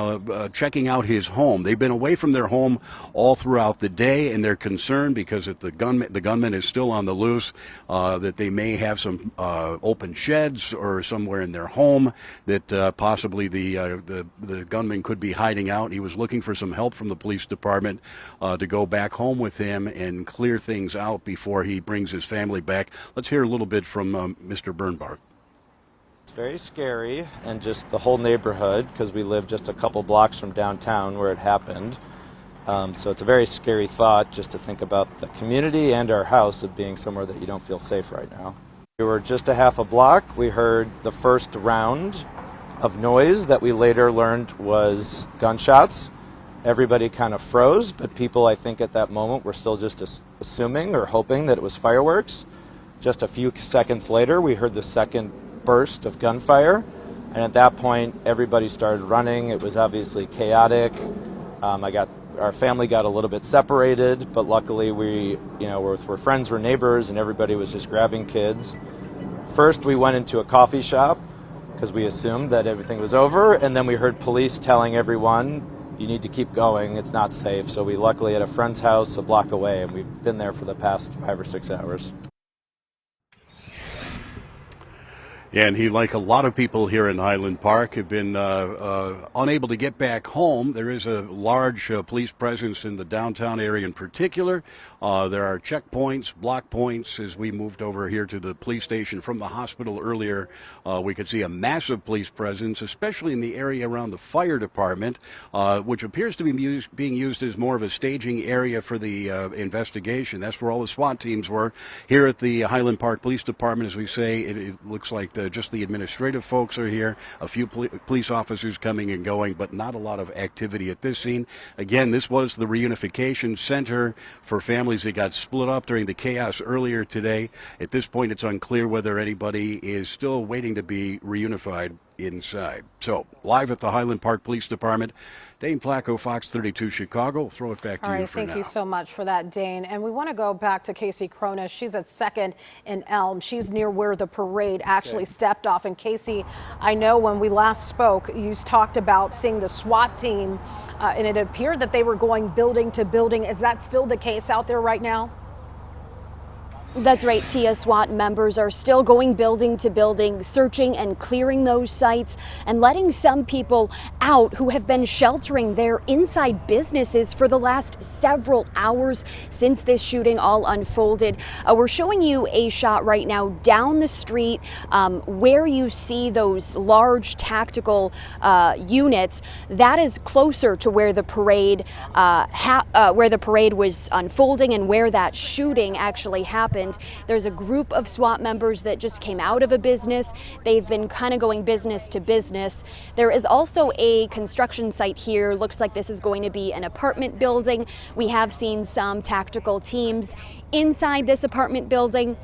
checking out his home. They've been away from their home all throughout the day, and they're concerned because if the gunman is still on the loose, that they may have some open sheds or somewhere in their home that possibly the gunman could be hiding out. He was looking for some help from the police department to go back home with him and clear things out before he brings his family back. Let's hear a little bit from Mr. Bernbach. It's very scary, and just the whole neighborhood, because we live just a couple blocks from downtown where it happened. So it's a very scary thought just to think about the community and our house of being somewhere that you don't feel safe right now. We were just a half a block. We heard the first round of noise that we later learned was gunshots. Everybody kind of froze, but people, I think, at that moment were still just assuming or hoping that it was fireworks. Just a few seconds later, we heard the second burst of gunfire, and at that point, everybody started running. It was obviously chaotic. Our family got a little bit separated, but luckily we're friends, we're neighbors, and everybody was just grabbing kids. First, we went into a coffee shop because we assumed that everything was over, and then we heard police telling everyone, you need to keep going, it's not safe. So we luckily at a friend's house a block away, and we've been there for the past 5 or 6 hours. And he, like a lot of people here in Highland Park, have been unable to get back home. There is a large police presence in the downtown area in particular. There are checkpoints, block points. As we moved over here to the police station from the hospital earlier, we could see a massive police presence, especially in the area around the fire department, which appears to be being used as more of a staging area for the investigation. That's where all the SWAT teams were. Here at the Highland Park Police Department, as we say, it looks like just the administrative folks are here, a few police officers coming and going, but not a lot of activity at this scene. Again, this was the reunification center for families that got split up during the chaos earlier today. At this point, it's unclear whether anybody is still waiting to be reunified inside. So, live at the Highland Park Police Department, Dane Placco, Fox 32 Chicago. Throw it back to you for now. Thank you so much for that, Dane. And we want to go back to Casey Cronus. She's at 2nd and Elm. She's near where the parade actually stepped off. And Casey, I know when we last spoke, you talked about seeing the SWAT team, and it appeared that they were going building to building. Is that still the case out there right now? That's right, Tia. SWAT members are still going building to building, searching and clearing those sites and letting some people out who have been sheltering their inside businesses for the last several hours since this shooting all unfolded. We're showing you a shot right now down the street where you see those large tactical units. That is closer to where the parade was unfolding and where that shooting actually happened. There's a group of SWAT members that just came out of a business. They've been kind of going business to business. There is also a construction site here. Looks like this is going to be an apartment building. We have seen some tactical teams inside this apartment building.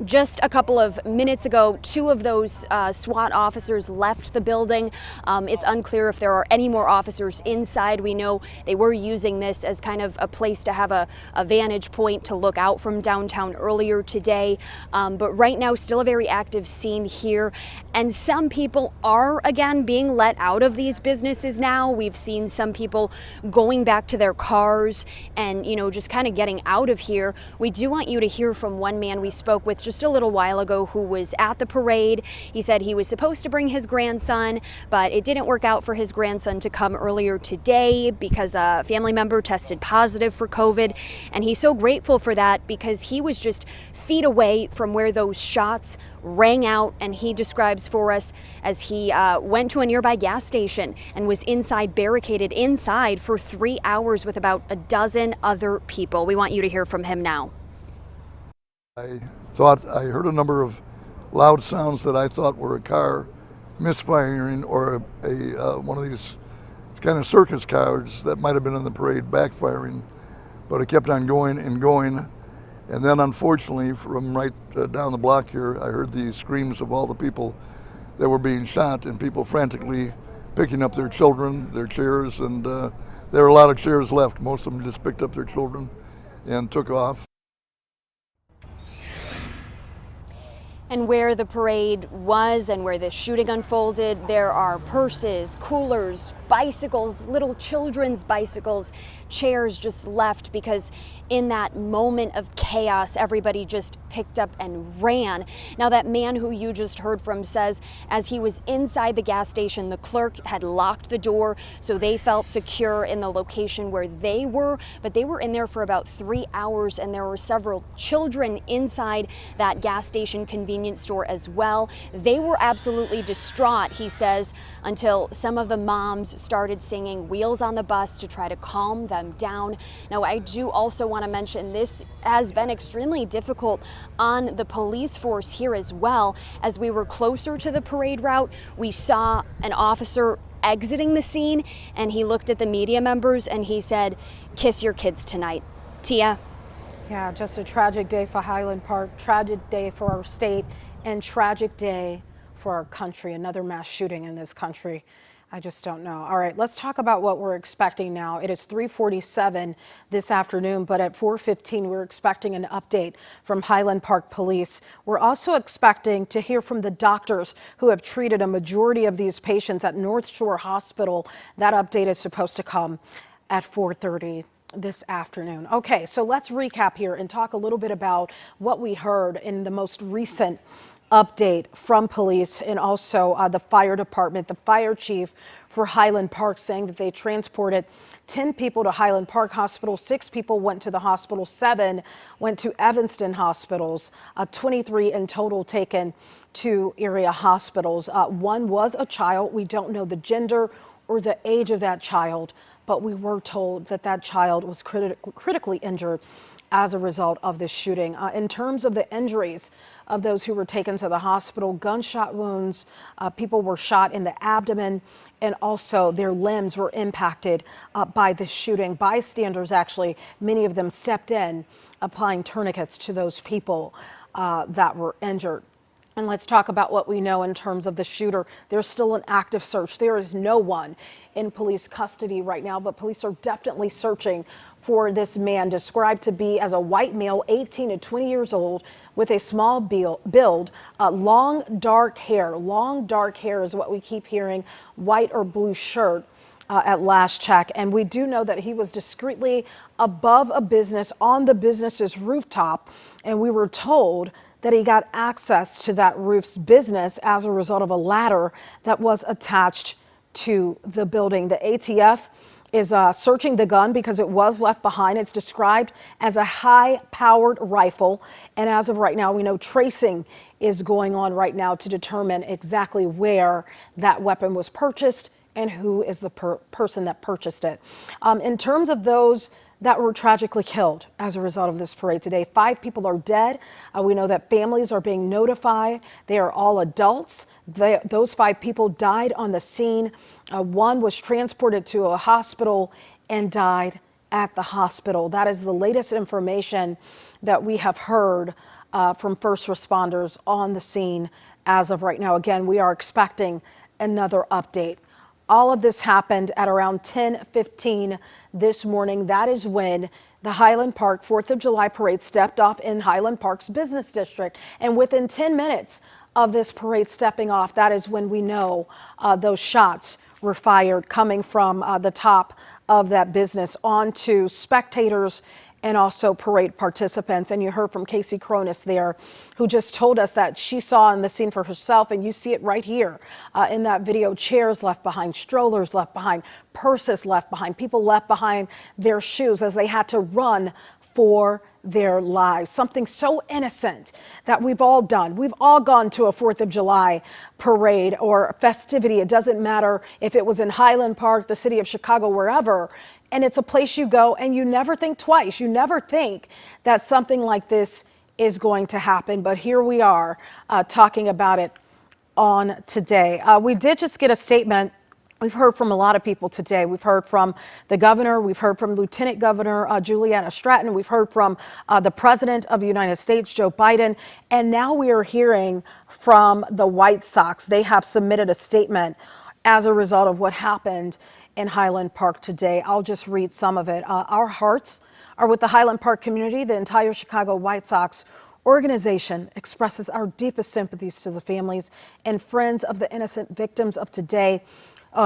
Just a couple of minutes ago, 2 of those SWAT officers left the building. It's unclear if there are any more officers inside. We know they were using this as kind of a place to have a vantage point to look out from downtown earlier today. But right now, still a very active scene here. And some people are, again, being let out of these businesses now. We've seen some people going back to their cars and, just kind of getting out of here. We do want you to hear from one man we spoke with just a little while ago who was at the parade. He said he was supposed to bring his grandson, but it didn't work out for his grandson to come earlier today because a family member tested positive for COVID. And he's so grateful for that because he was just feet away from where those shots rang out. And he describes for us as he went to a nearby gas station and was barricaded inside for 3 hours with about a dozen other people. We want you to hear from him now. I heard a number of loud sounds that I thought were a car misfiring or one of these kind of circus cars that might have been in the parade backfiring, but it kept on going and going. And then unfortunately from right down the block here, I heard the screams of all the people that were being shot and people frantically picking up their children, their chairs, and there were a lot of chairs left. Most of them just picked up their children and took off. And where the parade was and where the shooting unfolded, there are purses, coolers, bicycles, little children's bicycles, chairs just left because in that moment of chaos, everybody just picked up and ran. Now, that man who you just heard from says as he was inside the gas station, the clerk had locked the door, so they felt secure in the location where they were, but they were in there for about 3 hours, and there were several children inside that gas station convenience store as well. They were absolutely distraught, he says, until some of the moms started singing Wheels on the Bus to try to calm them down. Now, I do also want to mention this has been extremely difficult on the police force here as well. As we were closer to the parade route, we saw an officer exiting the scene, and he looked at the media members and he said, "Kiss your kids tonight." Tia? Yeah, just a tragic day for Highland Park, tragic day for our state, and tragic day for our country. Another mass shooting in this country. I just don't know. All right, let's talk about what we're expecting now. It is 3:47 this afternoon, but at 4:15, we're expecting an update from Highland Park Police. We're also expecting to hear from the doctors who have treated a majority of these patients at North Shore Hospital. That update is supposed to come at 4:30 this afternoon. Okay, so let's recap here and talk a little bit about what we heard in the most recent update from police and also the fire department. The fire chief for Highland Park saying that they transported 10 people to Highland Park Hospital, 6 people went to the hospital, 7 went to Evanston hospitals, 23 in total taken to area hospitals. 1 was a child. We don't know the gender or the age of that child, but we were told that that child was critically injured as a result of this shooting. In terms of the injuries of those who were taken to the hospital, gunshot wounds, people were shot in the abdomen, and also their limbs were impacted by this shooting. Bystanders, actually, many of them stepped in, applying tourniquets to those people that were injured. And let's talk about what we know in terms of the shooter. There's still an active search. There is no one in police custody right now, but police are definitely searching for this man, described to be as a white male, 18 to 20 years old, with a small build, long dark hair. Long dark hair is what we keep hearing, white or blue shirt at last check. And we do know that he was discreetly above a business on the business's rooftop, and we were told that he got access to that roof's business as a result of a ladder that was attached to the building. The ATF is searching the gun because it was left behind. It's described as a high-powered rifle, and as of right now, we know tracing is going on right now to determine exactly where that weapon was purchased and who is the person that purchased it. In terms of those that were tragically killed as a result of this parade today, 5 people are dead. We know that families are being notified. They are all adults. Those 5 people died on the scene. 1 was transported to a hospital and died at the hospital. That is the latest information that we have heard from first responders on the scene as of right now. Again, we are expecting another update. All of this happened at around 10:15 this morning. That is when the Highland Park 4th of July parade stepped off in Highland Park's business district. And within 10 minutes of this parade stepping off, that is when we know those shots were fired coming from the top of that business onto spectators and also parade participants. And you heard from Casey Cronus there, who just told us that she saw on the scene for herself, and you see it right here in that video, chairs left behind, strollers left behind, purses left behind, people left behind their shoes as they had to run for their lives. Something so innocent that we've all done. We've all gone to a 4th of July parade or festivity. It doesn't matter if it was in Highland Park, the city of Chicago, wherever. And it's a place you go and you never think twice. You never think that something like this is going to happen. But here we are talking about it on today. We did just get a statement. We've heard from a lot of people today. We've heard from the governor. We've heard from Lieutenant Governor Juliana Stratton. We've heard from the President of the United States, Joe Biden. And now we are hearing from the White Sox. They have submitted a statement as a result of what happened in Highland Park today. I'll just read some of it. Our hearts are with the Highland Park community. The entire Chicago White Sox organization expresses our deepest sympathies to the families and friends of the innocent victims of today,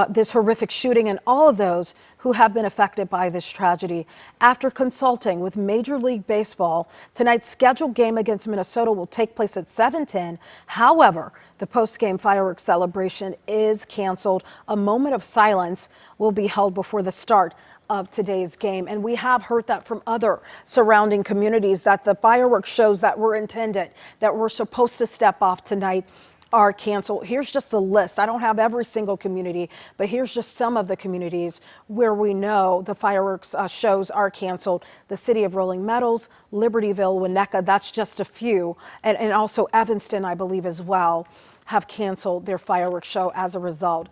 this horrific shooting, and all of those who have been affected by this tragedy. After consulting with Major League Baseball, tonight's scheduled game against Minnesota will take place at 7:10. However, the post-game fireworks celebration is canceled. A moment of silence will be held before the start of today's game. And we have heard that from other surrounding communities, that the fireworks shows that were intended, that were supposed to step off tonight, are canceled. Here's just a list. I don't have every single community, but here's just some of the communities where we know the fireworks shows are canceled. The city of Rolling Meadows, Libertyville, Winnetka, that's just a few. And also Evanston, I believe as well, have canceled their fireworks show as a result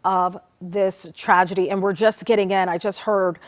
of this tragedy. And we're just getting in. I just heard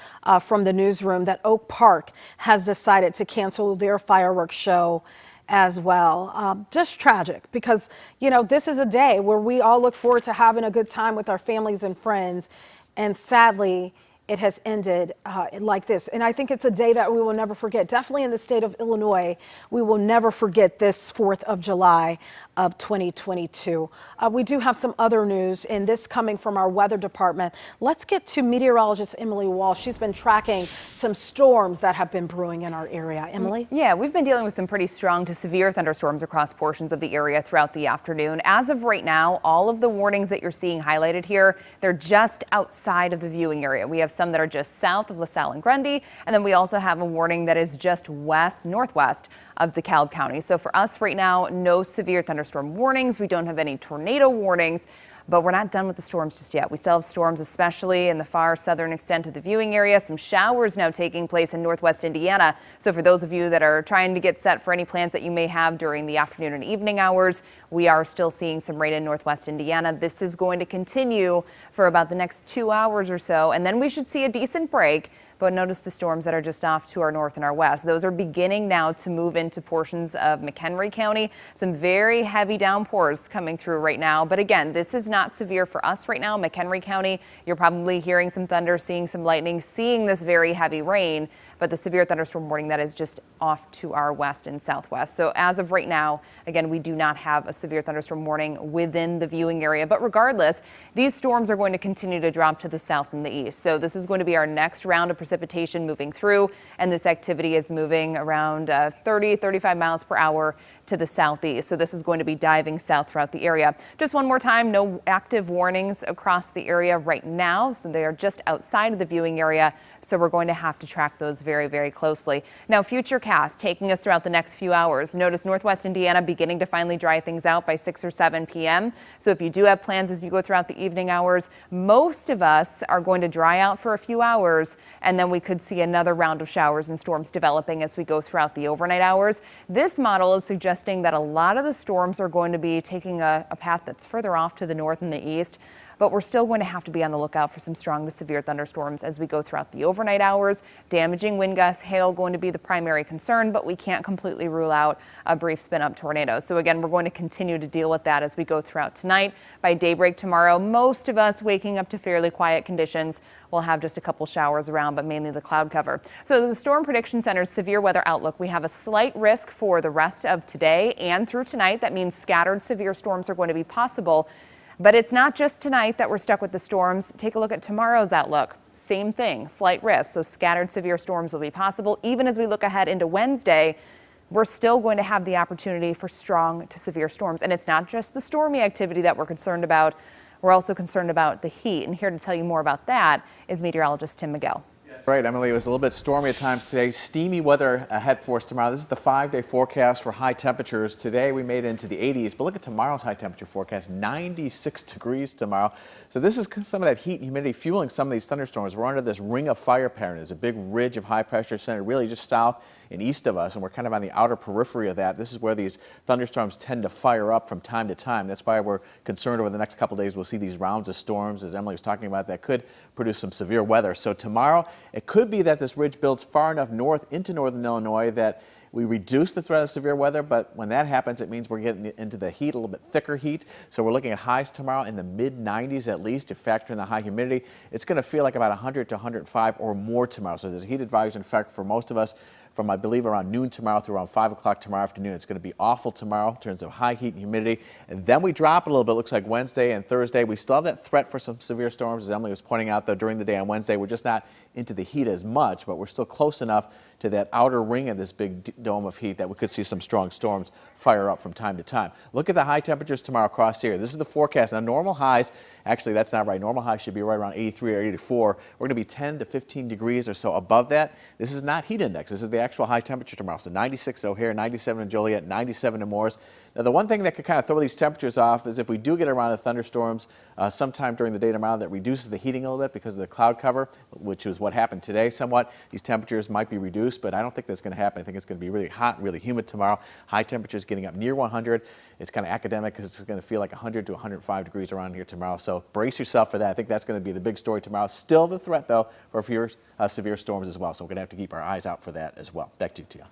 from the newsroom that Oak Park has decided to cancel their fireworks show as well. Just tragic, because, you know, this is a day where we all look forward to having a good time with our families and friends. And sadly, it has ended like this. And I think it's a day that we will never forget. Definitely in the state of Illinois, we will never forget this 4th of July of 2022. We do have some other news, and this coming from our weather department. Let's get to meteorologist Emily Walsh. She's been tracking some storms that have been brewing in our area. Emily? Yeah, we've been dealing with some pretty strong to severe thunderstorms across portions of the area throughout the afternoon. As of right now, all of the warnings that you're seeing highlighted here, they're just outside of the viewing area. We have some that are just south of LaSalle and Grundy, and then we also have a warning that is just northwest of DeKalb County. So for us right now, no severe thunderstorm warnings. We don't have any tornado warnings, but we're not done with the storms just yet. We still have storms, especially in the far southern extent of the viewing area. Some showers now taking place in northwest Indiana. So for those of you that are trying to get set for any plans that you may have during the afternoon and evening hours, we are still seeing some rain in northwest Indiana. This is going to continue for about the next 2 hours or so, and then we should see a decent break. But notice the storms that are just off to our north and our west. Those are beginning now to move into portions of McHenry County. Some very heavy downpours coming through right now. But again, this is not severe for us right now. McHenry County, you're probably hearing some thunder, seeing some lightning, seeing this very heavy rain. But the severe thunderstorm warning, that is just off to our west and southwest. So as of right now, again, we do not have a severe thunderstorm warning within the viewing area. But regardless, these storms are going to continue to drop to the south and the east. So this is going to be our next round of precipitation moving through. And this activity is moving around 35 miles per hour to the southeast. So this is going to be diving south throughout the area. Just one more time, no active warnings across the area right now. So they are just outside of the viewing area. So we're going to have to track those very, very closely. Now, futurecast taking us throughout the next few hours. Notice northwest Indiana beginning to finally dry things out by 6 or 7 p.m. So if you do have plans as you go throughout the evening hours, most of us are going to dry out for a few hours, and then we could see another round of showers and storms developing as we go throughout the overnight hours. This model is suggesting that a lot of the storms are going to be taking a path that's further off to the north and the east. But we're still going to have to be on the lookout for some strong to severe thunderstorms as we go throughout the overnight hours. Damaging wind gusts, hail going to be the primary concern, but we can't completely rule out a brief spin-up tornado. So again, we're going to continue to deal with that as we go throughout tonight. By daybreak tomorrow, most of us waking up to fairly quiet conditions. We'll have just a couple showers around, but mainly the cloud cover. So the Storm Prediction Center's severe weather outlook, we have a slight risk for the rest of today and through tonight. That means scattered severe storms are going to be possible. But it's not just tonight that we're stuck with the storms. Take a look at tomorrow's outlook. Same thing, slight risk. So scattered severe storms will be possible. Even as we look ahead into Wednesday, we're still going to have the opportunity for strong to severe storms. And it's not just the stormy activity that we're concerned about. We're also concerned about the heat. And here to tell you more about that is meteorologist Tim Miguel. Right, Emily, it was a little bit stormy at times today. Steamy weather ahead for us tomorrow. This is the 5-day forecast for high temperatures. Today we made it into the 80s, but look at tomorrow's high temperature forecast, 96 degrees tomorrow. So this is some of that heat and humidity fueling some of these thunderstorms. We're under this ring of fire pattern. There's a big ridge of high pressure centered really just south and east of us, and we're kind of on the outer periphery of that. This is where these thunderstorms tend to fire up from time to time. That's why we're concerned over the next couple days we'll see these rounds of storms, as Emily was talking about, that could produce some severe weather. So tomorrow, it could be that this ridge builds far enough north into northern Illinois that we reduce the threat of severe weather, but when that happens, it means we're getting into the heat, a little bit thicker heat. So we're looking at highs tomorrow in the mid-90s at least. If you factor in the high humidity, it's going to feel like about 100 to 105 or more tomorrow. So there's a heat advisory in effect for most of us from, I believe, around noon tomorrow through around 5 o'clock tomorrow afternoon. It's going to be awful tomorrow in terms of high heat and humidity. And then we drop it a little bit. Looks like Wednesday and Thursday. We still have that threat for some severe storms, as Emily was pointing out, though, during the day on Wednesday. We're just not into the heat as much, but we're still close enough to that outer ring of this big dome of heat that we could see some strong storms fire up from time to time. Look at the high temperatures tomorrow across here. This is the forecast. Now, normal highs, actually, that's not right. Normal highs should be right around 83 or 84. We're going to be 10 to 15 degrees or so above that. This is not heat index. This is the actual high temperature tomorrow. So 96 at O'Hare, 97 in Joliet, 97 in Morris. Now, the one thing that could kind of throw these temperatures off is if we do get around the thunderstorms sometime during the day tomorrow that reduces the heating a little bit because of the cloud cover, which is what happened today somewhat. These temperatures might be reduced, but I don't think that's going to happen. I think it's going to be really hot, really humid tomorrow. High temperatures getting up near 100. It's kind of academic because it's going to feel like 100 to 105 degrees around here tomorrow. So brace yourself for that. I think that's going to be the big story tomorrow. Still the threat, though, for fewer severe storms as well. So we're going to have to keep our eyes out for that as well. Back to you, Tia.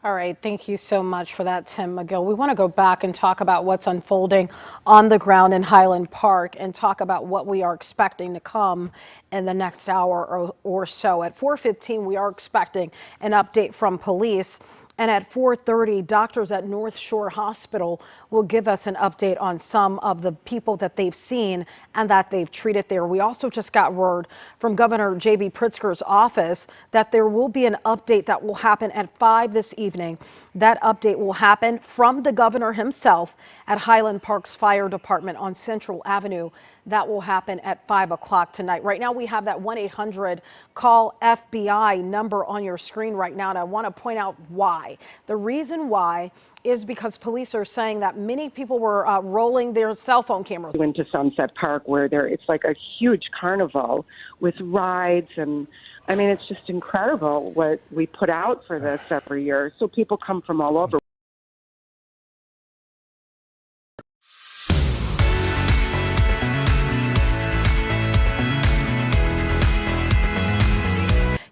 All right, thank you so much for that, Tim McGill. We want to go back and talk about what's unfolding on the ground in Highland Park and talk about what we are expecting to come in the next hour or so. At 4:15, we are expecting an update from police. And at 4:30, doctors at North Shore Hospital will give us an update on some of the people that they've seen and that they've treated there. We also just got word from Governor J.B. Pritzker's office that there will be an update that will happen at 5 this evening. That update will happen from the governor himself at Highland Park's fire department on Central Avenue. That will happen at 5 o'clock tonight. Right now, we have that 1-800 call FBI number on your screen right now, and I want to point out why. The reason why is because police are saying that many people were rolling their cell phone cameras into Sunset Park, where it's like a huge carnival with rides, and I mean, it's just incredible what we put out for this every year. So people come from all over.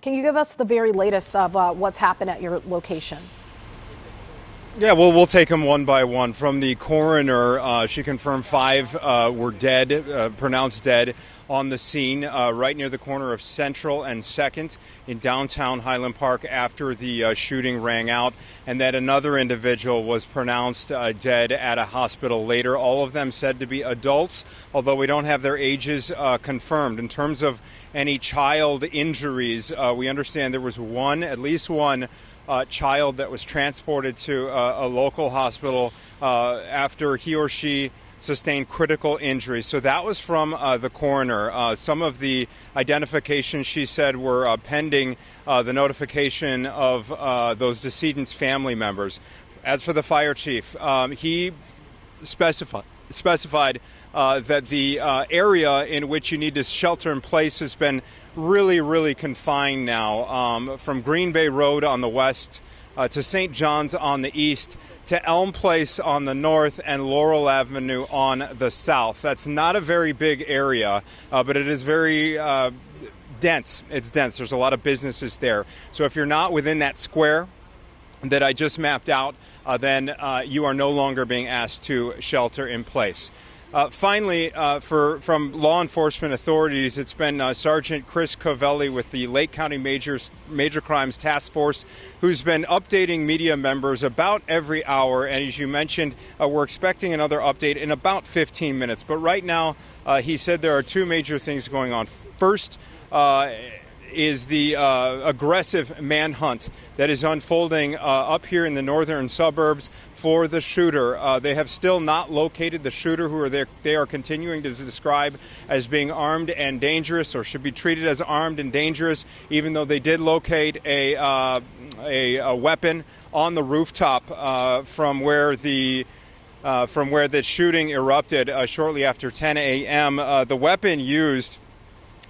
Can you give us the very latest of what's happened at your location? Yeah, well, we'll take them one by one. From the coroner, she confirmed 5 were dead, pronounced dead on the scene right near the corner of Central and 2nd in downtown Highland Park after the shooting rang out, and that another individual was pronounced dead at a hospital later. All of them said to be adults, although we don't have their ages confirmed. In terms of any child injuries, we understand there was at least one child that was transported to a local hospital after he or she sustained critical injuries. So that was from the coroner. Some of the identifications, she said, were pending the notification of those decedent's family members. As for the fire chief, he specified that the area in which you need to shelter in place has been really confined now, from Green Bay Road on the west to St. John's on the east to Elm Place on the north and Laurel Avenue on the south. That's not a very big area, but it is very dense. It's dense. There's a lot of businesses there. So if you're not within that square that I just mapped out, then you are no longer being asked to shelter in place. Finally, from law enforcement authorities, it's been Sergeant Chris Covelli with the Lake County Major Crimes Task Force, who's been updating media members about every hour. And as you mentioned, we're expecting another update in about 15 minutes. But right now, he said there are 2 major things going on. First is the aggressive manhunt that is unfolding up here in the northern suburbs for the shooter. They have still not located the shooter, who they are continuing to describe as being armed and dangerous, or should be treated as armed and dangerous, even though they did locate a weapon on the rooftop from where the shooting erupted shortly after 10 a.m. The weapon used,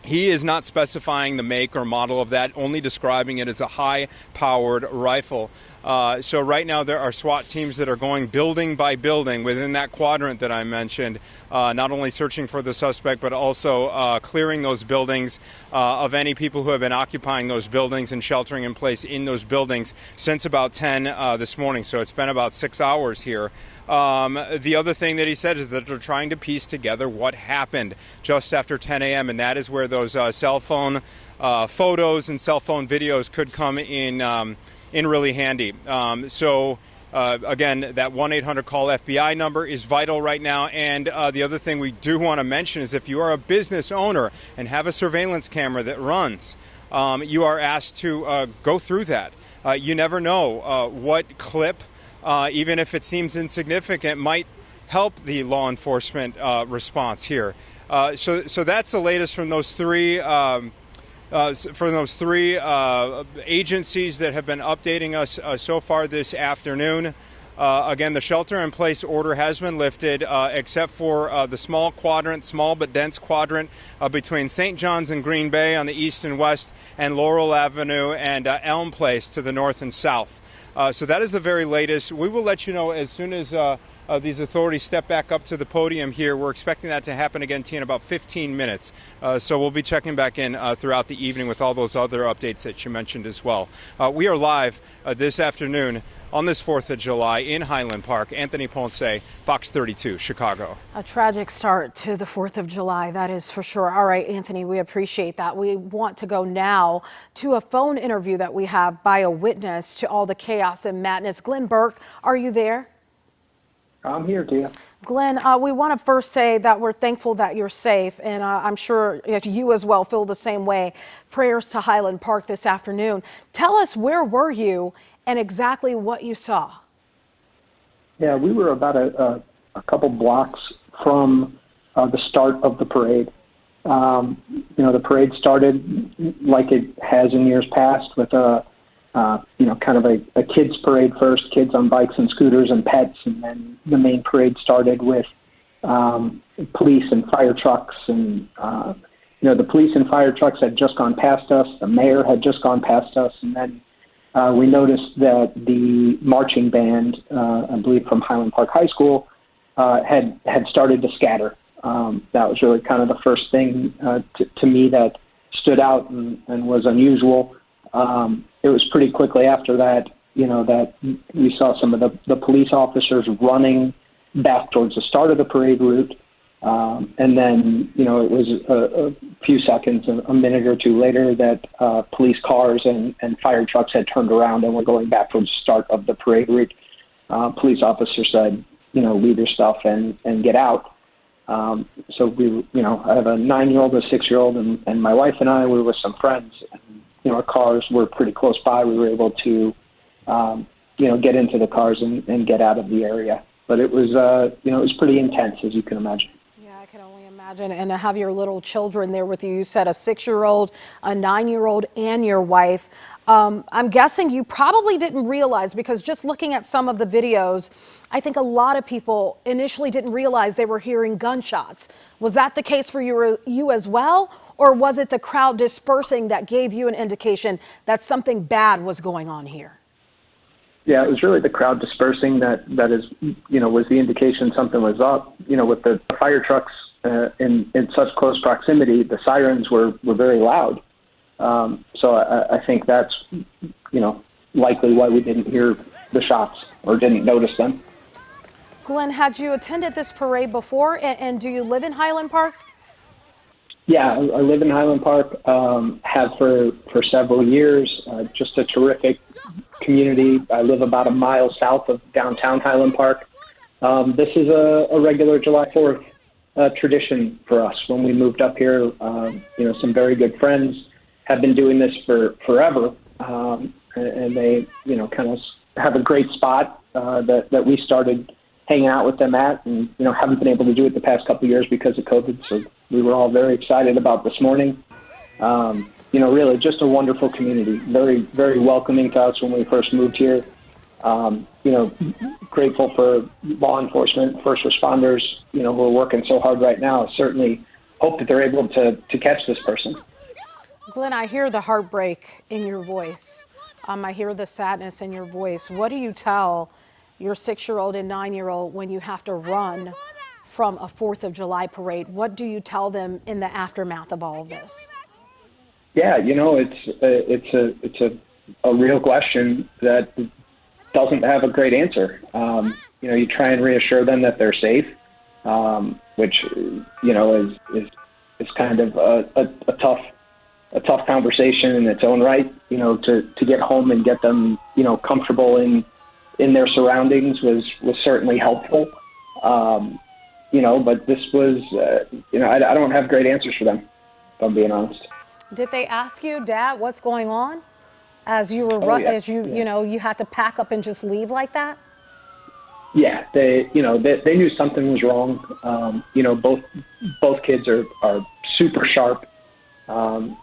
he is not specifying the make or model of that, only describing it as a high-powered rifle. So right now there are SWAT teams that are going building by building within that quadrant that I mentioned, not only searching for the suspect, but also clearing those buildings of any people who have been occupying those buildings and sheltering in place in those buildings since about 10 this morning. So it's been about 6 hours here. The other thing that he said is that they're trying to piece together what happened just after 10 a.m. and that is where those cell phone photos and cell phone videos could come in really handy. Again, that 1-800-CALL FBI number is vital right now. And the other thing we do want to mention is if you are a business owner and have a surveillance camera that runs, you are asked to go through that. You never know what clip, even if it seems insignificant, might help the law enforcement response here. So that's the latest from those three agencies that have been updating us so far this afternoon. Again, the shelter-in-place order has been lifted, except for the small but dense quadrant between St. John's and Green Bay on the east and west, and Laurel Avenue and Elm Place to the north and south. So that is the very latest. We will let you know as soon as these authorities step back up to the podium here. We're expecting that to happen again, T, in about 15 minutes. So we'll be checking back in throughout the evening with all those other updates that you mentioned as well. We are live this afternoon on this 4th of July in Highland Park. Anthony Ponce, Fox 32, Chicago. A tragic start to the 4th of July, that is for sure. All right, Anthony, we appreciate that. We want to go now to a phone interview that we have by a witness to all the chaos and madness. Glenn Burke, are you there? I'm here, Tia. Glenn, we want to first say that we're thankful that you're safe, and I'm sure you as well feel the same way. Prayers to Highland Park this afternoon. Tell us, where were you and exactly what you saw? Yeah, we were about a couple blocks from the start of the parade. The parade started like it has in years past with kind of a kids parade first, kids on bikes and scooters and pets, and then the main parade started with police and fire trucks. And the police and fire trucks had just gone past us. The mayor had just gone past us, and then we noticed that the marching band, I believe from Highland Park High School, had started to scatter. That was really kind of the first thing to me that stood out and was unusual. It was pretty quickly after that, that we saw some of the police officers running back towards the start of the parade route. And then, it was a few seconds, a minute or two later that police cars and fire trucks had turned around and were going back towards the start of the parade route. Police officers said, leave your stuff and get out. So we, I have a 9-year-old, a 6-year-old, and my wife and I, we were with some friends. And, our cars were pretty close by. We were able to, get into the cars and get out of the area. But it was, it was pretty intense, as you can imagine. Yeah, I can only imagine. And to have your little children there with you, you said a 6-year-old, a 9-year-old, and your wife. I'm guessing you probably didn't realize, because just looking at some of the videos, I think a lot of people initially didn't realize they were hearing gunshots. Was that the case for you as well? Or was it the crowd dispersing that gave you an indication that something bad was going on here? Yeah, it was really the crowd dispersing that is, was the indication something was up. With the fire trucks in such close proximity, the sirens were very loud. So I think that's, likely why we didn't hear the shots or didn't notice them. Glenn, had you attended this parade before, and do you live in Highland Park? Yeah, I live in Highland Park, have for several years, just a terrific community. I live about a mile south of downtown Highland Park. This is a regular July 4th tradition for us. When we moved up here, some very good friends have been doing this for forever, and they, kind of have a great spot that we started hanging out with them at, and haven't been able to do it the past couple of years because of COVID. So we were all very excited about this morning. Really just a wonderful community, very, very welcoming to us when we first moved here. Grateful for law enforcement, first responders, who are working so hard right now. Certainly hope that they're able to catch this person. Glenn, I hear the heartbreak in your voice. I hear the sadness in your voice. What do you tell your 6-year-old and 9-year-old when you have to run from a 4th of July parade? What do you tell them in the aftermath of all of this? Yeah, it's a real question that doesn't have a great answer. You try and reassure them that they're safe, which is kind of a tough conversation in its own right. To get home and get them comfortable in their surroundings was certainly helpful. But this was I don't have great answers for them, if I'm being honest. Did they ask you, Dad, what's going on? As you were you had to pack up and just leave like that? Yeah, they knew something was wrong. Both kids are super sharp, and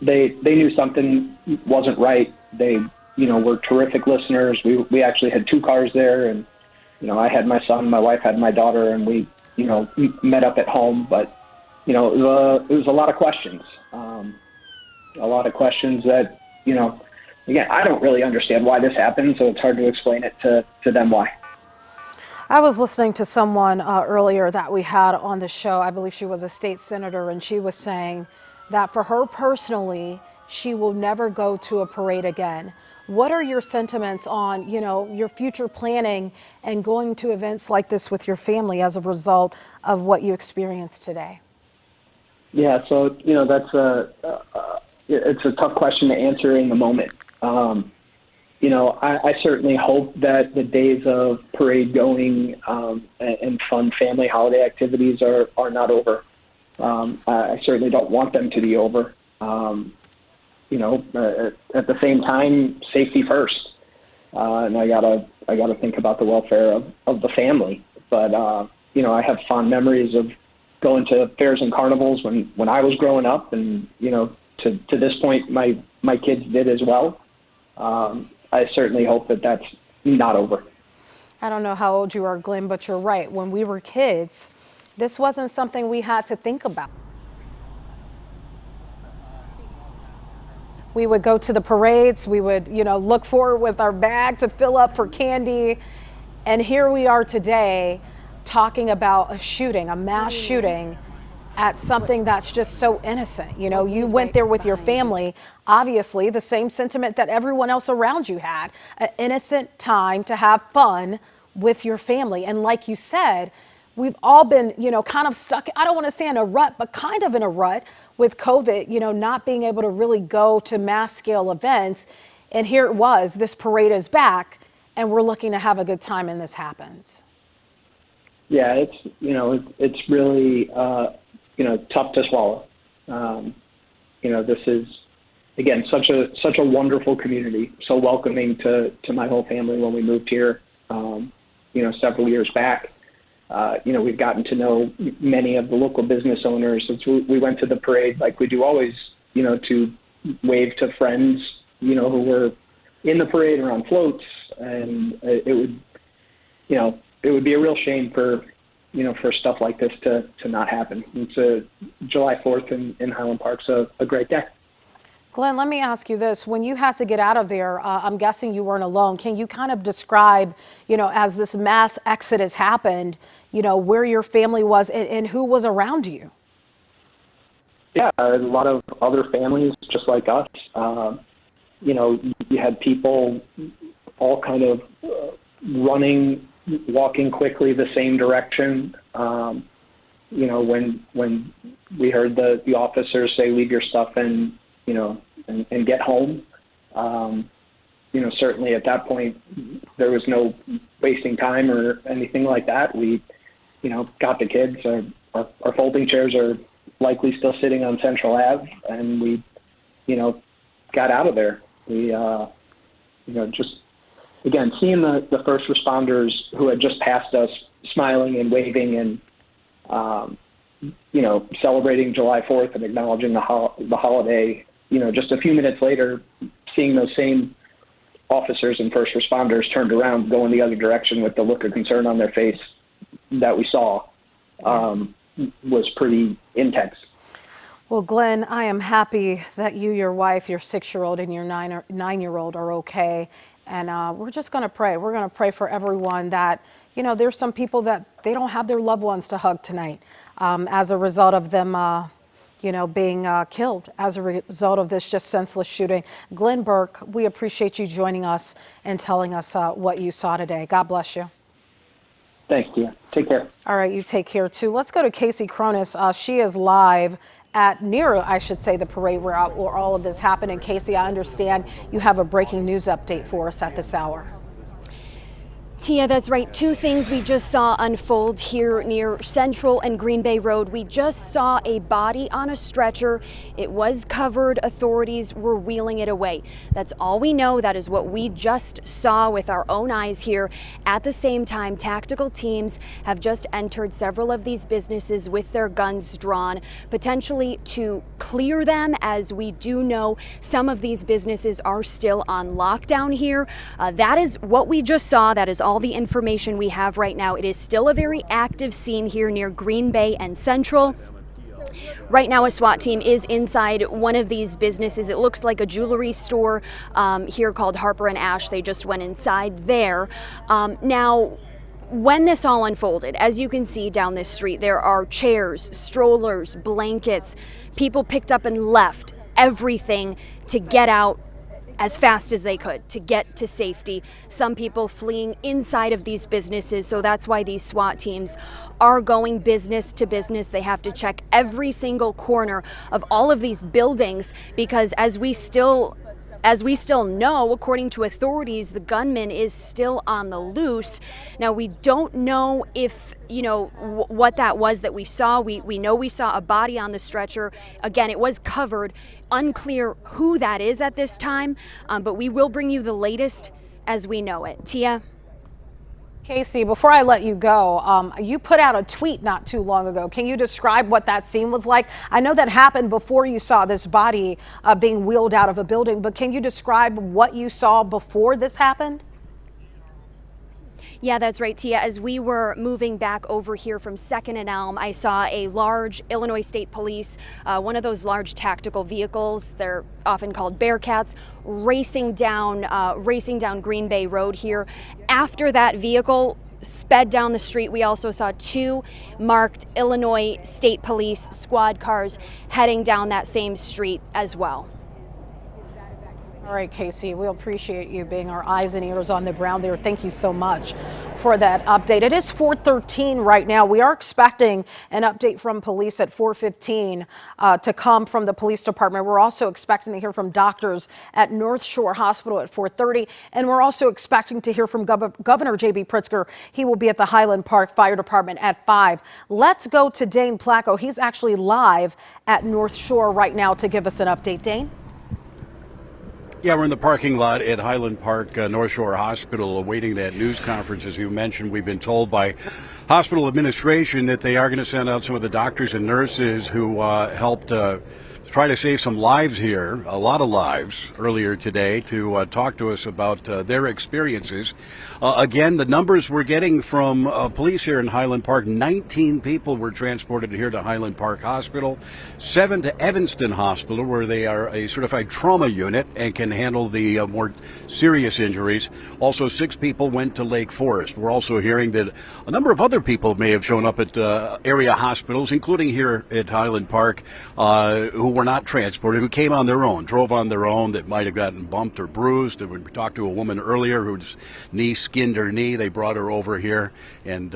they knew something wasn't right. They were terrific listeners. We actually had 2 cars there, and I had my son, my wife had my daughter, and we met up at home. But it was a lot of questions, that again, I don't really understand why this happened, so it's hard to explain it to them why. I was listening to someone earlier that we had on the show. I believe she was a state senator, and she was saying that for her personally, she will never go to a parade again. What are your sentiments on, your future planning and going to events like this with your family as a result of what you experienced today? Yeah, so that's it's a tough question to answer in the moment. I certainly hope that the days of parade going and fun family holiday activities are not over. I certainly don't want them to be over. At the same time, safety first, and I gotta think about the welfare of the family. But I have fond memories of going to fairs and carnivals when I was growing up, and to this point, my kids did as well. I certainly hope that that's not over. I don't know how old you are, Glenn, but you're right. When we were kids, this wasn't something we had to think about. We would go to the parades. We would, look forward with our bag to fill up for candy. And here we are today talking about a shooting, a mass shooting at something that's just so innocent. You went there with your family, obviously the same sentiment that everyone else around you had, an innocent time to have fun with your family. And like you said, we've all been, kind of stuck, I don't want to say in a rut, but kind of in a rut with COVID, not being able to really go to mass scale events. And here it was, this parade is back and we're looking to have a good time and this happens. Yeah, it's really, tough to swallow. This is, again, such a wonderful community, so welcoming to my whole family when we moved here, several years back. We've gotten to know many of the local business owners. We went to the parade like we do always, to wave to friends, who were in the parade or on floats, and it would be a real shame for stuff like this to not happen. It's July 4th in Highland Park's a great day. Glenn, let me ask you this. When you had to get out of there, I'm guessing you weren't alone. Can you kind of describe, as this mass exodus happened, where your family was and who was around you? Yeah, a lot of other families just like us. You had people all kind of running, walking quickly the same direction. When we heard the officers say, leave your stuff and get home. Certainly at that point, there was no wasting time or anything like that. We, got the kids. Our folding chairs are likely still sitting on Central Ave, and we, got out of there. We, just, again, seeing the first responders who had just passed us smiling and waving and, celebrating July 4th and acknowledging the holiday, just a few minutes later, seeing those same officers and first responders turned around, going the other direction with the look of concern on their face that we saw, was pretty intense. Well, Glenn, I am happy that you, your wife, your 6-year-old, and your 9-year-old are okay. And we're just going to pray. We're going to pray for everyone that, there's some people that they don't have their loved ones to hug tonight as a result of them, being killed as a result of this just senseless shooting. Glenn Burke, we appreciate you joining us and telling us what you saw today. God bless you. Thank you. Take care. All right, you take care too. Let's go to Casey Cronus. She is live at the parade where all of this happened. And Casey, I understand you have a breaking news update for us at this hour. Tia, that's right. Two things we just saw unfold here near Central and Green Bay Road. We just saw a body on a stretcher. It was covered. Authorities were wheeling it away. That's all we know. That is what we just saw with our own eyes here. At the same time, tactical teams have just entered several of these businesses with their guns drawn, potentially to clear them, as we do know some of these businesses are still on lockdown here. That is what we just saw. That is all the information we have right now. It is still a very active scene here near Green Bay and Central. Right now, a SWAT team is inside one of these businesses. It looks like a jewelry store here called Harper and Ash. They just went inside there. Now, when this all unfolded, as you can see down this street, there are chairs, strollers, blankets. People picked up and left everything to get out as fast as they could to get to safety. Some people fleeing inside of these businesses, so that's why these SWAT teams are going business to business. They have to check every single corner of all of these buildings because as we still know, according to authorities, the gunman is still on the loose. Now, we don't know if, what that was that we saw. We know we saw a body on the stretcher. Again, it was covered. Unclear who that is at this time, but we will bring you the latest as we know it. Tia? Casey, before I let you go, you put out a tweet not too long ago. Can you describe what that scene was like? I know that happened before you saw this body being wheeled out of a building, but can you describe what you saw before this happened? Yeah, that's right, Tia. As we were moving back over here from 2nd and Elm, I saw a large Illinois State Police, one of those large tactical vehicles, they're often called Bearcats, racing down Green Bay Road here. After that vehicle sped down the street, we also saw two marked Illinois State Police squad cars heading down that same street as well. All right, Casey, we appreciate you being our eyes and ears on the ground there. Thank you so much for that update. It is 4:13 right now. We are expecting an update from police at 4:15 to come from the police department. We're also expecting to hear from doctors at North Shore Hospital at 4:30. And we're also expecting to hear from Governor J.B. Pritzker. He will be at the Highland Park Fire Department at 5. Let's go to Dane Placco. He's actually live at North Shore right now to give us an update. Dane? Yeah, we're in the parking lot at Highland Park North Shore Hospital awaiting that news conference. As you mentioned, we've been told by hospital administration that they are going to send out some of the doctors and nurses who helped try to save some lives here, a lot of lives, earlier today to talk to us about their experiences. Again, the numbers we're getting from police here in Highland Park, 19 people were transported here to Highland Park Hospital, 7 to Evanston Hospital, where they are a certified trauma unit and can handle the more serious injuries. Also, 6 people went to Lake Forest. We're also hearing that a number of other people may have shown up at area hospitals, including here at Highland Park, who were not transported, who came on their own, drove on their own, that might have gotten bumped or bruised. We talked to a woman earlier whose knee skinned her knee. They brought her over here. And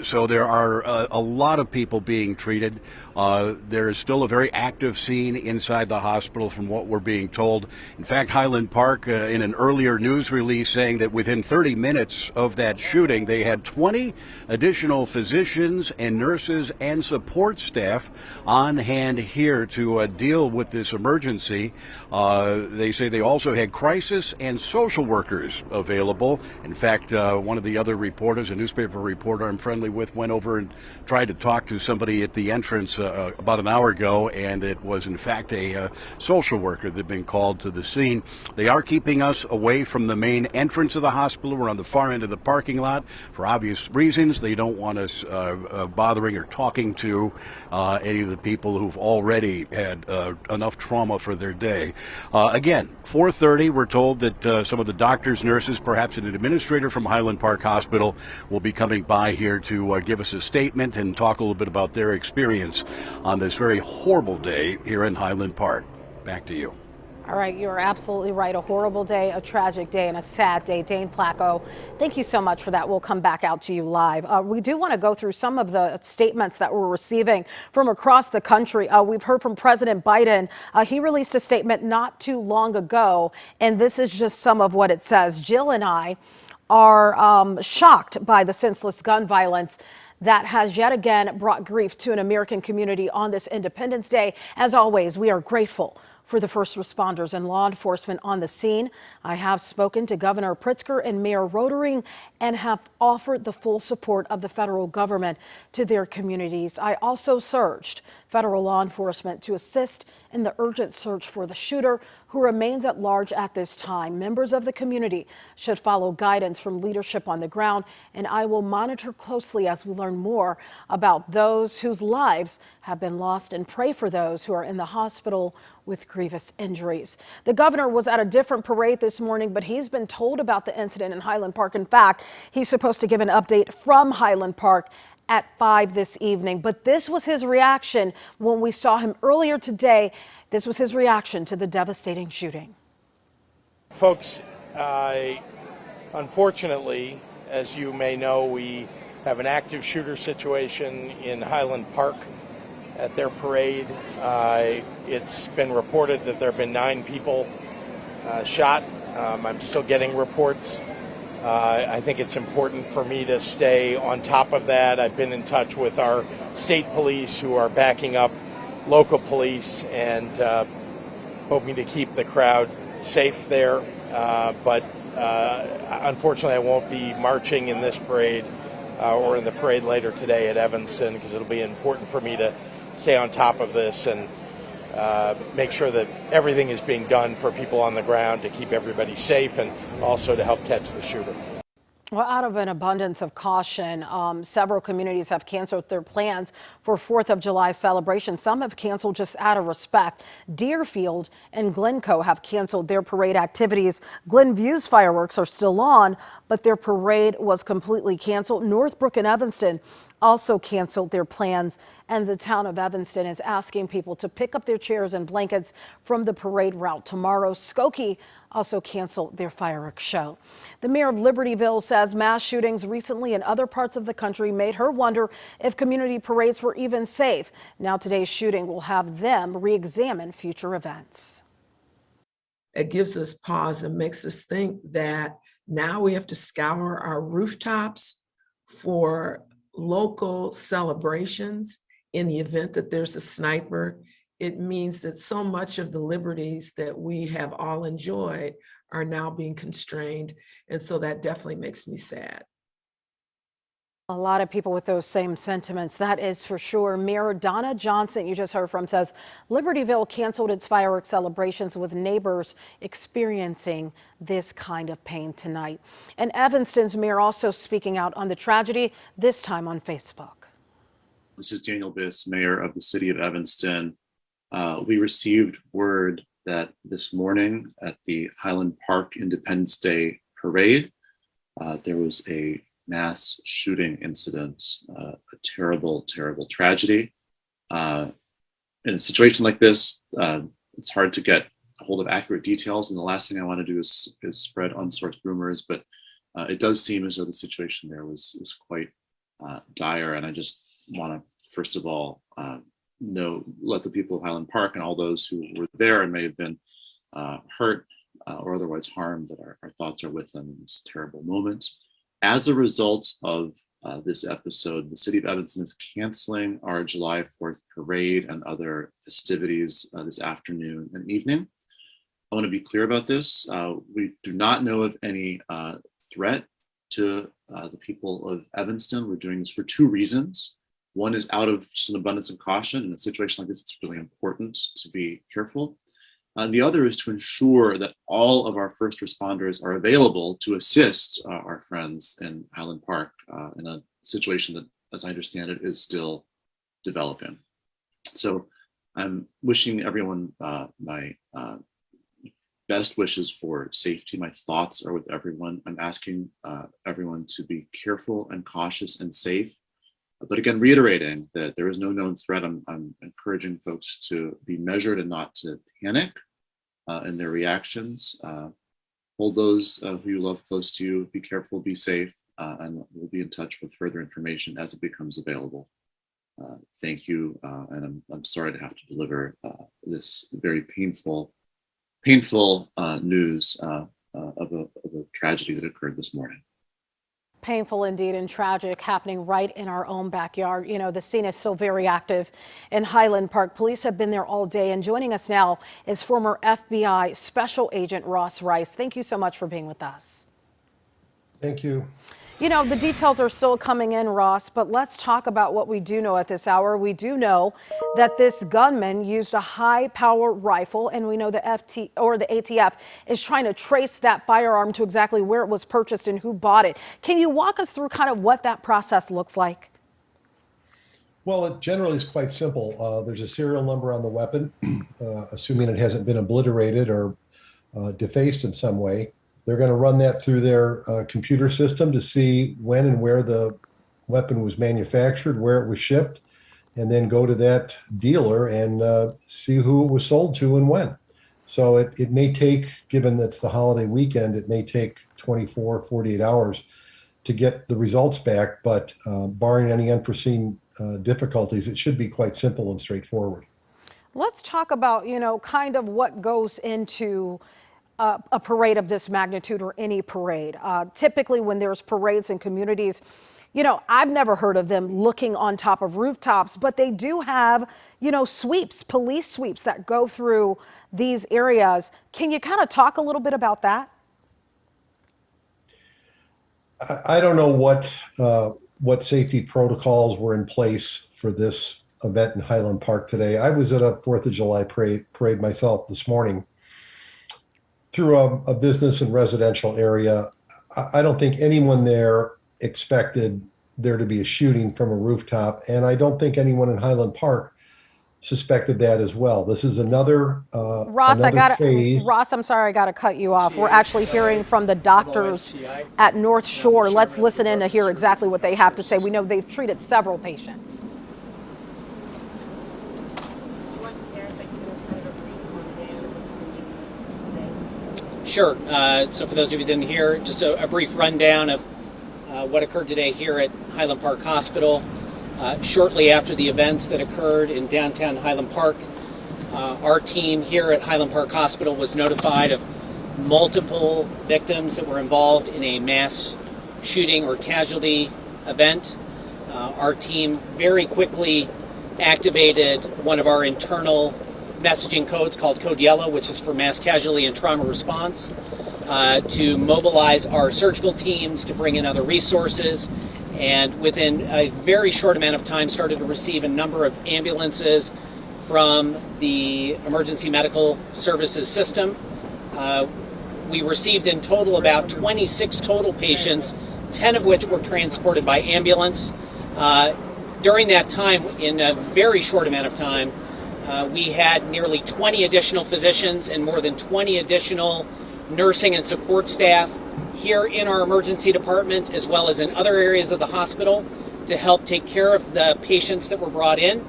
so there are a lot of people being treated. There is still a very active scene inside the hospital from what we're being told. In fact, Highland Park, in an earlier news release, saying that within 30 minutes of that shooting, they had 20 additional physicians and nurses and support staff on hand here to deal with this emergency. They say they also had crisis and social workers available. In fact, one of the other reporters, a newspaper reporter I'm friendly with, went over and tried to talk to somebody at the entrance about an hour ago, and it was in fact a social worker that had been called to the scene. They are keeping us away from the main entrance of the hospital. We're on the far end of the parking lot for obvious reasons. They don't want us bothering or talking to any of the people who've already had enough trauma for their day. Again, 4:30, we're told that some of the doctors, nurses, perhaps an administrator from Highland Park Hospital will be coming by here to give us a statement and talk a little bit about their experience on this very horrible day here in Highland Park. Back to you. All right, you're absolutely right. A horrible day, a tragic day, and a sad day. Dane Placco, thank you so much for that. We'll come back out to you live. We do want to go through some of the statements that we're receiving from across the country. We've heard from President Biden. He released a statement not too long ago, and this is just some of what it says. Jill and I are shocked by the senseless gun violence that has yet again brought grief to an American community on this Independence Day. As always, we are grateful for the first responders and law enforcement on the scene. I have spoken to Governor Pritzker and Mayor Rotering and have offered the full support of the federal government to their communities. I also urged federal law enforcement to assist in the urgent search for the shooter, who remains at large at this time. Members of the community should follow guidance from leadership on the ground, and I will monitor closely as we learn more about those whose lives have been lost and pray for those who are in the hospital with grievous injuries. The governor was at a different parade this morning, but he's been told about the incident in Highland Park. In fact, he's supposed to give an update from Highland Park at 5 this evening. But this was his reaction when we saw him earlier today. This was his reaction to the devastating shooting. Folks, unfortunately, as you may know, we have an active shooter situation in Highland Park at their parade. It's been reported that there have been 9 people shot. I'm still getting reports. I think it's important for me to stay on top of that. I've been in touch with our state police, who are backing up local police and hoping to keep the crowd safe there. But unfortunately, I won't be marching in this parade or in the parade later today at Evanston, because it'll be important for me to stay on top of this and make sure that everything is being done for people on the ground to keep everybody safe and also to help catch the shooter. Well, out of an abundance of caution, several communities have canceled their plans for 4th of July celebrations. Some have canceled just out of respect. Deerfield and Glencoe have canceled their parade activities. Glenview's fireworks are still on, but their parade was completely canceled. Northbrook and Evanston also canceled their plans, and the town of Evanston is asking people to pick up their chairs and blankets from the parade route tomorrow. Skokie also canceled their fireworks show. The mayor of Libertyville says mass shootings recently in other parts of the country made her wonder if community parades were even safe. Now today's shooting will have them re-examine future events. It gives us pause and makes us think that now we have to scour our rooftops for local celebrations in the event that there's a sniper. It means that so much of the liberties that we have all enjoyed are now being constrained. And so that definitely makes me sad. A lot of people with those same sentiments, that is for sure. Mayor Donna Johnson, you just heard from, says Libertyville canceled its fireworks celebrations with neighbors experiencing this kind of pain tonight. And Evanston's mayor also speaking out on the tragedy, this time on Facebook. This is Daniel Biss, mayor of the city of Evanston. We received word that this morning at the Highland Park Independence Day parade, there was a mass shooting incident, a terrible, terrible tragedy. In a situation like this, it's hard to get a hold of accurate details, and the last thing I want to do is spread unsourced rumors, but it does seem as though the situation there was quite dire, and I just want to, first of all, let the people of Highland Park and all those who were there and may have been hurt or otherwise harmed, that our thoughts are with them in this terrible moment. As a result of this episode, the city of Evanston is canceling our July 4th parade and other festivities this afternoon and evening. I want to be clear about this. We do not know of any threat to the people of Evanston. We're doing this for 2 reasons. One is out of just an abundance of caution. In a situation like this, it's really important to be careful. The other is to ensure that all of our first responders are available to assist our friends in Highland Park in a situation that, as I understand it, is still developing. So I'm wishing everyone my best wishes for safety. My thoughts are with everyone. I'm asking everyone to be careful and cautious and safe. But again, reiterating that there is no known threat. I'm encouraging folks to be measured and not to panic in their reactions. Hold those who you love close to you. Be careful, be safe, and we'll be in touch with further information as it becomes available. Thank you, and I'm sorry to have to deliver this very painful news of a tragedy that occurred this morning. Painful indeed and tragic, happening right in our own backyard. You know, the scene is still very active in Highland Park. Police have been there all day, and joining us now is former FBI Special Agent Ross Rice. Thank you so much for being with us. Thank you. You know, the details are still coming in, Ross, but let's talk about what we do know at this hour. We do know that this gunman used a high-power rifle, and we know the ATF is trying to trace that firearm to exactly where it was purchased and who bought it. Can you walk us through kind of what that process looks like? Well, it generally is quite simple. There's a serial number on the weapon, assuming it hasn't been obliterated or defaced in some way. They're going to run that through their computer system to see when and where the weapon was manufactured, where it was shipped, and then go to that dealer and see who it was sold to and when. So it may take, given that's the holiday weekend, it may take 24, 48 hours to get the results back, but barring any unforeseen difficulties, it should be quite simple and straightforward. Let's talk about, you know, kind of what goes into a parade of this magnitude, or any parade. Typically when there's parades in communities, you know, I've never heard of them looking on top of rooftops, but they do have, you know, sweeps, police sweeps that go through these areas. Can you kind of talk a little bit about that? I don't know what safety protocols were in place for this event in Highland Park today. I was at a 4th of July parade myself this morning through a business and residential area. I don't think anyone there expected there to be a shooting from a rooftop, and I don't think anyone in Highland Park suspected that as well. This is another Ross, phase. Ross, I'm sorry, I got to cut you off. We're actually hearing from the doctors at North Shore. Let's listen in to hear exactly what they have to say. We know they've treated several patients. Sure. So for those of you who didn't hear, just a brief rundown of what occurred today here at Highland Park Hospital. Shortly after the events that occurred in downtown Highland Park, our team here at Highland Park Hospital was notified of multiple victims that were involved in a mass shooting or casualty event. Our team very quickly activated one of our internal messaging codes called Code Yellow, which is for mass casualty and trauma response, to mobilize our surgical teams, to bring in other resources, and within a very short amount of time started to receive a number of ambulances from the emergency medical services system. We received in total about 26 total patients, 10 of which were transported by ambulance. During that time, in a very short amount of time, we had nearly 20 additional physicians and more than 20 additional nursing and support staff here in our emergency department, as well as in other areas of the hospital, to help take care of the patients that were brought in.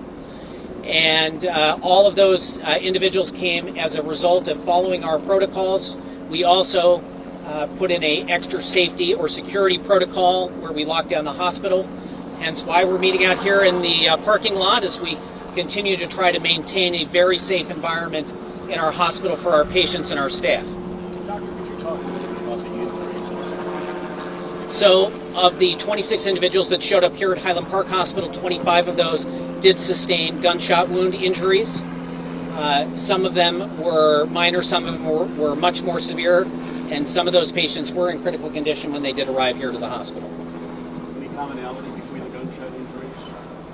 And all of those individuals came as a result of following our protocols. We also put in an extra safety or security protocol where we locked down the hospital, hence why we're meeting out here in the parking lot as we continue to try to maintain a very safe environment in our hospital for our patients and our staff. Doctor, could you talk a little bit about the individuals? So of the 26 individuals that showed up here at Highland Park Hospital, 25 of those did sustain gunshot wound injuries. Some of them were minor, some of them were much more severe, and some of those patients were in critical condition when they did arrive here to the hospital. Any commonality between the gunshot injuries?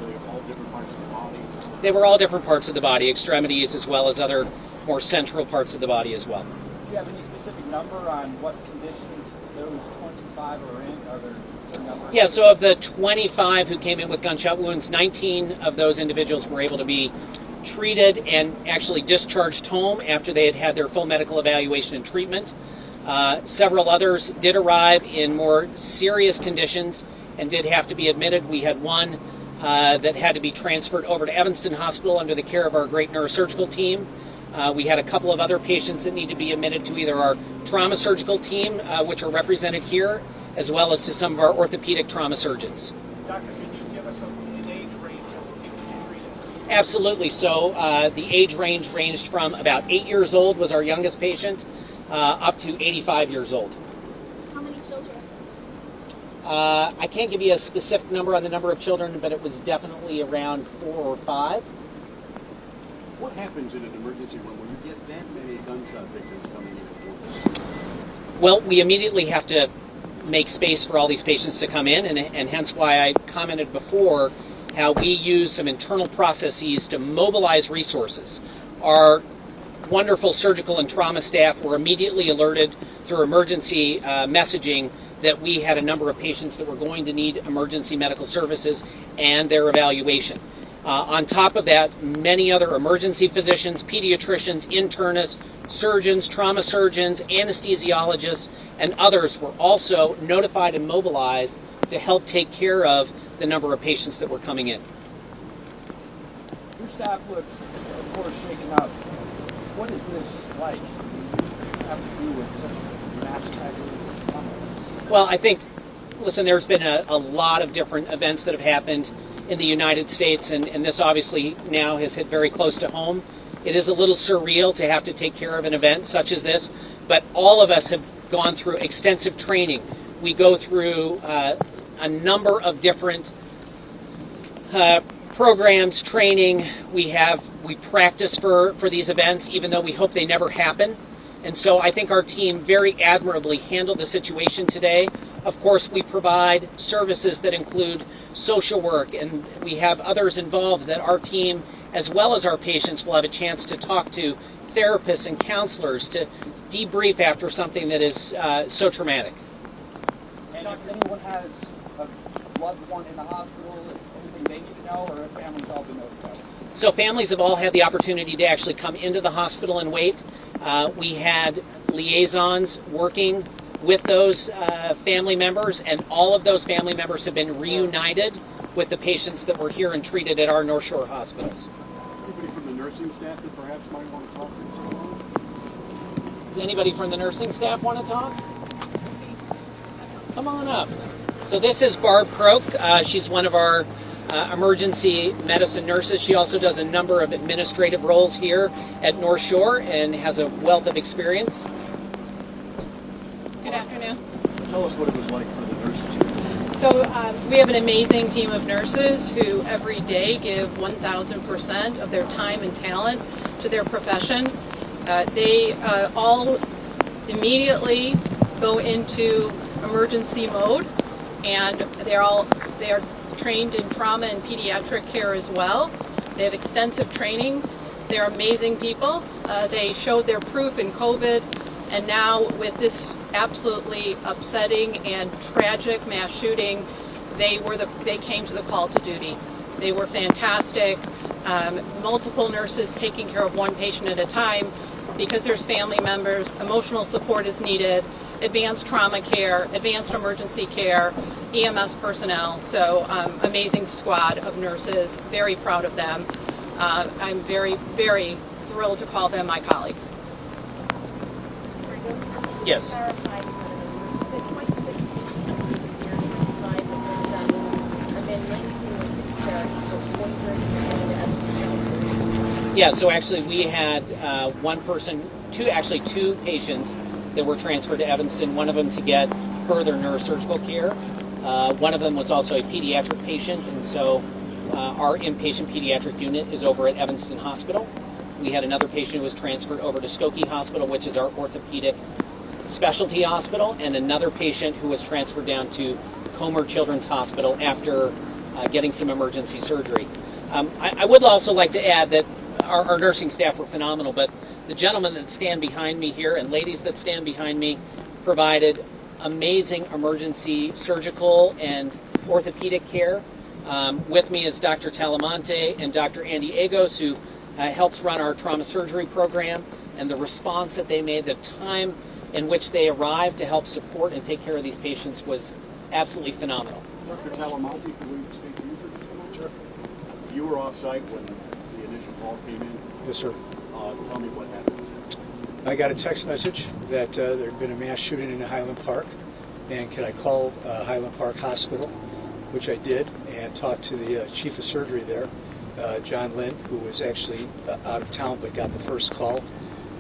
They're all different parts of the body? They were all different parts of the body, extremities as well as other more central parts of the body as well. Do you have any specific number on what conditions those 25 are in? Are there certain numbers? Yeah, so of the 25 who came in with gunshot wounds, 19 of those individuals were able to be treated and actually discharged home after they had had their full medical evaluation and treatment. Several others did arrive in more serious conditions and did have to be admitted. We had one that had to be transferred over to Evanston Hospital under the care of our great neurosurgical team. We had a couple of other patients that need to be admitted to either our trauma surgical team, which are represented here, as well as to some of our orthopedic trauma surgeons. Doctor, can you give us an age range of people treated? Absolutely. So the age range ranged from about 8 years old was our youngest patient, up to 85 years old. How many children? I can't give you a specific number on the number of children, but it was definitely around 4 or 5. What happens in an emergency room when you get that many gunshot victims coming in at once? Well, we immediately have to make space for all these patients to come in, and hence why I commented before how we use some internal processes to mobilize resources. Our wonderful surgical and trauma staff were immediately alerted through emergency messaging that we had a number of patients that were going to need emergency medical services and their evaluation. On top of that, many other emergency physicians, pediatricians, internists, surgeons, trauma surgeons, anesthesiologists, and others were also notified and mobilized to help take care of the number of patients that were coming in. Your staff looks, of course, shaken up. What is this like? You have to do with such a mass casualty? Well, I think, listen, there's been a lot of different events that have happened in the United States, and this obviously now has hit very close to home. It is a little surreal to have to take care of an event such as this, but all of us have gone through extensive training. We go through a number of different programs, training. We practice for these events, even though we hope they never happen. And so I think our team very admirably handled the situation today. Of course, we provide services that include social work, and we have others involved that our team, as well as our patients, will have a chance to talk to therapists and counselors to debrief after something that is so traumatic. And if anyone has a loved one in the hospital, anything they need to know, or if families all been notified? So families have all had the opportunity to actually come into the hospital and wait. We had liaisons working with those family members, and all of those family members have been reunited with the patients that were here and treated at our North Shore hospitals. Anybody from the nursing staff that perhaps might want to talk to us? Does anybody from the nursing staff want to talk? Come on up. So this is Barb Croak. She's one of our emergency medicine nurses. She also does a number of administrative roles here at North Shore and has a wealth of experience. Good afternoon. Tell us what it was like for the nurses. So we have an amazing team of nurses who every day give 1,000% of their time and talent to their profession. They all immediately go into emergency mode, and they are trained in trauma and pediatric care as well. They have extensive training. They're amazing people. They showed their proof in COVID, and now with this absolutely upsetting and tragic mass shooting, they came to the call to duty. They were fantastic. Multiple nurses taking care of one patient at a time because there's family members. Emotional support is needed. Advanced trauma care, advanced emergency care, EMS personnel. So amazing squad of nurses. Very proud of them. I'm very, very thrilled to call them my colleagues. Yes. Yeah, so actually we had two patients that were transferred to Evanston, one of them to get further neurosurgical care. One of them was also a pediatric patient, and so our inpatient pediatric unit is over at Evanston Hospital. We had another patient who was transferred over to Skokie Hospital, which is our orthopedic specialty hospital, and another patient who was transferred down to Comer Children's Hospital after getting some emergency surgery. I would also like to add that our nursing staff were phenomenal, but the gentlemen that stand behind me here and ladies that stand behind me provided amazing emergency surgical and orthopedic care. With me is Dr. Talamonte and Dr. Andy Agos, who helps run our trauma surgery program, and the response that they made, the time in which they arrived to help support and take care of these patients was absolutely phenomenal. Dr. Talamonte, can we speak to you for just a moment? Sure. You were off-site when the initial call came in. Yes, sir. Tell me what happened. I got a text message that there had been a mass shooting in Highland Park, and could I call Highland Park Hospital, which I did, and talked to the chief of surgery there, John Lynn, who was actually out of town but got the first call.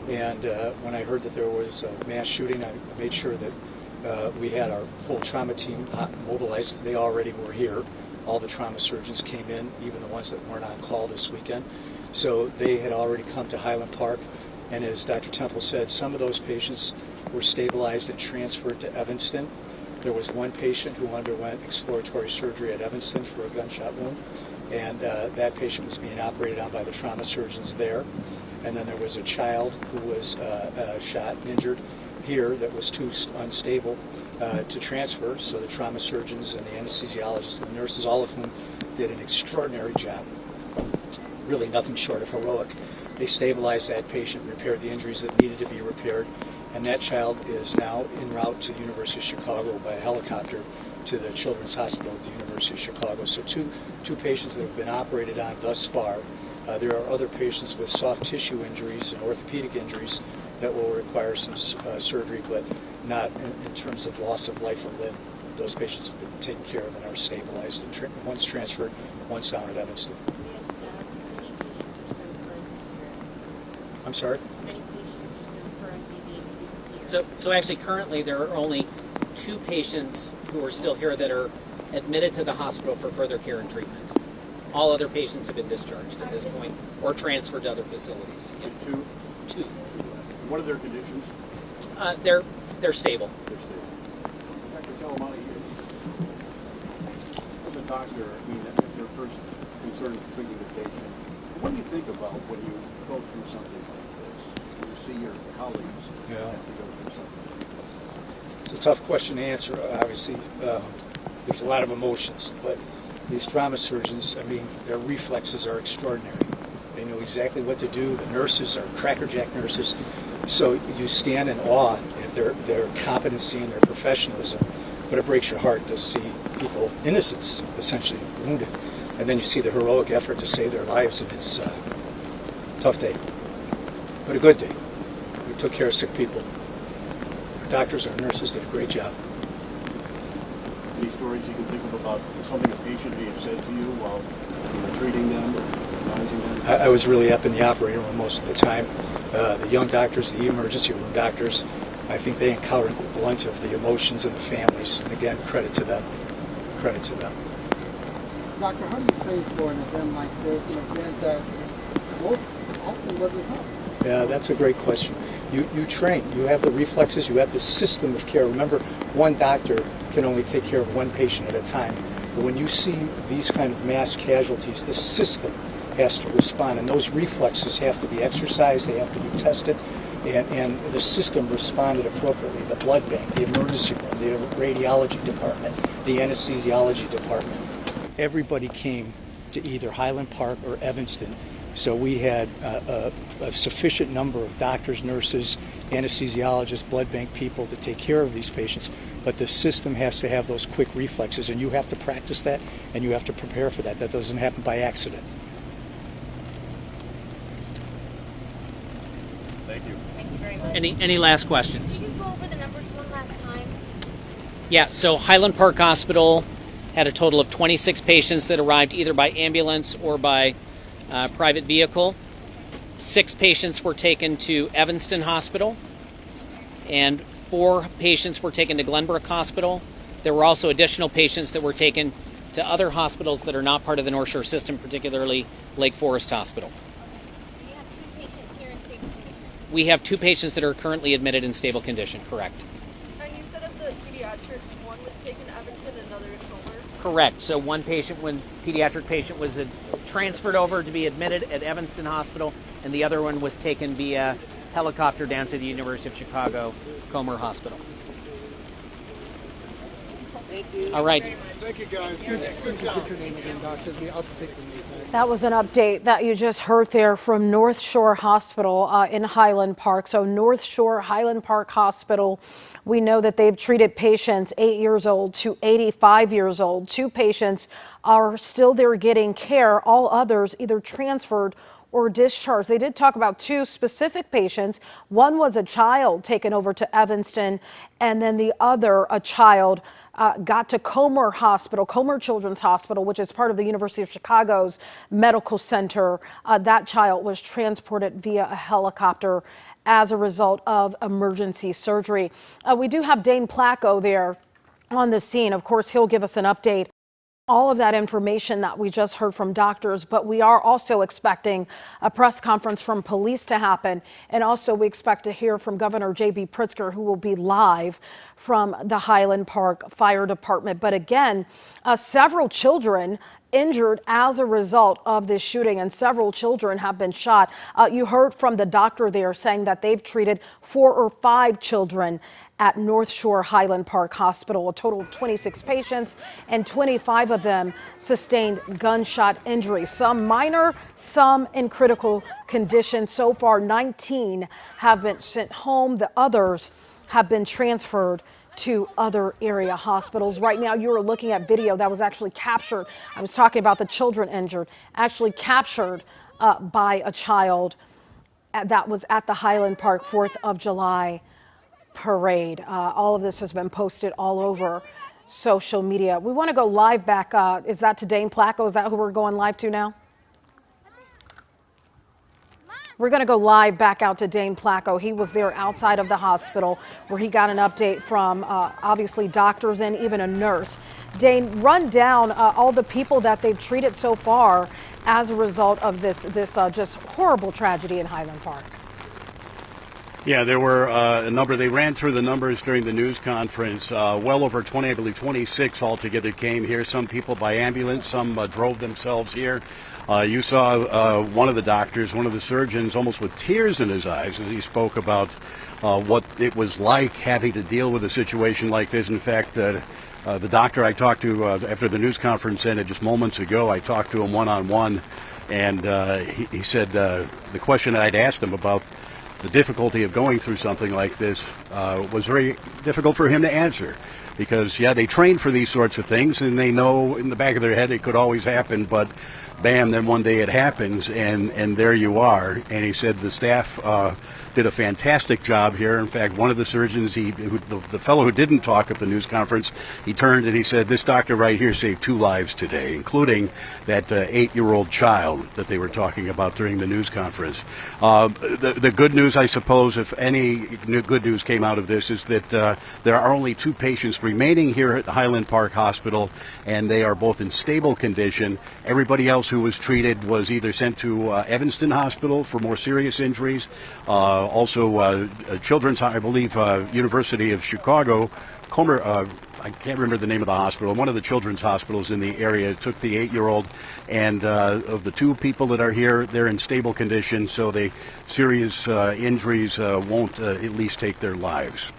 And when I heard that there was a mass shooting, I made sure that we had our full trauma team mobilized. They already were here. All the trauma surgeons came in, even the ones that weren't on call this weekend. So they had already come to Highland Park. And as Dr. Temple said, some of those patients were stabilized and transferred to Evanston. There was one patient who underwent exploratory surgery at Evanston for a gunshot wound, and that patient was being operated on by the trauma surgeons there. And then there was a child who was shot and injured here that was too unstable to transfer, so the trauma surgeons and the anesthesiologists and the nurses, all of whom did an extraordinary job, really nothing short of heroic. They stabilized that patient, repaired the injuries that needed to be repaired, and that child is now en route to the University of Chicago by helicopter to the Children's Hospital at the University of Chicago. So two patients that have been operated on thus far. There are other patients with soft tissue injuries and orthopedic injuries that will require some surgery, but not in terms of loss of life or limb. Those patients have been taken care of and are stabilized. And one's transferred, one's down at Evanston. I'm sorry? So actually currently there are only 2 patients who are still here that are admitted to the hospital for further care and treatment. All other patients have been discharged at this point or transferred to other facilities. Yeah. Two. What are their conditions? They're stable. They're stable. Dr. Talamonte, as a doctor, I mean, your first concern is treating the patient. What do you think about when you go through something like this? You see your colleagues have to go through something. It's a tough question to answer, obviously. There's a lot of emotions, but these trauma surgeons, I mean, their reflexes are extraordinary. They know exactly what to do. The nurses are crackerjack nurses. So you stand in awe at their competency and their professionalism, but it breaks your heart to see people, innocents, essentially wounded. And then you see the heroic effort to save their lives, and it's a tough day, but a good day. We took care of sick people. Our doctors and our nurses did a great job. Any stories you can think of about something a patient may have said to you while you were treating them or advising them? I was really up in the operating room most of the time. The young doctors, the emergency room doctors, I think they encountered the blunt of the emotions of the families. And again, credit to them. Credit to them. Doctor, how do you train for an event like this, an event that most often doesn't happen? Yeah, that's a great question. You train. You have the reflexes. You have the system of care. Remember, one doctor can only take care of one patient at a time. But when you see these kind of mass casualties, the system has to respond, and those reflexes have to be exercised. They have to be tested, and the system responded appropriately. The blood bank, the emergency room, the radiology department, the anesthesiology department. Everybody came to either Highland Park or Evanston. So we had a sufficient number of doctors, nurses, anesthesiologists, blood bank people to take care of these patients. But the system has to have those quick reflexes, and you have to practice that, and you have to prepare for that. That doesn't happen by accident. Thank you. Thank you very much. Any last questions? Can you go over the numbers one last time? Yeah, so Highland Park Hospital had a total of 26 patients that arrived either by ambulance or by private vehicle. 6 patients were taken to Evanston Hospital, and 4 patients were taken to Glenbrook Hospital. There were also additional patients that were taken to other hospitals that are not part of the North Shore system, particularly Lake Forest Hospital. We have 2 patients that are currently admitted in stable condition, correct. And you said of the pediatrics, one was taken to Evanston and another to Comer? Correct. So one pediatric patient was transferred over to be admitted at Evanston Hospital, and the other one was taken via helicopter down to the University of Chicago Comer Hospital. All right. Thank you, guys. Good job. Get your name again, doctor. I'll take the name. That was an update that you just heard there from North Shore Hospital in Highland Park. So North Shore Highland Park Hospital, we know that they've treated patients 8 years old to 85 years old. 2 patients are still there getting care. All others either transferred or discharged. They did talk about 2 specific patients. One was a child taken over to Evanston, and then the other, a child, got to Comer Hospital, Comer Children's Hospital, which is part of the University of Chicago's medical center. That child was transported via a helicopter as a result of emergency surgery. We do have Dane Placco there on the scene. Of course, he'll give us an update. All of that information that we just heard from doctors, but we are also expecting a press conference from police to happen. And also we expect to hear from Governor J.B. Pritzker, who will be live from the Highland Park Fire Department. But again, several children injured as a result of this shooting, and several children have been shot. You heard from the doctor there saying that they've treated 4 or 5 children at North Shore Highland Park Hospital, a total of 26 patients, and 25 of them sustained gunshot injuries, some minor, some in critical condition. So far, 19 have been sent home. The others have been transferred to other area hospitals. Right now, you are looking at video that was actually captured. I was talking about the children injured, actually captured by a child that was at the Highland Park 4th of July parade. All of this has been posted all over social media. We want to go live back. Is that to Dane Placco? Is that who we're going live to now? We're going to go live back out to Dane Placco. He was there outside of the hospital where he got an update from obviously doctors and even a nurse. Dane, run down all the people that they've treated so far as a result of this just horrible tragedy in Highland Park. Yeah, there were a number. They ran through the numbers during the news conference. Well over 20, I believe 26 altogether came here. Some people by ambulance, some drove themselves here. You saw one of the doctors, one of the surgeons, almost with tears in his eyes as he spoke about what it was like having to deal with a situation like this. In fact, the doctor I talked to after the news conference ended just moments ago, I talked to him one-on-one, and he said the question I'd asked him about the difficulty of going through something like this was very difficult for him to answer, because, yeah, they train for these sorts of things, and they know in the back of their head it could always happen, but bam, then one day it happens, and there you are. And he said the staff did a fantastic job here. In fact, one of the surgeons, the fellow who didn't talk at the news conference, he turned and he said, this doctor right here saved 2 lives today, including that 8-year-old child that they were talking about during the news conference. The good news, I suppose, if any good news came out of this, is that there are only 2 patients remaining here at Highland Park Hospital, and they are both in stable condition. Everybody else who was treated was either sent to Evanston Hospital for more serious injuries, also Children's, I believe, University of Chicago, Comer, I can't remember the name of the hospital, one of the children's hospitals in the area took the 8-year-old, and of the 2 people that are here, they're in stable condition, so the serious injuries won't at least take their lives.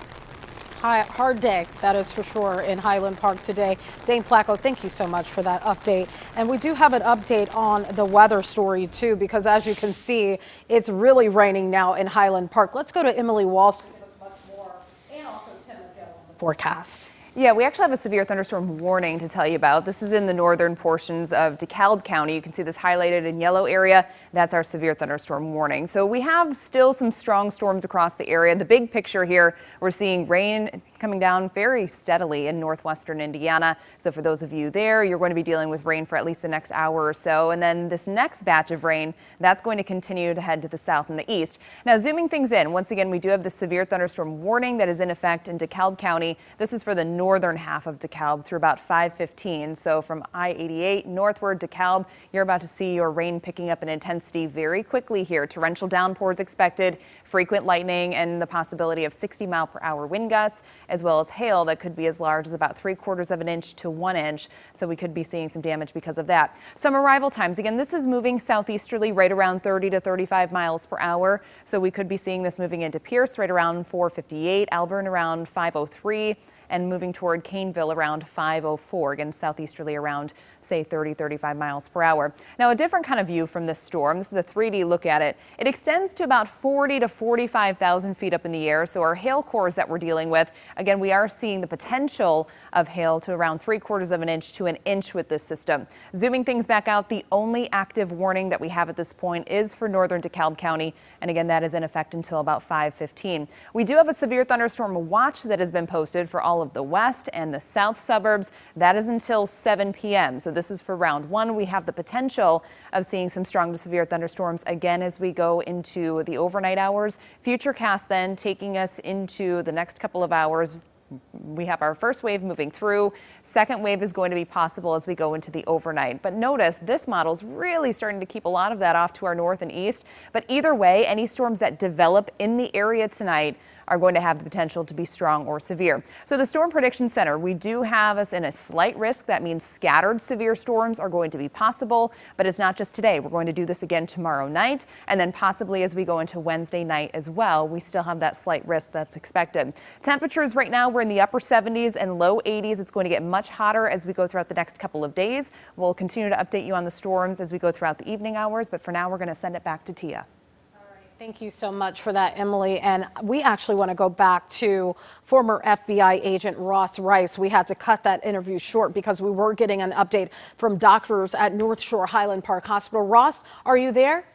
Hard day, that is for sure, in Highland Park today. Dane Placco, thank you so much for that update. And we do have an update on the weather story, too, because as you can see, it's really raining now in Highland Park. Let's go to Emily Walsh to give us much more, and also Tim McGill on the forecast. Yeah, we actually have a severe thunderstorm warning to tell you about. This is in the northern portions of DeKalb County. You can see this highlighted in yellow area. That's our severe thunderstorm warning. So we have still some strong storms across the area. The big picture here, we're seeing rain coming down very steadily in northwestern Indiana. So for those of you there, you're going to be dealing with rain for at least the next hour or so. And then this next batch of rain, that's going to continue to head to the south and the east. Now, zooming things in, once again, we do have the severe thunderstorm warning that is in effect in DeKalb County. This is for the northern half of DeKalb through about 5:15. So from I-88 northward DeKalb, you're about to see your rain picking up in intensity very quickly here. Torrential downpours expected, frequent lightning, and the possibility of 60-mile-per-hour wind gusts, as well as hail that could be as large as about 3/4 of an inch to 1 inch. So we could be seeing some damage because of that. Some arrival times. Again, this is moving southeasterly right around 30 to 35 miles per hour. So we could be seeing this moving into Pierce right around 4:58, Auburn around 5:03, and moving moving toward Caneville around 5:04, again southeasterly around, say, 35 miles per hour. Now, a different kind of view from this storm. This is a 3D look at it. It extends to about 40 to 45,000 feet up in the air. So our hail cores that we're dealing with, again, we are seeing the potential of hail to around 3/4 of an inch to an inch with this system. Zooming things back out, the only active warning that we have at this point is for northern DeKalb County. And again, that is in effect until about 5:15. We do have a severe thunderstorm watch that has been posted for all of the west and the south suburbs. That is until 7 p.m. So this is for round one. We have the potential of seeing some strong to severe thunderstorms again as we go into the overnight hours. Futurecast then taking us into the next couple of hours. We have our first wave moving through. Second wave is going to be possible as we go into the overnight. But notice this model is really starting to keep a lot of that off to our north and east. But either way, any storms that develop in the area tonight are going to have the potential to be strong or severe. So the Storm Prediction Center, we do have us in a slight risk. That means scattered severe storms are going to be possible, but it's not just today. We're going to do this again tomorrow night, and then possibly as we go into Wednesday night as well. We still have that slight risk that's expected. Temperatures right now, we're in the upper 70s and low 80s. It's going to get much hotter as we go throughout the next couple of days. We'll continue to update you on the storms as we go throughout the evening hours, but for now, we're going to send it back to Tia. Thank you so much for that, Emily. And we actually want to go back to former FBI agent Ross Rice. We had to cut that interview short because we were getting an update from doctors at North Shore Highland Park Hospital. Ross, are you there?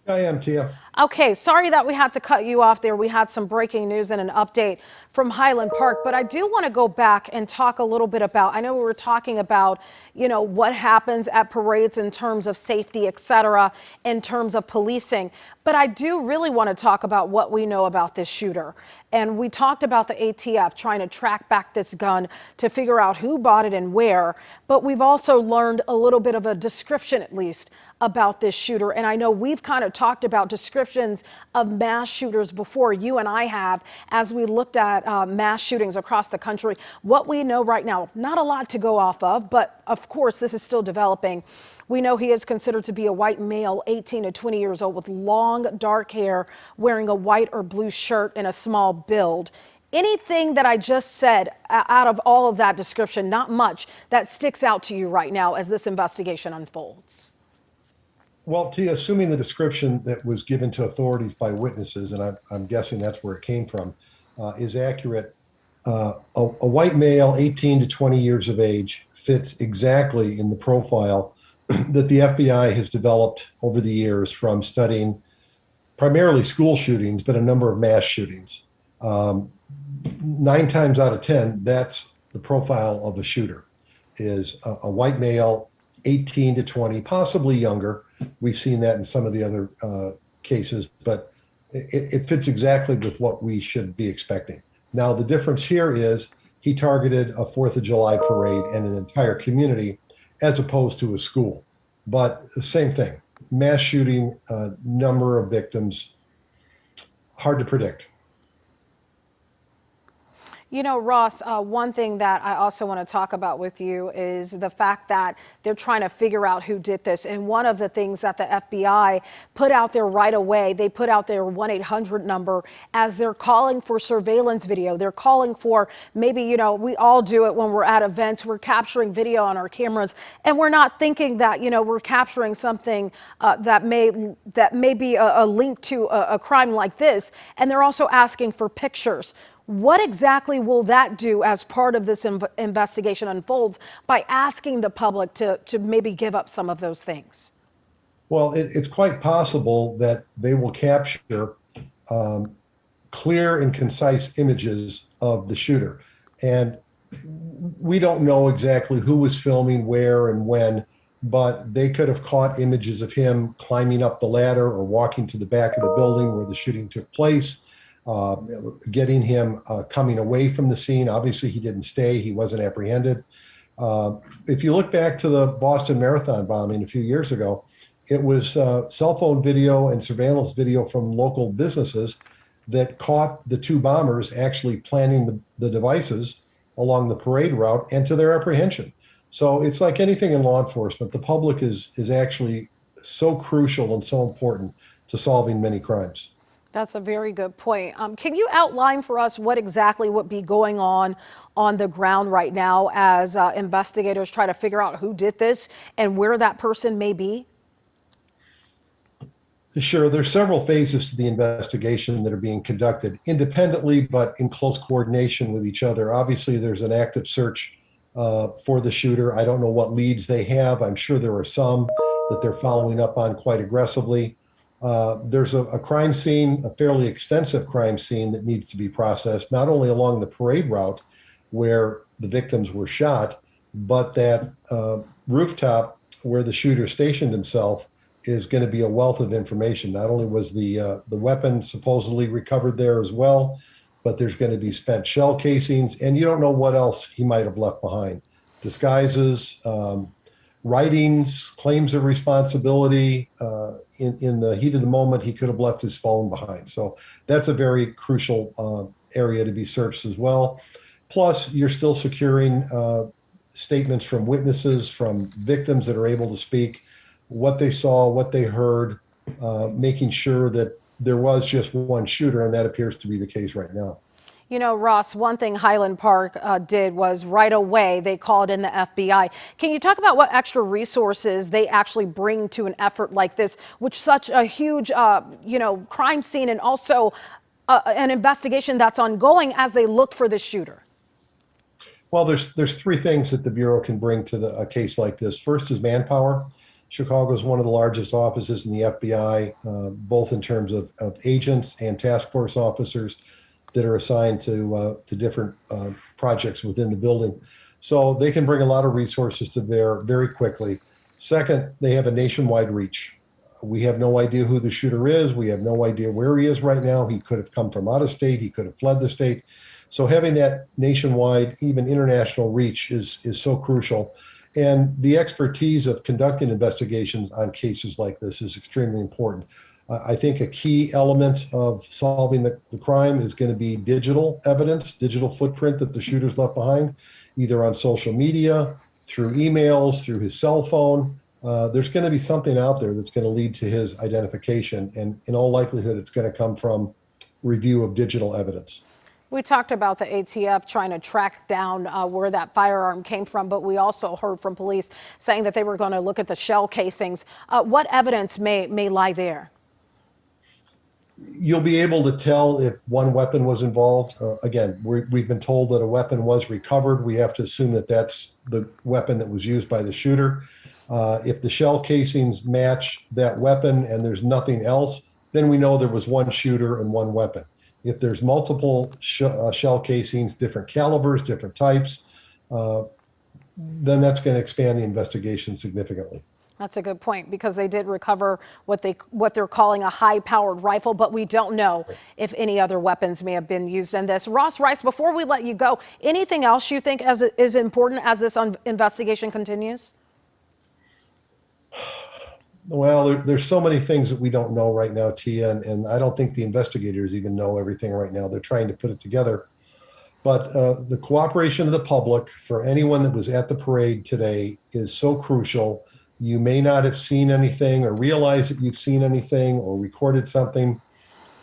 I am, Tia. Okay, sorry that we had to cut you off there. We had some breaking news and an update from Highland Park, but I do want to go back and talk a little bit about, I know we were talking about, what happens at parades in terms of safety, et cetera, in terms of policing, but I do really want to talk about what we know about this shooter. And we talked about the ATF trying to track back this gun to figure out who bought it and where, but we've also learned a little bit of a description, at least, about this shooter. And I know we've kind of talked about descriptions of mass shooters before, you and I have, as we looked at mass shootings across the country. What we know right now, not a lot to go off of, but of course this is still developing. We know he is considered to be a white male, 18 to 20 years old, with long dark hair, wearing a white or blue shirt and a small build. Anything that I just said out of all of that description, not much, that sticks out to you right now as this investigation unfolds? Well, Tia, assuming the description that was given to authorities by witnesses, and I'm guessing that's where it came from, is accurate, a white male, 18 to 20 years of age, fits exactly in the profile that the FBI has developed over the years from studying primarily school shootings, but a number of mass shootings. 9 times out of 10, that's the profile of a shooter, is a white male, 18 to 20, possibly younger. We've seen that in some of the other cases, but it fits exactly with what we should be expecting. Now, the difference here is he targeted a 4th of July parade and an entire community as opposed to a school. But the same thing, mass shooting, number of victims, hard to predict. Ross, one thing that I also want to talk about with you is the fact that they're trying to figure out who did this. And one of the things that the FBI put out there right away, they put out their 1-800 number as they're calling for surveillance video. They're calling for maybe, we all do it when we're at events. We're capturing video on our cameras and we're not thinking that, we're capturing something that may be a link to a crime like this. And they're also asking for pictures. What exactly will that do as part of this investigation unfolds by asking the public to maybe give up some of those things? Well, it's quite possible that they will capture clear and concise images of the shooter. And we don't know exactly who was filming where and when, but they could have caught images of him climbing up the ladder or walking to the back of the building where the shooting took place. Getting him coming away from the scene. Obviously, he didn't stay. He wasn't apprehended. If you look back to the Boston Marathon bombing a few years ago, it was cell phone video and surveillance video from local businesses that caught the two bombers actually planning the devices along the parade route and to their apprehension. So it's like anything in law enforcement. The public is actually so crucial and so important to solving many crimes. That's a very good point. Can you outline for us what exactly would be going on the ground right now as investigators try to figure out who did this and where that person may be? Sure, there's several phases to the investigation that are being conducted independently, but in close coordination with each other. Obviously, there's an active search for the shooter. I don't know what leads they have. I'm sure there are some that they're following up on quite aggressively. There's a crime scene, a fairly extensive crime scene that needs to be processed, not only along the parade route where the victims were shot, but that rooftop where the shooter stationed himself is going to be a wealth of information. Not only was the weapon supposedly recovered there as well, but there's going to be spent shell casings, and you don't know what else he might have left behind. Disguises, writings, claims of responsibility. In the heat of the moment, he could have left his phone behind. So that's a very crucial area to be searched as well. Plus, you're still securing statements from witnesses, from victims that are able to speak, what they saw, what they heard, making sure that there was just one shooter, and that appears to be the case right now. You know, Ross, one thing Highland Park did was right away they called in the FBI. Can you talk about what extra resources they actually bring to an effort like this, which such a huge, crime scene, and also an investigation that's ongoing as they look for the shooter? Well, there's three things that the Bureau can bring to a case like this. First is manpower. Chicago is one of the largest offices in the FBI, both in terms of agents and task force officers that are assigned to different projects within the building. So they can bring a lot of resources to bear very quickly. Second, they have a nationwide reach. We have no idea who the shooter is. We have no idea where he is right now. He could have come from out of state. He could have fled the state. So having that nationwide, even international reach is so crucial. And the expertise of conducting investigations on cases like this is extremely important. I think a key element of solving the crime is going to be digital evidence, digital footprint that the shooter's left behind, either on social media, through emails, through his cell phone. There's going to be something out there that's going to lead to his identification. And in all likelihood, it's going to come from review of digital evidence. We talked about the ATF trying to track down where that firearm came from, but we also heard from police saying that they were going to look at the shell casings. What evidence may lie there? You'll be able to tell if one weapon was involved. Again, we've been told that a weapon was recovered. We have to assume that that's the weapon that was used by the shooter. If the shell casings match that weapon and there's nothing else, then we know there was one shooter and one weapon. If there's multiple shell casings, different calibers, different types, then that's going to expand the investigation significantly. That's a good point, because they did recover what they're calling a high-powered rifle, but we don't know if any other weapons may have been used in this. Ross Rice, before we let you go, anything else you think is important as this investigation continues? Well, there's so many things that we don't know right now, Tia, and I don't think the investigators even know everything right now. They're trying to put it together. But the cooperation of the public for anyone that was at the parade today is so crucial. You may not have seen anything or realize that you've seen anything or recorded something.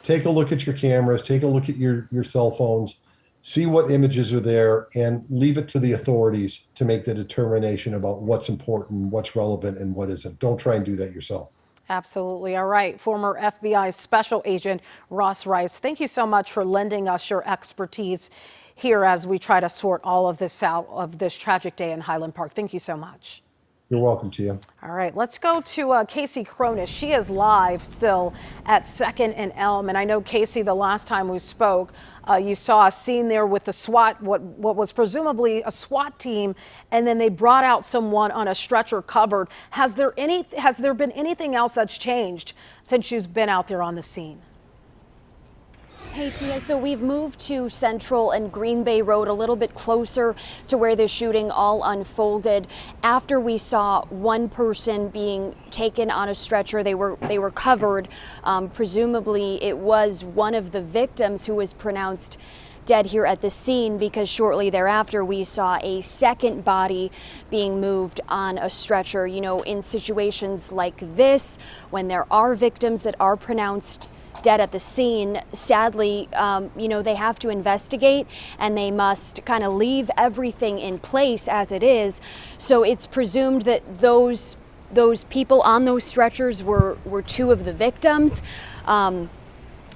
Take a look at your cameras, take a look at your cell phones, see what images are there, and leave it to the authorities to make the determination about what's important, what's relevant, and what isn't. Don't try and do that yourself. Absolutely. All right. Former FBI Special Agent Ross Rice, thank you so much for lending us your expertise here as we try to sort all of this out of this tragic day in Highland Park. Thank you so much. You're welcome, Tia. All right, let's go to Casey Cronus. She is live still at 2nd and Elm. And I know, Casey, the last time we spoke, you saw a scene there with the SWAT, what was presumably a SWAT team, and then they brought out someone on a stretcher covered. Has there been anything else that's changed since you've been out there on the scene? Hey, Tia, so we've moved to Central and Green Bay Road, a little bit closer to where the shooting all unfolded. After we saw one person being taken on a stretcher, they were covered. Presumably it was one of the victims who was pronounced dead here at the scene, because shortly thereafter we saw a second body being moved on a stretcher. You know, in situations like this, when there are victims that are pronounced dead at the scene. Sadly, they have to investigate and they must kind of leave everything in place as it is. So it's presumed that those people on those stretchers were two of the victims.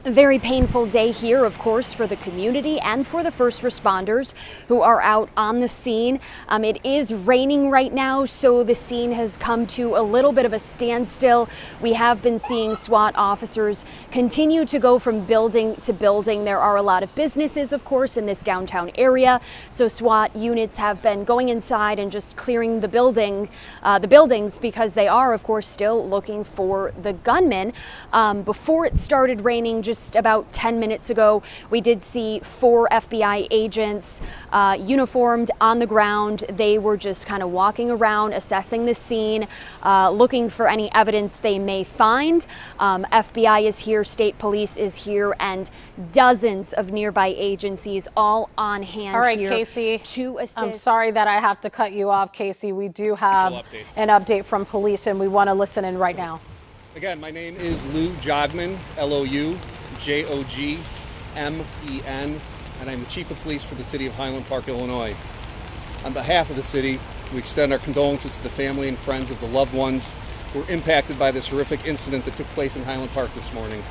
A very painful day here, of course, for the community and for the first responders who are out on the scene. It is raining right now, so the scene has come to a little bit of a standstill. We have been seeing SWAT officers continue to go from building to building. There are a lot of businesses, of course, in this downtown area, so SWAT units have been going inside and just clearing the buildings because they are, of course, still looking for the gunman. Before it started raining, just about 10 minutes ago, we did see 4 FBI agents uniformed on the ground. They were just kind of walking around, assessing the scene, looking for any evidence they may find. FBI is here, state police is here, and dozens of nearby agencies all on hand. All right, here Casey, to assist. I'm sorry that I have to cut you off, Casey. We do have an update from police, and we want to listen in right now. Again, my name is Lou Jogman, Loujogmen, and I'm the Chief of Police for the City of Highland Park, Illinois. On behalf of the city, we extend our condolences to the family and friends of the loved ones who were impacted by this horrific incident that took place in Highland Park this morning.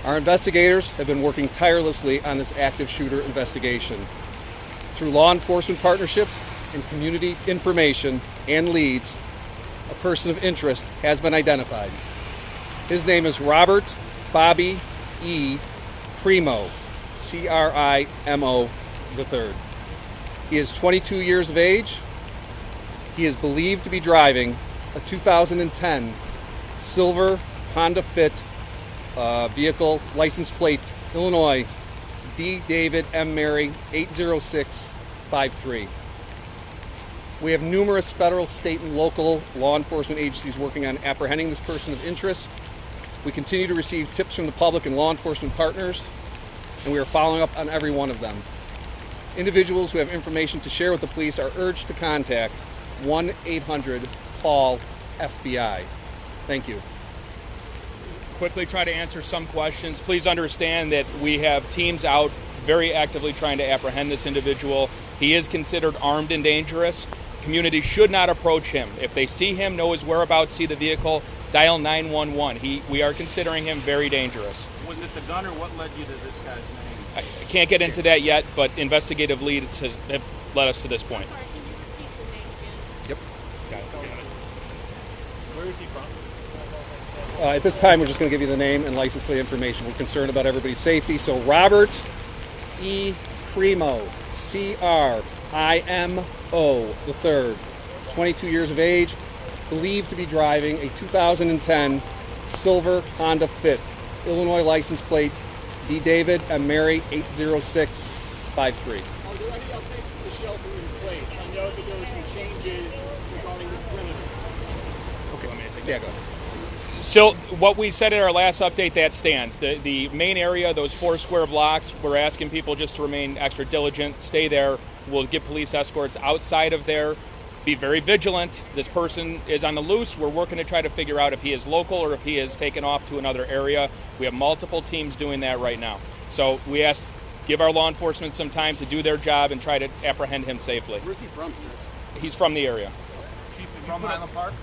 Our investigators have been working tirelessly on this active shooter investigation. Through law enforcement partnerships and community information and leads, a person of interest has been identified. His name is Robert Bobby E. Crimo, Crimo III. He is 22 years of age. He is believed to be driving a 2010 silver Honda Fit vehicle, license plate Illinois D. David M. Mary 80653. We have numerous federal, state, and local law enforcement agencies working on apprehending this person of interest. We continue to receive tips from the public and law enforcement partners, and we are following up on every one of them. Individuals who have information to share with the police are urged to contact 1-800-CALL-FBI. Thank you. Quickly try to answer some questions. Please understand that we have teams out very actively trying to apprehend this individual. He is considered armed and dangerous. Community should not approach him. If they see him, know his whereabouts, see the vehicle, dial 911. We are considering him very dangerous. Was it the gun or what led you to this guy's name? I can't get into that yet, but investigative leads have led us to this point. Sorry, can you repeat the name again? Yep. Got it. Where is he from? At this time, we're just going to give you the name and license plate information. We're concerned about everybody's safety. So Robert E. Crimo, Crimo III, 22 years of age, believed to be driving a 2010 silver Honda Fit, Illinois license plate D. David and Mary 80653. Are there any updates for the shelter in place? I know that there were some changes regarding the perimeter. Okay. Yeah, go ahead. So what we said at our last update, that stands. The main area, those 4 square blocks, we're asking people just to remain extra diligent, stay there. We'll get police escorts outside of there. Be very vigilant. This person is on the loose. We're working to try to figure out if he is local or if he is taken off to another area. We have multiple teams doing that right now. So we give our law enforcement some time to do their job and try to apprehend him safely. Where's he from? He's from the area. Chief, from Highland Park?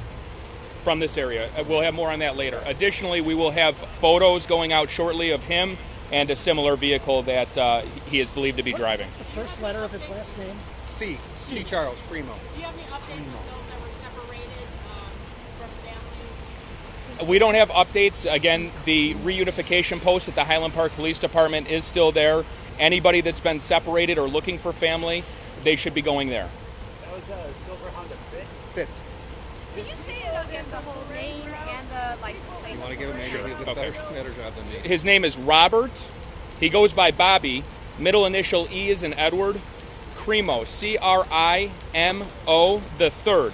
From this area. We'll have more on that later. Additionally, we will have photos going out shortly of him and a similar vehicle that he is believed to be driving. What's the first letter of his last name? C. Charles Crimo. Do you have any updates on those that were separated from families? We don't have updates. Again, the reunification post at the Highland Park Police Department is still there. Anybody that's been separated or looking for family, they should be going there. That was a silver Honda Fit. Can you say it again, the whole name and the license plate? You want to give him a name? He'll do a better job than me. His name is Robert. He goes by Bobby. Middle initial E is in Edward. Crimo, Crimo III.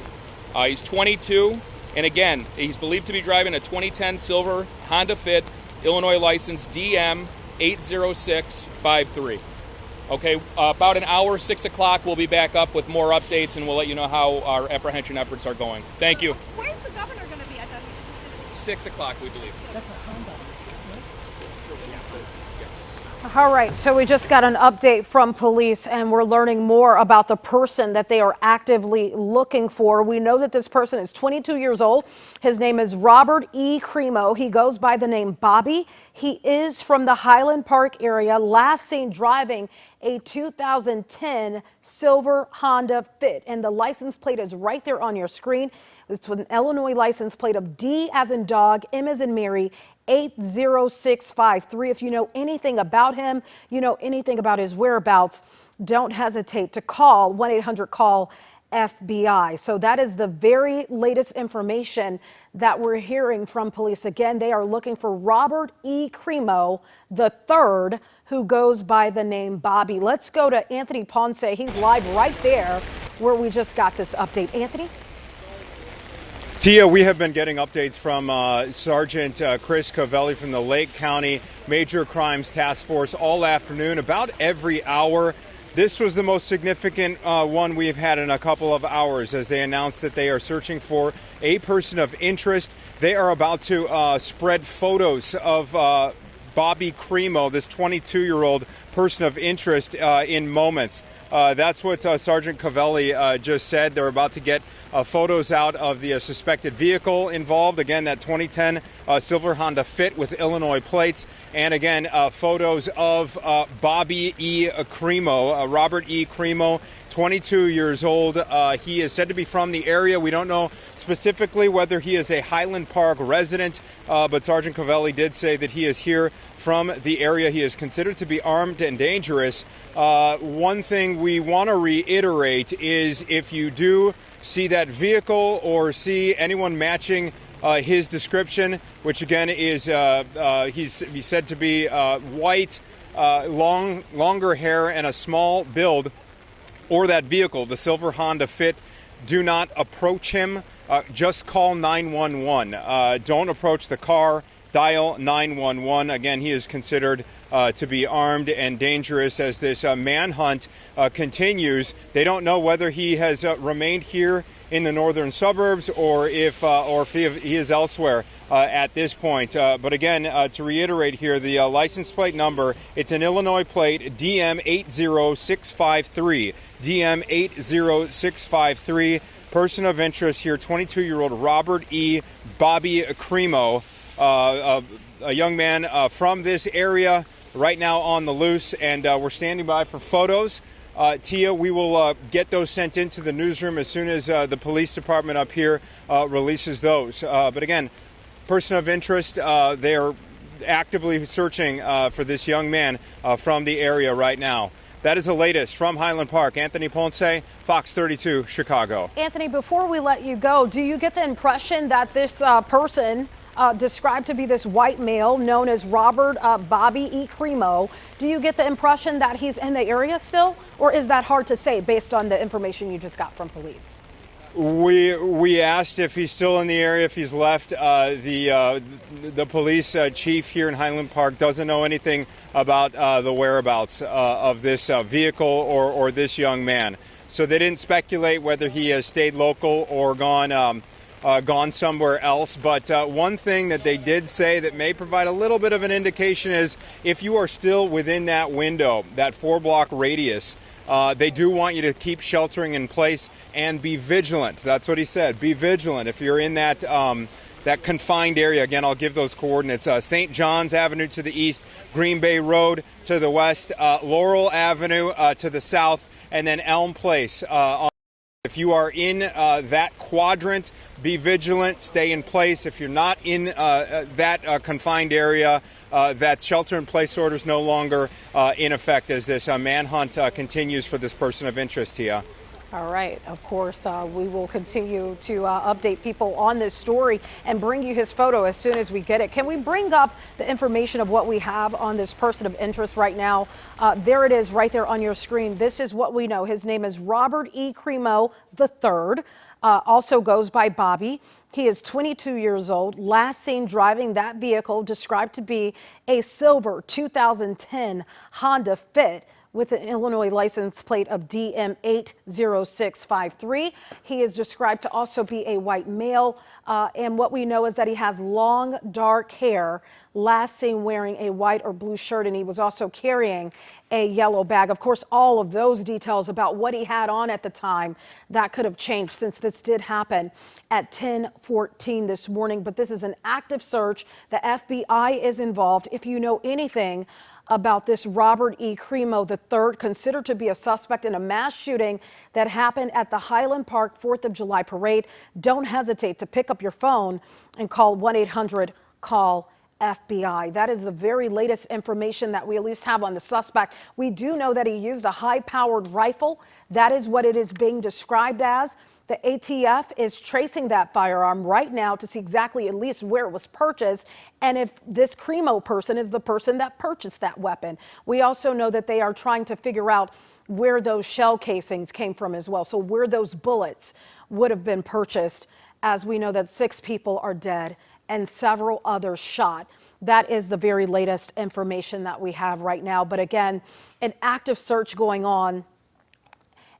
He's 22, and again, he's believed to be driving a 2010 silver Honda Fit, Illinois license DM 80653. Okay, about an hour, 6 o'clock, we'll be back up with more updates, and we'll let you know how our apprehension efforts are going. Thank you. Where's the governor going to be at that meeting? 6 o'clock, we believe. That's a Honda. All right, so we just got an update from police and we're learning more about the person that they are actively looking for. We know that this person is 22 years old. His name is Robert E. Cremo. He goes by the name Bobby. He is from the Highland Park area, last seen driving a 2010 silver Honda Fit, and the license plate is right there on your screen. It's with an Illinois license plate of D as in dog, M as in Mary, 80653. If you know anything about him, you know anything about his whereabouts, don't hesitate to call 1-800-CALL-FBI. So that is the very latest information that we're hearing from police. Again, they are looking for Robert E. Cremo III, who goes by the name Bobby. Let's go to Anthony Ponce. He's live right there where we just got this update. Anthony? Tia, we have been getting updates from Sergeant Chris Covelli from the Lake County Major Crimes Task Force all afternoon, about every hour. This was the most significant one we've had in a couple of hours, as they announced that they are searching for a person of interest. They are about to spread photos of Bobby Cremo, this 22-year-old person of interest, in moments. That's what Sergeant Covelli just said. They're about to get photos out of the suspected vehicle involved. Again, that 2010 silver Honda Fit with Illinois plates. And again, photos of Bobby E. Cremo, Robert E. Cremo, 22 years old. He is said to be from the area. We don't know specifically whether he is a Highland Park resident, but Sergeant Covelli did say that he is here from the area. He is considered to be armed and dangerous. One thing we want to reiterate is if you do see that vehicle or see anyone matching his description, which again is he's said to be white, longer hair, and a small build, or that vehicle, the silver Honda Fit, do not approach him. Just call 911. Don't approach the car. Dial 911. Again, he is considered to be armed and dangerous as this manhunt continues. They don't know whether he has remained here in the northern suburbs or if he is elsewhere at this point. But again, to reiterate here, the license plate number, it's an Illinois plate, DM80653. DM80653. Person of interest here, 22-year-old Robert E. Bobby Cremo, a young man from this area, right now on the loose, and we're standing by for photos. Tia, we will get those sent into the newsroom as soon as the police department up here releases those. But again, person of interest, they are actively searching for this young man from the area right now. That is the latest from Highland Park. Anthony Ponce, Fox 32, Chicago. Anthony, before we let you go, do you get the impression that this person described to be this white male known as Robert Bobby E. Cremo, do you get the impression that he's in the area still, or is that hard to say based on the information you just got from police? We asked if he's still in the area, if he's left. The police chief here in Highland Park doesn't know anything about the whereabouts of this vehicle or this young man. So they didn't speculate whether he has stayed local or gone somewhere else. But one thing that they did say that may provide a little bit of an indication is if you are still within that window, that 4-block radius, they do want you to keep sheltering in place and be vigilant. That's what he said. Be vigilant. If you're in that that confined area, again, I'll give those coordinates. St. John's Avenue to the east, Green Bay Road to the west, Laurel Avenue to the south, and then Elm Place. If you are in that quadrant, be vigilant, stay in place. If you're not in that confined area, that shelter-in-place order is no longer in effect as this manhunt continues for this person of interest here. All right. Of course, we will continue to update people on this story and bring you his photo as soon as we get it. Can we bring up the information of what we have on this person of interest right now? There it is right there on your screen. This is what we know. His name is Robert E. Cremo III, also goes by Bobby. He is 22 years old, last seen driving that vehicle described to be a silver 2010 Honda Fit with an Illinois license plate of DM80653. He is described to also be a white male, and what we know is that he has long, dark hair, last seen wearing a white or blue shirt, and he was also carrying a yellow bag. Of course, all of those details about what he had on at the time, that could have changed since this did happen at 10:14 this morning, but this is an active search. The FBI is involved. If you know anything about this Robert E. Cremo III, considered to be a suspect in a mass shooting that happened at the Highland Park 4th of July parade, don't hesitate to pick up your phone and call 1-800-CALL-FBI. That is the very latest information that we at least have on the suspect. We do know that he used a high-powered rifle. That is what it is being described as. The ATF is tracing that firearm right now to see exactly at least where it was purchased and if this Cremo person is the person that purchased that weapon. We also know that they are trying to figure out where those shell casings came from as well, so where those bullets would have been purchased, as we know that 6 people are dead and several others shot. That is the very latest information that we have right now. But again, an active search going on.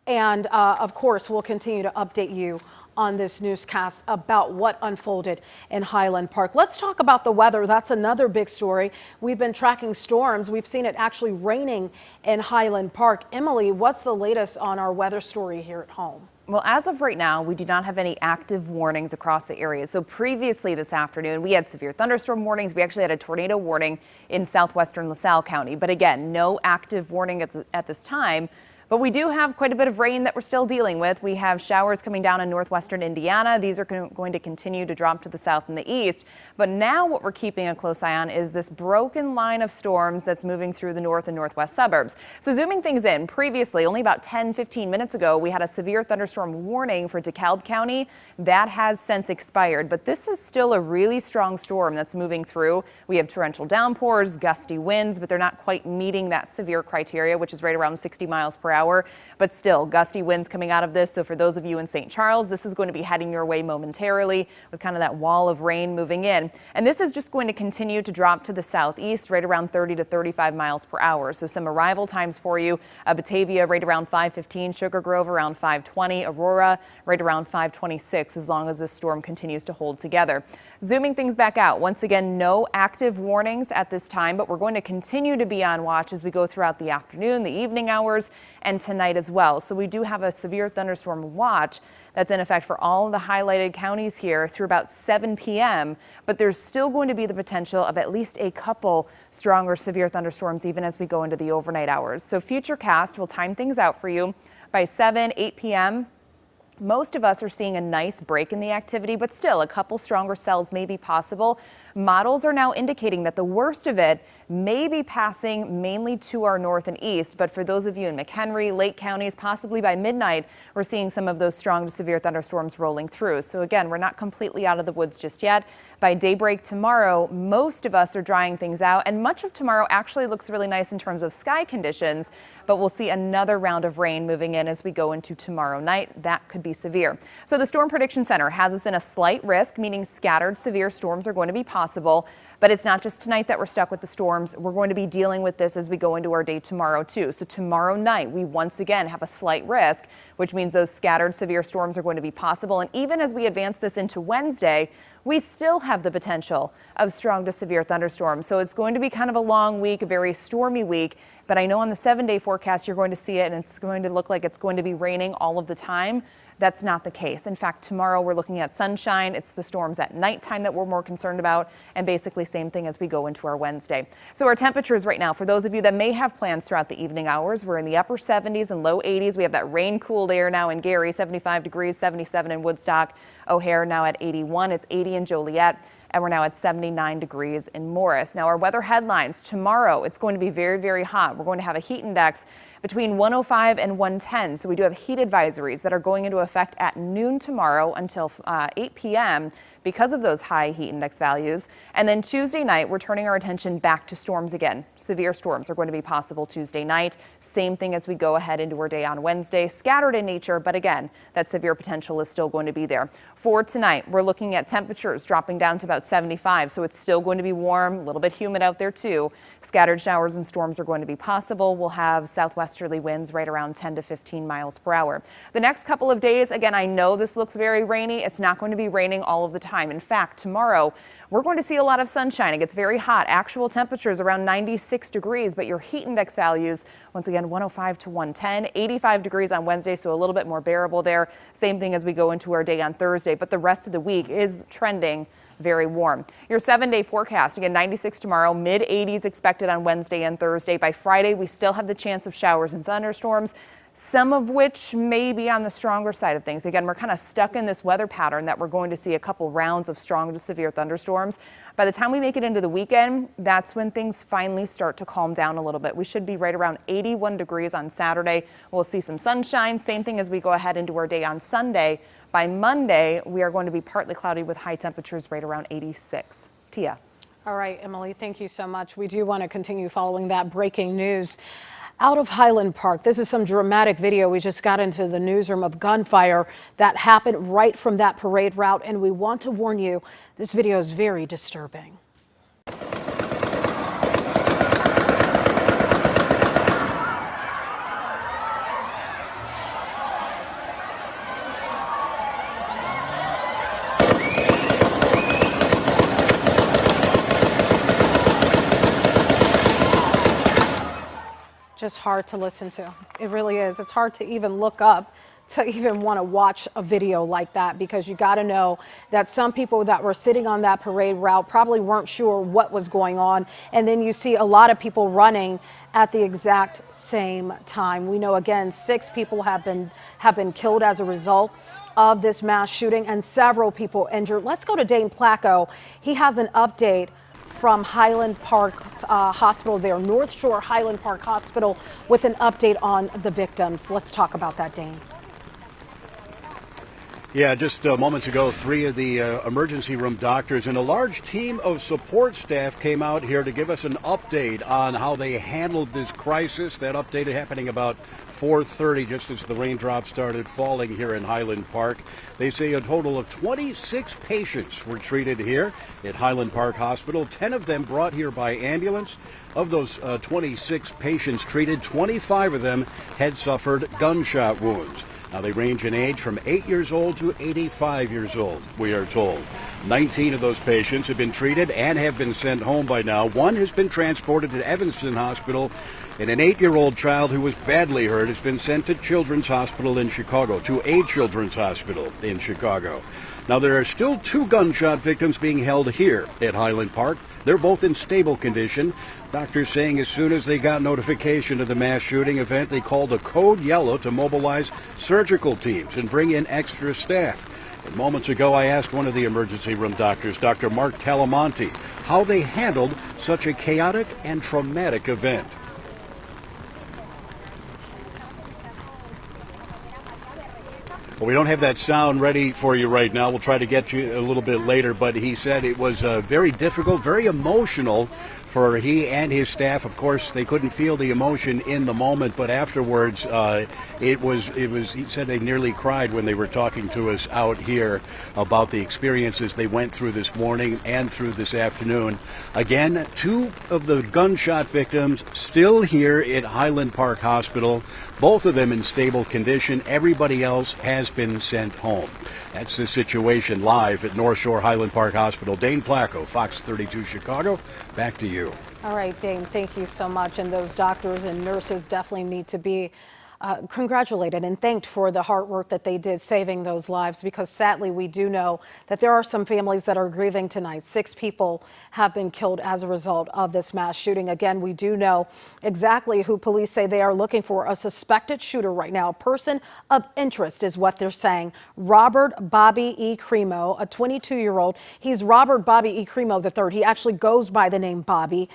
And of course, we'll continue to update you on this newscast about what unfolded in Highland Park. Let's talk about the weather. That's another big story. We've been tracking storms. We've seen it actually raining in Highland Park. Emily, what's the latest on our weather story here at home? Well, as of right now, we do not have any active warnings across the area. So previously this afternoon, we had severe thunderstorm warnings. We actually had a tornado warning in southwestern LaSalle County. But again, no active warning at this time. But we do have quite a bit of rain that we're still dealing with. We have showers coming down in northwestern Indiana. These are going to continue to drop to the south and the east. But now what we're keeping a close eye on is this broken line of storms that's moving through the north and northwest suburbs. So zooming things in, previously, only about 10-15 minutes ago, we had a severe thunderstorm warning for DeKalb County. That has since expired, but this is still a really strong storm that's moving through. We have torrential downpours, gusty winds, but they're not quite meeting that severe criteria, which is right around 60 miles per hour. But still, gusty winds coming out of this. So for those of you in St. Charles, this is going to be heading your way momentarily with kind of that wall of rain moving in. And this is just going to continue to drop to the southeast, right around 30 to 35 miles per hour. So some arrival times for you. Batavia right around 5:15, Sugar Grove around 5:20, Aurora right around 5:26, as long as this storm continues to hold together. Zooming things back out, once again, no active warnings at this time, but we're going to continue to be on watch as we go throughout the afternoon, the evening hours, and tonight as well. So we do have a severe thunderstorm watch that's in effect for all of the highlighted counties here through about 7 p.m. But there's still going to be the potential of at least a couple stronger severe thunderstorms even as we go into the overnight hours. So Futurecast will time things out for you by 7-8 p.m. Most of us are seeing a nice break in the activity, but still a couple stronger cells may be possible. Models are now indicating that the worst of it may be passing mainly to our north and east. But for those of you in McHenry, Lake counties, possibly by midnight, we're seeing some of those strong to severe thunderstorms rolling through. So again, we're not completely out of the woods just yet. By daybreak tomorrow, most of us are drying things out, and much of tomorrow actually looks really nice in terms of sky conditions. But we'll see another round of rain moving in as we go into tomorrow night. That could be severe. So the Storm Prediction Center has us in a slight risk, meaning scattered severe storms are going to be possible. But it's not just tonight that we're stuck with the storms. We're going to be dealing with this as we go into our day tomorrow too. So tomorrow night, we once again have a slight risk, which means those scattered severe storms are going to be possible. And even as we advance this into Wednesday, we still have the potential of strong to severe thunderstorms. So it's going to be kind of a long week, a very stormy week. But I know on the 7-day forecast, you're going to see it and it's going to look like it's going to be raining all of the time. That's not the case. In fact, tomorrow we're looking at sunshine. It's the storms at nighttime that we're more concerned about, and basically same thing as we go into our Wednesday. So our temperatures right now, for those of you that may have plans throughout the evening hours, we're in the upper 70s and low 80s. We have that rain-cooled air now in Gary, 75 degrees, 77 in Woodstock. O'Hare now at 81. It's 80 in Joliet. And we're now at 79 degrees in Morris. Now our weather headlines tomorrow, it's going to be very, very hot. We're going to have a heat index between 105 and 110. So we do have heat advisories that are going into effect at noon tomorrow until 8 p.m. because of those high heat index values. And then Tuesday night, we're turning our attention back to storms again. Severe storms are going to be possible Tuesday night. Same thing as we go ahead into our day on Wednesday. Scattered in nature, but again, that severe potential is still going to be there. For tonight, we're looking at temperatures dropping down to about 75, so it's still going to be warm, a little bit humid out there too. Scattered showers and storms are going to be possible. We'll have southwesterly winds right around 10 to 15 miles per hour. The next couple of days, again, I know this looks very rainy. It's not going to be raining all of the time. In fact, tomorrow, we're going to see a lot of sunshine. It gets very hot. Actual temperatures around 96 degrees, but your heat index values, once again, 105 to 110, 85 degrees on Wednesday, so a little bit more bearable there. Same thing as we go into our day on Thursday, but the rest of the week is trending very warm. Your 7-day forecast, again, 96 tomorrow, mid 80s expected on Wednesday and Thursday. By Friday, we still have the chance of showers and thunderstorms, some of which may be on the stronger side of things. Again, we're kind of stuck in this weather pattern that we're going to see a couple rounds of strong to severe thunderstorms. By the time we make it into the weekend, that's when things finally start to calm down a little bit. We should be right around 81 degrees on Saturday. We'll see some sunshine. Same thing as we go ahead into our day on Sunday. By Monday, we are going to be partly cloudy with high temperatures right around 86. Tia. All right, Emily, thank you so much. We do want to continue following that breaking news. Out of Highland Park, this is some dramatic video. We just got into the newsroom of gunfire that happened right from that parade route, and we want to warn you, this video is very disturbing. Just hard to listen to. It really is. It's hard to even look up, to even want to watch a video like that, because you got to know that some people that were sitting on that parade route probably weren't sure what was going on. And then you see a lot of people running at the exact same time. We know, again, 6 people have been killed as a result of this mass shooting and several people injured. Let's go to Dane Placco. He has an update from Highland Park Hospital there, North Shore Highland Park Hospital, with an update on the victims. Let's talk about that, Dane. Yeah, just moments ago, 3 of the emergency room doctors and a large team of support staff came out here to give us an update on how they handled this crisis. That update happening about 4:30, just as the raindrops started falling here in Highland Park. They say a total of 26 patients were treated here at Highland Park Hospital, 10 of them brought here by ambulance. Of those 26 patients treated, 25 of them had suffered gunshot wounds. Now, they range in age from 8 years old to 85 years old, we are told. 19 of those patients have been treated and have been sent home by now. 1 has been transported to Evanston Hospital, and an 8-year-old child who was badly hurt has been sent to Children's Hospital in Chicago, to a Children's Hospital in Chicago. Now, there are still 2 gunshot victims being held here at Highland Park. They're both in stable condition. Doctors saying as soon as they got notification of the mass shooting event, they called a code yellow to mobilize surgical teams and bring in extra staff. And moments ago, I asked one of the emergency room doctors, Dr. Mark Talamonte, how they handled such a chaotic and traumatic event. Well, we don't have that sound ready for you right now. We'll try to get you a little bit later, but he said it was very difficult, very emotional for he and his staff. Of course, they couldn't feel the emotion in the moment, but afterwards, it was, he said they nearly cried when they were talking to us out here about the experiences they went through this morning and through this afternoon. Again, 2 of the gunshot victims still here at Highland Park Hospital, both of them in stable condition. Everybody else has been sent home. That's the situation live at North Shore Highland Park Hospital. Dane Placco, Fox 32 Chicago. Back to you. All right, Dane, thank you so much. And those doctors and nurses definitely need to be congratulated and thanked for the hard work that they did saving those lives, because sadly we do know that there are some families that are grieving tonight. 6 people have been killed as a result of this mass shooting. Again, we do know exactly who police say they are looking for, a suspected shooter right now. A person of interest is what they're saying. Robert Bobby E. Cremo, a 22-year-old. He's Robert Bobby E. Cremo III. He actually goes by the name Bobby.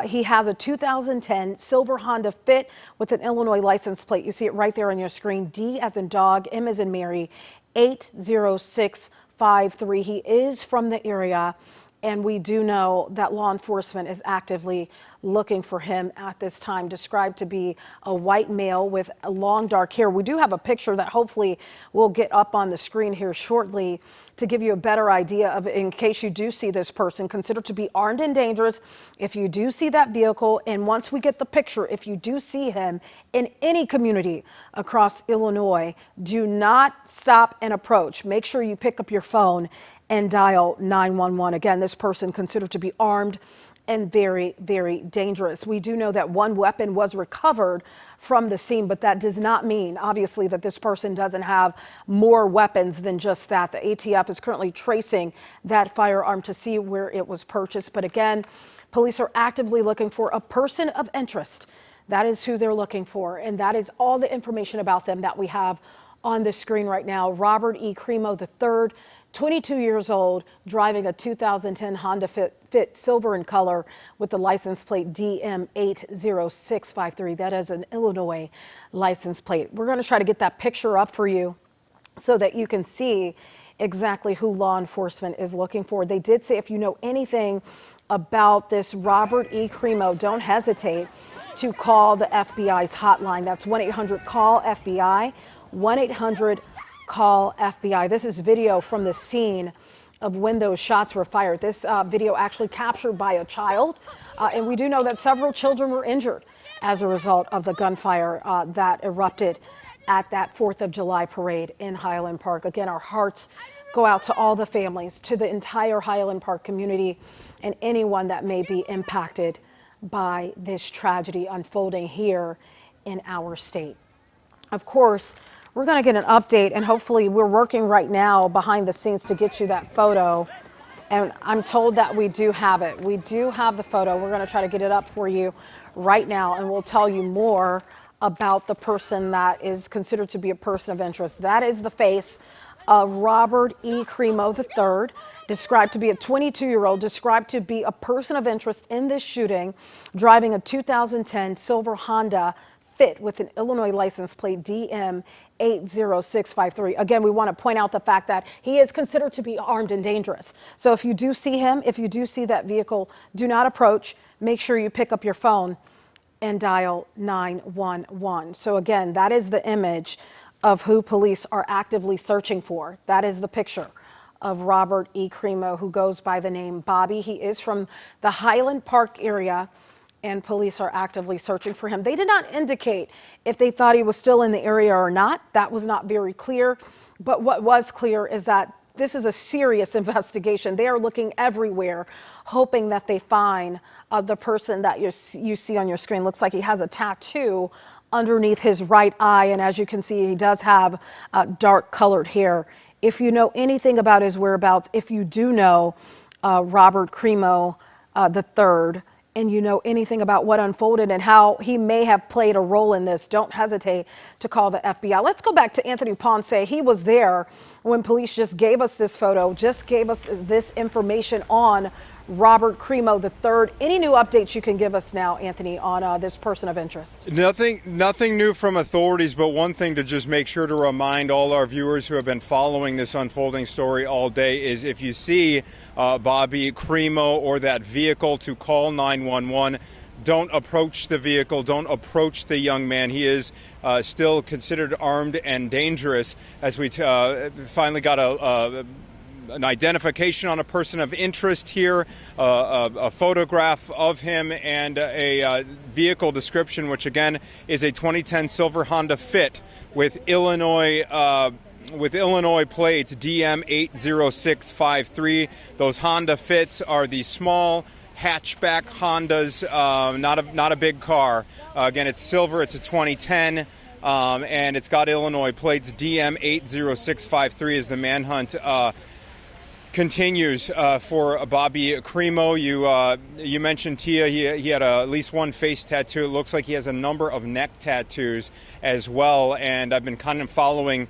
He has a 2010 silver Honda Fit with an Illinois license plate. You see it right there on your screen. D as in dog, M as in Mary, 806 8653. He is from the area, and we do know that law enforcement is actively looking for him at this time. Described to be a white male with long dark hair. We do have a picture that hopefully will get up on the screen here shortly to give you a better idea of, in case you do see this person considered to be armed and dangerous. If you do see that vehicle, and once we get the picture, if you do see him in any community across Illinois, do not stop and approach. Make sure you pick up your phone and dial 911. Again, this person considered to be armed and very, very dangerous. We do know that one weapon was recovered from the scene, but that does not mean, obviously, that this person doesn't have more weapons than just that. The ATF is currently tracing that firearm to see where it was purchased. But again, police are actively looking for a person of interest. That is who they're looking for, and that is all the information about them that we have on the screen right now. Robert E. Cremo III, 22 years old, driving a 2010 Honda Fit silver in color with the license plate DM80653. That is an Illinois license plate. We're going to try to get that picture up for you so that you can see exactly who law enforcement is looking for. They did say if you know anything about this Robert E. Cremo, don't hesitate to call the FBI's hotline. That's 1-800-CALL-FBI, 1-800-CALL FBI. This is video from the scene of when those shots were fired. This video actually captured by a child, and we do know that several children were injured as a result of the gunfire that erupted at that 4th of July parade in Highland Park. Again, our hearts go out to all the families, to the entire Highland Park community, and anyone that may be impacted by this tragedy unfolding here in our state. Of course, we're going to get an update, and hopefully we're working right now behind the scenes to get you that photo. And I'm told that we do have it. We do have the photo. We're going to try to get it up for you right now, and we'll tell you more about the person that is considered to be a person of interest. That is the face of Robert E. Cremo III, described to be a 22-year-old, described to be a person of interest in this shooting, driving a 2010 silver Honda Fit with an Illinois license plate DM80653. Again, we want to point out the fact that he is considered to be armed and dangerous. So if you do see him, if you do see that vehicle, do not approach. Make sure you pick up your phone and dial 911. So again, that is the image of who police are actively searching for. That is the picture of Robert E. Cremo, who goes by the name Bobby. He is from the Highland Park area, and police are actively searching for him. They did not indicate if they thought he was still in the area or not. That was not very clear. But what was clear is that this is a serious investigation. They are looking everywhere, hoping that they find the person that you see on your screen. Looks like he has a tattoo underneath his right eye. And as you can see, he does have dark colored hair. If you know anything about his whereabouts, if you do know Robert Cremo III, and you know anything about what unfolded and how he may have played a role in this, don't hesitate to call the FBI. Let's go back to Anthony Ponce. He was there when police just gave us this photo, just gave us this information on Robert Cremo III. Any new updates you can give us now, Anthony, on this person of interest? Nothing new from authorities, but one thing to just make sure to remind all our viewers who have been following this unfolding story all day is if you see Bobby Cremo or that vehicle, to call 911. Don't approach the vehicle. Don't approach the young man. He is still considered armed and dangerous, as we finally got an identification on a person of interest here, a photograph of him, and a vehicle description, which again is a 2010 silver Honda Fit with Illinois plates DM80653. Those Honda Fits are the small hatchback Hondas, not a big car. Again, it's silver. It's a 2010. And it's got Illinois plates. DM80653 is the manhunt continues for Bobby Cremo. You mentioned, Tia, he had at least one face tattoo. It looks like he has a number of neck tattoos as well, and I've been kind of following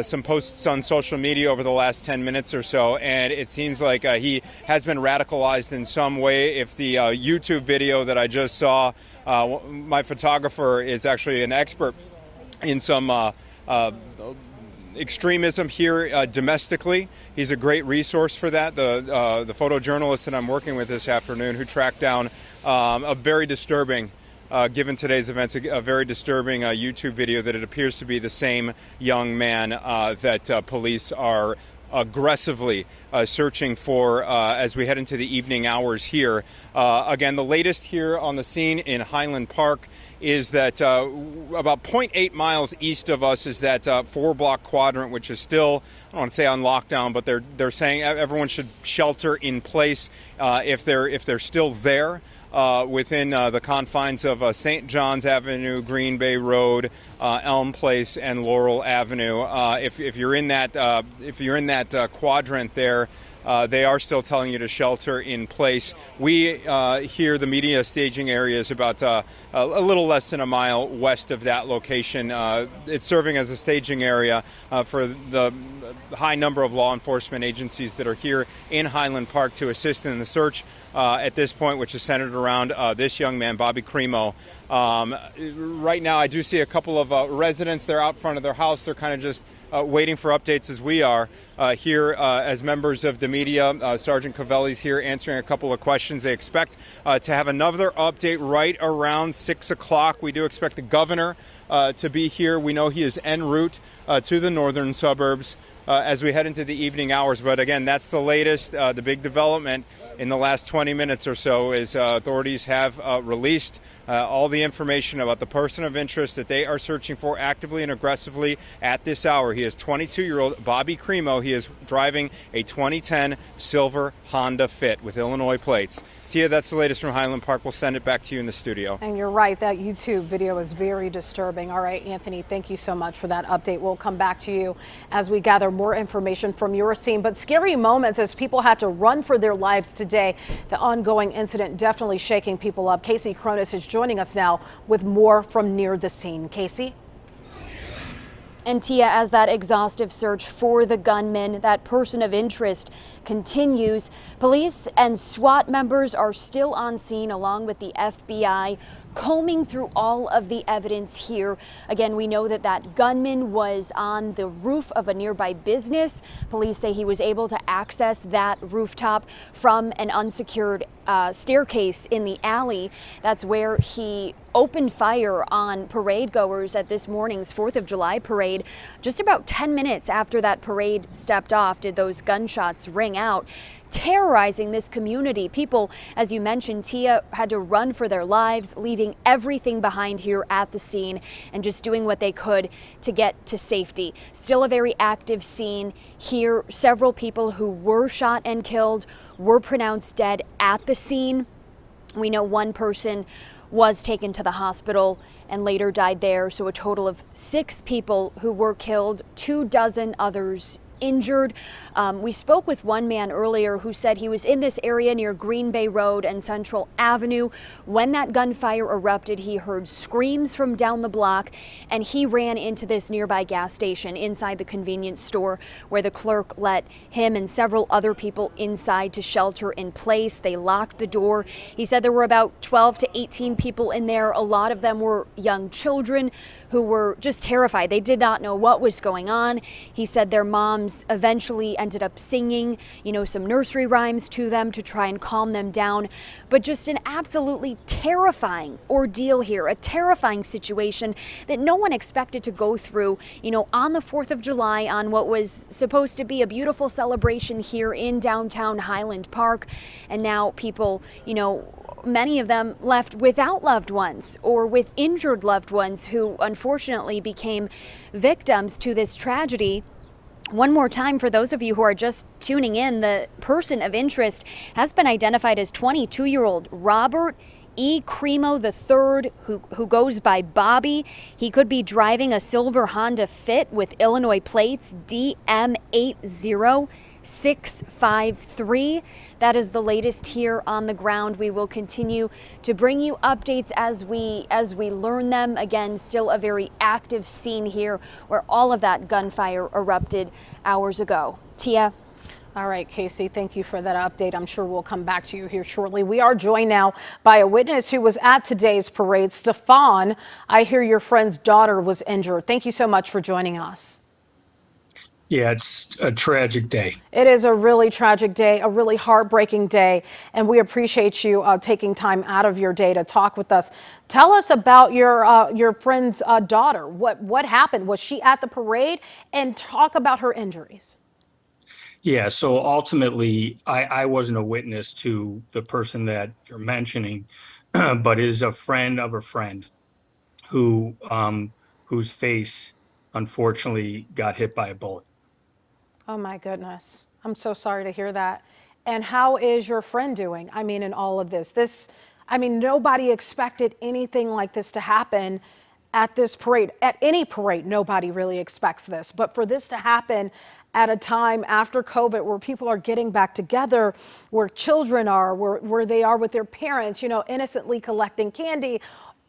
some posts on social media over the last 10 minutes or so, and it seems like he has been radicalized in some way. If the YouTube video that I just saw, my photographer is actually an expert in some extremism here domestically. He's a great resource for that. The photojournalist that I'm working with this afternoon, who tracked down a very disturbing, given today's events, a very disturbing YouTube video that it appears to be the same young man that police are aggressively searching for as we head into the evening hours here. Again, the latest here on the scene in Highland Park is that about 0.8 miles east of us is that 4-block quadrant, which is still, I don't want to say on lockdown, but they're saying everyone should shelter in place if they're still there. Within the confines of St. John's Avenue, Green Bay Road, Elm Place, and Laurel Avenue. If you're in that quadrant there, they are still telling you to shelter in place. We here, the media staging area is about a little less than a mile west of that location. It's serving as a staging area for the high number of law enforcement agencies that are here in Highland Park to assist in the search at this point, which is centered around this young man, Bobby Cremo. Right now, I do see a couple of residents. They're out front of their house. They're kind of just waiting for updates as we are here as members of the media. Sergeant Covelli's here answering a couple of questions. They expect to have another update right around 6 o'clock. We do expect the governor to be here. We know he is en route to the northern suburbs as we head into the evening hours. But again, that's the latest. The big development in the last 20 minutes or so is authorities have released all the information about the person of interest that they are searching for actively and aggressively at this hour. He is 22-year-old Bobby Cremo. He is driving a 2010 silver Honda Fit with Illinois plates. Tia, that's the latest from Highland Park. We'll send it back to you in the studio. And you're right, that YouTube video is very disturbing. All right, Anthony, thank you so much for that update. We'll come back to you as we gather more information from your scene. But scary moments as people had to run for their lives today. The ongoing incident definitely shaking people up. Casey Cronus is joining us now with more from near the scene. Casey? And Tia, as that exhaustive search for the gunman, that person of interest, continues, police and SWAT members are still on scene along with the FBI, combing through all of the evidence here. Again, we know that that gunman was on the roof of a nearby business. Police say he was able to access that rooftop from an unsecured staircase in the alley. That's where he opened fire on parade goers at this morning's 4th of July parade. Just about 10 minutes after that parade stepped off did those gunshots ring out, terrorizing this community. People, as you mentioned, Tia, had to run for their lives, leaving everything behind here at the scene and just doing what they could to get to safety. Still a very active scene here. Several people who were shot and killed were pronounced dead at the scene. We know one person was taken to the hospital and later died there. So a total of 6 people who were killed, 24 others injured. We spoke with one man earlier who said he was in this area near Green Bay Road and Central Avenue. When that gunfire erupted, he heard screams from down the block and he ran into this nearby gas station inside the convenience store where the clerk let him and several other people inside to shelter in place. They locked the door. He said there were about 12 to 18 people in there. A lot of them were young children who were just terrified. They did not know what was going on. He said their moms eventually ended up singing, some nursery rhymes to them to try and calm them down. But just an absolutely terrifying ordeal here, a terrifying situation that no one expected to go through, on the 4th of July, on what was supposed to be a beautiful celebration here in downtown Highland Park. And now people, many of them left without loved ones or with injured loved ones who unfortunately became victims to this tragedy. One more time, for those of you who are just tuning in, the person of interest has been identified as 22-year-old Robert E. Cremo III, who goes by Bobby. He could be driving a silver Honda Fit with Illinois plates DM80653. That is the latest here on the ground. We will continue to bring you updates as we learn them. Again, still a very active scene here where all of that gunfire erupted hours ago. Tia? All right, Casey, thank you for that update. I'm sure we'll come back to you here shortly. We are joined now by a witness who was at today's parade. Stefan, I hear your friend's daughter was injured. Thank you so much for joining us. Yeah, it's a tragic day. It is a really tragic day, a really heartbreaking day, and we appreciate you taking time out of your day to talk with us. Tell us about your friend's daughter. What happened? Was she at the parade? And talk about her injuries. Yeah, so ultimately, I wasn't a witness to the person that you're mentioning, but is a friend of a friend who whose face unfortunately got hit by a bullet. Oh my goodness. I'm so sorry to hear that. And how is your friend doing? I mean, in all of this, I mean, nobody expected anything like this to happen at this parade. At any parade, nobody really expects this. But for this to happen at a time after COVID where people are getting back together, where children are, where they are with their parents, innocently collecting candy,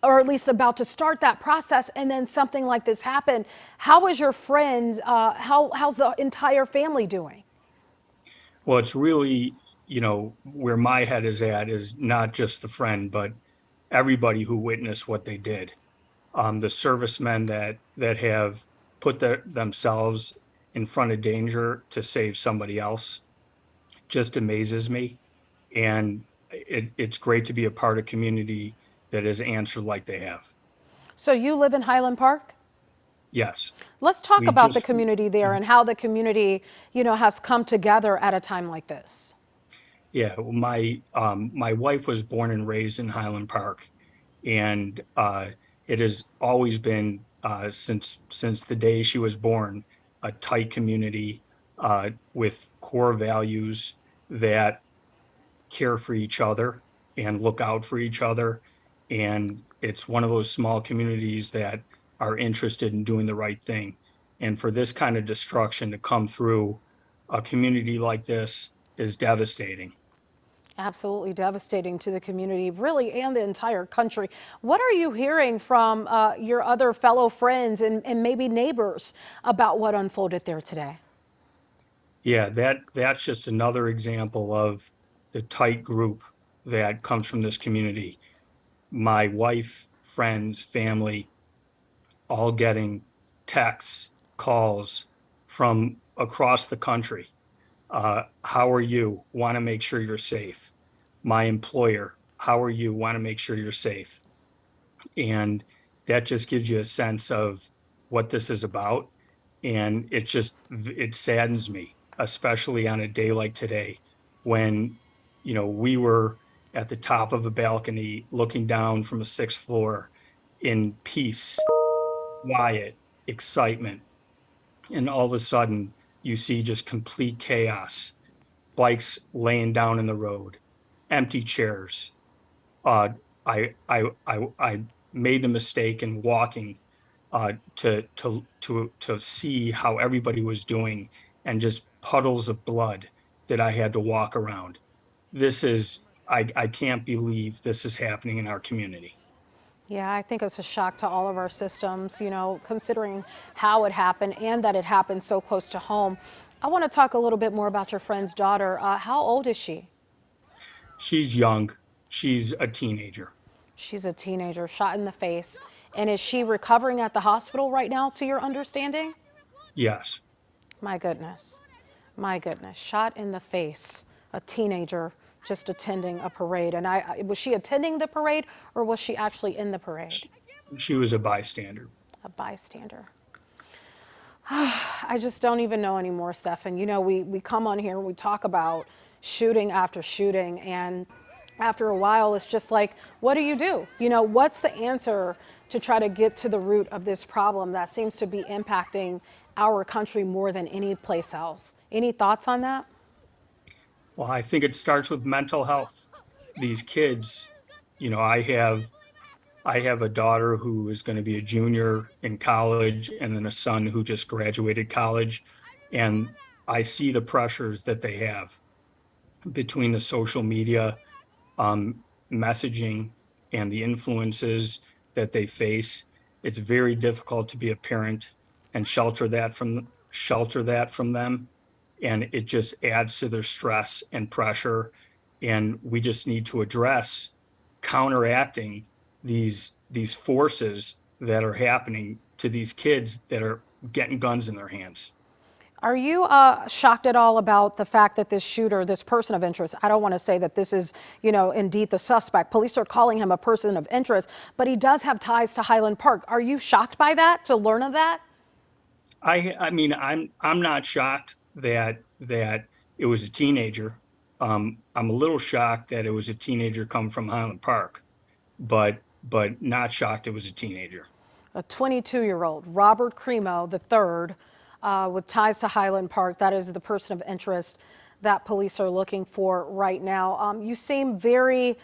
or at least about to start that process, and then something like this happened. How is your friend, how's the entire family doing? Well, it's really, where my head is at is not just the friend, but everybody who witnessed what they did. The servicemen that have put themselves in front of danger to save somebody else just amazes me. And it's great to be a part of a community that has answered like they have. So you live in Highland Park? Yes. Let's talk We about the just- community there and how the community, has come together at a time like this. Yeah, well, my wife was born and raised in Highland Park, and it has always been since the day she was born a tight community with core values that care for each other and look out for each other. And it's one of those small communities that are interested in doing the right thing. And for this kind of destruction to come through a community like this is devastating. Absolutely devastating to the community, really, and the entire country. What are you hearing from your other fellow friends and maybe neighbors about what unfolded there today? Yeah, that's just another example of the tight group that comes from this community. My wife, friends, family, all getting texts, calls from across the country. How are you? Want to make sure you're safe. My employer, how are you? Want to make sure you're safe. And that just gives you a sense of what this is about. And it saddens me, especially on a day like today when, we were at the top of a balcony looking down from a sixth floor in peace, quiet, excitement. And all of a sudden you see just complete chaos, bikes laying down in the road, empty chairs. Uh, I made the mistake in walking to see how everybody was doing, and just puddles of blood that I had to walk around. I can't believe this is happening in our community. Yeah, I think it's a shock to all of our systems, considering how it happened and that it happened so close to home. I want to talk a little bit more about your friend's daughter. How old is she? She's young. She's a teenager. She's a teenager, shot in the face. And is she recovering at the hospital right now, to your understanding? Yes. My goodness. My goodness. Shot in the face. A teenager just attending a parade. And was she attending the parade, or was she actually in the parade? She was a bystander. A bystander. I just don't even know anymore, Stefan. We come on here and we talk about shooting after shooting, and after a while, it's just like, what do? What's the answer to try to get to the root of this problem that seems to be impacting our country more than any place else? Any thoughts on that? Well, I think it starts with mental health. These kids, I have a daughter who is going to be a junior in college, and then a son who just graduated college. And I see the pressures that they have between the social media messaging and the influences that they face. It's very difficult to be a parent and shelter that from them. And it just adds to their stress and pressure. And we just need to address counteracting these forces that are happening to these kids that are getting guns in their hands. Are you shocked at all about the fact that this shooter, this person of interest, I don't want to say that this is, indeed the suspect. Police are calling him a person of interest, but he does have ties to Highland Park. Are you shocked by that, to learn of that? I mean, I'm not shocked that it was a teenager. I'm a little shocked that it was a teenager come from Highland Park, but not shocked it was a teenager. A 22-year-old, Robert Cremo III, with ties to Highland Park. That is the person of interest that police are looking for right now. You seem very,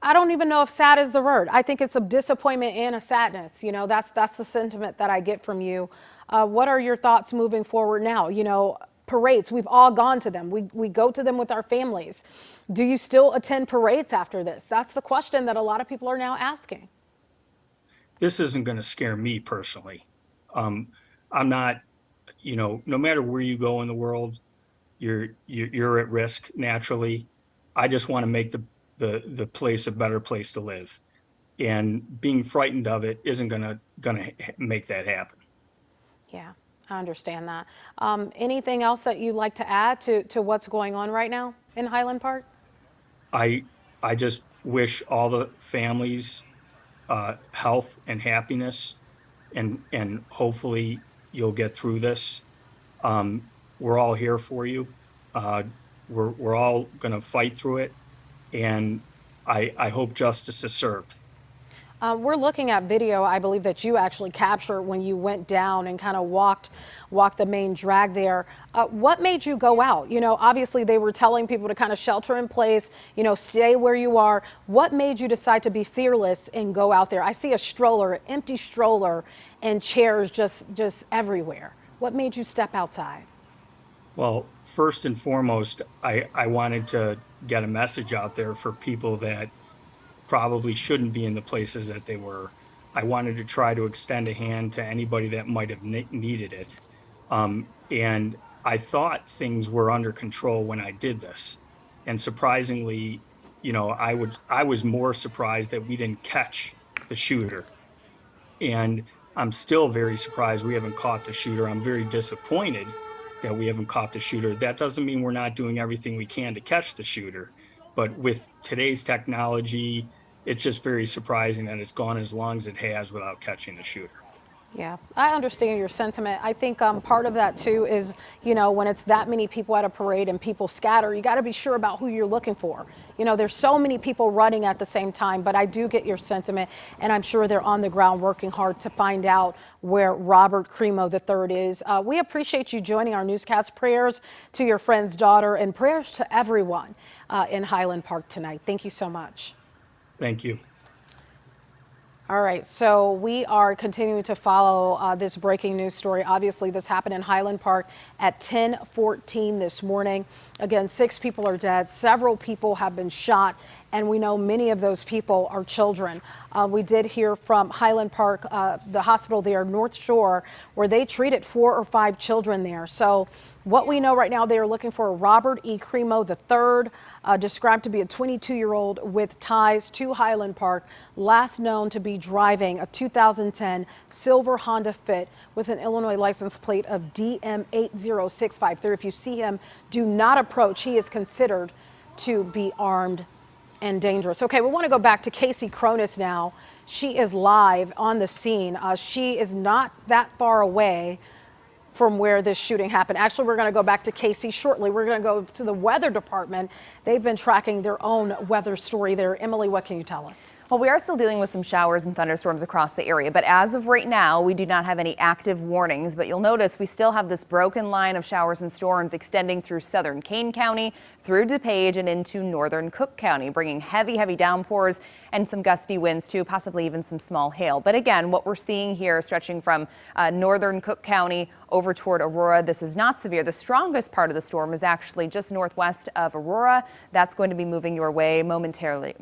I don't even know if sad is the word. I think it's a disappointment and a sadness. That's the sentiment that I get from you. What are your thoughts moving forward now? Parades, we've all gone to them. We go to them with our families. Do you still attend parades after this? That's the question that a lot of people are now asking. This isn't going to scare me personally. I'm not, no matter where you go in the world, you're at risk naturally. I just want to make the place a better place to live, and being frightened of it isn't gonna make that happen. Yeah, I understand that. Anything else that you'd like to add to what's going on right now in Highland Park? I just wish all the families health and happiness, and hopefully you'll get through this. We're all here for you. We're all going to fight through it, and I hope justice is served. We're looking at video, I believe, that you actually captured when you went down and kind of walked the main drag there. What made you go out? Obviously they were telling people to kind of shelter in place, stay where you are. What made you decide to be fearless and go out there? I see a stroller, an empty stroller, and chairs just everywhere. What made you step outside? Well, first and foremost, I wanted to get a message out there for people that probably shouldn't be in the places that they were. I wanted to try to extend a hand to anybody that might have needed it. And I thought things were under control when I did this. And surprisingly, I was more surprised that we didn't catch the shooter. And I'm still very surprised we haven't caught the shooter. I'm very disappointed that we haven't caught the shooter. That doesn't mean we're not doing everything we can to catch the shooter. But with today's technology, it's just very surprising that it's gone as long as it has without catching the shooter. Yeah, I understand your sentiment. I think part of that too is, when it's that many people at a parade and people scatter, you got to be sure about who you're looking for. There's so many people running at the same time, but I do get your sentiment, and I'm sure they're on the ground working hard to find out where Robert Cremo III is. We appreciate you joining our newscast. Prayers to your friend's daughter and prayers to everyone in Highland Park tonight. Thank you so much. Thank you. All right, so we are continuing to follow this breaking news story. Obviously, this happened in Highland Park at 10:14 this morning. Again, 6 people are dead. Several people have been shot, and we know many of those people are children. We did hear from Highland Park, the hospital there, North Shore, where they treated 4 or 5 children there. So what we know right now, they are looking for Robert E. Cremo III, described to be a 22-year-old with ties to Highland Park, last known to be driving a 2010 silver Honda Fit with an Illinois license plate of DM80653. If you see him, do not approach. He is considered to be armed and dangerous. Okay, we want to go back to Casey Cronus now. She is live on the scene. She is not that far away from where this shooting happened. Actually, we're going to go back to Casey shortly. We're going to go to the weather department. They've been tracking their own weather story there. Emily, what can you tell us? Well, we are still dealing with some showers and thunderstorms across the area, but as of right now, we do not have any active warnings. But you'll notice we still have this broken line of showers and storms extending through southern Kane County, through DuPage, and into northern Cook County, bringing heavy downpours and some gusty winds too, possibly even some small hail. But again, what we're seeing here stretching from northern Cook County over toward Aurora, this is not severe. The strongest part of the storm is actually just northwest of Aurora. That's going to be moving your way momentarily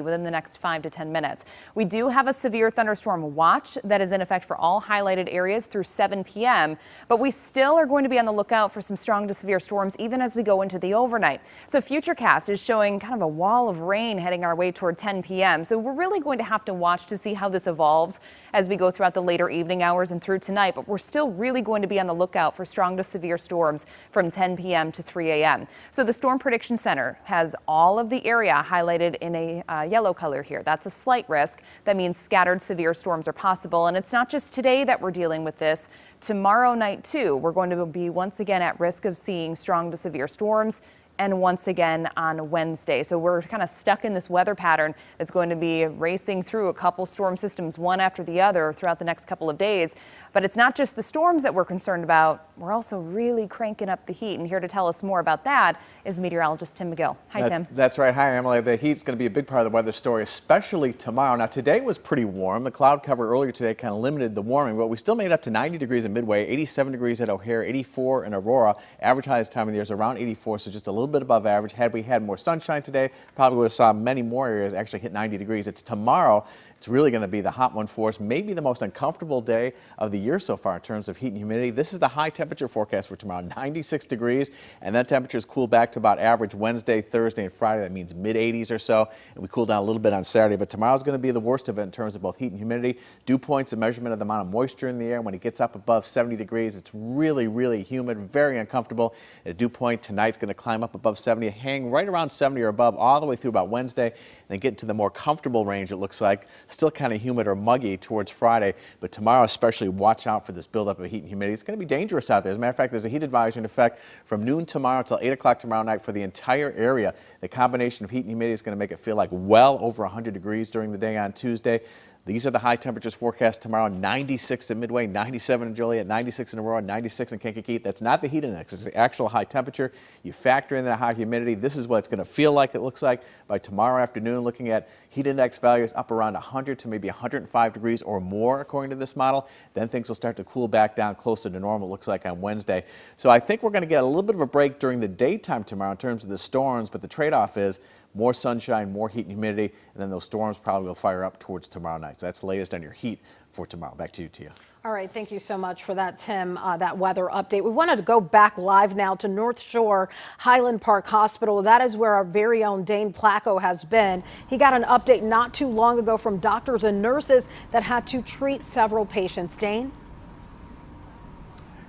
within the next 5 to 10 minutes. We do have a severe thunderstorm watch that is in effect for all highlighted areas through 7 p.m., but we still are going to be on the lookout for some strong to severe storms even as we go into the overnight. So Futurecast is showing kind of a wall of rain heading our way toward 10 p.m. So we're really going to have to watch to see how this evolves as we go throughout the later evening hours and through tonight, but we're still really going to be on the lookout for strong to severe storms from 10 p.m. to 3 a.m. So the Storm Prediction Center has all of the area highlighted in a yellow color here. That's a slight risk. That means scattered severe storms are possible. And it's not just today that we're dealing with this. Tomorrow night, too, we're going to be once again at risk of seeing strong to severe storms, and once again on Wednesday. So we're kind of stuck in this weather pattern that's going to be racing through a couple storm systems one after the other throughout the next couple of days. But it's not just the storms that we're concerned about. We're also really cranking up the heat. And here to tell us more about that is meteorologist Tim McGill. Hi, Tim. That's right. Hi, Emily. The heat's going to be a big part of the weather story, especially tomorrow. Now, today was pretty warm. The cloud cover earlier today kind of limited the warming, but we still made it up to 90 degrees in Midway, 87 degrees at O'Hare, 84 in Aurora. Average high this time of the year is around 84, so just a little bit above average. Had we had more sunshine today, probably would have saw many more areas actually hit 90 degrees. It's tomorrow. It's really going to be the hot one for us, maybe the most uncomfortable day of the year so far in terms of heat and humidity. This is the high temperature forecast for tomorrow, 96 degrees, and that temperature is cooled back to about average Wednesday, Thursday, and Friday. That means mid-80s or so, and we cool down a little bit on Saturday, but tomorrow's going to be the worst of it in terms of both heat and humidity. Dew points, a measurement of the amount of moisture in the air. When it gets up above 70 degrees, it's really, really humid, very uncomfortable. The dew point tonight's going to climb up above 70, hang right around 70 or above all the way through about Wednesday, and then get into the more comfortable range, it looks like. Still kind of humid or muggy towards Friday, but tomorrow especially watch out for this buildup of heat and humidity. It's going to be dangerous out there. As a matter of fact, there's a heat advisory in effect from noon tomorrow till 8 o'clock tomorrow night for the entire area. The combination of heat and humidity is going to make it feel like well over 100 degrees during the day on Tuesday. These are the high temperatures forecast tomorrow, 96 in Midway, 97 in Joliet, 96 in Aurora, 96 in Kankakee. That's not the heat index, it's the actual high temperature. You factor in the high humidity. This is what it's going to feel like, it looks like, by tomorrow afternoon, looking at heat index values up around 100 to maybe 105 degrees or more, according to this model. Then things will start to cool back down closer to normal, it looks like, on Wednesday. So I think we're going to get a little bit of a break during the daytime tomorrow in terms of the storms, but the trade-off is more sunshine, more heat and humidity, and then those storms probably will fire up towards tomorrow night. So that's the latest on your heat for tomorrow. Back to you, Tia. All right, thank you so much for that, Tim, that weather update. We wanted to go back live now to North Shore Highland Park Hospital. That is where our very own Dane Placco has been. He got an update not too long ago from doctors and nurses that had to treat several patients. Dane?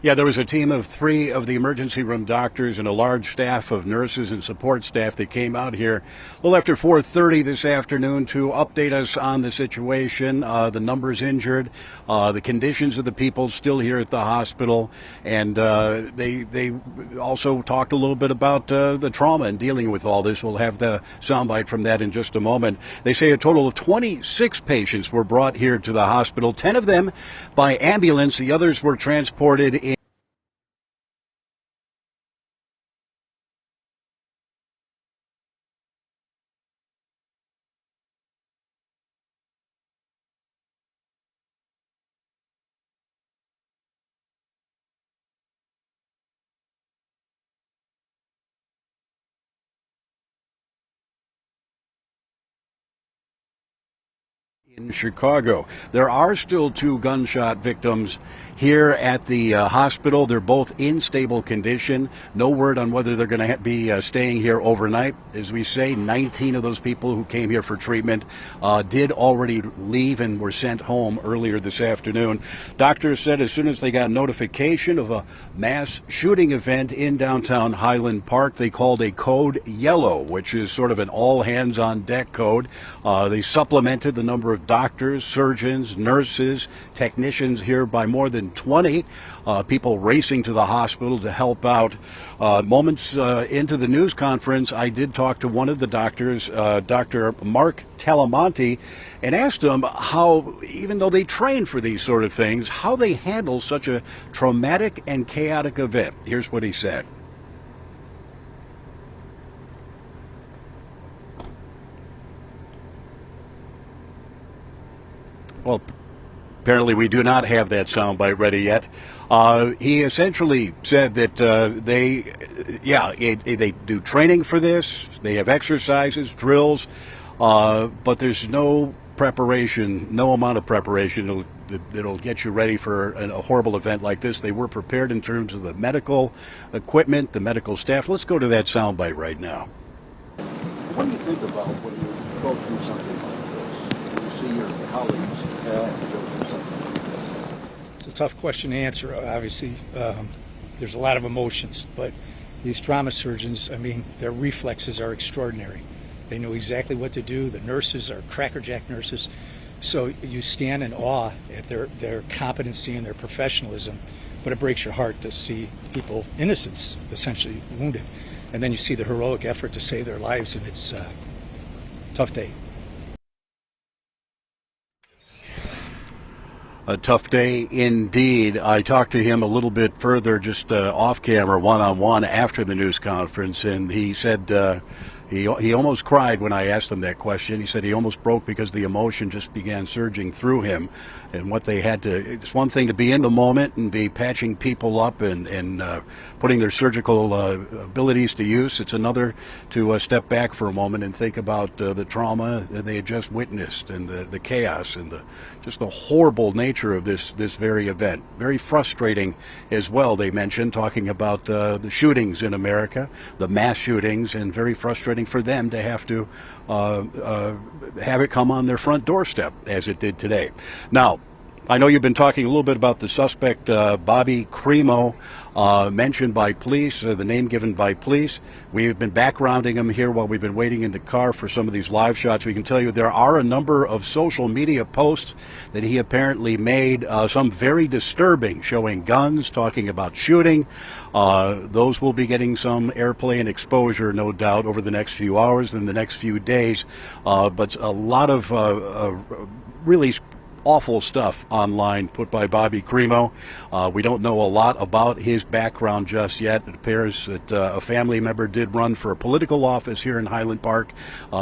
Yeah, there was a team of 3 of the emergency room doctors and a large staff of nurses and support staff that came out here a little after 4:30 this afternoon to update us on the situation, the numbers injured, the conditions of the people still here at the hospital, and they also talked a little bit about the trauma and dealing with all this. We'll have the soundbite from that in just a moment. They say a total of 26 patients were brought here to the hospital, 10 of them by ambulance. The others were transported in Chicago. There are still 2 gunshot victims here at the hospital. They're both in stable condition. No word on whether they're going to be staying here overnight. As we say, 19 of those people who came here for treatment did already leave and were sent home earlier this afternoon. Doctors said as soon as they got notification of a mass shooting event in downtown Highland Park, they called a code yellow, which is sort of an all hands on deck code. They supplemented the number of doctors, surgeons, nurses, technicians here by more than 20. People racing to the hospital to help out. Moments into the news conference, I did talk to one of the doctors, Dr. Mark Talamonte, and asked him how, even though they train for these sort of things, how they handle such a traumatic and chaotic event. Here's what he said. Well, apparently we do not have that soundbite ready yet. He essentially said that they do training for this. They have exercises, drills. but there's no preparation, no amount of preparation that'll get you ready for a horrible event like this. They were prepared in terms of the medical equipment, the medical staff. Let's go to that soundbite right now. What do you think about when you go through something like this? You see your colleagues go through something like this. It's a tough question to answer. Obviously, there's a lot of emotions, but these trauma surgeons, I mean, their reflexes are extraordinary. They know exactly what to do. The nurses are crackerjack nurses. So you stand in awe at their competency and their professionalism, but it breaks your heart to see people, innocents, essentially wounded. And then you see the heroic effort to save their lives, and it's a tough day. A tough day indeed. I talked to him a little bit further, just off camera, one-on-one after the news conference, and he said he almost cried when I asked him that question. He said he almost broke because the emotion just began surging through him, and what they had to. It's one thing to be in the moment and be patching people up and putting their surgical abilities to use. It's another to step back for a moment and think about the trauma that they had just witnessed and the chaos and just the horrible nature of this very event. Very frustrating as well, they mentioned, talking about the shootings in America, the mass shootings, and very frustrating for them to have to have it come on their front doorstep as it did today. Now, I know you've been talking a little bit about the suspect, Bobby Cremo, mentioned by police, the name given by police. We've been backgrounding him here while we've been waiting in the car for some of these live shots. We can tell you there are a number of social media posts that he apparently made, some very disturbing, showing guns, talking about shooting. Those will be getting some airplay and exposure, no doubt, over the next few hours and the next few days. But a lot of really awful stuff online put by Bobby Cremo. We don't know a lot about his background just yet. It appears that a family member did run for a political office here in Highland Park.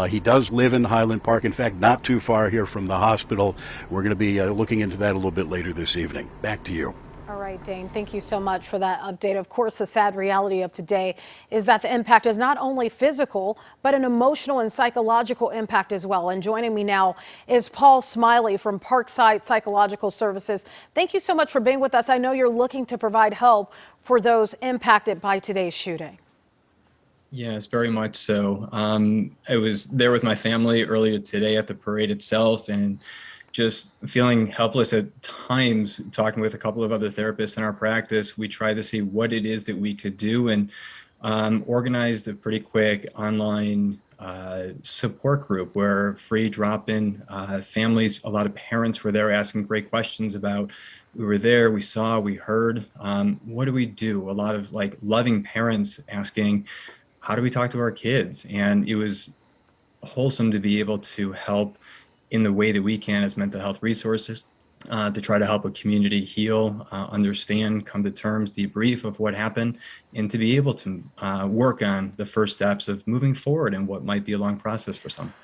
He does live in Highland Park, in fact, not too far here from the hospital. We're going to be looking into that a little bit later this evening. Back to you. All right, Dane, thank you so much for that update. Of course, the sad reality of today is that the impact is not only physical, but an emotional and psychological impact as well. And joining me now is Paul Smiley from Parkside Psychological Services. Thank you so much for being with us. I know you're looking to provide help for those impacted by today's shooting. Yes, very much so. I was there with my family earlier today at the parade itself, and just feeling helpless at times. Talking with a couple of other therapists in our practice, we tried to see what it is that we could do, and organized a pretty quick online support group where free drop-in families, a lot of parents were there asking great questions about. We were there, we saw, we heard. What do we do? A lot of like loving parents asking, how do we talk to our kids? And it was wholesome to be able to help in the way that we can as mental health resources to try to help a community heal, understand, come to terms, debrief of what happened, and to be able to work on the first steps of moving forward in what might be a long process for some.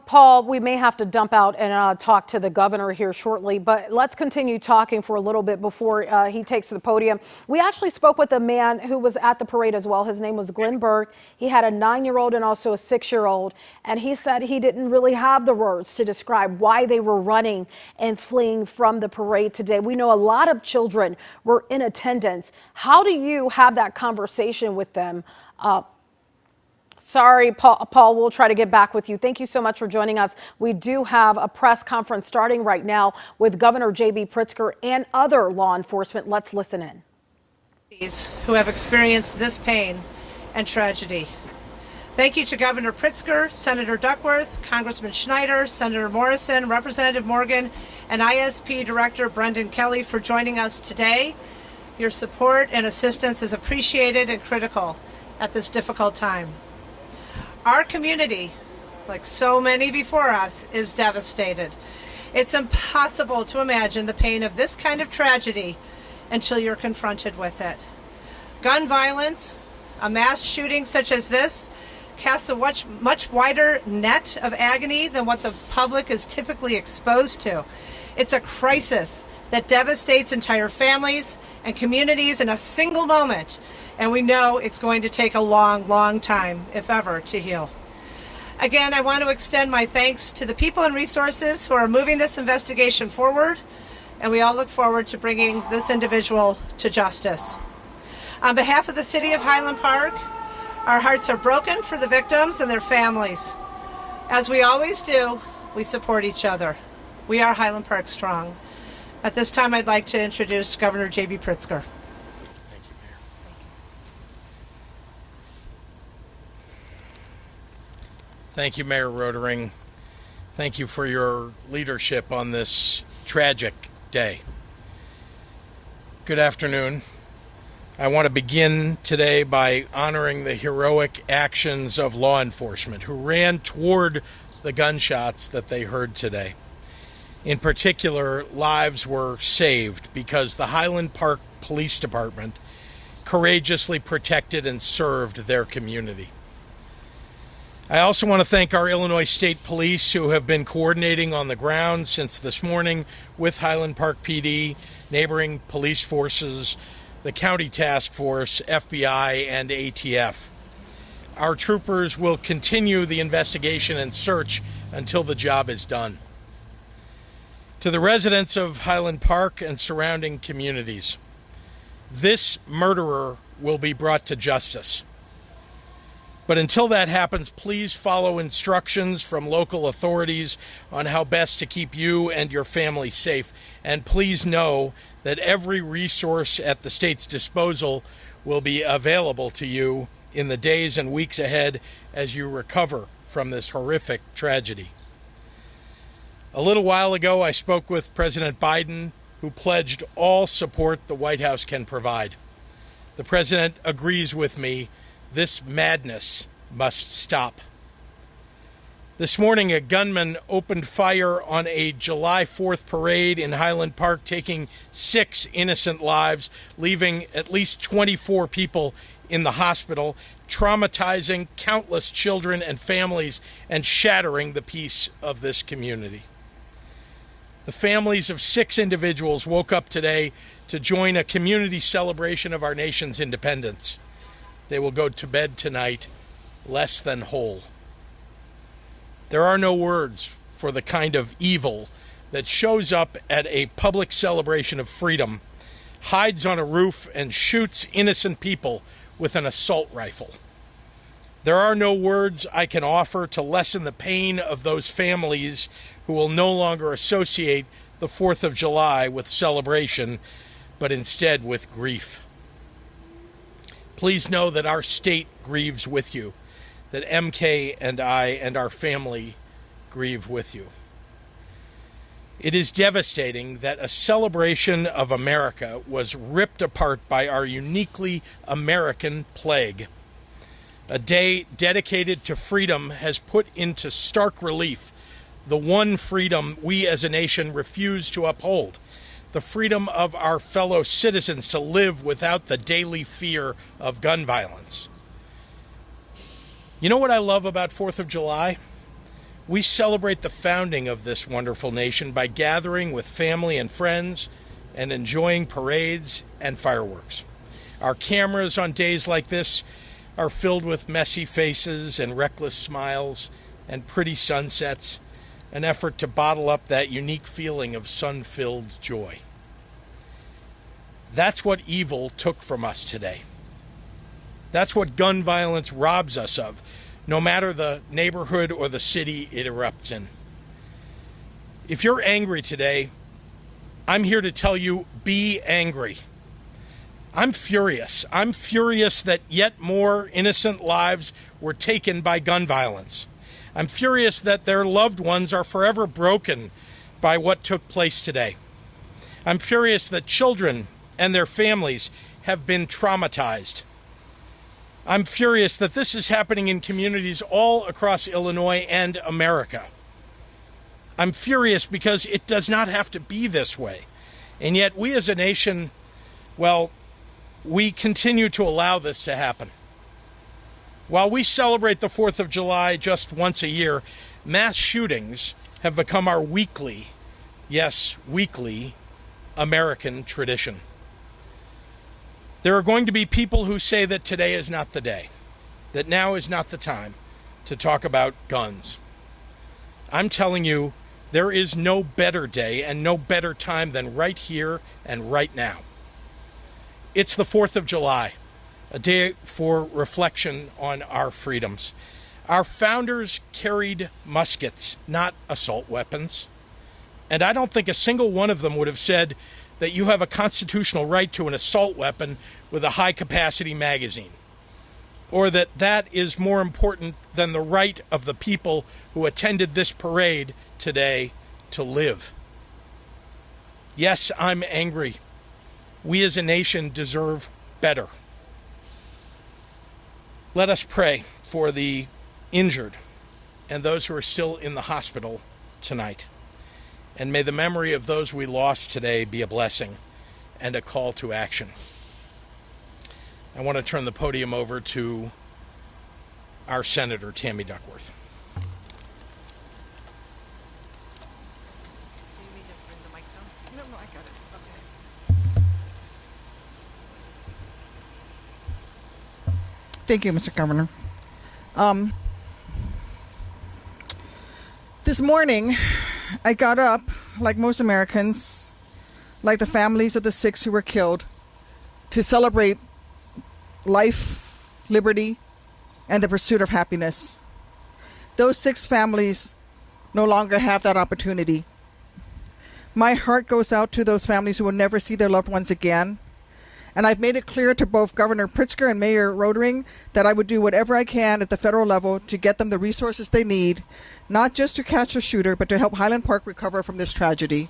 Paul, we may have to dump out and talk to the governor here shortly, but let's continue talking for a little bit before he takes to the podium. We actually spoke with a man who was at the parade as well. His name was Glenn Burke. He had a 9-year-old and also a 6-year-old, and he said he didn't really have the words to describe why they were running and fleeing from the parade today. We know a lot of children were in attendance. How do you have that conversation with them? Sorry, Paul, we'll try to get back with you. Thank you so much for joining us. We do have a press conference starting right now with Governor J.B. Pritzker and other law enforcement. Let's listen in. Who have experienced this pain and tragedy. Thank you to Governor Pritzker, Senator Duckworth, Congressman Schneider, Senator Morrison, Representative Morgan, and ISP Director Brendan Kelly for joining us today. Your support and assistance is appreciated and critical at this difficult time. Our community, like so many before us, is devastated. It's impossible to imagine the pain of this kind of tragedy until you're confronted with it. Gun violence, a mass shooting such as this, casts a much wider net of agony than what the public is typically exposed to. It's a crisis that devastates entire families and communities in a single moment. And we know it's going to take a long, long time, if ever, to heal. Again, I want to extend my thanks to the people and resources who are moving this investigation forward, and we all look forward to bringing this individual to justice. On behalf of the City of Highland Park, our hearts are broken for the victims and their families. As we always do, we support each other. We are Highland Park strong. At this time, I'd like to introduce Governor J.B. Pritzker. Thank you, Mayor Rodering. Thank you for your leadership on this tragic day. Good afternoon. I want to begin today by honoring the heroic actions of law enforcement who ran toward the gunshots that they heard today. In particular, lives were saved because the Highland Park Police Department courageously protected and served their community. I also want to thank our Illinois State Police who have been coordinating on the ground since this morning with Highland Park PD, neighboring police forces, the County Task Force, FBI, and ATF. Our troopers will continue the investigation and search until the job is done. To the residents of Highland Park and surrounding communities, this murderer will be brought to justice. But until that happens, please follow instructions from local authorities on how best to keep you and your family safe. And please know that every resource at the state's disposal will be available to you in the days and weeks ahead as you recover from this horrific tragedy. A little while ago, I spoke with President Biden, who pledged all support the White House can provide. The president agrees with me. This madness must stop. This morning, a gunman opened fire on a July 4th parade in Highland Park, taking 6 innocent lives, leaving at least 24 people in the hospital, traumatizing countless children and families, and shattering the peace of this community. The families of 6 individuals woke up today to join a community celebration of our nation's independence. They will go to bed tonight less than whole. There are no words for the kind of evil that shows up at a public celebration of freedom, hides on a roof, and shoots innocent people with an assault rifle. There are no words I can offer to lessen the pain of those families who will no longer associate the 4th of July with celebration, but instead with grief. Please know that our state grieves with you, that MK and I and our family grieve with you. It is devastating that a celebration of America was ripped apart by our uniquely American plague. A day dedicated to freedom has put into stark relief the one freedom we as a nation refuse to uphold, the freedom of our fellow citizens to live without the daily fear of gun violence. You know what I love about 4th of July? We celebrate the founding of this wonderful nation by gathering with family and friends and enjoying parades and fireworks. Our cameras on days like this are filled with messy faces and reckless smiles and pretty sunsets, an effort to bottle up that unique feeling of sun-filled joy. That's what evil took from us today. That's what gun violence robs us of, no matter the neighborhood or the city it erupts in. If you're angry today, I'm here to tell you, be angry. I'm furious. I'm furious that yet more innocent lives were taken by gun violence. I'm furious that their loved ones are forever broken by what took place today. I'm furious that children and their families have been traumatized. I'm furious that this is happening in communities all across Illinois and America. I'm furious because it does not have to be this way. And yet we as a nation, well, we continue to allow this to happen. While we celebrate the 4th of July just once a year, mass shootings have become our weekly, yes, weekly, American tradition. There are going to be people who say that today is not the day, that now is not the time, to talk about guns. I'm telling you, there is no better day and no better time than right here and right now. It's the 4th of July, a day for reflection on our freedoms. Our founders carried muskets, not assault weapons. And I don't think a single one of them would have said that you have a constitutional right to an assault weapon with a high-capacity magazine, or that that is more important than the right of the people who attended this parade today to live. Yes, I'm angry. We as a nation deserve better. Let us pray for the injured and those who are still in the hospital tonight. And may the memory of those we lost today be a blessing and a call to action. I want to turn the podium over to our Senator, Tammy Duckworth. Thank you, Mr. Governor. This morning, I got up, like most Americans, like the families of the 6 who were killed, to celebrate life, liberty, and the pursuit of happiness. Those 6 families no longer have that opportunity. My heart goes out to those families who will never see their loved ones again. And I've made it clear to both Governor Pritzker and Mayor Rodering that I would do whatever I can at the federal level to get them the resources they need, not just to catch a shooter, but to help Highland Park recover from this tragedy.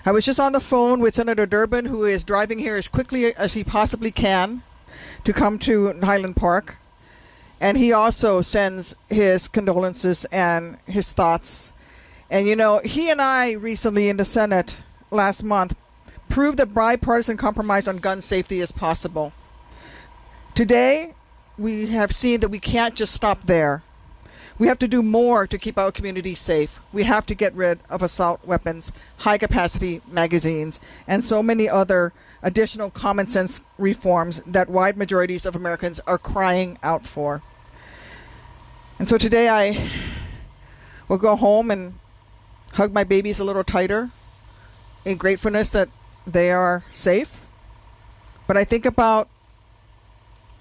I was just on the phone with Senator Durbin, who is driving here as quickly as he possibly can to come to Highland Park. And he also sends his condolences and his thoughts. And you know, he and I recently in the Senate last month proved that bipartisan compromise on gun safety is possible. Today, we have seen that we can't just stop there. We have to do more to keep our communities safe. We have to get rid of assault weapons, high-capacity magazines, and so many other additional common sense reforms that wide majorities of Americans are crying out for. And so today I will go home and hug my babies a little tighter in gratefulness that they are safe. But I think about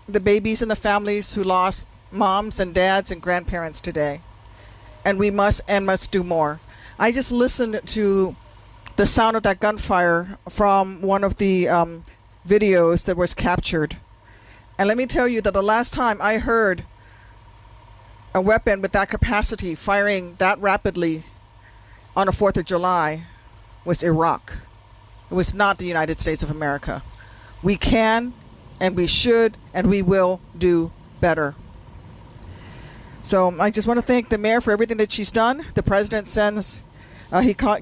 the babies and the families who lost moms and dads and grandparents today. And we must do more. I just listened to the sound of that gunfire from one of the videos that was captured. And let me tell you that the last time I heard a weapon with that capacity firing that rapidly on the 4th of July was Iraq. It was not the United States of America. We can, and we should, and we will do better. So I just want to thank the mayor for everything that she's done. The president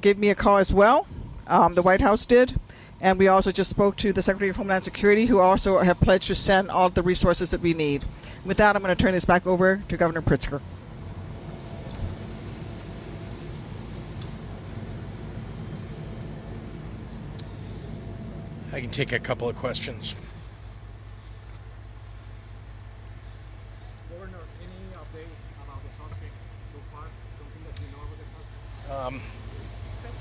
gave me a call as well. The White House did. And we also just spoke to the Secretary of Homeland Security, who also have pledged to send all the resources that we need. With that, I'm going to turn this back over to Governor Pritzker. I can take a couple of questions. Governor, any update about the suspect so far? Something that you know about the suspect?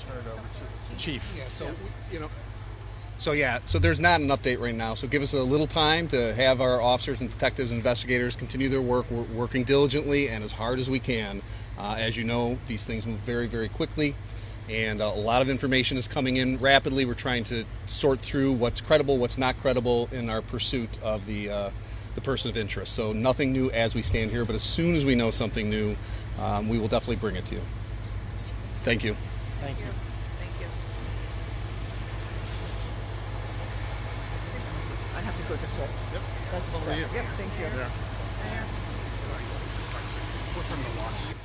Turn it over to Chief. Yeah, so, Yes. So there's not an update right now. So give us a little time to have our officers and detectives and investigators continue their work. We're working diligently and as hard as we can. As you know, these things move very, very quickly. And a lot of information is coming in rapidly. We're trying to sort through what's credible, what's not credible in our pursuit of the person of interest. So nothing new as we stand here, but as soon as we know something new, we will definitely bring it to you. Thank you. Thank you. Thank you. I have to go this way. Yep. That's Over to you. Yep, thank you. Yeah. We're from Milwaukee.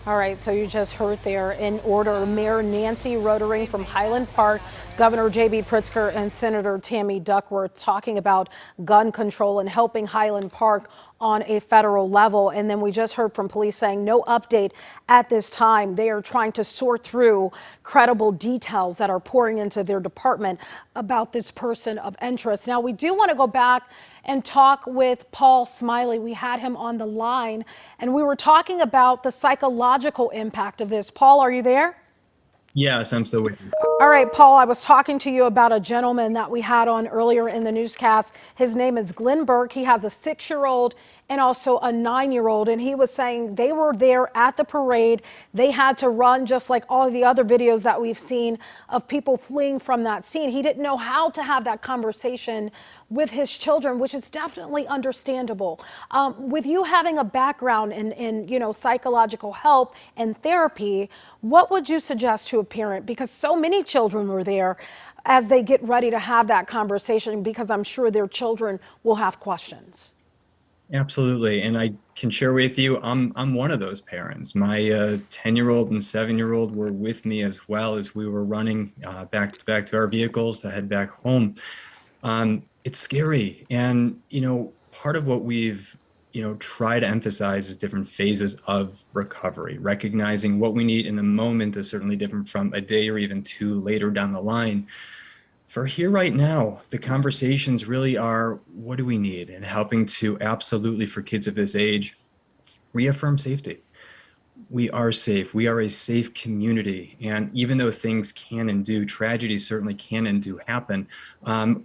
All right, so you just heard there in order, Mayor Nancy Rodering from Highland Park, Governor J.B. Pritzker, and Senator Tammy Duckworth talking about gun control and helping Highland Park on a federal level. And then we just heard from police saying no update at this time. They are trying to sort through credible details that are pouring into their department about this person of interest. Now, we do want to go back and talk with Paul Smiley. We had him on the line, and we were talking about the psychological impact of this. Paul, are you there? Yes, I'm still with you. All right, Paul, I was talking to you about a gentleman that we had on earlier in the newscast. His name is Glenn Burke. He has a 6-year-old and also a 9-year-old. And he was saying they were there at the parade. They had to run just like all of the other videos that we've seen of people fleeing from that scene. He didn't know how to have that conversation with his children, which is definitely understandable. With you having a background in psychological help and therapy, what would you suggest to a parent? Because so many children were there as they get ready to have that conversation, because I'm sure their children will have questions. Absolutely. And I can share with you, I'm one of those parents. My 10-year-old and 7-year-old were with me as well as we were running back to our vehicles to head back home. It's scary. And, part of what we've, try to emphasize is different phases of recovery. Recognizing what we need in the moment is certainly different from a day or even 2 later down the line. For here right now, the conversations really are, what do we need? And helping to absolutely, for kids of this age, reaffirm safety. We are safe. We are a safe community. And even though things can and do, tragedies certainly can and do happen,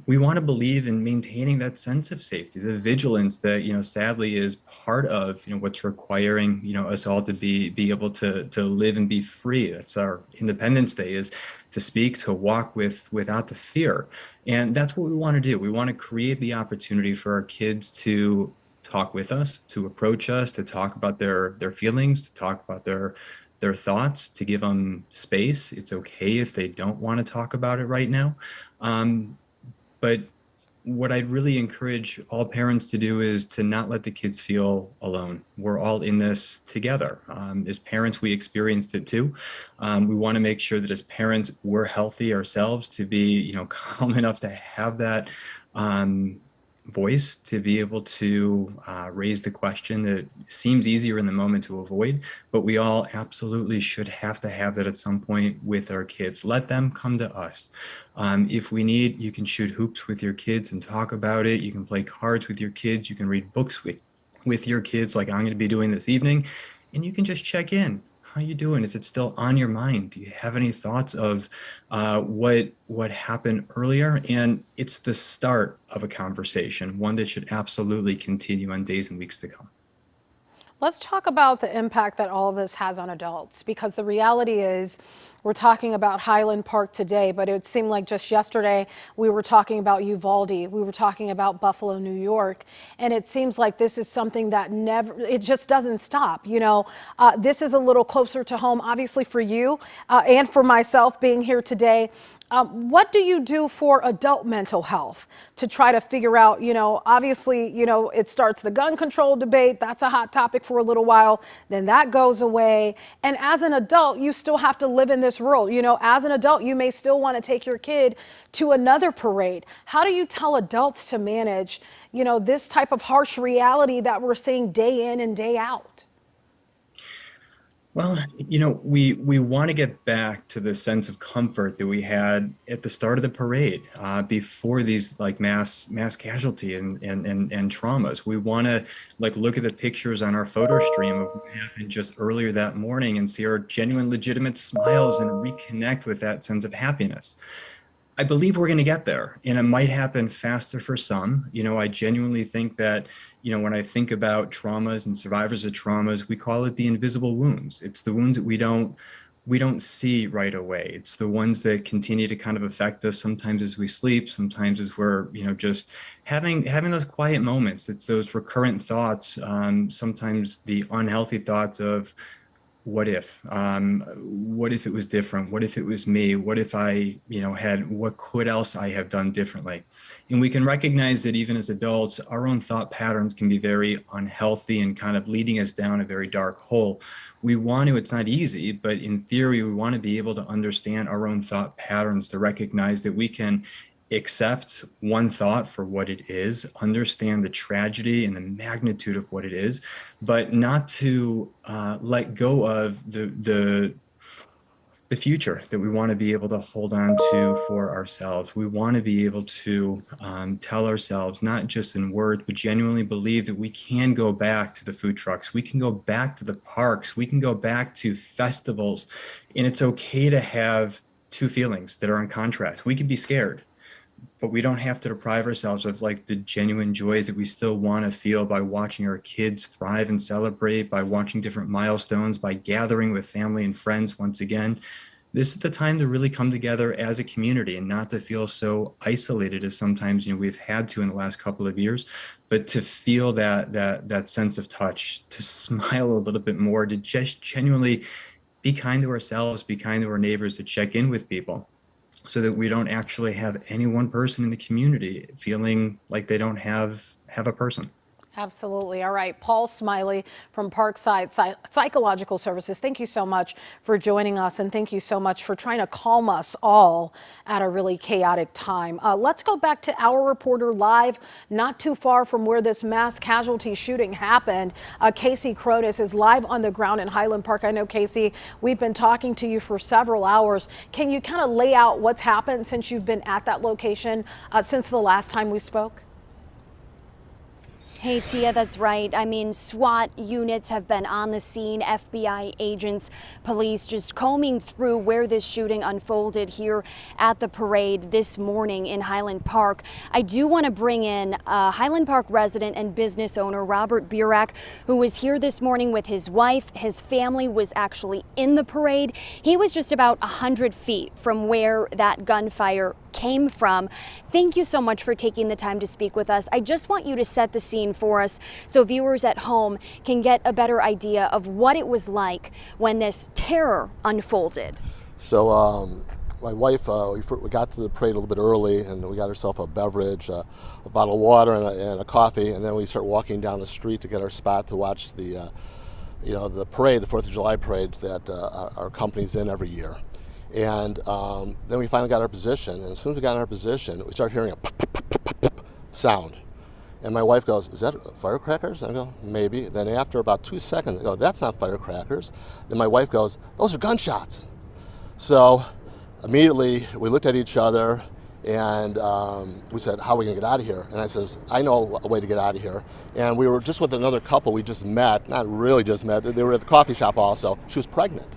we want to believe in maintaining that sense of safety, the vigilance that, sadly is part of, what's requiring, us all to be able to live and be free. That's our Independence Day, is to speak, to walk without the fear. And that's what we want to do. We want to create the opportunity for our kids to talk with us, to approach us, to talk about their feelings, to talk about their thoughts, to give them space. It's okay if they don't want to talk about it right now. But what I'd really encourage all parents to do is to not let the kids feel alone. We're all in this together. As parents, we experienced it too. We want to make sure that as parents, we're healthy ourselves to be, calm enough to have that voice, to be able to raise the question that seems easier in the moment to avoid, but we all absolutely should have to have that at some point with our kids. Let them come to us. If we need, you can shoot hoops with your kids and talk about it. You can play cards with your kids. You can read books with your kids like I'm going to be doing this evening, and you can just check in. How you doing? Is it still on your mind? Do you have any thoughts of what happened earlier? And it's the start of a conversation, one that should absolutely continue on days and weeks to come. Let's talk about the impact that all of this has on adults, because the reality is we're talking about Highland Park today, but it seemed like just yesterday we were talking about Uvalde, we were talking about Buffalo, New York, and it seems like this is something that it just doesn't stop. This is a little closer to home, obviously for you and for myself being here today. What do you do for adult mental health to try to figure out, obviously, it starts the gun control debate. That's a hot topic for a little while. Then that goes away. And as an adult, you still have to live in this world. As an adult, you may still want to take your kid to another parade. How do you tell adults to manage, this type of harsh reality that we're seeing day in and day out? Well, we want to get back to the sense of comfort that we had at the start of the parade, before these like mass casualty and traumas. We want to look at the pictures on our photo stream of what happened just earlier that morning and see our genuine, legitimate smiles and reconnect with that sense of happiness. I believe we're going to get there, and it might happen faster for some. I genuinely think that, when I think about traumas and survivors of traumas, we call it the invisible wounds. It's the wounds that we don't see right away. It's the ones that continue to kind of affect us sometimes as we sleep, sometimes as we're, just having those quiet moments. It's those recurrent thoughts, sometimes the unhealthy thoughts of, what if it was different? What if it was me? What if I, what could else I have done differently? And we can recognize that even as adults, our own thought patterns can be very unhealthy and kind of leading us down a very dark hole. It's not easy, but in theory, we want to be able to understand our own thought patterns, to recognize that we can accept one thought for what it is, understand the tragedy and the magnitude of what it is, but not to let go of the the future that we want to be able to hold on to for ourselves. We want to be able to tell ourselves, not just in words, but genuinely believe that we can go back to the food trucks. We can go back to the parks. We can go back to festivals. And it's okay to have two feelings that are in contrast. We can be scared, but we don't have to deprive ourselves of like the genuine joys that we still want to feel by watching our kids thrive and celebrate, by watching different milestones, by gathering with family and friends once again. This is the time to really come together as a community and not to feel so isolated as sometimes we've had to in the last couple of years, but to feel that sense of touch, to smile a little bit more, to just genuinely be kind to ourselves, be kind to our neighbors, to check in with people, so that we don't actually have any one person in the community feeling like they don't have a person. Absolutely. All right. Paul Smiley from Parkside Psychological Services, thank you so much for joining us, and thank you so much for trying to calm us all at a really chaotic time. Let's go back to our reporter live, not too far from where this mass casualty shooting happened. Casey Cronus is live on the ground in Highland Park. I know, Casey, we've been talking to you for several hours. Can you kind of lay out what's happened since you've been at that location since the last time we spoke? Hey, Tia, that's right. I mean, SWAT units have been on the scene, FBI agents, police just combing through where this shooting unfolded here at the parade this morning in Highland Park. I do want to bring in Highland Park resident and business owner Robert Burak, who was here this morning with his wife. His family was actually in the parade. He was just about 100 feet from where that gunfire came from. Thank you so much for taking the time to speak with us. I just want you to set the scene for us so viewers at home can get a better idea of what it was like when this terror unfolded. So my wife, we got to the parade a little bit early, and we got ourselves a beverage, a bottle of water and a coffee, and then we start walking down the street to get our spot to watch the parade, the 4th of July parade that our company's in every year. And then we finally got our position, and as soon as we got in our position, we started hearing a pop, pop, pop, pop, pop sound. And my wife goes, "Is that firecrackers?" And I go, "Maybe." Then after about 2 seconds, I go, "That's not firecrackers." Then my wife goes, "Those are gunshots." So immediately we looked at each other, and we said, "How are we going to get out of here?" And I says, "I know a way to get out of here." And we were just with another couple we just met, not really just met, they were at the coffee shop also. She was pregnant.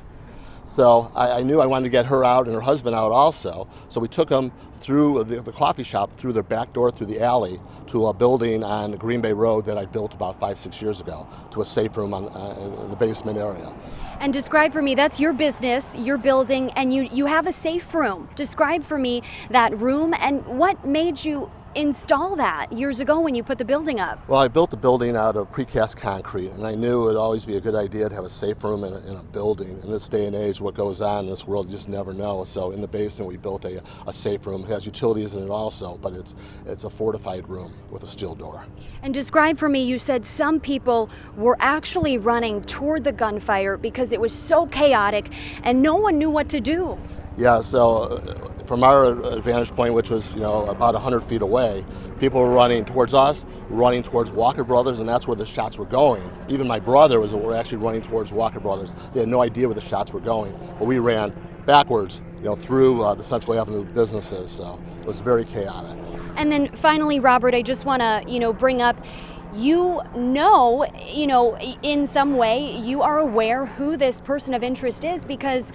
So I knew I wanted to get her out and her husband out also. So we took them through the coffee shop, through their back door, through the alley, to a building on Green Bay Road that I built about 5-6 years ago, to a safe room in the basement area. And describe for me, that's your business, your building, and you have a safe room. Describe for me that room and what made you install that years ago when you put the building up. Well, I built the building out of precast concrete, and I knew it would always be a good idea to have a safe room in a building. In this day and age, what goes on in this world, you just never know. So in the basement, we built a safe room. It has utilities in it also, but it's a fortified room with a steel door. And describe for me, you said some people were actually running toward the gunfire because it was so chaotic and no one knew what to do. Yeah, so from our vantage point, which was about 100 feet away, people were running towards us, running towards Walker Brothers, and that's where the shots were going. Even my brother were actually running towards Walker Brothers. They had no idea where the shots were going, but we ran backwards, through the Central Avenue businesses. So it was very chaotic. And then finally, Robert, I just want to, bring up, in some way you are aware who this person of interest is because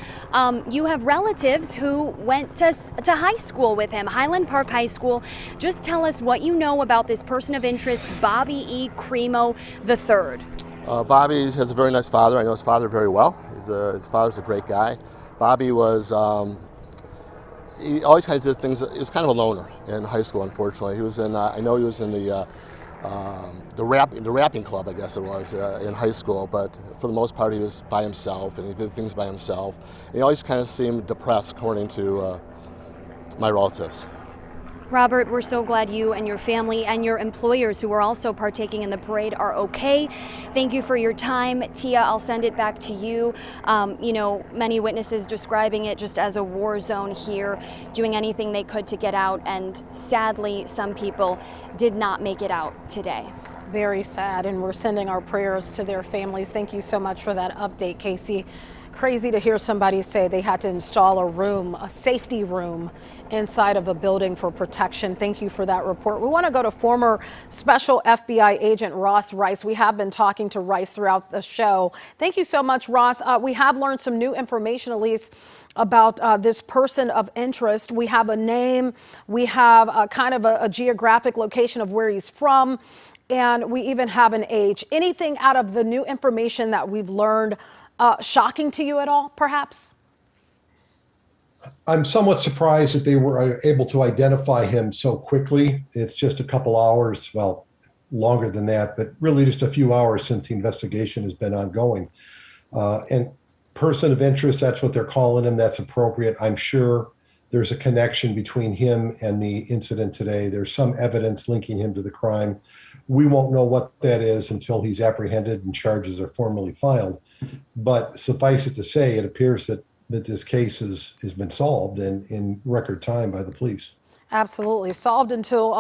you have relatives who went to high school with him, Highland Park High School. Just tell us what you know about this person of interest, Bobby E. Cremo III. Bobby has a very nice father. I know his father very well. His father's a great guy. Bobby was, he always kind of did things, he was kind of a loner in high school, unfortunately. He was in, I know he was in the rapping club, I guess it was, in high school, but for the most part he was by himself and he did things by himself. And he always kind of seemed depressed, according to my relatives. Robert, we're so glad you and your family and your employers who are also partaking in the parade are okay. Thank you for your time. Tia, I'll send it back to you. Many witnesses describing it just as a war zone here, doing anything they could to get out, and sadly, some people did not make it out today. Very sad, and we're sending our prayers to their families. Thank you so much for that update, Casey Crazy to hear somebody say they had to install a room, a safety room inside of a building for protection. Thank you for that report. We want to go to former Special FBI Agent Ross Rice. We have been talking to Rice throughout the show. Thank you so much, Ross. We have learned some new information, at least, about this person of interest. We have a name, we have kind of a geographic location of where he's from, and we even have an age. Anything out of the new information that we've learned shocking to you at all, perhaps? I'm somewhat surprised that they were able to identify him so quickly. It's just a couple hours, well, longer than that, but really just a few hours since the investigation has been ongoing. And person of interest, that's what they're calling him. That's appropriate. I'm sure there's a connection between him and the incident today. There's some evidence linking him to the crime. We won't know what that is until he's apprehended and charges are formally filed. But suffice it to say, it appears that this case has been solved in record time by the police. Absolutely. Solved until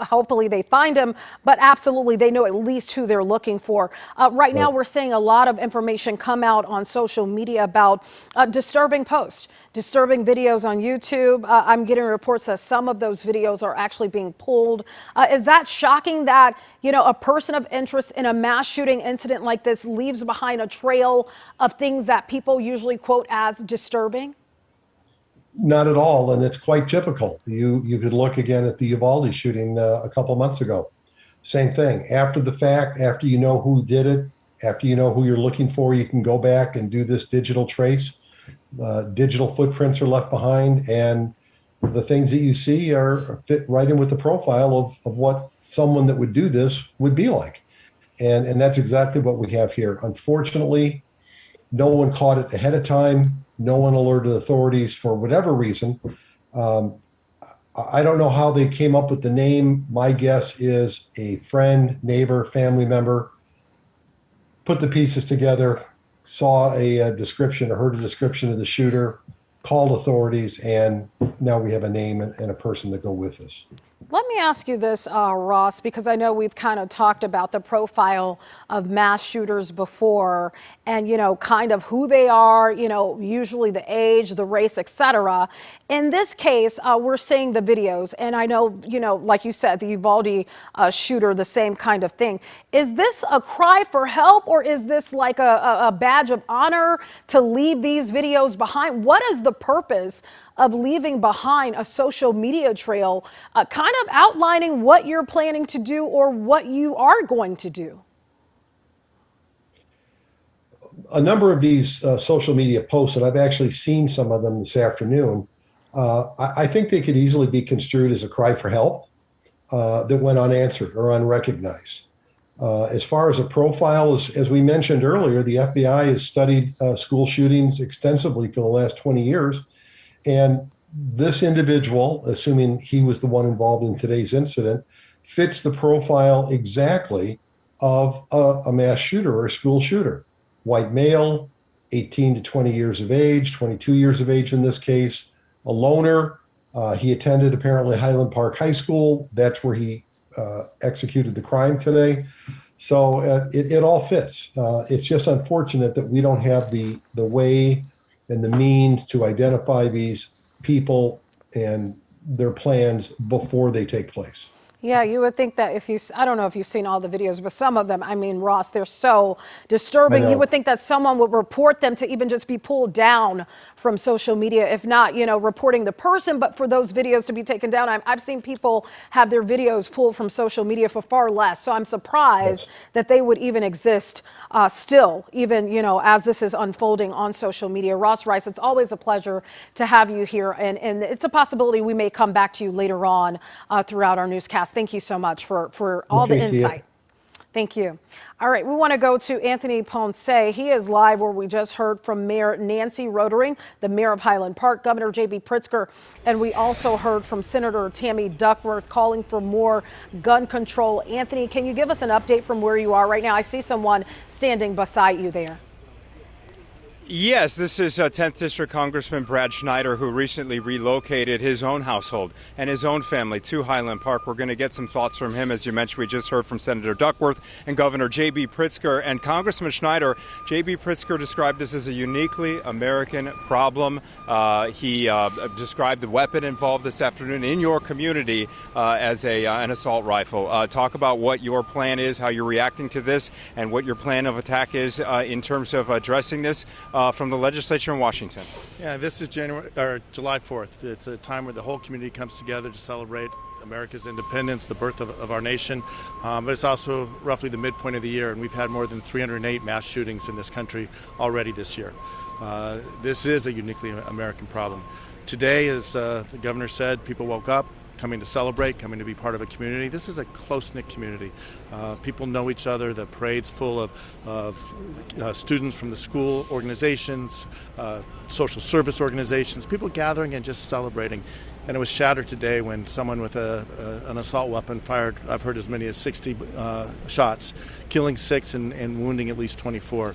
hopefully they find him, but absolutely they know at least who they're looking for. Right now we're seeing a lot of information come out on social media about disturbing posts, disturbing videos on YouTube. I'm getting reports that some of those videos are actually being pulled. Is that shocking that, you know, a person of interest in a mass shooting incident like this leaves behind a trail of things that people usually quote as disturbing? Not at all, and it's quite typical. You could look again at the Uvalde shooting a couple months ago. Same thing. After the fact, after you know who did it, after you know who you're looking for, you can go back and do this digital trace. Digital footprints are left behind, and the things that you see are fit right in with the profile of what someone that would do this would be like. And that's exactly what we have here. Unfortunately, no one caught it ahead of time. No one alerted authorities for whatever reason. I don't know how they came up with the name. My guess is a friend, neighbor, family member put the pieces together, saw a description or heard a description of the shooter, called authorities, and now we have a name and a person that go with this. Let me ask you this, Ross, because I know we've kind of talked about the profile of mass shooters before and, you know, kind of who they are, you know, usually the age, the race, etc. In this case, we're seeing the videos, and I know, you know, like you said, the Uvalde shooter, the same kind of thing. Is this a cry for help, or is this like a badge of honor to leave these videos behind? What is the purpose of leaving behind a social media trail, kind of outlining what you're planning to do or what you are going to do? A number of these social media posts, and I've actually seen some of them this afternoon, I think they could easily be construed as a cry for help that went unanswered or unrecognized. As far as a profile, as we mentioned earlier, the FBI has studied school shootings extensively for the last 20 years. And this individual, assuming he was the one involved in today's incident, fits the profile exactly of a mass shooter or a school shooter. White male, 18 to 20 years of age, 22 years of age in this case, a loner. He attended apparently Highland Park High School. That's where he executed the crime today. So it all fits. It's just unfortunate that we don't have the way and the means to identify these people and their plans before they take place. Yeah, you would think that if you, I don't know if you've seen all the videos, but some of them, I mean, Ross, they're so disturbing. You would think that someone would report them to even just be pulled down from social media, if not, you know, reporting the person, but for those videos to be taken down. I've seen people have their videos pulled from social media for far less. So I'm surprised that they would even exist still, even, you know, as this is unfolding on social media. Ross Rice, it's always a pleasure to have you here. And it's a possibility we may come back to you later on throughout our newscast. Thank you so much for all the insight. Thank you. All right, we want to go to Anthony Ponce. He is live where we just heard from Mayor Nancy Rotering, the mayor of Highland Park, Governor J.B. Pritzker, and we also heard from Senator Tammy Duckworth calling for more gun control. Anthony, can you give us an update from where you are right now? I see someone standing beside you there. Yes, this is 10th District Congressman Brad Schneider, who recently relocated his own household and his own family to Highland Park. We're going to get some thoughts from him. As you mentioned, we just heard from Senator Duckworth and Governor J.B. Pritzker. And Congressman Schneider, J.B. Pritzker described this as a uniquely American problem. He described the weapon involved this afternoon in your community as an assault rifle. Talk about what your plan is, how you're reacting to this, and what your plan of attack is in terms of addressing this. From the legislature in Washington. Yeah, this is July 4th. It's a time where the whole community comes together to celebrate America's independence, the birth of our nation, but it's also roughly the midpoint of the year, and we've had more than 308 mass shootings in this country already this year. This is a uniquely American problem. Today, as the governor said, people woke up, coming to celebrate, coming to be part of a community. This is a close-knit community. People know each other. The parade's full of students from the school organizations, social service organizations, people gathering and just celebrating. And it was shattered today when someone with an assault weapon fired, I've heard as many as 60 shots, killing 6 and wounding at least 24.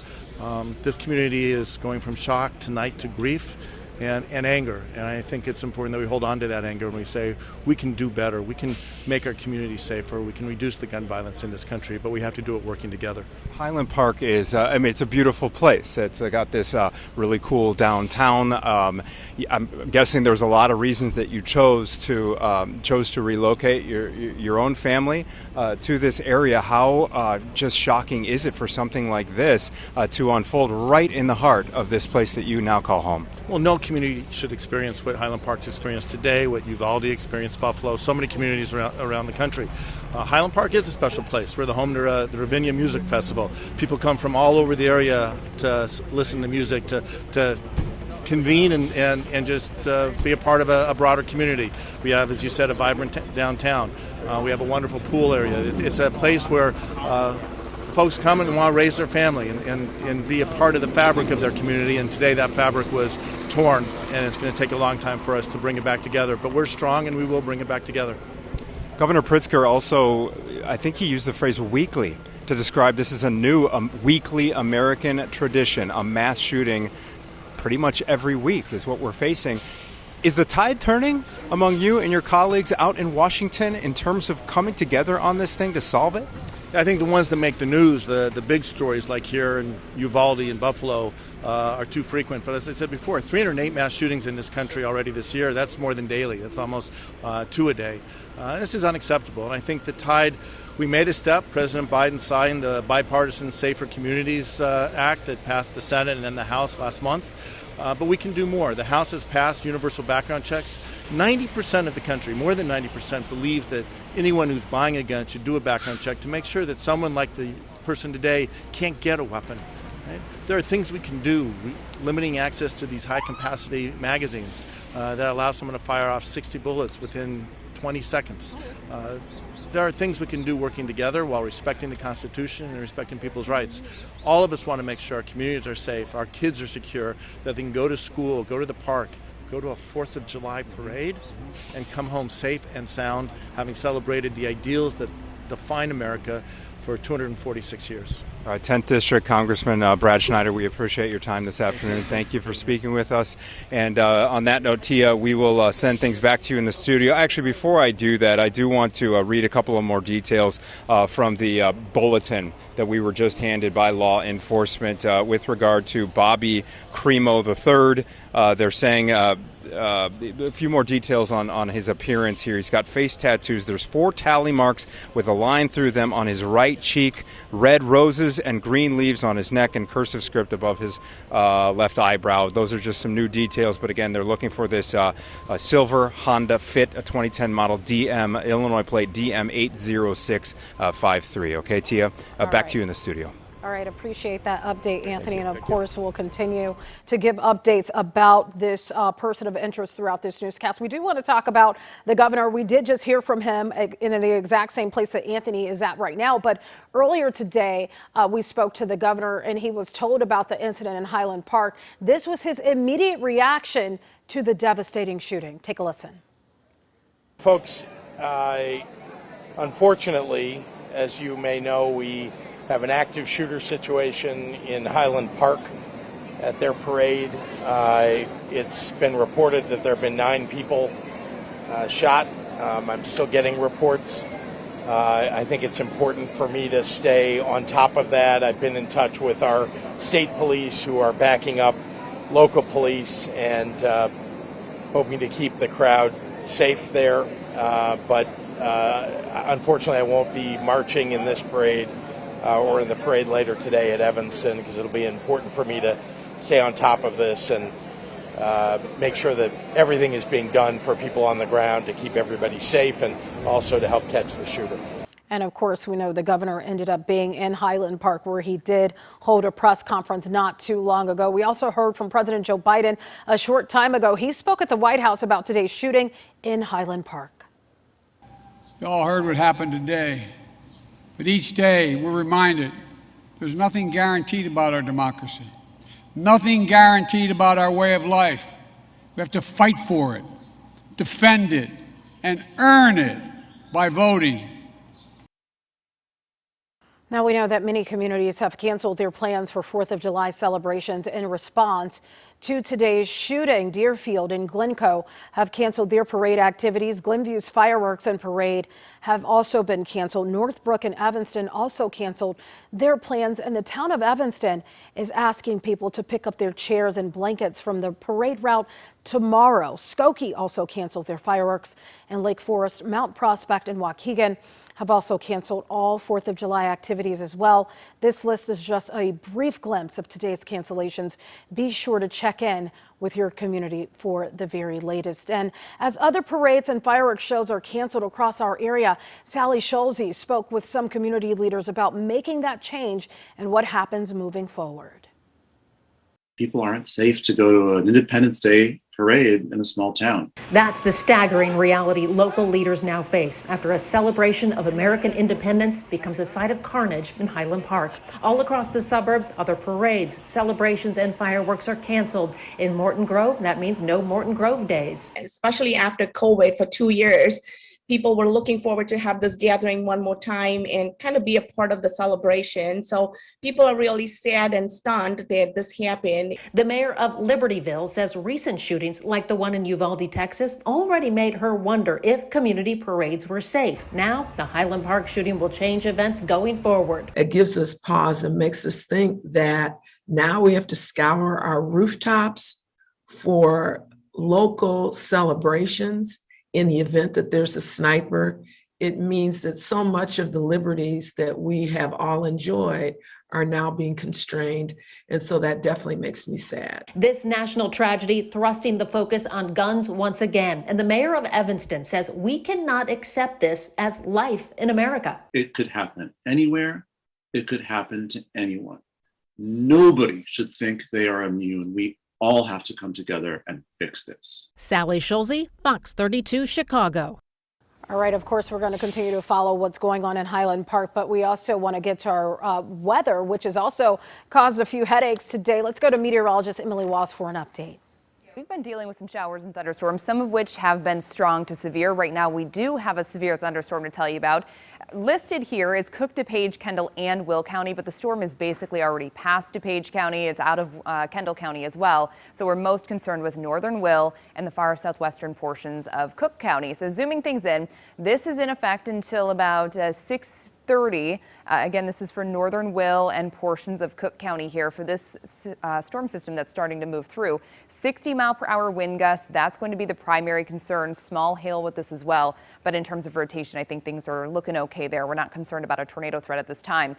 This community is going from shock tonight to grief and anger. And I think it's important that we hold on to that anger when we say we can do better, we can make our community safer, we can reduce the gun violence in this country, but we have to do it working together. Highland Park is, it's a beautiful place. It's got this really cool downtown. I'm guessing there's a lot of reasons that you chose to relocate your own family to this area. How just shocking is it for something like this to unfold right in the heart of this place that you now call home? Well, no community should experience what Highland Park's experienced today, what Uvalde experienced, Buffalo, so many communities around the country. Highland Park is a special place. We're the home to the Ravinia Music Festival. People come from all over the area to listen to music, to convene and just be a part of a broader community. We have, as you said, a vibrant downtown. We have a wonderful pool area. It's a place where folks come and want to raise their family and be a part of the fabric of their community. And today that fabric was torn, and it's going to take a long time for us to bring it back together. But we're strong, and we will bring it back together. Governor Pritzker also, I think he used the phrase weekly to describe this as a new weekly American tradition, a mass shooting pretty much every week is what we're facing. Is the tide turning among you and your colleagues out in Washington in terms of coming together on this thing to solve it? I think the ones that make the news, the big stories like here in Uvalde and Buffalo, are too frequent. But as I said before, 308 mass shootings in this country already this year. That's more than daily. That's almost 2 a day. This is unacceptable. And I think the tide, we made a step. President Biden signed the Bipartisan Safer Communities Act that passed the Senate and then the House last month. But we can do more. The House has passed universal background checks. 90% of the country, more than 90%, believes that anyone who's buying a gun should do a background check to make sure that someone like the person today can't get a weapon. Right? There are things we can do, limiting access to these high-capacity magazines that allow someone to fire off 60 bullets within 20 seconds. There are things we can do working together while respecting the Constitution and respecting people's rights. All of us want to make sure our communities are safe, our kids are secure, that they can go to school, go to the park, go to a 4th of July parade, and come home safe and sound, having celebrated the ideals that define America for 246 years. All right, 10th District Congressman Brad Schneider, we appreciate your time this afternoon. Thank you for speaking with us. And on that note, Tia, we will send things back to you in the studio. Actually, before I do that, I do want to read a couple of more details from the bulletin that we were just handed by law enforcement with regard to Bobby Cremo III. They're saying a few more details on his appearance here. He's got face tattoos. There's 4 tally marks with a line through them on his right cheek, red roses and green leaves on his neck, and cursive script above his left eyebrow. Those are just some new details, but again, they're looking for this silver Honda Fit, a 2010 model DM, Illinois plate DM80653. Okay, Tia? Back to you in the studio. All right, appreciate that update, Anthony. And of course, we'll continue to give updates about this person of interest throughout this newscast. We do want to talk about the governor. We did just hear from him in the exact same place that Anthony is at right now. But earlier today, we spoke to the governor and he was told about the incident in Highland Park. This was his immediate reaction to the devastating shooting. Take a listen. Folks, unfortunately, as you may know, we have an active shooter situation in Highland Park, at their parade. It's been reported that there have been 9 people shot. I'm still getting reports. I think it's important for me to stay on top of that. I've been in touch with our state police who are backing up local police and hoping to keep the crowd safe there. But unfortunately, I won't be marching in this parade or in the parade later today at Evanston, because it'll be important for me to stay on top of this and make sure that everything is being done for people on the ground to keep everybody safe and also to help catch the shooter. And of course, we know the governor ended up being in Highland Park, where he did hold a press conference not too long ago. We also heard from President Joe Biden a short time ago. He spoke at the White House about today's shooting in Highland Park. You all heard what happened today, but each day we're reminded there's nothing guaranteed about our democracy, nothing guaranteed about our way of life. We have to fight for it, defend it, and earn it by voting. Now, we know that many communities have canceled their plans for 4th of July celebrations in response to today's shooting. Deerfield and Glencoe have canceled their parade activities. Glenview's fireworks and parade have also been canceled. Northbrook and Evanston also canceled their plans, and the town of Evanston is asking people to pick up their chairs and blankets from the parade route tomorrow. Skokie also canceled their fireworks, and Lake Forest, Mount Prospect, and Waukegan have also canceled all 4th of July activities as well. This list is just a brief glimpse of today's cancellations. Be sure to check in with your community for the very latest. And as other parades and fireworks shows are canceled across our area, Sally Schulze spoke with some community leaders about making that change and what happens moving forward. People aren't safe to go to an Independence Day parade in a small town. That's the staggering reality local leaders now face after a celebration of American independence becomes a site of carnage in Highland Park. All across the suburbs, other parades, celebrations, and fireworks are canceled. In Morton Grove, that means no Morton Grove days. Especially after COVID for 2 years, people were looking forward to have this gathering one more time and kind of be a part of the celebration. So people are really sad and stunned that this happened. The mayor of Libertyville says recent shootings like the one in Uvalde, Texas, already made her wonder if community parades were safe. Now, the Highland Park shooting will change events going forward. It gives us pause and makes us think that now we have to scour our rooftops for local celebrations. In the event that there's a sniper, it means that so much of the liberties that we have all enjoyed are now being constrained. And so that definitely makes me sad. This national tragedy thrusting the focus on guns once again. And the mayor of Evanston says we cannot accept this as life in America. It could happen anywhere. It could happen to anyone. Nobody should think they are immune. We all have to come together and fix this. Sally Schulze, Fox 32, Chicago. All right, of course, we're going to continue to follow what's going on in Highland Park, but we also want to get to our weather, which has also caused a few headaches today. Let's go to meteorologist Emily Wass for an update. We've been dealing with some showers and thunderstorms, some of which have been strong to severe. Right now, we do have a severe thunderstorm to tell you about. Listed here is Cook, DuPage, Kendall, and Will County, but the storm is basically already past DuPage County. It's out of Kendall County as well. So we're most concerned with northern Will and the far southwestern portions of Cook County. So zooming things in, this is in effect until about 6:30. Again, this is for northern Will and portions of Cook County here for this storm system that's starting to move through. 60-mile-per-hour wind gusts, that's going to be the primary concern. Small hail with this as well. But in terms of rotation, I think things are looking okay there. We're not concerned about a tornado threat at this time.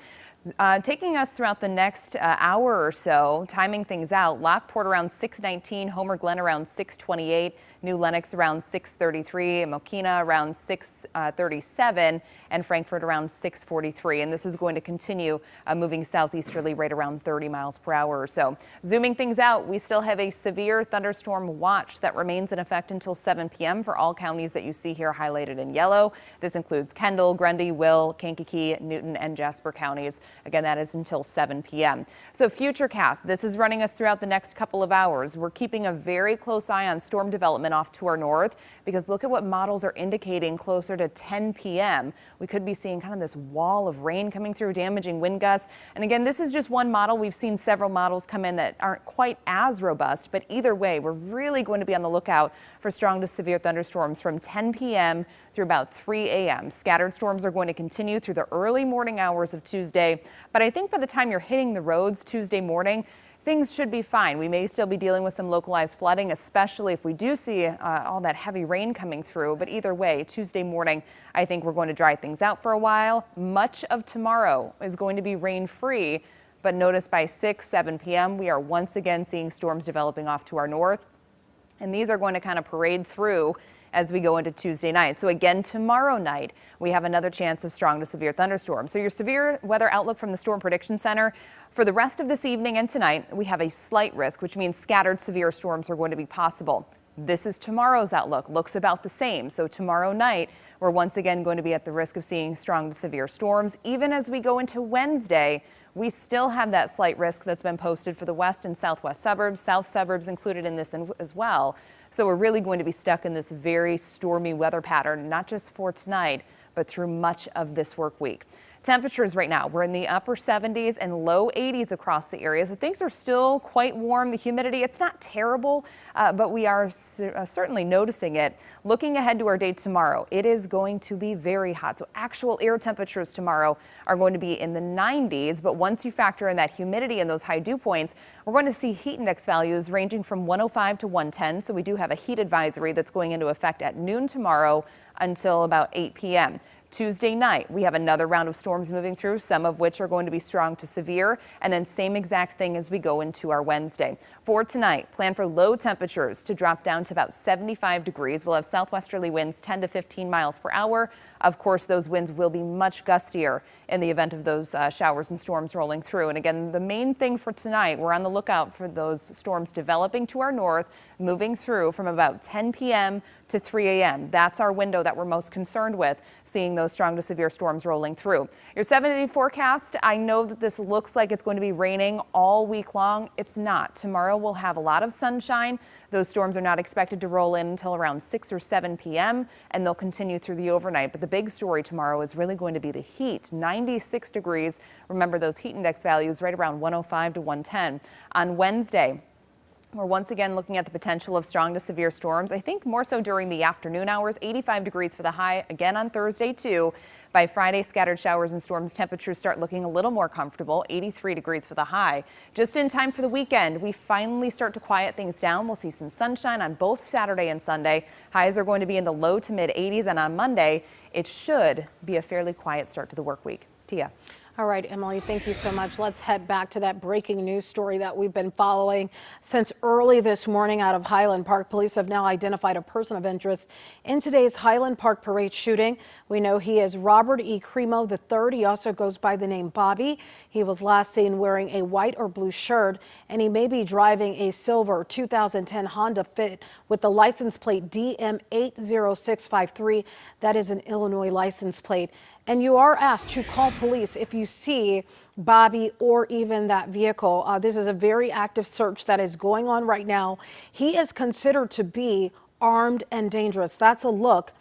Taking us throughout the next hour or so, timing things out, Lockport around 6:19, Homer Glen around 6:28, New Lenox around 6:33, Mokina around 6:37, and Frankfort around 6:43. And this is going to continue moving southeasterly right around 30 miles per hour or so. Zooming things out, we still have a severe thunderstorm watch that remains in effect until 7 p.m. for all counties that you see here highlighted in yellow. This includes Kendall, Grundy, Will, Kankakee, Newton, and Jasper counties. Again, that is until 7 p.m. So Futurecast, this is running us throughout the next couple of hours. We're keeping a very close eye on storm development off to our north because look at what models are indicating closer to 10 p.m. We could be seeing kind of this wall of rain coming through, damaging wind gusts. And again, this is just one model. We've seen several models come in that aren't quite as robust, but either way, we're really going to be on the lookout for strong to severe thunderstorms from 10 p.m. through about 3 a.m. Scattered storms are going to continue through the early morning hours of Tuesday, but I think by the time you're hitting the roads Tuesday morning, things should be fine. We may still be dealing with some localized flooding, especially if we do see all that heavy rain coming through. But either way, Tuesday morning, I think we're going to dry things out for a while. Much of tomorrow is going to be rain-free, but notice by 6, 7 p.m., we are once again seeing storms developing off to our north. And these are going to kind of parade through as we go into Tuesday night. So again, tomorrow night, we have another chance of strong to severe thunderstorms. So your severe weather outlook from the Storm Prediction Center for the rest of this evening and tonight, we have a slight risk, which means scattered severe storms are going to be possible. This is tomorrow's outlook, looks about the same. So tomorrow night, we're once again going to be at the risk of seeing strong to severe storms. Even as we go into Wednesday, we still have that slight risk that's been posted for the west and southwest suburbs, south suburbs included in this as well. So we're really going to be stuck in this very stormy weather pattern, not just for tonight, but through much of this work week. Temperatures right now, we're in the upper 70s and low 80s across the area, so things are still quite warm. The humidity, it's not terrible, but we are certainly noticing it. Looking ahead to our day tomorrow, it is going to be very hot. So actual air temperatures tomorrow are going to be in the 90s, but once you factor in that humidity and those high dew points, we're going to see heat index values ranging from 105 to 110. So we do have a heat advisory that's going into effect at noon tomorrow until about 8 p.m. Tuesday night, we have another round of storms moving through, some of which are going to be strong to severe, and then same exact thing as we go into our Wednesday. For tonight, plan for low temperatures to drop down to about 75 degrees. We'll have southwesterly winds 10 to 15 miles per hour. Of course, those winds will be much gustier in the event of those showers and storms rolling through. And again, the main thing for tonight, we're on the lookout for those storms developing to our north, moving through from about 10 p.m. to 3 a.m. That's our window that we're most concerned with, seeing those strong to severe storms rolling through. Your 7-day forecast, I know that this looks like it's going to be raining all week long. It's not. Tomorrow we'll have a lot of sunshine. Those storms are not expected to roll in until around 6 or 7 p.m. and they'll continue through the overnight. But the big story tomorrow is really going to be the heat, 96 degrees. Remember those heat index values right around 105 to 110. On Wednesday, we're once again looking at the potential of strong to severe storms. I think more so during the afternoon hours, 85 degrees for the high again on Thursday too. By Friday, scattered showers and storms, temperatures start looking a little more comfortable, 83 degrees for the high. Just in time for the weekend, we finally start to quiet things down. We'll see some sunshine on both Saturday and Sunday. Highs are going to be in the low to mid 80s, and on Monday, it should be a fairly quiet start to the work week. Tia. All right, Emily, thank you so much. Let's head back to that breaking news story that we've been following since early this morning out of Highland Park. Police have now identified a person of interest in today's Highland Park parade shooting. We know he is Robert E. Cremo III. He also goes by the name Bobby. He was last seen wearing a white or blue shirt, and he may be driving a silver 2010 Honda Fit with the license plate DM80653. That is an Illinois license plate. And you are asked to call police if you see Bobby or even that vehicle. This is a very active search that is going on right now. He is considered to be armed and dangerous. That's a look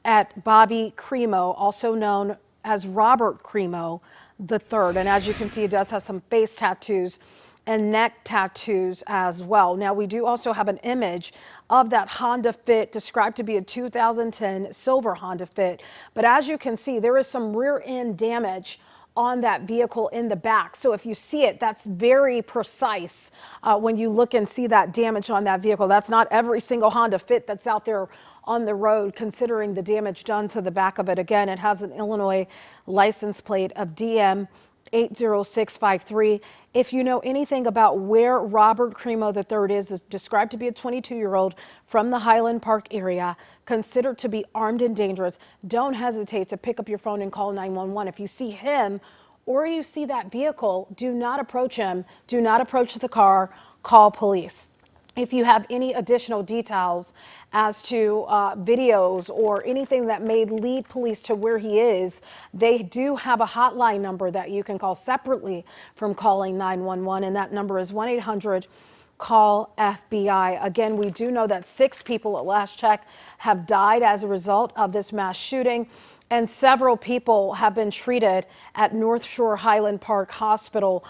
at Bobby Cremo, also known as Robert Cremo III. And as you can see, he does have some face tattoos and neck tattoos as well. Now, we do also have an image of that Honda Fit, described to be a 2010 silver Honda Fit. But as you can see, there is some rear end damage on that vehicle in the back. So if you see it, that's very precise when you look and see that damage on that vehicle. That's not every single Honda Fit that's out there on the road, considering the damage done to the back of it. Again, it has an Illinois license plate of DM80653. If you know anything about where Robert Cremo III is described to be a 22-year-old from the Highland Park area, considered to be armed and dangerous, don't hesitate to pick up your phone and call 911. If you see him or you see that vehicle, do not approach him. Do not approach the car. Call police. If you have any additional details as to videos or anything that may lead police to where he is, they do have a hotline number that you can call separately from calling 911, and that number is 1-800-CALL-FBI. Again, we do know that 6 people at last check have died as a result of this mass shooting. And several people have been treated at North Shore Highland Park Hospital,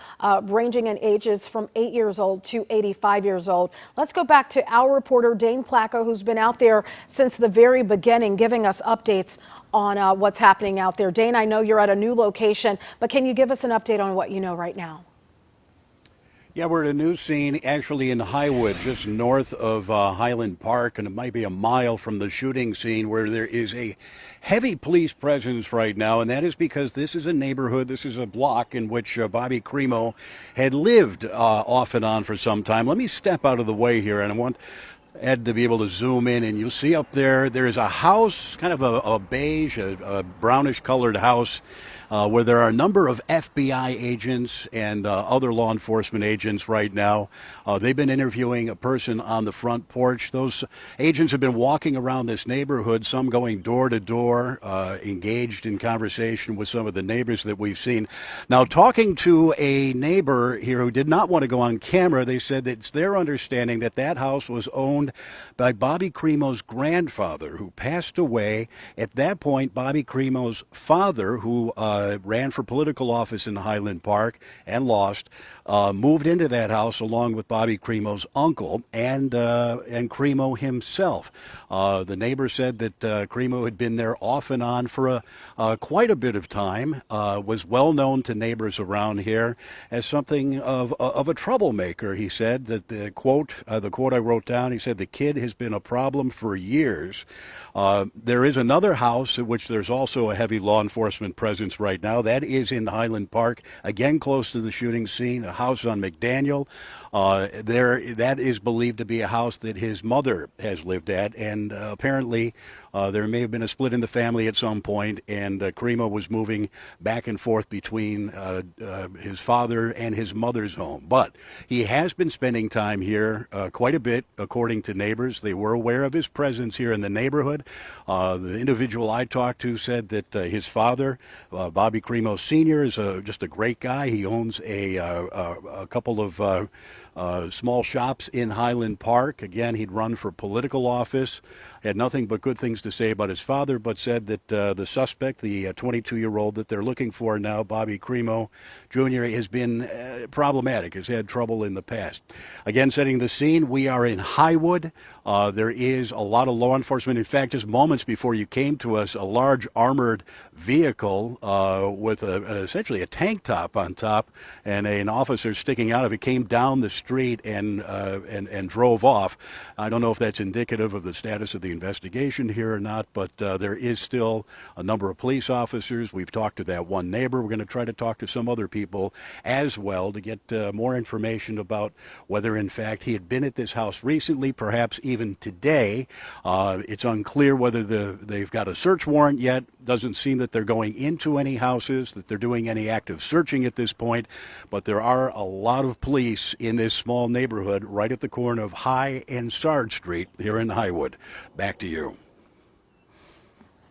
ranging in ages from 8 years old to 85 years old. Let's go back to our reporter, Dane Placco, who's been out there since the very beginning, giving us updates on what's happening out there. Dane, I know you're at a new location, but can you give us an update on what you know right now? Yeah, we're at a new scene actually in Highwood, just north of Highland Park, and it might be a mile from the shooting scene, where there is a heavy police presence right now, and that is because this is a neighborhood, this is a block in which Bobby Crimo had lived off and on for some time. Let me step out of the way here, and I want Ed to be able to zoom in, and you'll see up there, there is a house, kind of a beige, a brownish colored house, where there are a number of FBI agents and other law enforcement agents right now. They've been interviewing a person on the front porch. Those agents have been walking around this neighborhood, some going door to door, engaged in conversation with some of the neighbors that we've seen. Now, talking to a neighbor here who did not want to go on camera, they said that it's their understanding that that house was owned by Bobby Crimo's grandfather, who passed away. At that point, Bobby Crimo's father, who ran for political office in Highland Park and lost, moved into that house along with Bobby Crimo's uncle and Crimo himself. The neighbor said that Crimo had been there off and on for quite a bit of time, was well known to neighbors around here as something of a troublemaker. He said that the quote I wrote down, he said, "The kid has been a problem for years." There is another house at which there's also a heavy law enforcement presence right now. That is in Highland Park, again close to the shooting scene, a house on McDaniel. That is believed to be a house that his mother has lived at, and apparently there may have been a split in the family at some point, and Crimo was moving back and forth between his father and his mother's home. But he has been spending time here quite a bit, according to neighbors. They were aware of his presence here in the neighborhood. The individual I talked to said that his father, Bobby Crimo Sr., is just a great guy. He owns a couple of small shops in Highland Park. Again, he'd run for political office. Had nothing but good things to say about his father, but said that the suspect, the 22-year-old that they're looking for now, Bobby Crimo Jr., has been problematic, has had trouble in the past. Again, setting the scene, we are in Highwood. There is a lot of law enforcement. In fact, just moments before you came to us, a large armored vehicle with essentially a tank top on top and an officer sticking out of it came down the street and drove off. I don't know if that's indicative of the status of the investigation here or not, but there is still a number of police officers. We've talked to that one neighbor. We're going to try to talk to some other people as well to get more information about whether, in fact, he had been at this house recently, perhaps even today. It's unclear whether they've got a search warrant yet. Doesn't seem that they're going into any houses, that they're doing any active searching at this point, but there are a lot of police in this small neighborhood right at the corner of High and Sarge Street here in Highwood. Back to you.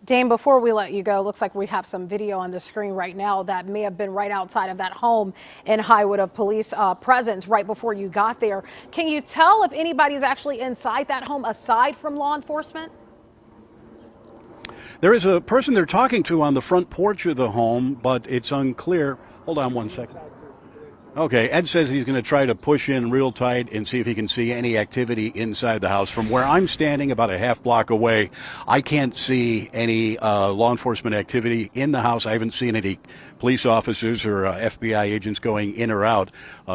Dane, before we let you go, looks like we have some video on the screen right now that may have been right outside of that home in Highwood of police presence right before you got there. Can you tell if anybody's actually inside that home aside from law enforcement? There is a person they're talking to on the front porch of the home, but it's unclear. Hold on one second. Okay, Ed says he's going to try to push in real tight and see if he can see any activity inside the house. From where I'm standing, about a half block away, I can't see any law enforcement activity in the house. I haven't seen any police officers or FBI agents going in or out.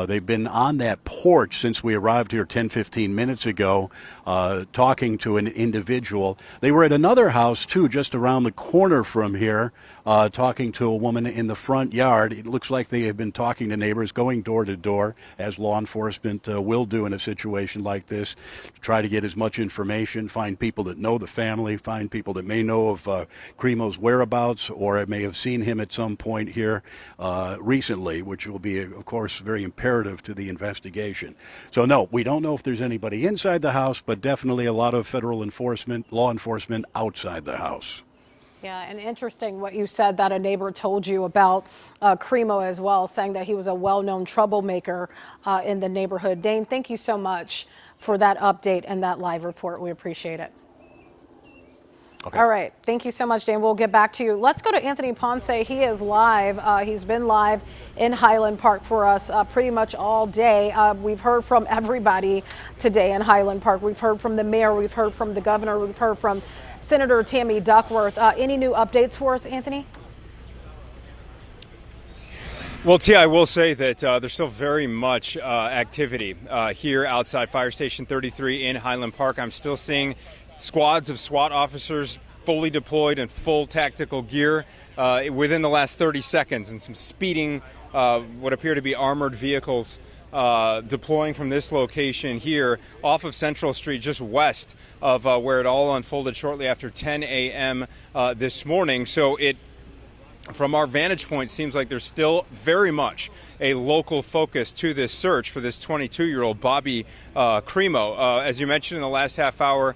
They've been on that porch since we arrived here 10-15 minutes ago, talking to an individual. They were at another house, too, just around the corner from here, talking to a woman in the front yard. It looks like they have been talking to neighbors, going door to door, as law enforcement will do in a situation like this, to try to get as much information, find people that know the family, find people that may know of Crimo's whereabouts or may have seen him at some point here recently, which will be, of course, very imperative to the investigation. So, no, we don't know if there's anybody inside the house, but definitely a lot of federal enforcement, law enforcement outside the house. Yeah, and interesting what you said that a neighbor told you about Crimo as well, saying that he was a well-known troublemaker in the neighborhood. Dane, thank you so much for that update and that live report. We appreciate it. Okay. All right. Thank you so much, Dan. We'll get back to you. Let's go to Anthony Ponce. He is live. He's been live in Highland Park for us pretty much all day. We've heard from everybody today in Highland Park. We've heard from the mayor. We've heard from the governor. We've heard from Senator Tammy Duckworth. Any new updates for us, Anthony? Well, Tia, I will say that there's still very much activity here outside Fire Station 33 in Highland Park. I'm still seeing squads of SWAT officers fully deployed in full tactical gear within the last 30 seconds, and some speeding, what appear to be armored vehicles deploying from this location here off of Central Street, just west of where it all unfolded shortly after 10 a.m. This morning. So from our vantage point, seems like there's still very much a local focus to this search for this 22-year-old Bobby Crimo. As you mentioned in the last half hour,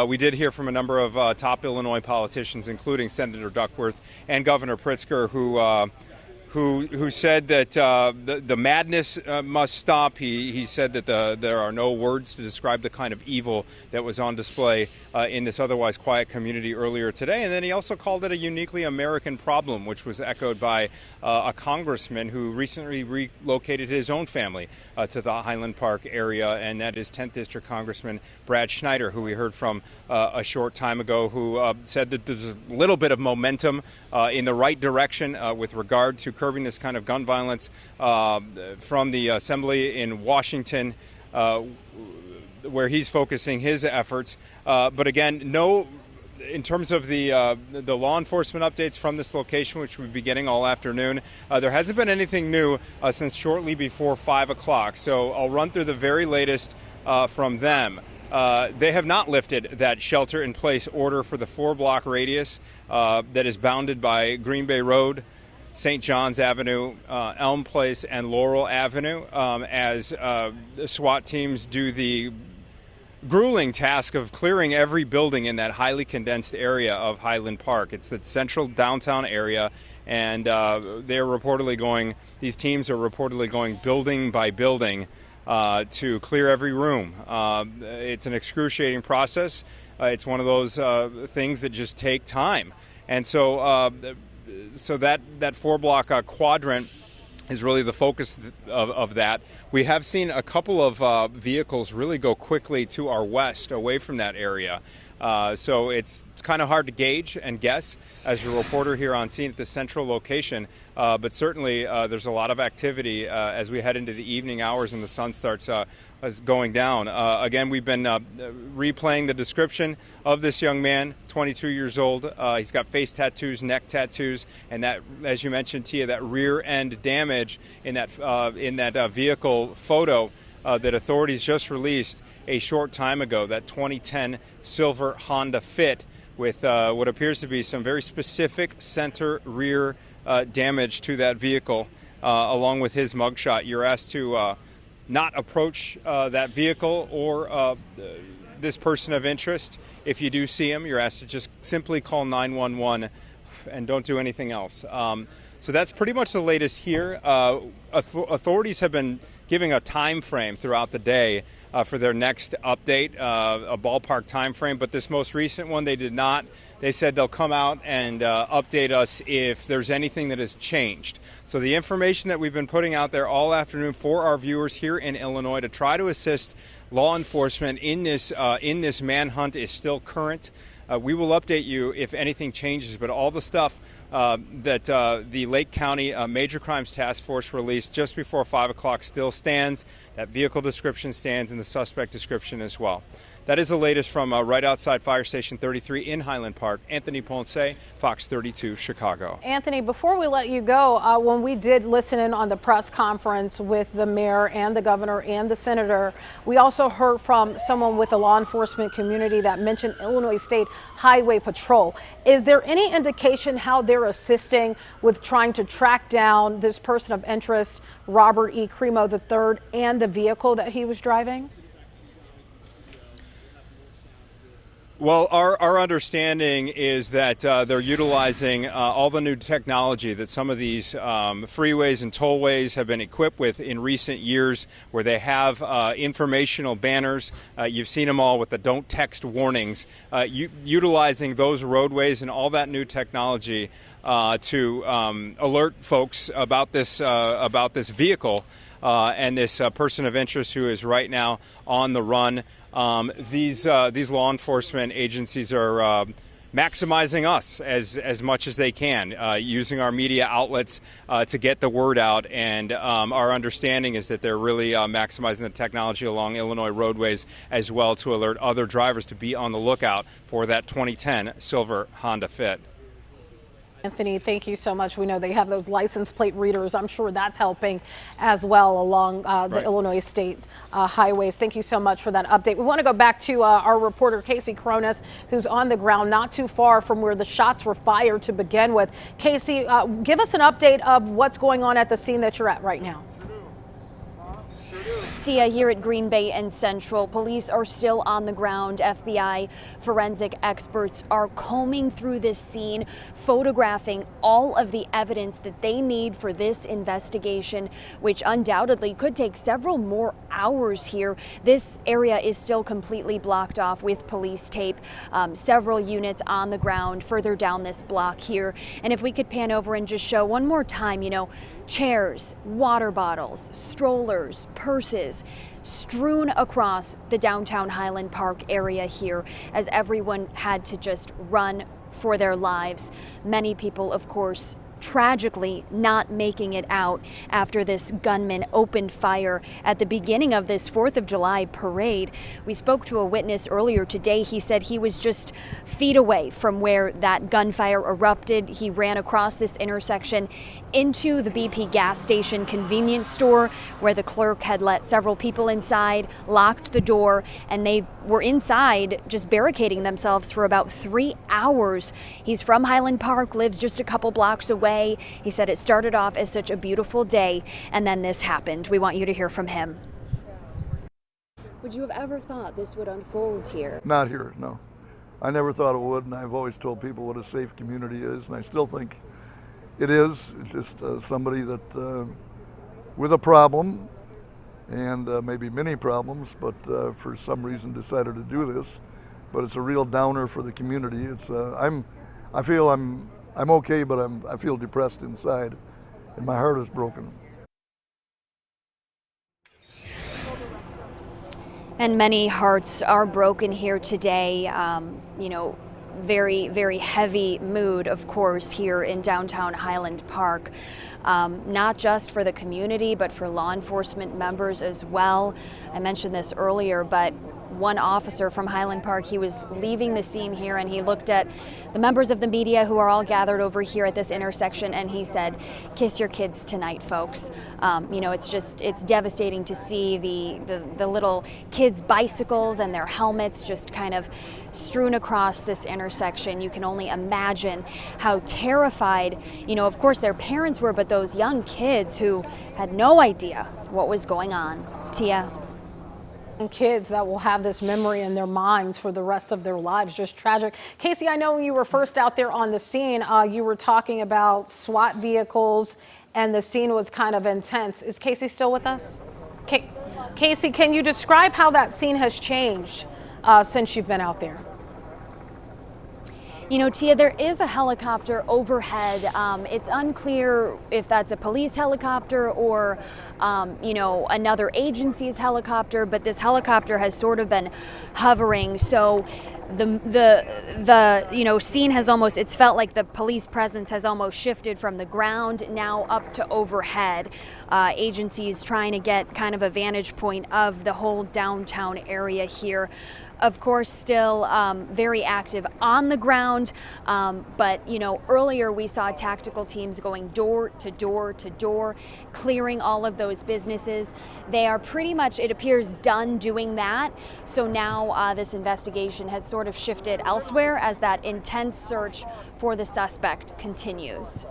we did hear from a number of top Illinois politicians, including Senator Duckworth and Governor Pritzker, who said that the madness must stop. He said that there are no words to describe the kind of evil that was on display in this otherwise quiet community earlier today. And then he also called it a uniquely American problem, which was echoed by a congressman who recently relocated his own family to the Highland Park area, and that is 10th District Congressman Brad Schneider, who we heard from a short time ago, who said that there's a little bit of momentum in the right direction with regard to curbing this kind of gun violence from the Assembly in Washington, where he's focusing his efforts. But again, in terms of the law enforcement updates from this location, which we'll be getting all afternoon, there hasn't been anything new since shortly before 5 o'clock. So I'll run through the very latest from them. They have not lifted that shelter-in-place order for the 4-block radius that is bounded by Green Bay Road, St. John's Avenue, Elm Place, and Laurel Avenue, as SWAT teams do the grueling task of clearing every building in that highly condensed area of Highland Park. It's the central downtown area, and these teams are reportedly going building by building to clear every room. It's an excruciating process. It's one of those things that just take time. And so that 4-block quadrant is really the focus of that. We have seen a couple of vehicles really go quickly to our west, away from that area. So it's kind of hard to gauge and guess as a reporter here on scene at the central location. But certainly there's a lot of activity as we head into the evening hours and the sun starts going down. Again, we've been replaying the description of this young man, 22 years old. He's got face tattoos, neck tattoos, and that, as you mentioned, Tia, that rear end damage in that vehicle photo that authorities just released a short time ago, that 2010 silver Honda Fit with what appears to be some very specific center rear damage to that vehicle, along with his mugshot. You're asked to not approach that vehicle or this person of interest. If you do see him, you're asked to just simply call 911 and don't do anything else. So that's pretty much the latest here. Authorities have been giving a time frame throughout the day for their next update, a ballpark time frame, but this most recent one they did not. They said they'll come out and update us if there's anything that has changed. So the information that we've been putting out there all afternoon for our viewers here in Illinois to try to assist law enforcement in this manhunt is still current. We will update you if anything changes, but all the stuff that the Lake County Major Crimes Task Force released just before 5 o'clock still stands. That vehicle description stands, and the suspect description as well. That is the latest from right outside Fire Station 33 in Highland Park. Anthony Ponce, Fox 32, Chicago. Anthony, before we let you go, when we did listen in on the press conference with the mayor and the governor and the senator, we also heard from someone with the law enforcement community that mentioned Illinois State Highway Patrol. Is there any indication how they're assisting with trying to track down this person of interest, Robert E. Crimo III, and the vehicle that he was driving? Well, our understanding is that they're utilizing all the new technology that some of these freeways and tollways have been equipped with in recent years, where they have informational banners. You've seen them all with the don't text warnings, utilizing those roadways and all that new technology to alert folks about this vehicle and this person of interest who is right now on the run. These law enforcement agencies are maximizing us as much as they can, using our media outlets to get the word out. And our understanding is that they're really maximizing the technology along Illinois roadways as well to alert other drivers to be on the lookout for that 2010 silver Honda Fit. Anthony, thank you so much. We know they have those license plate readers. I'm sure that's helping as well along the Illinois state highways. Thank you so much for that update. We want to go back to our reporter, Casey Cronus, who's on the ground not too far from where the shots were fired to begin with. Casey, give us an update of what's going on at the scene that you're at right now. Tia, here at Green Bay and Central, police are still on the ground. FBI forensic experts are combing through this scene, photographing all of the evidence that they need for this investigation, which undoubtedly could take several more hours here. This area is still completely blocked off with police tape, several units on the ground further down this block here. And if we could pan over and just show one more time, chairs, water bottles, strollers, purses strewn across the downtown Highland Park area here as everyone had to just run for their lives. Many people, of course, tragically not making it out after this gunman opened fire at the beginning of this 4th of July parade. We spoke to a witness earlier today. He said he was just feet away from where that gunfire erupted. He ran across this intersection into the BP gas station convenience store where the clerk had let several people inside, locked the door, and they were inside just barricading themselves for about 3 hours. He's from Highland Park, lives just a couple blocks away. He said it started off as such a beautiful day, and then this happened. We want you to hear from him. Would you have ever thought this would unfold here? Not here, no. I never thought it would, and I've always told people what a safe community is, and I still think it is. It's just somebody that with a problem, and maybe many problems, but for some reason decided to do this. But it's a real downer for the community. It's I feel I'm okay, but I feel depressed inside, and my heart is broken. And many hearts are broken here today. Very, very heavy mood, of course, here in downtown Highland Park. Not just for the community, but for law enforcement members as well. I mentioned this earlier, but one officer from Highland Park, he was leaving the scene here and he looked at the members of the media who are all gathered over here at this intersection and he said, "Kiss your kids tonight, folks." It's devastating to see the little kids' bicycles and their helmets just kind of strewn across this intersection. You can only imagine how terrified, of course their parents were, but those young kids who had no idea what was going on. Tia. And kids that will have this memory in their minds for the rest of their lives. Just tragic. Casey, I know when you were first out there on the scene, you were talking about SWAT vehicles and the scene was kind of intense. Is Casey still with us? Casey, can you describe how that scene has changed since you've been out there? Tia, there is a helicopter overhead. It's unclear if that's a police helicopter or, another agency's helicopter, but this helicopter has sort of been hovering. So the scene has almost, it's felt like the police presence has almost shifted from the ground now up to overhead. Agencies trying to get kind of a vantage point of the whole downtown area here. Of course, still very active on the ground, but earlier we saw tactical teams going door to door to door, clearing all of those businesses. They are pretty much, it appears, done doing that. So now this investigation has sort of shifted elsewhere as that intense search for the suspect continues.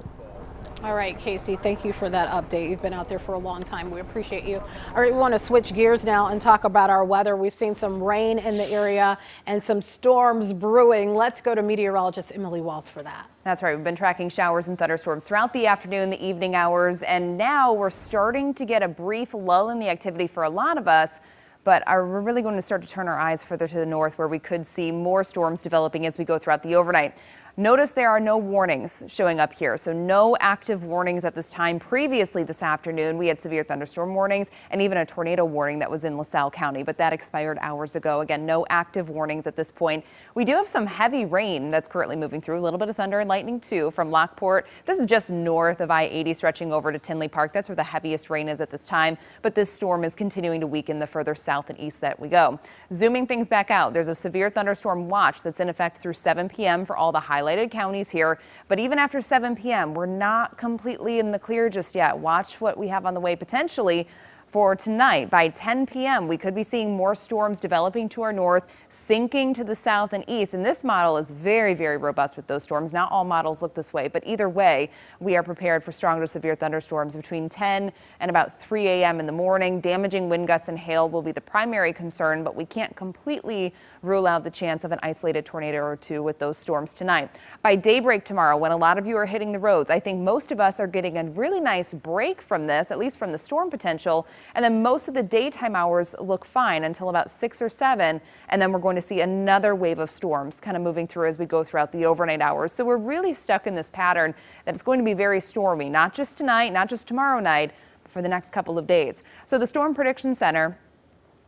All right, Casey, thank you for that update. You've been out there for a long time. We appreciate you. All right, we want to switch gears now and talk about our weather. We've seen some rain in the area and some storms brewing. Let's go to meteorologist Emily Walls for that. That's right. We've been tracking showers and thunderstorms throughout the afternoon, the evening hours, and now we're starting to get a brief lull in the activity for a lot of us. But we're really going to start to turn our eyes further to the north, where we could see more storms developing as we go throughout the overnight. Notice there are no warnings showing up here, so no active warnings at this time. Previously this afternoon, we had severe thunderstorm warnings and even a tornado warning that was in LaSalle County, but that expired hours ago. Again, no active warnings at this point. We do have some heavy rain that's currently moving through, a little bit of thunder and lightning too from Lockport. This is just north of I-80 stretching over to Tinley Park. That's where the heaviest rain is at this time, but this storm is continuing to weaken the further south and east that we go. Zooming things back out, there's a severe thunderstorm watch that's in effect through 7 p.m. for all the highlighted counties here, but even after 7 p.m. we're not completely in the clear just yet. Watch what we have on the way potentially for tonight. By 10 p.m. we could be seeing more storms developing to our north, sinking to the south and east, and this model is very, very robust with those storms. Not all models look this way, but either way we are prepared for strong to severe thunderstorms between 10 and about 3 a.m. in the morning. Damaging wind gusts and hail will be the primary concern, but we can't completely rule out the chance of an isolated tornado or two with those storms tonight. By daybreak tomorrow, when a lot of you are hitting the roads, I think most of us are getting a really nice break from this, at least from the storm potential. And then most of the daytime hours look fine until about 6 or 7. And then we're going to see another wave of storms kind of moving through as we go throughout the overnight hours. So we're really stuck in this pattern that it's going to be very stormy, not just tonight, not just tomorrow night, but for the next couple of days. So the Storm Prediction Center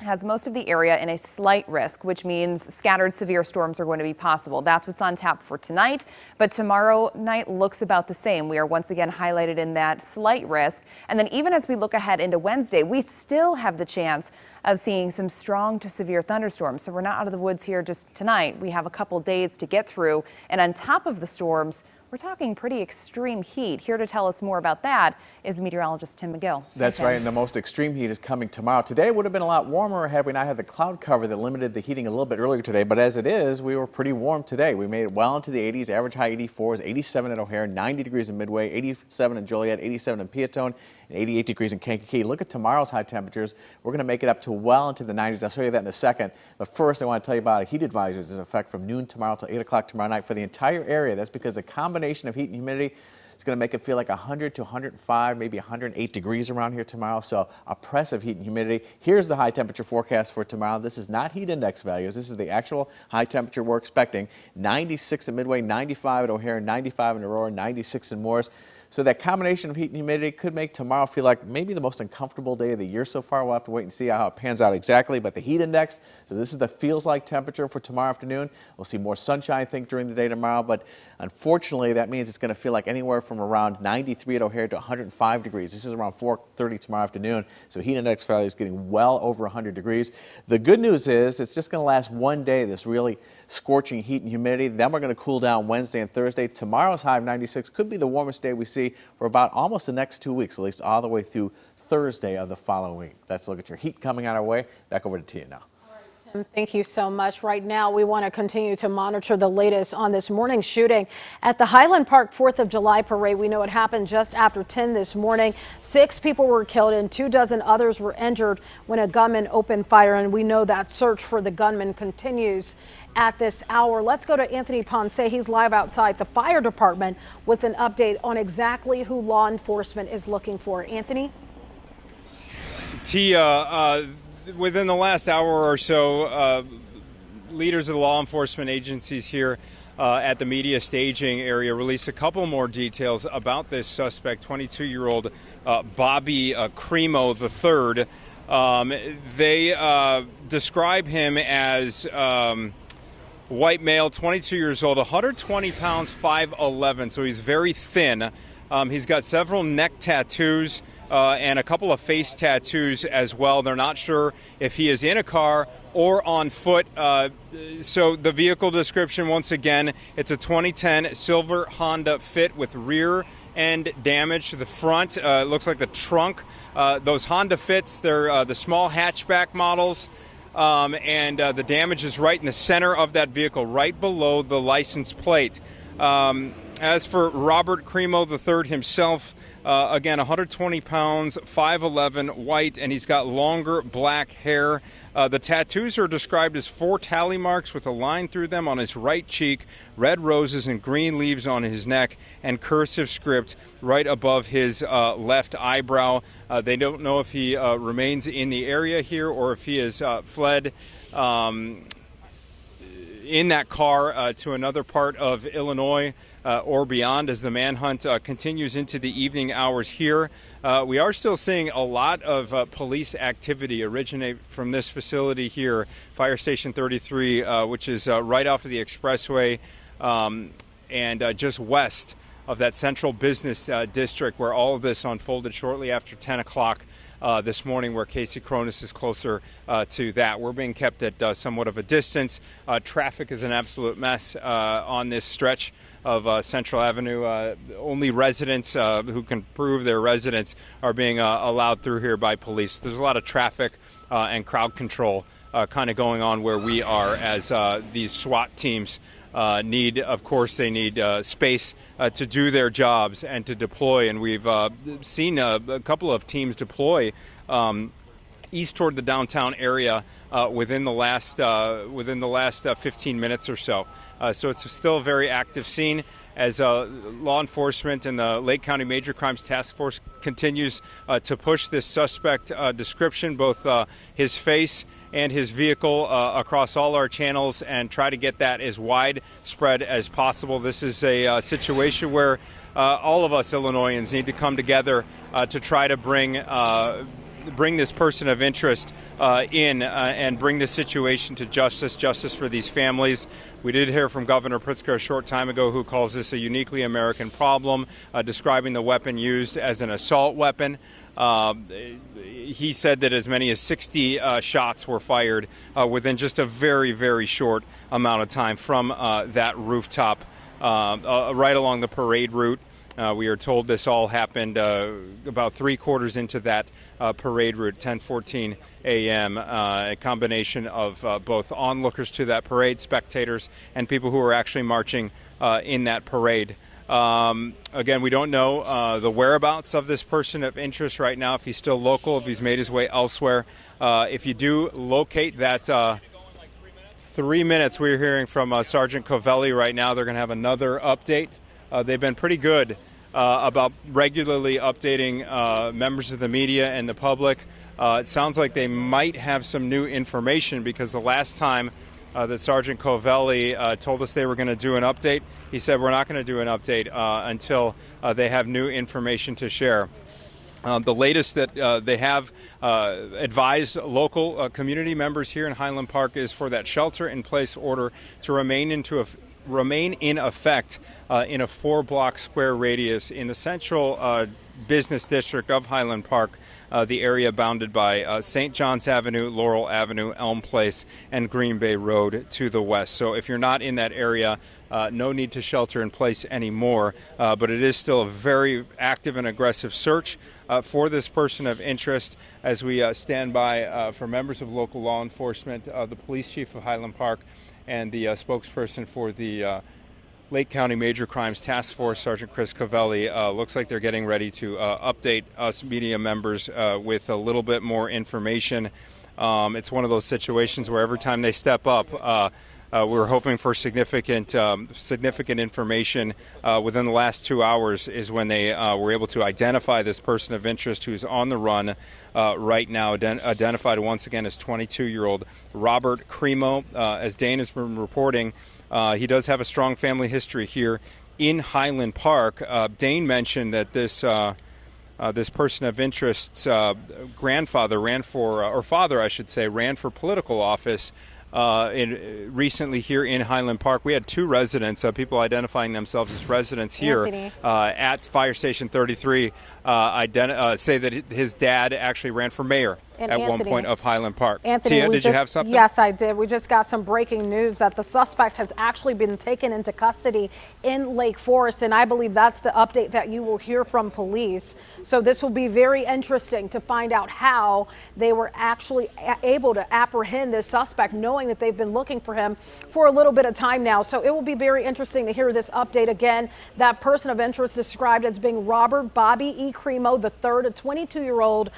has most of the area in a slight risk, which means scattered severe storms are going to be possible. That's what's on tap for tonight, but tomorrow night looks about the same. We are once again highlighted in that slight risk. And then even as we look ahead into Wednesday, we still have the chance of seeing some strong to severe thunderstorms. So we're not out of the woods here just tonight. We have a couple days to get through. And on top of the storms, we're talking pretty extreme heat. Here to tell us more about that is meteorologist Tim McGill. That's right, and the most extreme heat is coming tomorrow. Today would have been a lot warmer had we not had the cloud cover that limited the heating a little bit earlier today, but as it is, we were pretty warm today. We made it well into the 80s, average high 84s, 87 at O'Hare, 90 degrees in Midway, 87 in Joliet, 87 in Peatone, and 88 degrees in Kankakee. Look at tomorrow's high temperatures. We're going to make it up to well into the 90s. I'll show you that in a second. But first, I want to tell you about a heat advisory that's in effect from noon tomorrow till 8 o'clock tomorrow night for the entire area. That's because the combination of heat and humidity is going to make it feel like 100 to 105, maybe 108 degrees around here tomorrow. So oppressive heat and humidity. Here's the high temperature forecast for tomorrow. This is not heat index values. This is the actual high temperature we're expecting. 96 at Midway, 95 at O'Hare, 95 in Aurora, 96 in Morris. So that combination of heat and humidity could make tomorrow feel like maybe the most uncomfortable day of the year so far. We'll have to wait and see how it pans out exactly. But the heat index, so this is the feels like temperature for tomorrow afternoon. We'll see more sunshine, I think, during the day tomorrow. But unfortunately, that means it's going to feel like anywhere from around 93 at O'Hare to 105 degrees. This is around 4:30 tomorrow afternoon. So heat index value is getting well over 100 degrees. The good news is it's just going to last one day, this really scorching heat and humidity. Then we're going to cool down Wednesday and Thursday. Tomorrow's high of 96 could be the warmest day we see for about almost the next 2 weeks, at least all the way through Thursday of the following week. Let's look at your heat coming on our way. Back over to Tia now. Tim, thank you so much. Right now, we want to continue to monitor the latest on this morning's shooting at the Highland Park 4th of July parade. We know it happened just after 10 this morning. 6 people were killed and 24 others were injured when a gunman opened fire. And we know that search for the gunman continues at this hour. Let's go to Anthony Ponce. He's live outside the fire department with an update on exactly who law enforcement is looking for. Anthony? Tia, within the last hour or so, leaders of the law enforcement agencies here at the media staging area released a couple more details about this suspect, 22-year-old Bobby Cremo III. They describe him as white male, 22 years old, 120 pounds, 5'11", so he's very thin. He's got several neck tattoos and a couple of face tattoos as well. They're not sure if he is in a car or on foot. So the vehicle description, once again, it's a 2010 silver Honda Fit with rear end damage to the front. It looks like the trunk. Those Honda Fits, they're the small hatchback models. And the damage is right in the center of that vehicle, right below the license plate. As for Robert Cremo III himself, again, 120 pounds, 5'11", white, and he's got longer black hair. The tattoos are described as 4 tally marks with a line through them on his right cheek, red roses and green leaves on his neck, and cursive script right above his left eyebrow. They don't know if he remains in the area here or if he has fled in that car to another part of Illinois or beyond as the manhunt continues into the evening hours here. We are still seeing a lot of police activity originate from this facility here, Fire Station 33, which is right off of the expressway and just west of that central business district where all of this unfolded shortly after 10 o'clock this morning, where Casey Cronus is closer to that. We're being kept at somewhat of a distance. Traffic is an absolute mess on this stretch of Central Avenue. Only residents who can prove their residence are being allowed through here by police. There's a lot of traffic and crowd control kind of going on where we are as these SWAT teams need space to do their jobs and to deploy. And we've seen a couple of teams deploy east toward the downtown area within the last 15 minutes or so. So it's still a very active scene as law enforcement and the Lake County Major Crimes Task Force continues to push this suspect description, both his face and his vehicle, across all our channels and try to get that as widespread as possible. This is a situation where all of us Illinoisans need to come together to try to bring this person of interest in and bring this situation to justice for these families. We did hear from Governor Pritzker a short time ago, who calls this a uniquely American problem, describing the weapon used as an assault weapon. He said that as many as 60 shots were fired within just a very, very short amount of time from that rooftop right along the parade route. We are told this all happened about 3/4 into that parade route, 10:14 a.m., a combination of both onlookers to that parade, spectators, and people who were actually marching in that parade. Again, we don't know the whereabouts of this person of interest right now, if he's still local, if he's made his way elsewhere. If you do locate that 3 minutes, we're hearing from Sergeant Covelli right now. They're going to have another update. They've been pretty good about regularly updating members of the media and the public. It sounds like they might have some new information, because the last time that Sergeant Covelli told us they were going to do an update, he said we're not going to do an update until they have new information to share. The latest that they have advised local community members here in Highland Park is for that shelter-in-place order to remain in effect in a 4-block square radius in the central business district of Highland Park, the area bounded by St. John's Avenue, Laurel Avenue, Elm Place, and Green Bay Road to the west. So if you're not in that area, no need to shelter in place anymore, but it is still a very active and aggressive search for this person of interest as we stand by for members of local law enforcement, the police chief of Highland Park, and the spokesperson for the Lake County Major Crimes Task Force, Sergeant Chris Covelli. Looks like they're getting ready to update us media members with a little bit more information. It's one of those situations where every time they step up, we're hoping for significant information. Within the last 2 hours is when they were able to identify this person of interest who's on the run right now, identified once again as 22-year-old Robert Cremo. As Dane has been reporting, he does have a strong family history here in Highland Park. Dane mentioned that this person of interest's grandfather ran for, or father, I should say, ran for political office recently here in Highland Park. We had 2 residents, people identifying themselves as residents here at Fire Station 33, say that his dad actually ran for mayor And at one Anthony- point of Highland Park. Anthony, Tia, we did you just- have something? Yes, I did. We just got some breaking news that the suspect has actually been taken into custody in Lake Forest, and I believe that's the update that you will hear from police. So this will be very interesting to find out how they were actually able to apprehend this suspect, knowing that they've been looking for him for a little bit of time now. So it will be very interesting to hear this update again. That person of interest described as being Robert Bobby E. Cremo III, a 22-year-old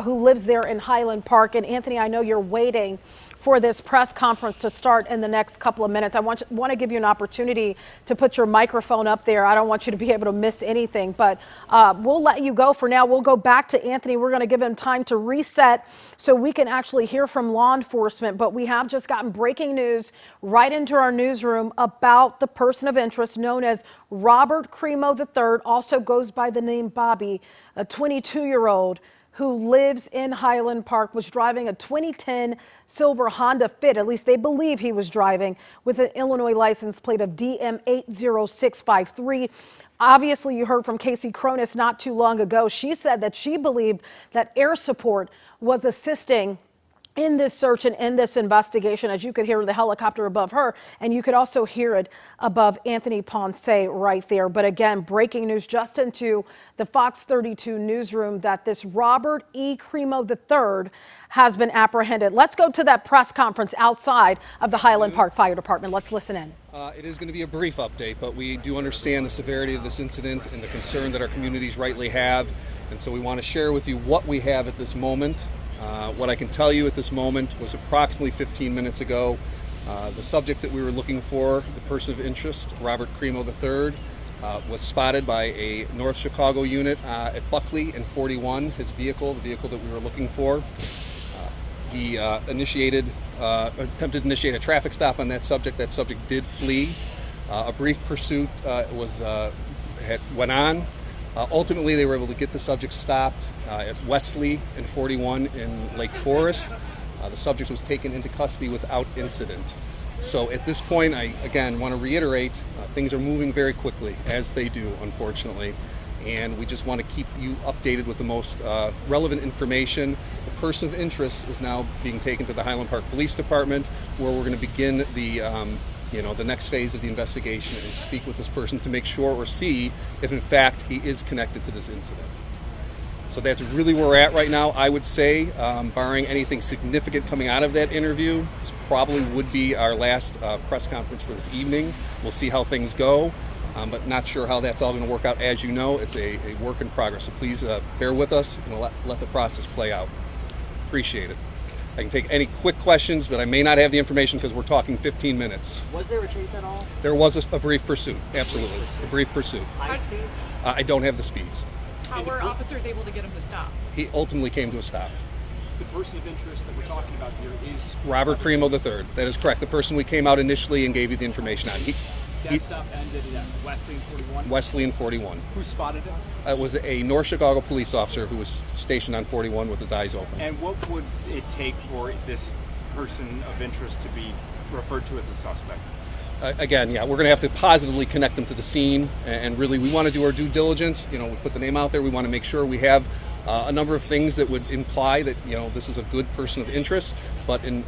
who lives there in Highland Park. And Anthony, I know you're waiting for this press conference to start in the next couple of minutes. I want to give you an opportunity to put your microphone up there. I don't want you to be able to miss anything, but we'll let you go for now. We'll go back to Anthony. We're going to give him time to reset so we can actually hear from law enforcement. But we have just gotten breaking news right into our newsroom about the person of interest known as Robert Cremo III, also goes by the name Bobby, a 22-year-old who lives in Highland Park, was driving a 2010 silver Honda Fit. At least they believe he was driving, with an Illinois license plate of DM80653. Obviously, you heard from Casey Cronus not too long ago. She said that she believed that air support was assisting in this search and in this investigation, as you could hear the helicopter above her, and you could also hear it above Anthony Ponce right there. But again, breaking news just into the Fox 32 newsroom that this Robert E. Cremo III has been apprehended. Let's go to that press conference outside of the Highland Park Fire Department. Let's listen in. It is going to be a brief update, but we do understand the severity of this incident and the concern that our communities rightly have, and so we want to share with you what we have at this moment. What I can tell you at this moment was approximately 15 minutes ago, the subject that we were looking for, the person of interest, Robert Cremo III, was spotted by a North Chicago unit at Buckley and 41, his vehicle, the vehicle that we were looking for. He attempted to initiate a traffic stop on that subject. That subject did flee. A brief pursuit went on. Ultimately, they were able to get the subject stopped at Wesley and 41 in Lake Forest. The subject was taken into custody without incident. So at this point, I again want to reiterate, things are moving very quickly, as they do, unfortunately. And we just want to keep you updated with the most relevant information. The person of interest is now being taken to the Highland Park Police Department, where we're going to begin the next phase of the investigation and speak with this person to make sure or see if in fact he is connected to this incident. So that's really where we're at right now. I would say, barring anything significant coming out of that interview, this probably would be our last press conference for this evening. We'll see how things go, but not sure how that's all going to work out. As you know, it's a work in progress, so please bear with us and let the process play out. Appreciate it. I can take any quick questions, but I may not have the information because we're talking 15 minutes. Was there a chase at all? There was a brief pursuit, absolutely. A brief pursuit. High speed? I don't have the speeds. How were officers able to get him to stop? He ultimately came to a stop. The person of interest that we're talking about here is Robert Cremo III. That is correct. The person we came out initially and gave you the information on. That stop ended at Wesley and 41? Wesley and 41. Who spotted him? It was a North Chicago police officer who was stationed on 41 with his eyes open. And what would it take for this person of interest to be referred to as a suspect? Again, we're going to have to positively connect them to the scene, and really we want to do our due diligence. We put the name out there. We want to make sure we have a number of things that would imply that this is a good person of interest, but in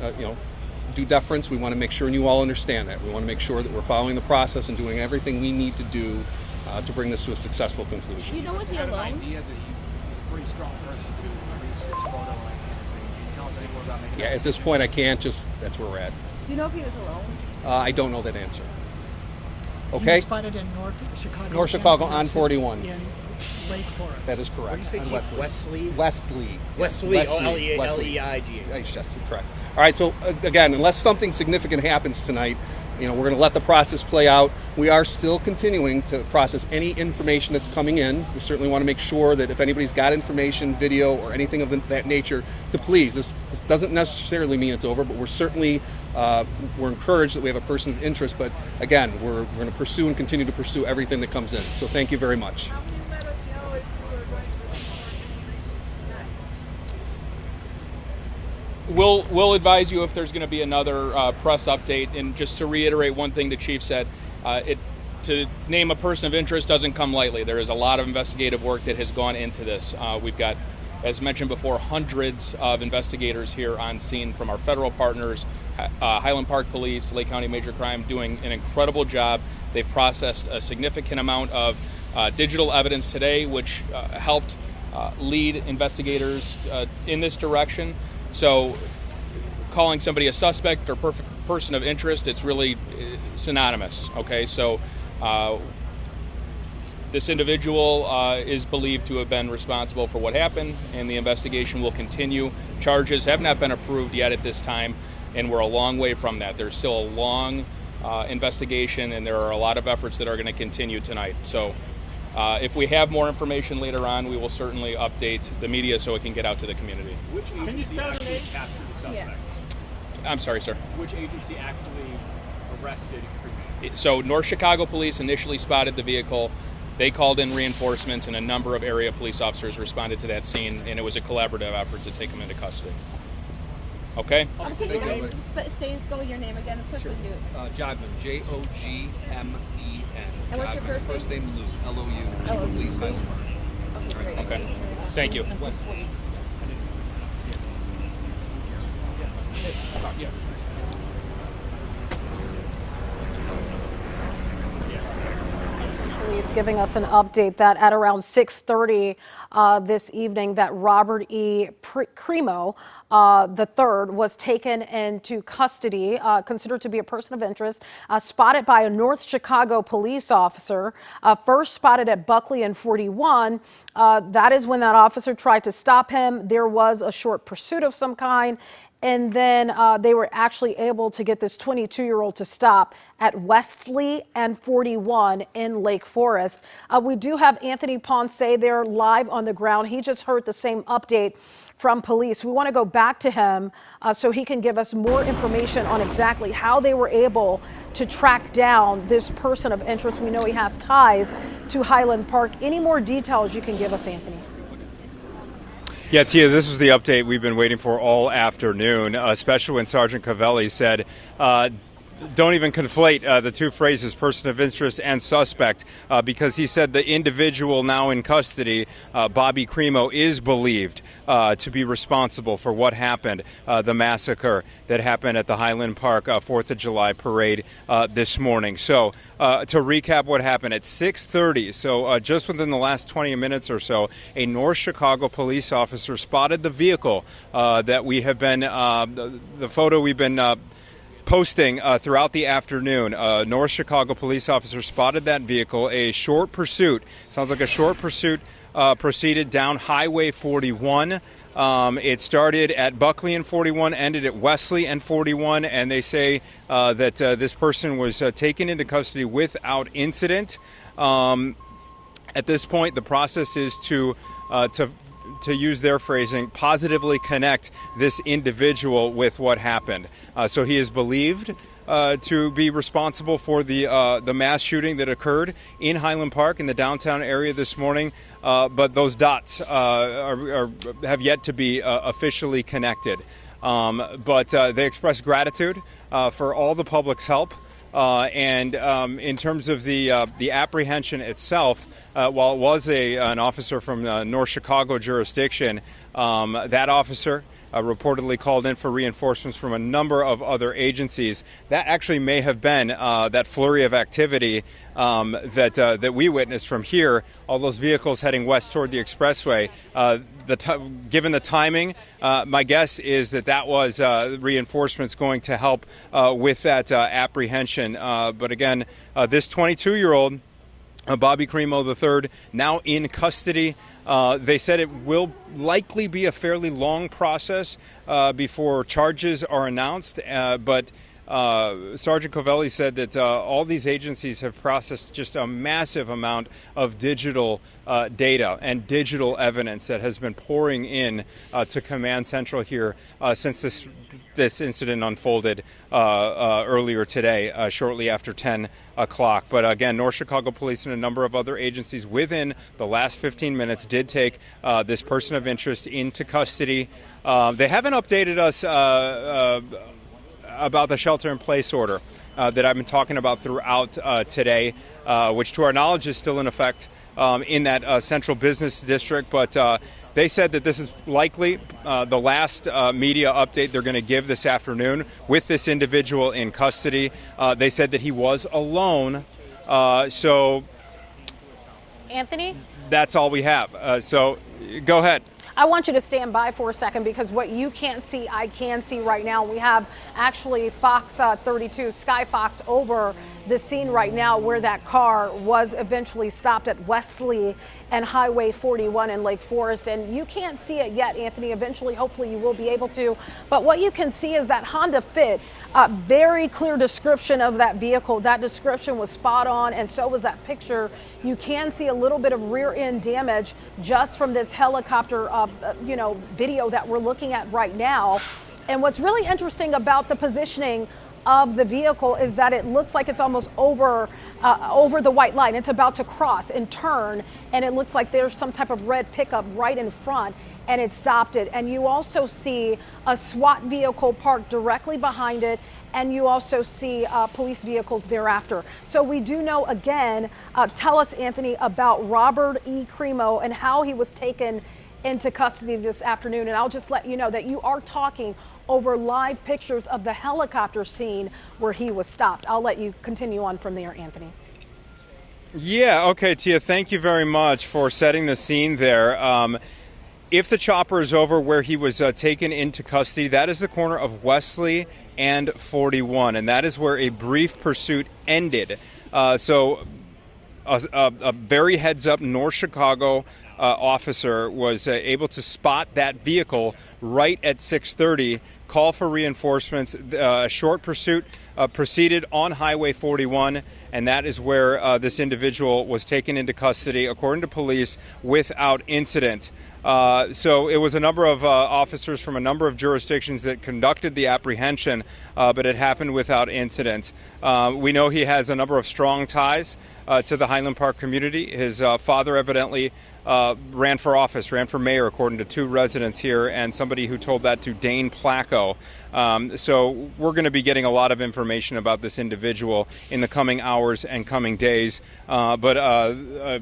due deference, we want to make sure, and you all understand that. We want to make sure that we're following the process and doing everything we need to do to bring this to a successful conclusion. You know, was he alone? Idea that he was a pretty strong person to release his photo and everything. Can you tell us any more about maybe? At this point I can't, that's where we're at. Do you know if he was alone? I don't know that answer. Okay? He was spotted in North Chicago on 41. In Lake Forest. That is correct. What did you say, On Chief? Wesley? Wesley. Wesley. Yes, Oh, Wesley. L-E-I-G-H. Yes, correct. All right, so again, unless something significant happens tonight, we're going to let the process play out. We are still continuing to process any information that's coming in. We certainly want to make sure that if anybody's got information, video, or anything of that nature, to please. This doesn't necessarily mean it's over, but we're certainly we're encouraged that we have a person of interest. But again, we're going to pursue and continue to pursue everything that comes in. So thank you very much. We'll advise you if there's going to be another press update. And just to reiterate one thing the chief said, to name a person of interest doesn't come lightly. There is a lot of investigative work that has gone into this. We've got As mentioned before, hundreds of investigators here on scene from our federal partners, Highland Park Police, Lake County Major Crime, doing an incredible job. They've processed a significant amount of digital evidence today, which helped lead investigators in this direction. So calling somebody a suspect or person of interest, it's really synonymous. Okay, so this individual is believed to have been responsible for what happened, and the investigation will continue. Charges have not been approved yet at this time, and we're a long way from that. There's still a long investigation, and there are a lot of efforts that are going to continue tonight. So if we have more information later on, we will certainly update the media so it can get out to the community. Which agency actually captured the suspect? I'm sorry, sir. Which agency actually arrested Cremo? So North Chicago Police initially spotted the vehicle. They called in reinforcements, and a number of area police officers responded to that scene, and it was a collaborative effort to take him into custody. Okay? Can you guys spell your name again, especially you? Jogman, Jogmen. And what's your first name? First name Lou, L-O-U, Chief of Police, Highland Park. Okay, great. Okay. Thank you. Yeah. Police giving us an update that at around 6:30 this evening that Robert E. Cremo III was taken into custody, considered to be a person of interest, spotted by a North Chicago police officer, first spotted at Buckley and 41. That is when that officer tried to stop him. There was a short pursuit of some kind. And then they were actually able to get this 22-year-old to stop at Wesley and 41 in Lake Forest. We do have Anthony Ponce there live on the ground. He just heard the same update from police. We want to go back to him so he can give us more information on exactly how they were able to track down this person of interest. We know he has ties to Highland Park. Any more details you can give us, Anthony? Yeah, Tia, this is the update we've been waiting for all afternoon, especially when Sergeant Covelli said, don't even conflate the two phrases, person of interest and suspect, because he said the individual now in custody, Bobby Cremo, is believed to be responsible for what happened, the massacre that happened at the Highland Park 4th of July parade this morning. So to recap what happened at 6:30, so just within the last 20 minutes or so, a North Chicago police officer spotted the vehicle that we have been, the photo we've been posting throughout the afternoon. North Chicago police officer spotted that vehicle. A short pursuit, sounds like a short pursuit, proceeded down Highway 41. It started at Buckley and 41, ended at Wesley and 41, and they say that this person was taken into custody without incident. At this point, the process is to use their phrasing, positively connect this individual with what happened. So he is believed to be responsible for the mass shooting that occurred in Highland Park in the downtown area this morning. But those dots have yet to be officially connected. But they express gratitude for all the public's help. And in terms of the apprehension itself, while it was an officer from North Chicago jurisdiction, that officer reportedly called in for reinforcements from a number of other agencies. That actually may have been that flurry of activity that we witnessed from here. All those vehicles heading west toward the expressway. Given the timing, my guess is that was reinforcements going to help with that apprehension. But again, this 22-year-old, Bobby Cremo III, now in custody. They said it will likely be a fairly long process before charges are announced, but Sergeant Covelli said that all these agencies have processed just a massive amount of digital data and digital evidence that has been pouring in to Command Central here since this incident unfolded earlier today, shortly after 10 o'clock. But again, North Chicago Police and a number of other agencies within the last 15 minutes did take this person of interest into custody. They haven't updated us about the shelter-in-place order. that I've been talking about throughout today, which to our knowledge is still in effect in that central business district. But they said that this is likely the last media update they're going to give this afternoon with this individual in custody. They said that he was alone. So Anthony? That's all we have. So go ahead. I want you to stand by for a second, because what you can't see, I can see right now. We have actually Fox 32, Sky Fox, over the scene right now where that car was eventually stopped at Wesley and Highway 41 in Lake Forest. And you can't see it yet, Anthony. Eventually, hopefully you will be able to. But what you can see is that Honda Fit, very clear description of that vehicle. That description was spot on, and so was that picture. You can see a little bit of rear end damage just from this helicopter, video that we're looking at right now. And what's really interesting about the positioning of the vehicle is that it looks like it's almost over the white line. It's about to cross and turn, and it looks like there's some type of red pickup right in front, and it stopped it. And you also see a SWAT vehicle parked directly behind it, and you also see police vehicles thereafter. So we do know, again, tell us, Anthony, about Robert E. Cremo and how he was taken into custody this afternoon. And I'll just let you know that you are talking over live pictures of the helicopter scene where he was stopped. I'll let you continue on from there, Anthony. Yeah, okay, Tia, thank you very much for setting the scene there. If the chopper is over where he was taken into custody, that is the corner of Wesley and 41, and that is where a brief pursuit ended. So a very heads-up North Chicago officer was able to spot that vehicle right at 6:30, call for reinforcements. A short pursuit proceeded on Highway 41, and that is where this individual was taken into custody, according to police, without incident. So it was a number of officers from a number of jurisdictions that conducted the apprehension, but it happened without incident. We know he has a number of strong ties to the Highland Park community. His father evidently ran for office, ran for mayor, according to two residents here, and somebody who told that to Dane Placco. So we're going to be getting a lot of information about this individual in the coming hours and coming days, but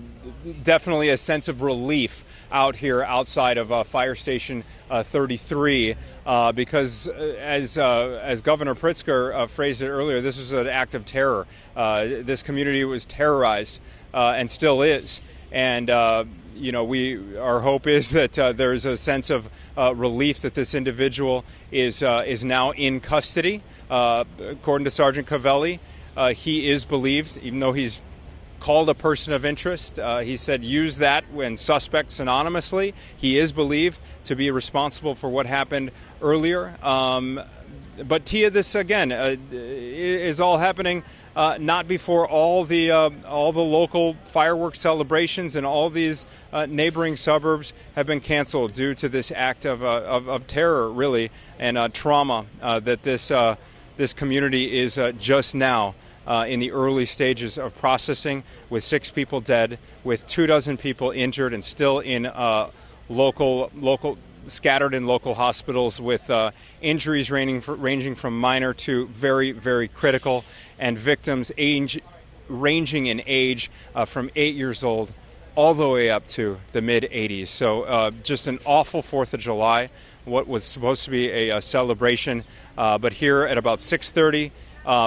definitely a sense of relief out here outside of Fire Station 33, because as Governor Pritzker phrased it earlier, this was an act of terror. This community was terrorized and still is. And our hope is that there's a sense of relief that this individual is now in custody. According to Sergeant Cavelli, he is believed, even though he's called a person of interest, he said use that when suspect synonymously. He is believed to be responsible for what happened earlier. But Tia, this again is all happening not before all the local fireworks celebrations and all these neighboring suburbs have been canceled due to this act of terror, really, and trauma that this community is just now in the early stages of processing, with 6 people dead, with 24 people injured, and still in scattered in local hospitals with injuries ranging from minor to very, very critical, and victims ranging in age from 8 years old all the way up to the mid-80s. So just an awful 4th of July, what was supposed to be a celebration. But here at about 6:30,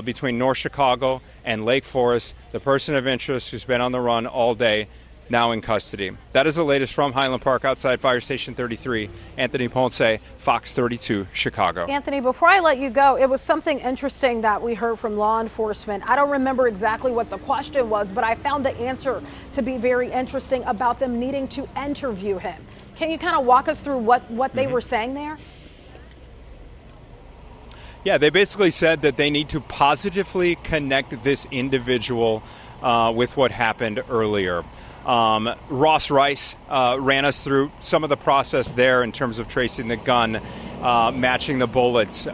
between North Chicago and Lake Forest, the person of interest who's been on the run all day, now in custody. That is the latest from Highland Park outside Fire Station 33. Anthony Ponce, Fox 32, Chicago. Anthony, before I let you go, it was something interesting that we heard from law enforcement. I don't remember exactly what the question was, but I found the answer to be very interesting about them needing to interview him. Can you kind of walk us through what they were saying there? Yeah, they basically said that they need to positively connect this individual with what happened earlier. Ross Rice ran us through some of the process there in terms of tracing the gun, matching the bullets,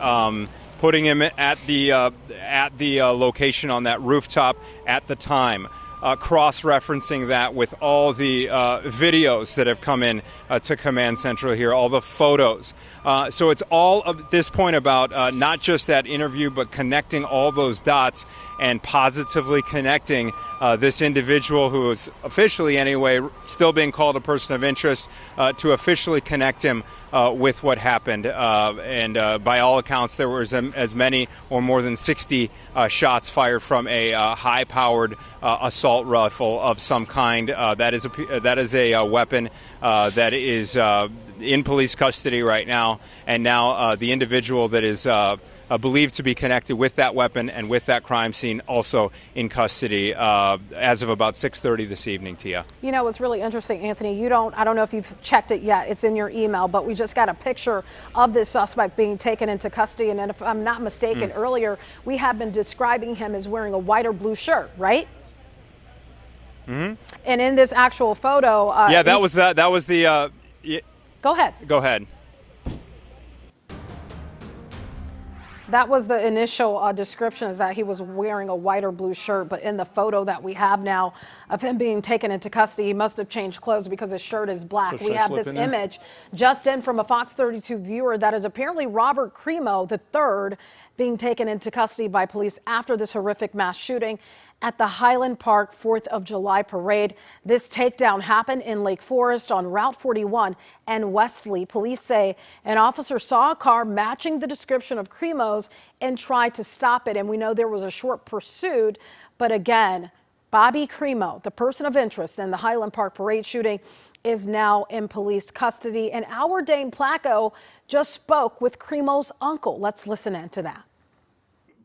putting him at the location on that rooftop at the time. cross-referencing that with all the videos that have come in to Command Central here, all the photos. So it's all at this point about not just that interview, but connecting all those dots and positively connecting this individual who is officially, anyway, still being called a person of interest, to officially connect him with what happened. And by all accounts, there was as many or more than 60 shots fired from a high-powered assault rifle of some kind. That is a weapon that is in police custody right now. And now the individual that is believed to be connected with that weapon and with that crime scene also in custody as of about 6:30 this evening, Tia. You know, it's really interesting, Anthony. I don't know if you've checked it yet. It's in your email, but we just got a picture of this suspect being taken into custody. And if I'm not mistaken, earlier we have been describing him as wearing a white or blue shirt, right? Mm-hmm. And in this actual photo, that was the. Go ahead. Go ahead. That was the initial description, is that he was wearing a white or blue shirt. But in the photo that we have now of him being taken into custody, he must have changed clothes because his shirt is black. We have this image just in from a Fox 32 viewer that is apparently Robert Crimo III being taken into custody by police after this horrific mass shooting at the Highland Park 4th of July parade. This takedown happened in Lake Forest on Route 41 and Wesley. Police say an officer saw a car matching the description of Crimo's and tried to stop it. And we know there was a short pursuit. But again, Bobby Crimo, the person of interest in the Highland Park parade shooting, is now in police custody. And our Dane Placco just spoke with Crimo's uncle. Let's listen into that.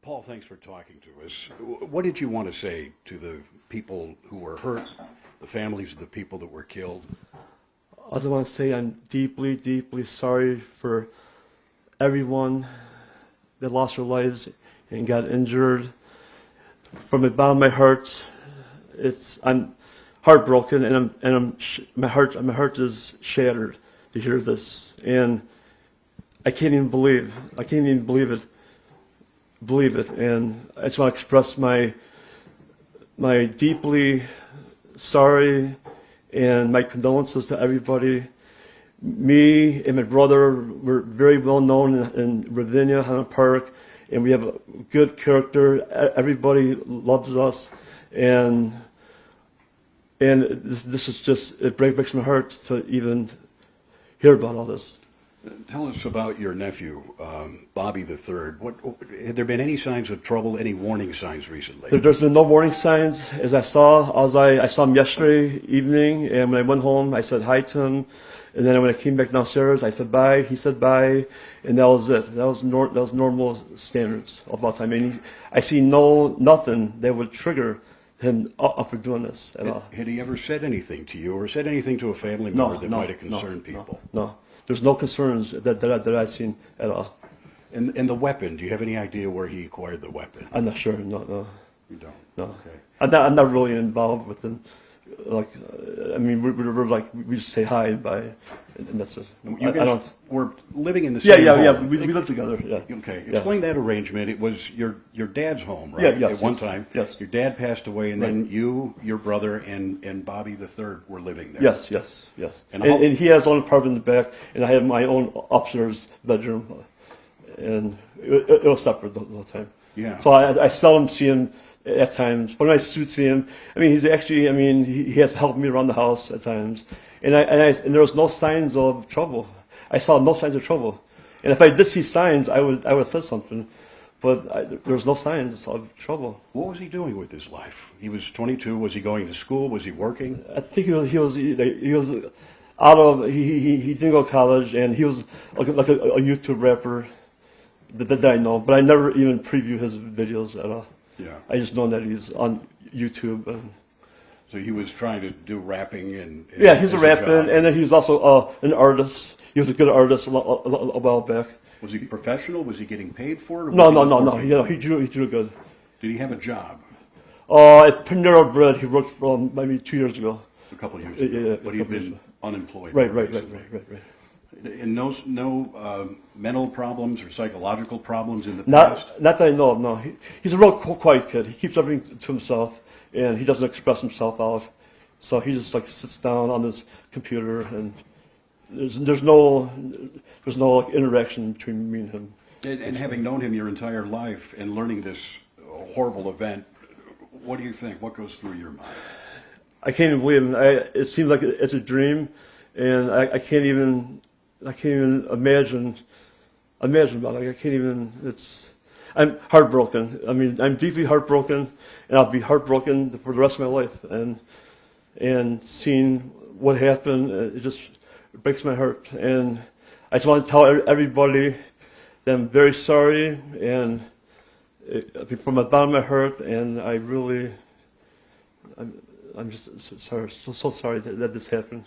Paul, thanks for talking to us. What did you want to say to the people who were hurt, the families of the people that were killed? I just want to say I'm deeply, deeply sorry for everyone that lost their lives and got injured. From the bottom of my heart, I'm heartbroken, and my heart is shattered to hear this, and I can't even believe it. And I just want to express my deeply sorry and my condolences to everybody. Me and my brother were very well known in Ravinia, Highland Park, and we have a good character. Everybody loves us, and this is just, it breaks my heart to even hear about all this. Tell us about your nephew, Bobby III. Had there been any signs of trouble, any warning signs recently? There's been no warning signs. As I saw him yesterday evening, and when I went home, I said hi to him. And then when I came back downstairs, I said bye. He said bye, and that was it. That was normal standards of all time. And I see nothing that would trigger him up for doing this at all. Had he ever said anything to you, or said anything to a family member that might have concerned people? No. There's no concerns that I've seen at all. And the weapon, do you have any idea where he acquired the weapon? I'm not sure, no. You don't? No. Okay. I'm not really involved with him. We just say hi and bye, and that's it. You guys were living in the same home? Yeah, we live together, yeah. Okay, explain that arrangement. It was your dad's home, right? Yes. At one time, yes. Your dad passed away, and then you, your brother, and Bobby III were living there. Yes. And he has his own apartment in the back, and I have my own upstairs bedroom, and it was separate the whole time. Yeah. So I seldom see him at times, but when I do see him, he's actually, he has helped me around the house at times, and there was no signs of trouble. I saw no signs of trouble, and if I did see signs, I would have said something, but there was no signs of trouble. What was he doing with his life? He was 22. Was he going to school? Was he working? I think he was out of. He didn't go to college, and he was like a YouTube rapper that I know, but I never even preview his videos at all. Yeah. I just know that he's on YouTube. So he was trying to do rapping and yeah, he's a rapper, and then he's also an artist. He was a good artist a while back. Was he professional? Was he getting paid for it? No. He drew good. Did he have a job? At Panera Bread, he worked from maybe 2 years ago. A couple of years ago. Yeah, but he'd been unemployed. Right. And no mental problems or psychological problems in the past? Not that I know of, no. He's a real quiet kid. He keeps everything to himself, and he doesn't express himself out. So he just like sits down on his computer, and there's no like, interaction between me and him. And having known him your entire life and learning this horrible event, what do you think? What goes through your mind? I can't even believe it. It seems like it's a dream, and I can't even imagine about it. I can't even. I'm heartbroken. I mean, I'm deeply heartbroken, and I'll be heartbroken for the rest of my life. And seeing what happened, it just breaks my heart. And I just want to tell everybody that I'm very sorry, and from the bottom of my heart, and I'm just so sorry that this happened.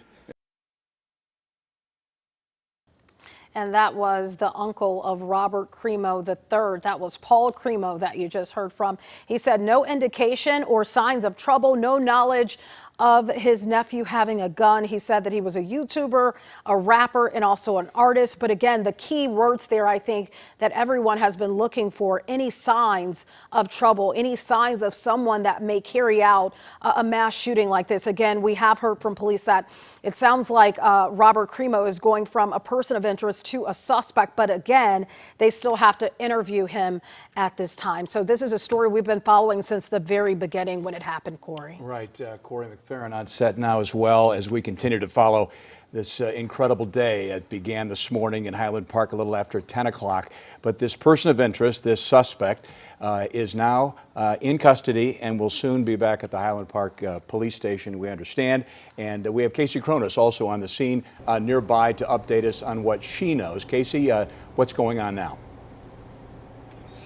And that was the uncle of Robert Cremo III. That was Paul Cremo that you just heard from. He said no indication or signs of trouble, no knowledge of his nephew having a gun. He said that he was a YouTuber, a rapper, and also an artist. But again, the key words there, I think, that everyone has been looking for, any signs of trouble, any signs of someone that may carry out a mass shooting like this. Again, we have heard from police that it sounds like Robert Cremo is going from a person of interest to a suspect. But again, they still have to interview him at this time. So this is a story we've been following since the very beginning when it happened, Corey. Right. Corey McFerrin on set now as well as we continue to follow this incredible day. It began this morning in Highland Park a little after 10 o'clock. But this person of interest, this suspect, is now in custody and will soon be back at the Highland Park police station, we understand. And we have Casey Cronus also on the scene nearby to update us on what she knows. Casey, what's going on now?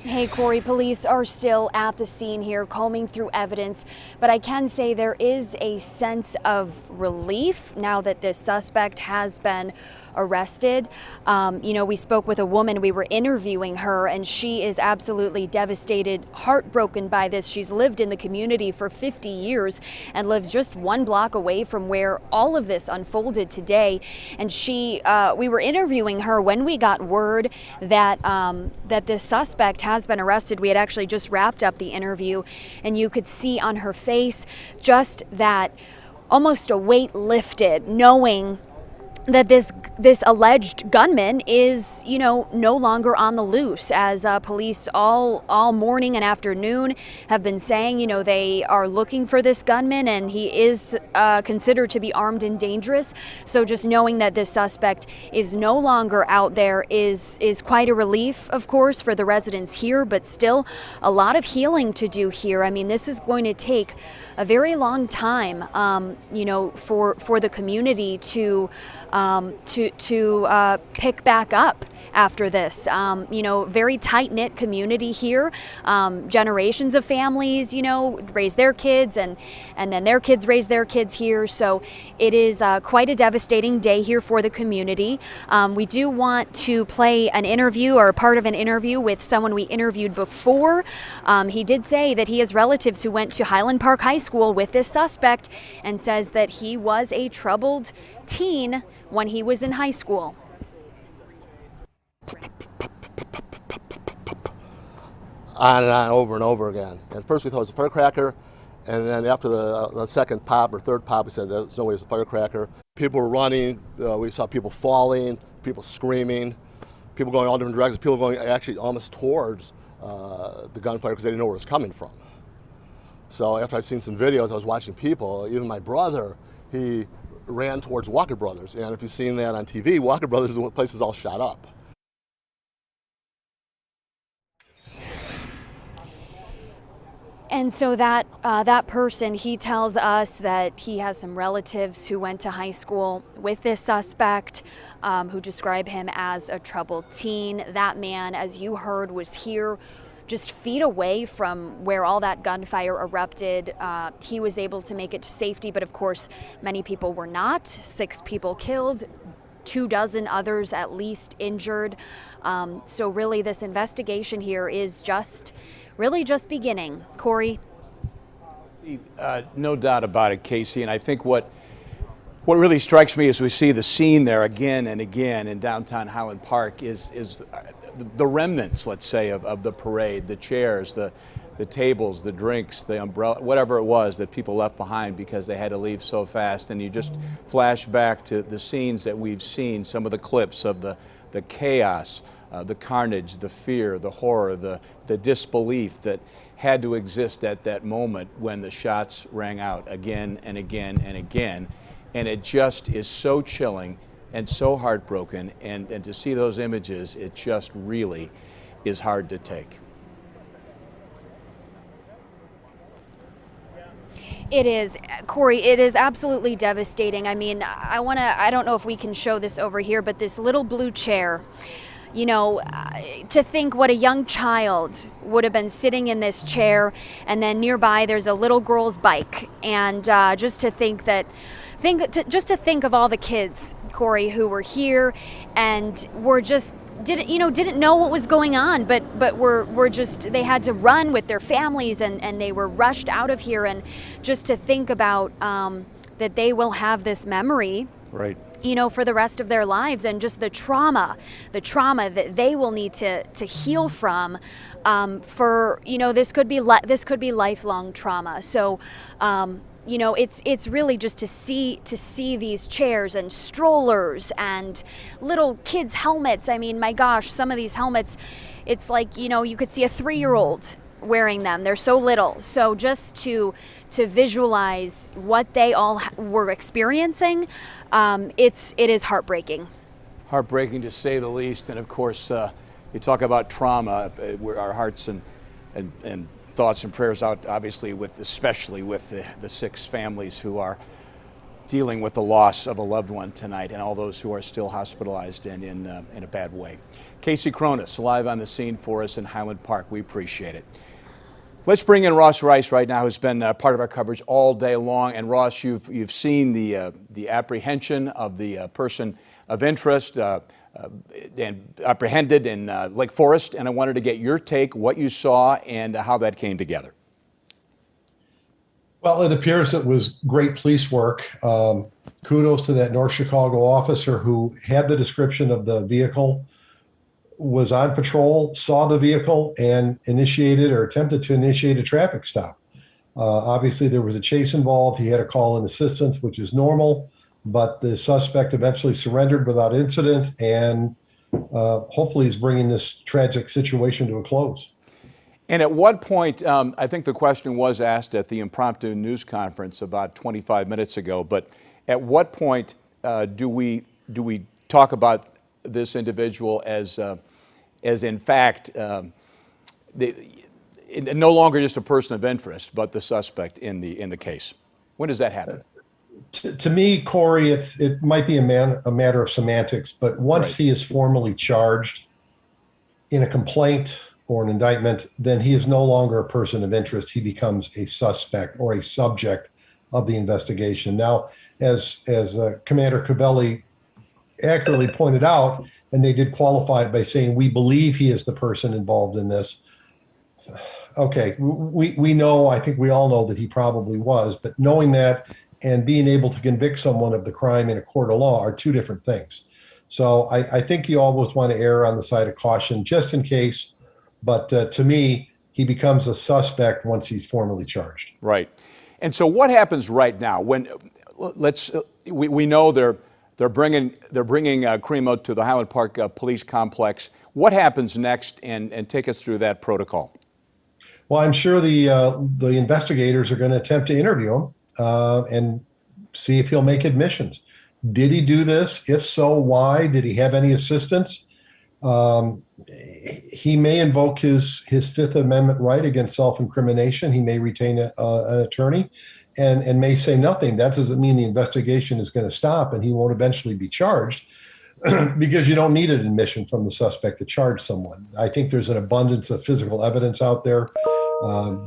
Hey, Corey, police are still at the scene here combing through evidence, but I can say there is a sense of relief now that this suspect has been arrested. You know, we spoke with a woman, we were interviewing her, and she is absolutely devastated, heartbroken by this. She's lived in the community for 50 years and lives just 1 block away from where all of this unfolded today. And we were interviewing her when we got word that that this suspect has been arrested. We had actually just wrapped up the interview, and you could see on her face just that almost a weight lifted, knowing that this alleged gunman is, you know, no longer on the loose, as police all morning and afternoon have been saying, you know, they are looking for this gunman, and he is considered to be armed and dangerous. So just knowing that this suspect is no longer out there is quite a relief, of course, for the residents here, but still a lot of healing to do here. I mean, this is going to take a very long time, you know, for the community to pick back up after this. You know, very tight-knit community here. Generations of families, you know, raise their kids, and then their kids raise their kids here. So it is quite a devastating day here for the community. We do want to play an interview, or part of an interview, with someone we interviewed before. He did say that he has relatives who went to Highland Park High School with this suspect, and says that he was a troubled teen when he was in high school. On and on, over and over again. And first we thought it was a firecracker, and then after the second pop or third pop, we said there's no way it's a firecracker. People were running, we saw people falling, people screaming, people going all different directions, people going actually almost towards the gunfire because they didn't know where it was coming from. So after I've seen some videos, I was watching people, even my brother, he ran towards Walker Brothers. And if you've seen that on TV, Walker Brothers, the place was all shot up. And so that person, he tells us that he has some relatives who went to high school with this suspect, who describe him as a troubled teen. That man, as you heard, was here just feet away from where all that gunfire erupted. He was able to make it to safety, but of course, many people were not. 6 people killed, 24 others at least injured. So really, this investigation here is really just beginning. Corey? No doubt about it, Casey. And I think what What really strikes me as we see the scene there again and again in downtown Highland Park is the remnants, let's say, of the parade, the chairs, the tables, the drinks, the umbrella, whatever it was that people left behind because they had to leave so fast. And you just flash back to the scenes that we've seen, some of the clips of the chaos, the carnage, the fear, the horror, the disbelief that had to exist at that moment when the shots rang out again and again and again. And it just is so chilling and so heartbroken. And to see those images, it just really is hard to take. It is, Corey, it is absolutely devastating. I mean, I don't know if we can show this over here, but this little blue chair, you know, to think what a young child would have been sitting in this chair, and then nearby there's a little girl's bike. And just to think of all the kids, Corey, who were here and were just didn't know what was going on, but were just, they had to run with their families and they were rushed out of here. And just to think about that they will have this memory, right, you know, for the rest of their lives, and just the trauma that they will need to heal from, for, you know, this could be lifelong trauma. So you know, it's really just to see these chairs and strollers and little kids' helmets. I mean, my gosh, some of these helmets, it's like, you know, you could see a 3-year-old wearing them. They're so little. So just to visualize what they all were experiencing, it is heartbreaking. Heartbreaking, to say the least. And of course, you talk about trauma, our hearts and thoughts and prayers out, obviously, especially with the 6 families who are dealing with the loss of a loved one tonight, and all those who are still hospitalized and in a bad way. Casey Cronus, live on the scene for us in Highland Park. We appreciate it. Let's bring in Ross Rice right now, who's been part of our coverage all day long. And Ross, you've seen the apprehension of the person of interest, and apprehended in Lake Forest, and I wanted to get your take, what you saw, and how that came together. Well, it appears it was great police work. Kudos to that North Chicago officer who had the description of the vehicle, was on patrol, saw the vehicle, and initiated or attempted to initiate a traffic stop. Obviously, there was a chase involved. He had to call in assistance, which is normal. But the suspect eventually surrendered without incident, and hopefully is bringing this tragic situation to a close. And at what point, I think the question was asked at the impromptu news conference about 25 minutes ago, but at what point do we talk about this individual as in fact no longer just a person of interest, but the suspect in the case? When does that happen? To me, Corey, it might be a matter of semantics, but once he is formally charged in a complaint or an indictment, then he is no longer a person of interest. He becomes a suspect or a subject of the investigation. Now, as Commander Cavelli accurately pointed out, and they did qualify it by saying, we believe he is the person involved in this. Okay, we know, I think we all know that he probably was, but knowing that and being able to convict someone of the crime in a court of law are 2 different things. So I think you always want to err on the side of caution just in case. But to me, he becomes a suspect once he's formally charged. Right. And so what happens right now? When we know they're bringing Cremo to the Highland Park Police Complex. What happens next? And take us through that protocol. Well, I'm sure the investigators are going to attempt to interview him and see if he'll make admissions. Did he do this? If so, why? Did he have any assistance? He may invoke his Fifth Amendment right against self-incrimination. He may retain an attorney and may say nothing. That doesn't mean the investigation is going to stop and he won't eventually be charged because you don't need an admission from the suspect to charge someone. I think there's an abundance of physical evidence out there.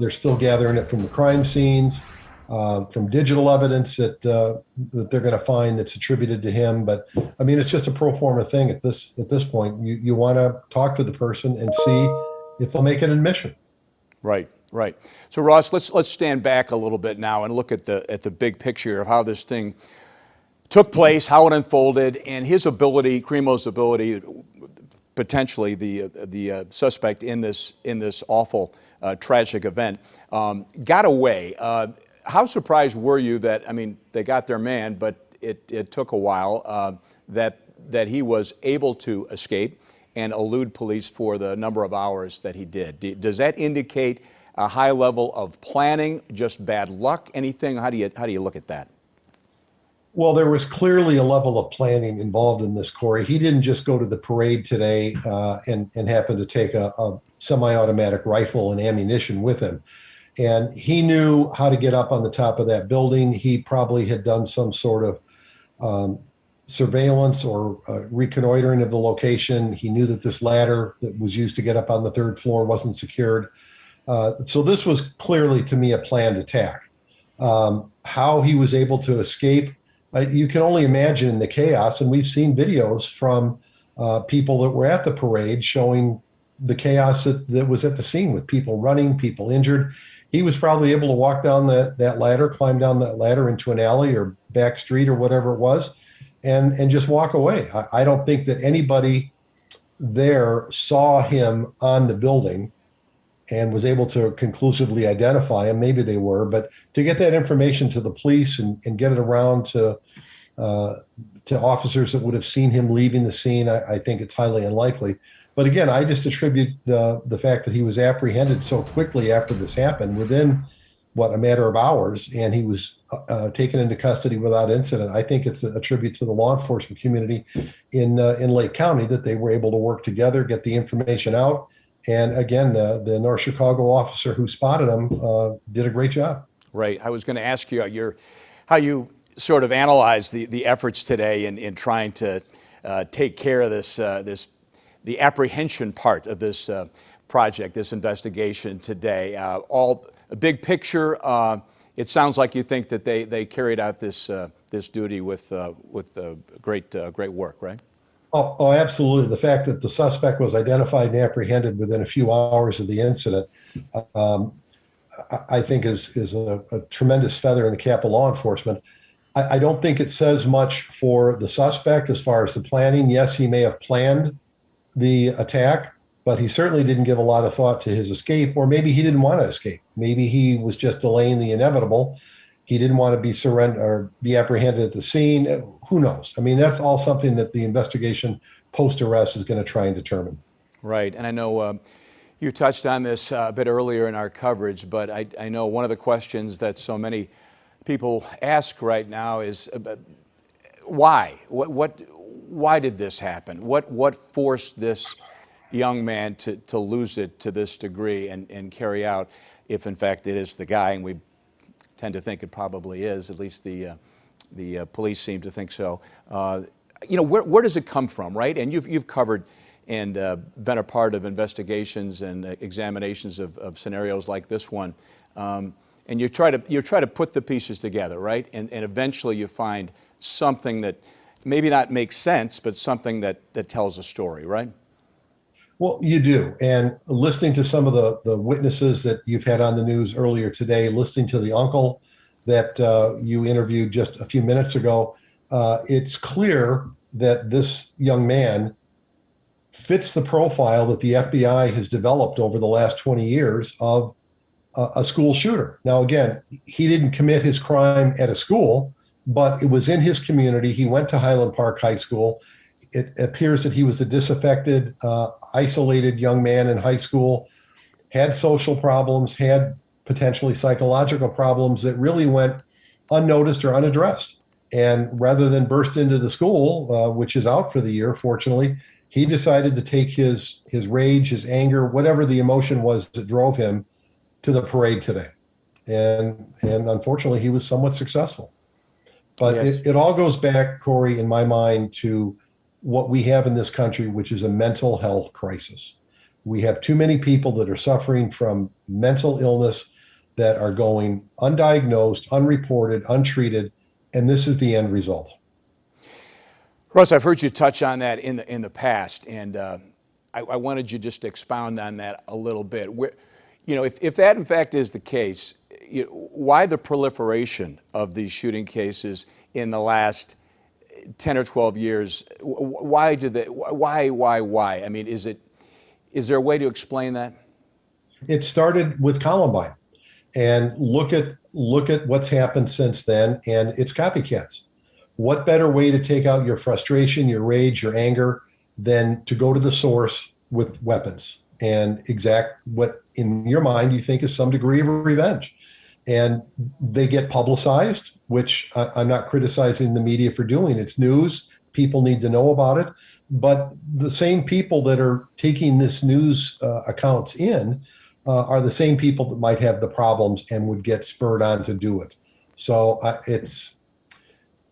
They're still gathering it from the crime scenes, from digital evidence that they're going to find that's attributed to him. But I mean, it's just a pro forma thing at this point. You want to talk to the person and see if they'll make an admission. Right. So Ross, let's stand back a little bit now and look at the big picture of how this thing took place, how it unfolded, and his ability, Cremo's ability, potentially the suspect in this awful tragic event, got away. How surprised were you that, I mean, they got their man, but it took a while, that he was able to escape and elude police for the number of hours that he did? Does that indicate a high level of planning, just bad luck, anything? How do you look at that? Well, there was clearly a level of planning involved in this, Corey. He didn't just go to the parade today and happen to take a semi-automatic rifle and ammunition with him. And he knew how to get up on the top of that building. He probably had done some sort of surveillance or reconnoitering of the location. He knew that this ladder that was used to get up on the third floor wasn't secured. So this was clearly, to me, a planned attack. How he was able to escape, you can only imagine in the chaos, and we've seen videos from people that were at the parade showing the chaos that was at the scene, with people running, people injured. He was probably able to walk down that ladder, climb down that ladder into an alley or back street or whatever it was, and just walk away. I don't think that anybody there saw him on the building and was able to conclusively identify him. Maybe they were, but to get that information to the police and get it around to officers that would have seen him leaving the scene, I think it's highly unlikely. But again, I just attribute the fact that he was apprehended so quickly after this happened, within a matter of hours, and he was taken into custody without incident. I think it's a tribute to the law enforcement community in Lake County that they were able to work together, get the information out. And again, the North Chicago officer who spotted him did a great job. Right. I was going to ask you how you sort of analyze the efforts today in trying to take care of the apprehension part of this project, this investigation today. All a big picture. It sounds like you think that they carried out this duty with great work, right? Oh, absolutely. The fact that the suspect was identified and apprehended within a few hours of the incident, I think is a tremendous feather in the cap of law enforcement. I don't think it says much for the suspect as far as the planning. Yes, he may have planned the attack, but he certainly didn't give a lot of thought to his escape, or maybe he didn't want to escape. Maybe he was just delaying the inevitable. He didn't want to be apprehended at the scene. Who knows? I mean, that's all something that the investigation post-arrest is going to try and determine. Right, and I know you touched on this a bit earlier in our coverage, but I know one of the questions that so many people ask right now is why? Why did this happen? What forced this young man to lose it to this degree and carry out, if in fact it is the guy, and we tend to think it probably is, at least the police seem to think so. Where does it come from, right? And you've covered and been a part of investigations and examinations of scenarios like this one. And you try to put the pieces together, right? And eventually you find something that maybe not makes sense, but something that tells a story, right? Well, you do. And listening to some of the witnesses that you've had on the news earlier today, listening to the uncle that you interviewed just a few minutes ago, it's clear that this young man fits the profile that the FBI has developed over the last 20 years of a school shooter. Now, again, he didn't commit his crime at a school, but it was in his community. He went to Highland Park High School. It appears that he was a disaffected, isolated young man in high school, had social problems, had potentially psychological problems that really went unnoticed or unaddressed. And rather than burst into the school, which is out for the year, fortunately, he decided to take his rage, his anger, whatever the emotion was that drove him, to the parade today. And unfortunately, he was somewhat successful. But yes, it all goes back, Corey, in my mind, to what we have in this country, which is a mental health crisis. We have too many people that are suffering from mental illness that are going undiagnosed, unreported, untreated, and this is the end result. Russ, I've heard you touch on that in the past, and I wanted you just to expound on that a little bit. If that in fact is the case, why the proliferation of these shooting cases in the last 10 or 12 years. Why did they? Why? I mean, is there a way to explain that? It started with Columbine, and look at what's happened since then, and it's copycats. What better way to take out your frustration, your rage, your anger than to go to the source with weapons and exact what in your mind you think is some degree of revenge? And they get publicized, which I'm not criticizing the media for doing. It's news. People need to know about it. But the same people that are taking this news accounts in are the same people that might have the problems and would get spurred on to do it. So it's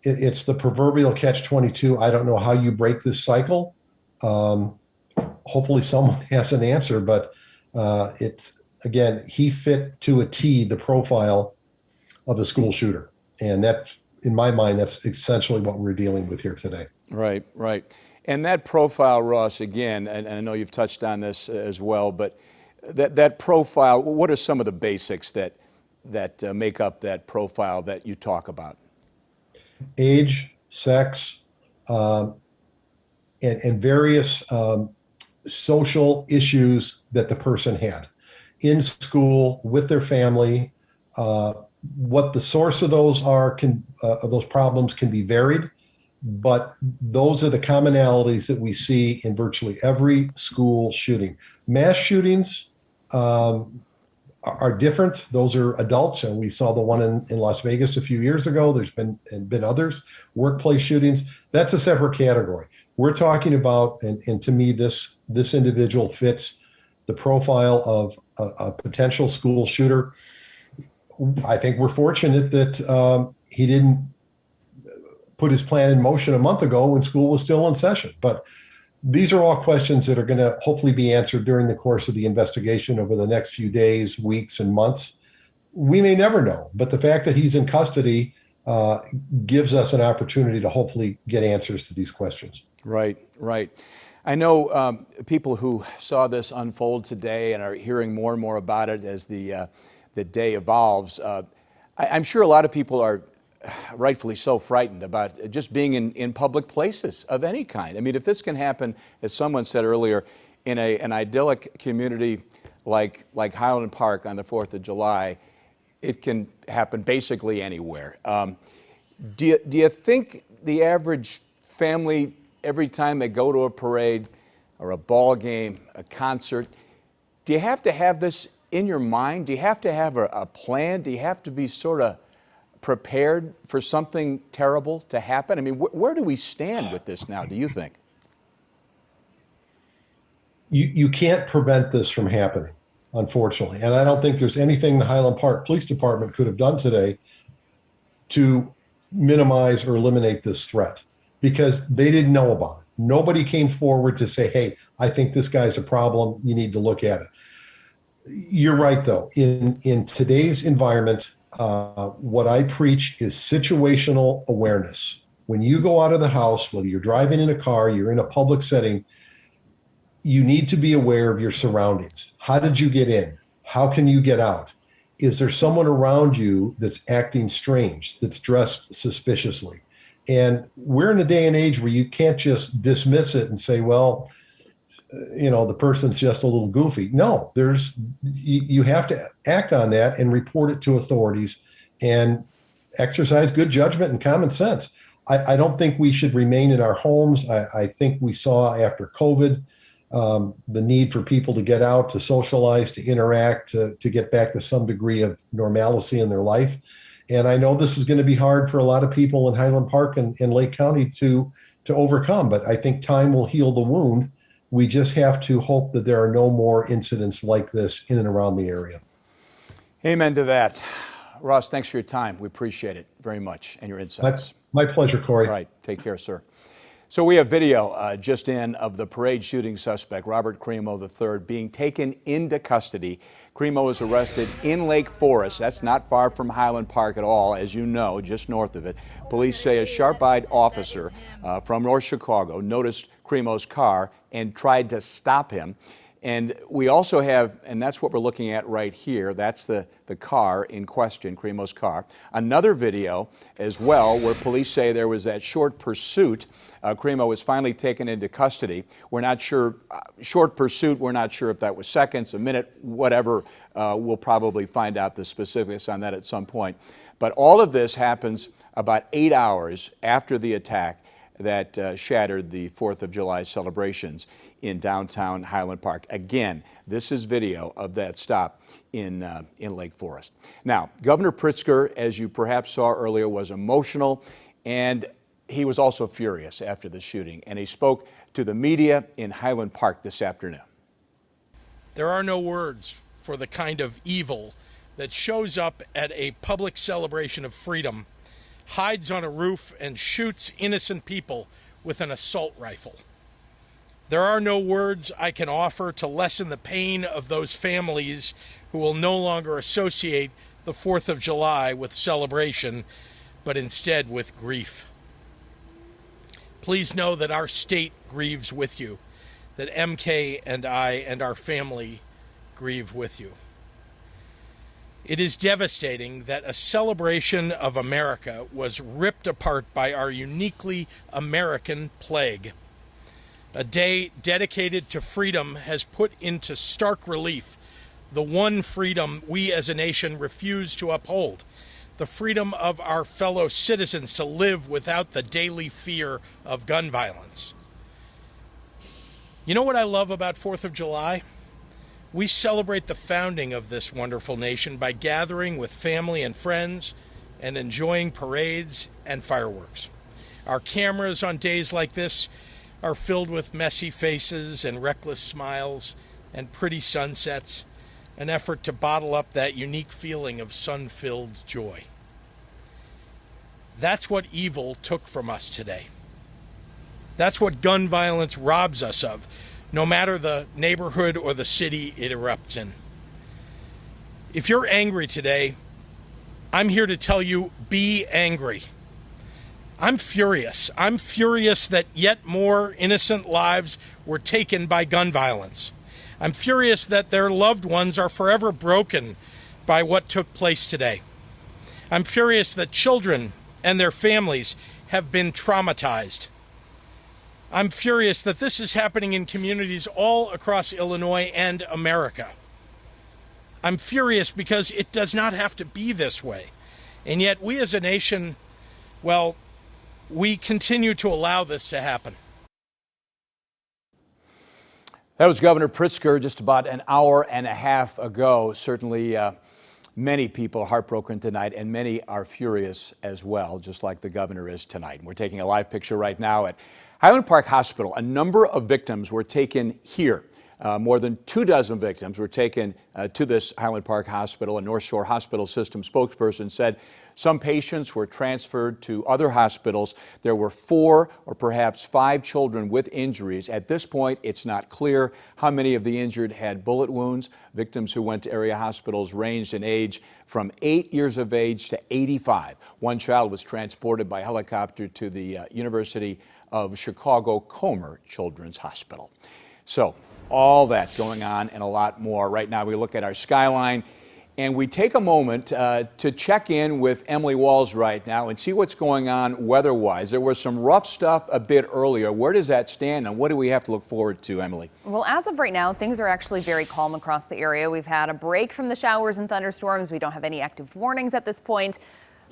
the proverbial catch-22. I don't know how you break this cycle. Hopefully someone has an answer, but again, he fit to a T the profile of a school shooter. And that, in my mind, that's essentially what we're dealing with here today. Right. And that profile, Ross, again, and I know you've touched on this as well, but that profile, what are some of the basics that make up that profile that you talk about? Age, sex, and various social issues that the person had in school with their family. What the source of those are of those problems can be varied, but those are the commonalities that we see in virtually every school shooting. Mass shootings are different. Those are adults, and we saw the one in Las Vegas a few years ago. There's been others. Workplace shootings, that's a separate category. We're talking about, and to me, this individual fits the profile of a potential school shooter. I think we're fortunate that he didn't put his plan in motion a month ago when school was still in session. But these are all questions that are going to hopefully be answered during the course of the investigation over the next few days, weeks, and months. We may never know, but the fact that he's in custody gives us an opportunity to hopefully get answers to these questions. Right. I know people who saw this unfold today and are hearing more and more about it as the day evolves. I'm sure a lot of people are rightfully so frightened about just being in public places of any kind. I mean, if this can happen, as someone said earlier, in an idyllic community like Highland Park on the 4th of July, it can happen basically anywhere. Do you think the average family, every time they go to a parade or a ball game, a concert, do you have to have this in your mind? Do you have to have a plan? Do you have to be sort of prepared for something terrible to happen? I mean, where do we stand with this now, do you think? You can't prevent this from happening, unfortunately. And I don't think there's anything the Highland Park Police Department could have done today to minimize or eliminate this threat, because they didn't know about it. Nobody came forward to say, hey, I think this guy's a problem. You need to look at it. You're right, though. In today's environment, what I preach is situational awareness. When you go out of the house, whether you're driving in a car, you're in a public setting, you need to be aware of your surroundings. How did you get in? How can you get out? Is there someone around you that's acting strange, that's dressed suspiciously? And we're in a day and age where you can't just dismiss it and say, well, the person's just a little goofy. No, you have to act on that and report it to authorities and exercise good judgment and common sense. I don't think we should remain in our homes. I think we saw after COVID the need for people to get out, to socialize, to interact, to get back to some degree of normalcy in their life. And I know this is going to be hard for a lot of people in Highland Park and Lake County to overcome, but I think time will heal the wound. We just have to hope that there are no more incidents like this in and around the area. Amen to that. Ross, thanks for your time. We appreciate it very much and your insights. My pleasure, Corey. All right. Take care, sir. So we have video just in of the parade shooting suspect, Robert Cremo III, being taken into custody. Cremo was arrested in Lake Forest. That's not far from Highland Park at all, as you know, just north of it. Police say a sharp-eyed officer from North Chicago noticed Cremo's car and tried to stop him. And we also have, and that's what we're looking at right here, that's the car in question, Cremo's car. Another video as well where police say there was that short pursuit. Cremo was finally taken into custody. We're not sure, short pursuit, we're not sure if that was seconds, a minute, whatever. We'll probably find out the specifics on that at some point. But all of this happens about 8 hours after the attack that shattered the 4th of July celebrations in downtown Highland Park. Again, this is video of that stop in Lake Forest. Now, Governor Pritzker, as you perhaps saw earlier, was emotional, and he was also furious after the shooting, and he spoke to the media in Highland Park this afternoon. There are no words for the kind of evil that shows up at a public celebration of freedom, hides on a roof, and shoots innocent people with an assault rifle. There are no words I can offer to lessen the pain of those families who will no longer associate the 4th of July with celebration, but instead with grief. Please know that our state grieves with you, that MK and I and our family grieve with you. It is devastating that a celebration of America was ripped apart by our uniquely American plague. A day dedicated to freedom has put into stark relief the one freedom we as a nation refuse to uphold, the freedom of our fellow citizens to live without the daily fear of gun violence. You know what I love about 4th of July? We celebrate the founding of this wonderful nation by gathering with family and friends and enjoying parades and fireworks. Our cameras on days like this are filled with messy faces and reckless smiles and pretty sunsets, an effort to bottle up that unique feeling of sun-filled joy. That's what evil took from us today. That's what gun violence robs us of, no matter the neighborhood or the city it erupts in. If you're angry today, I'm here to tell you, be angry. I'm furious. I'm furious that yet more innocent lives were taken by gun violence. I'm furious that their loved ones are forever broken by what took place today. I'm furious that children and their families have been traumatized. I'm furious that this is happening in communities all across Illinois and America. I'm furious because it does not have to be this way. And yet we as a nation, well, we continue to allow this to happen. That was Governor Pritzker just about an hour and a half ago. Certainly many people heartbroken tonight, and many are furious as well, just like the governor is tonight. We're taking a live picture right now at Highland Park Hospital. A number of victims were taken here. More than 24 victims were taken to this Highland Park Hospital. A North Shore Hospital System spokesperson said some patients were transferred to other hospitals. There were 4 or perhaps 5 children with injuries. At this point, it's not clear how many of the injured had bullet wounds. Victims who went to area hospitals ranged in age from 8 years of age to 85. One child was transported by helicopter to the University of Chicago Comer Children's Hospital. So, all that going on and a lot more. Right now we look at our skyline and we take a moment to check in with Emily Walls right now and see what's going on weather-wise. There was some rough stuff a bit earlier. Where does that stand and what do we have to look forward to, Emily? Well, as of right now, things are actually very calm across the area. We've had a break from the showers and thunderstorms. We don't have any active warnings at this point.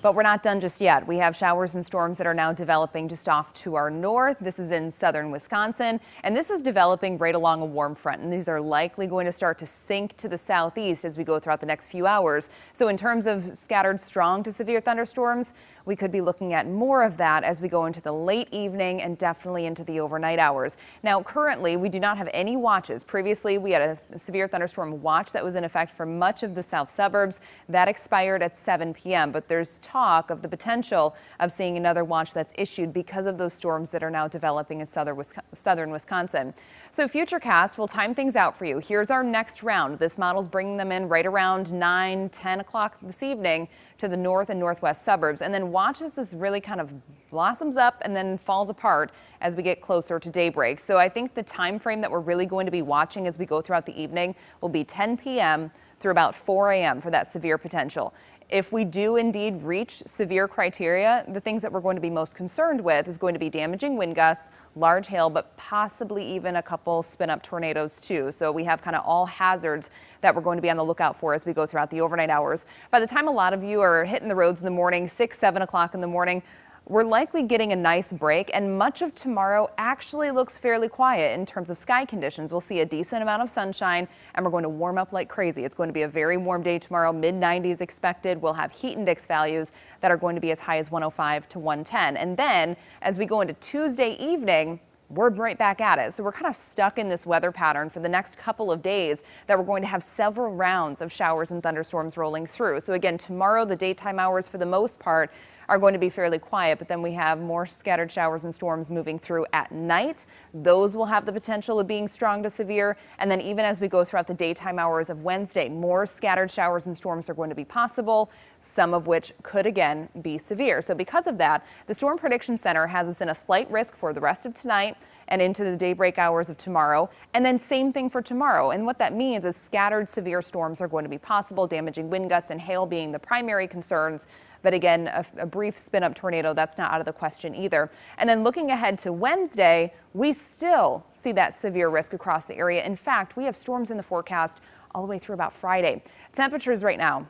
But we're not done just yet. We have showers and storms that are now developing just off to our north. This is in southern Wisconsin, and this is developing right along a warm front. And these are likely going to start to sink to the southeast as we go throughout the next few hours. So in terms of scattered strong to severe thunderstorms, we could be looking at more of that as we go into the late evening and definitely into the overnight hours. Now, currently, we do not have any watches. Previously, we had a severe thunderstorm watch that was in effect for much of the south suburbs. That expired at 7 p.m., but there's talk of the potential of seeing another watch that's issued because of those storms that are now developing in southern Wisconsin. So Futurecast will time things out for you. Here's our next round. This model's bringing them in right around 9, 10 o'clock this evening to the north and northwest suburbs, and then watch as this really kind of blossoms up and then falls apart as we get closer to daybreak. So I think the time frame that we're really going to be watching as we go throughout the evening will be 10 p.m. through about 4 a.m. for that severe potential. If we do indeed reach severe criteria, the things that we're going to be most concerned with is going to be damaging wind gusts, large hail, but possibly even a couple spin-up tornadoes too. So we have kind of all hazards that we're going to be on the lookout for as we go throughout the overnight hours. By the time a lot of you are hitting the roads in the morning, 6, 7 o'clock in the morning, we're likely getting a nice break, and much of tomorrow actually looks fairly quiet in terms of sky conditions. We'll see a decent amount of sunshine, and we're going to warm up like crazy. It's going to be a very warm day tomorrow, mid-90s expected. We'll have heat index values that are going to be as high as 105 to 110. And then as we go into Tuesday evening, we're right back at it. So we're kind of stuck in this weather pattern for the next couple of days that we're going to have several rounds of showers and thunderstorms rolling through. So again, tomorrow, the daytime hours for the most part are going to be fairly quiet, but then we have more scattered showers and storms moving through at night. Those will have the potential of being strong to severe. And then even as we go throughout the daytime hours of Wednesday, more scattered showers and storms are going to be possible, some of which could again be severe. So because of that, the Storm Prediction Center has us in a slight risk for the rest of tonight and into the daybreak hours of tomorrow. And then same thing for tomorrow. And what that means is scattered severe storms are going to be possible, damaging wind gusts and hail being the primary concerns. But again, a brief spin-up tornado, that's not out of the question either. And then looking ahead to Wednesday, we still see that severe risk across the area. In fact, we have storms in the forecast all the way through about Friday. Temperatures right now,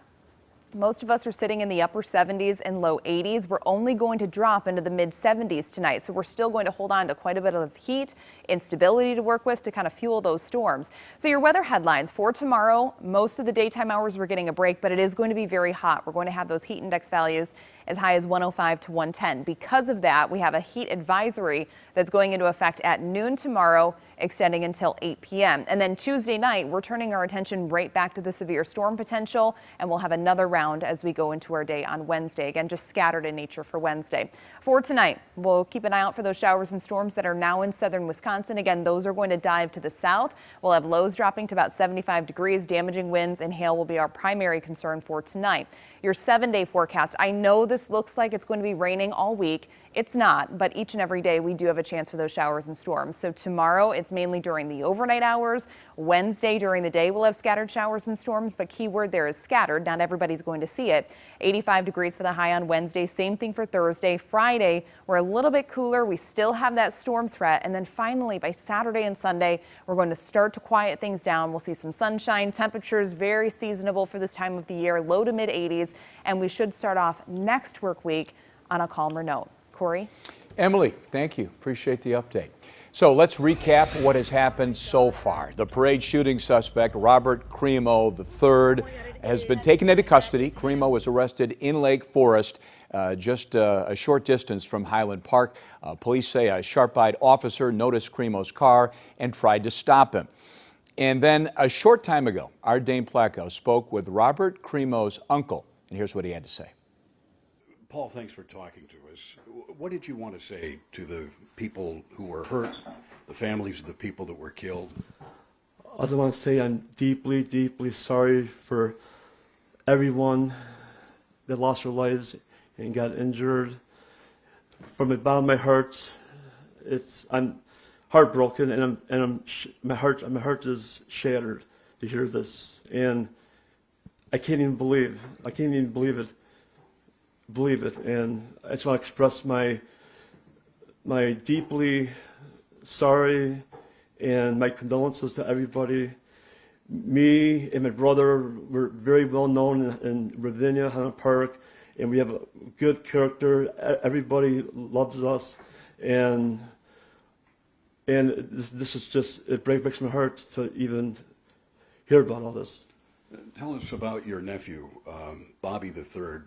most of us are sitting in the upper 70s and low 80s. We're only going to drop into the mid 70s tonight. So we're still going to hold on to quite a bit of heat, instability to work with to kind of fuel those storms. So your weather headlines for tomorrow, most of the daytime hours we're getting a break, but it is going to be very hot. We're going to have those heat index values as high as 105 to 110. Because of that, we have a heat advisory that's going into effect at noon tomorrow, extending until 8 p.m. And then Tuesday night, we're turning our attention right back to the severe storm potential, and we'll have another round as we go into our day on Wednesday. Again, just scattered in nature for Wednesday. For tonight, we'll keep an eye out for those showers and storms that are now in southern Wisconsin. Again, those are going to dive to the south. We'll have lows dropping to about 75 degrees. Damaging winds and hail will be our primary concern for tonight. Your 7-day forecast. I know this looks like it's going to be raining all week. It's not, but each and every day we do have a chance for those showers and storms. So tomorrow it's mainly during the overnight hours. Wednesday during the day we'll have scattered showers and storms, but key word there is scattered. Not everybody's going to see it. 85 degrees for the high on Wednesday. Same thing for Thursday. Friday we're a little bit cooler. We still have that storm threat. And then finally by Saturday and Sunday we're going to start to quiet things down. We'll see some sunshine. Temperatures very seasonable for this time of the year, low to mid 80s. And we should start off next work week on a calmer note. Corey? Emily, thank you. Appreciate the update. So let's recap what has happened so far. The parade shooting suspect, Robert Crimo III, has been taken into custody. Crimo was arrested in Lake Forest, just a short distance from Highland Park. Police say a sharp-eyed officer noticed Crimo's car and tried to stop him. And then a short time ago, our Dane Placco spoke with Robert Crimo's uncle, and here's what he had to say. Paul, thanks for talking to us. What did you want to say to the people who were hurt, the families of the people that were killed? I just want to say I'm deeply, deeply sorry for everyone that lost their lives and got injured. From the bottom of my heart, I'm heartbroken, and my heart is shattered to hear this, and I can't even believe it, and I just want to express my deeply sorry and my condolences to everybody. Me and my brother were very well known in Ravinia, Highland Park, and we have a good character. Everybody loves us, and this is just, it breaks my heart to even hear about all this. Tell us about your nephew, Bobby III.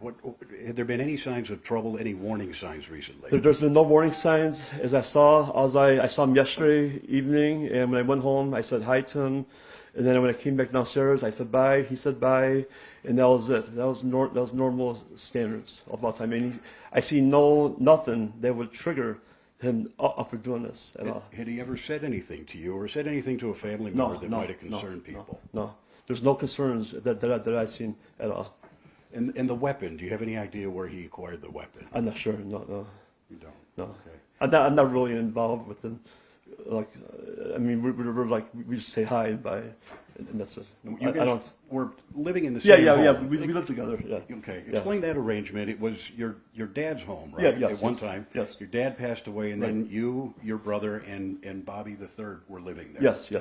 Had there been any signs of trouble, any warning signs recently? There's been no warning signs. As I saw him yesterday evening, and when I went home, I said hi to him, And then when I came back downstairs, I said bye. He said bye, and that was it. That was normal standards of all time. And I see nothing that would trigger him up for doing this at all. Had he ever said anything to you or said anything to a family member that might have concerned people? No. There's no concerns that I've seen at all. And the weapon, do you have any idea where he acquired the weapon? I'm not sure. No. You don't? No. Okay. I'm not really involved with them. Like, I mean, we're like, we just say hi and bye, and that's it. You guys were living in the Yeah, same home. yeah. We live together. Yeah. Okay. Yeah. Explain that arrangement. It was your dad's home, right? Yeah. Yes. At one time. Yes. Your dad passed away, and Right. then you, your brother, and Bobby the third were living there. Yes.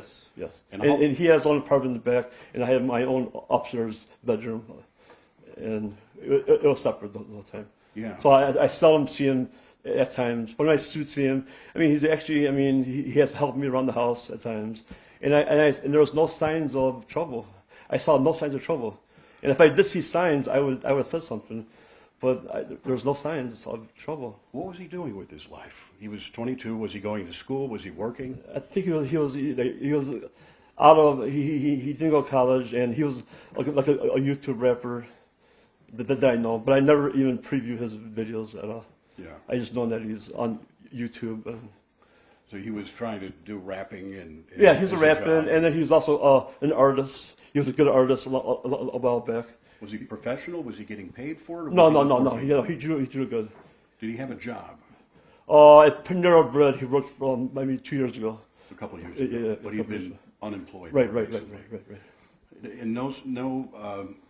And And he has his own apartment in the back, and I have my own upstairs bedroom, and it was separate the whole time. Yeah. So I seldom see him at times. But when I do see him, I mean, he's actually, I mean, he has helped me around the house at times, and there was no signs of trouble. I saw no signs of trouble, and if I did see signs, I would have said something, but there was no signs of trouble. What was he doing with his life? He was 22. Was he going to school? Was he working? I think he was out of he didn't go to college, and he was like a YouTube rapper that I know, but I never even preview his videos at all. Yeah. I just know that he's on YouTube. So he was trying to do rapping and yeah, he's a as rapper, job. and then he's also an artist. He was a good artist a while back. Was he professional? Was he getting paid for it? No. He drew good. Did he have a job? At Panera Bread, he worked from maybe 2 years ago. A couple of years ago. Yeah, but he'd been unemployed. Right. And no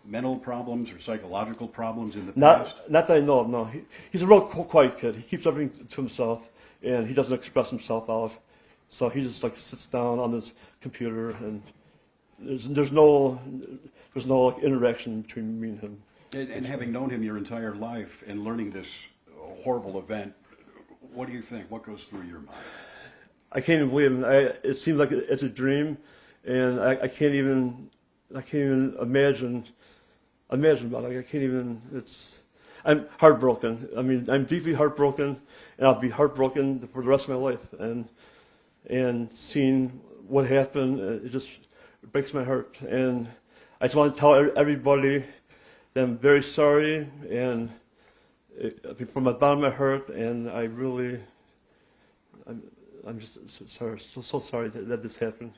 mental problems or psychological problems in the past? Not that I know of, no. He's a real quiet kid. He keeps everything to himself, and he doesn't express himself out. So he just like sits down on his computer, and there's no like, interaction between me and him. And having known him your entire life and learning this horrible event, what do you think? What goes through your mind? I can't even believe it. It seems like it's a dream, and I can't even imagine about it. I can't even. I'm heartbroken. I mean, I'm deeply heartbroken, and I'll be heartbroken for the rest of my life. And seeing what happened, it just breaks my heart. And I just want to tell everybody that I'm very sorry, and from the bottom of my heart, and I'm just sorry, so sorry that this happened.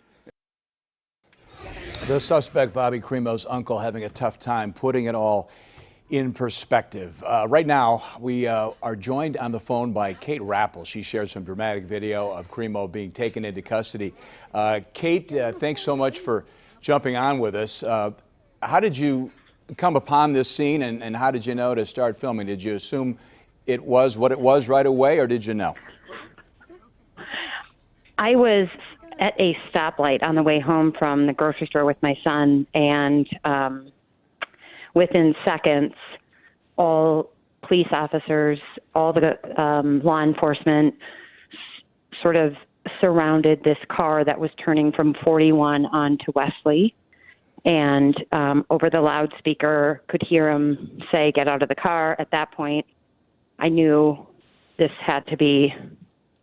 The suspect, Bobby Cremo's uncle, having a tough time putting it all in perspective. Right now, we are joined on the phone by Kate Rappel. She shared some dramatic video of Cremo being taken into custody. Kate, thanks so much for jumping on with us. How did you come upon this scene, and how did you know to start filming? Did you assume it was what it was right away, or did you know? I was at a stoplight on the way home from the grocery store with my son, and within seconds, all police officers, all the law enforcement sort of surrounded this car that was turning from 41 onto Wesley, and over the loudspeaker could hear him say, "Get out of the car." At that point, I knew this had to be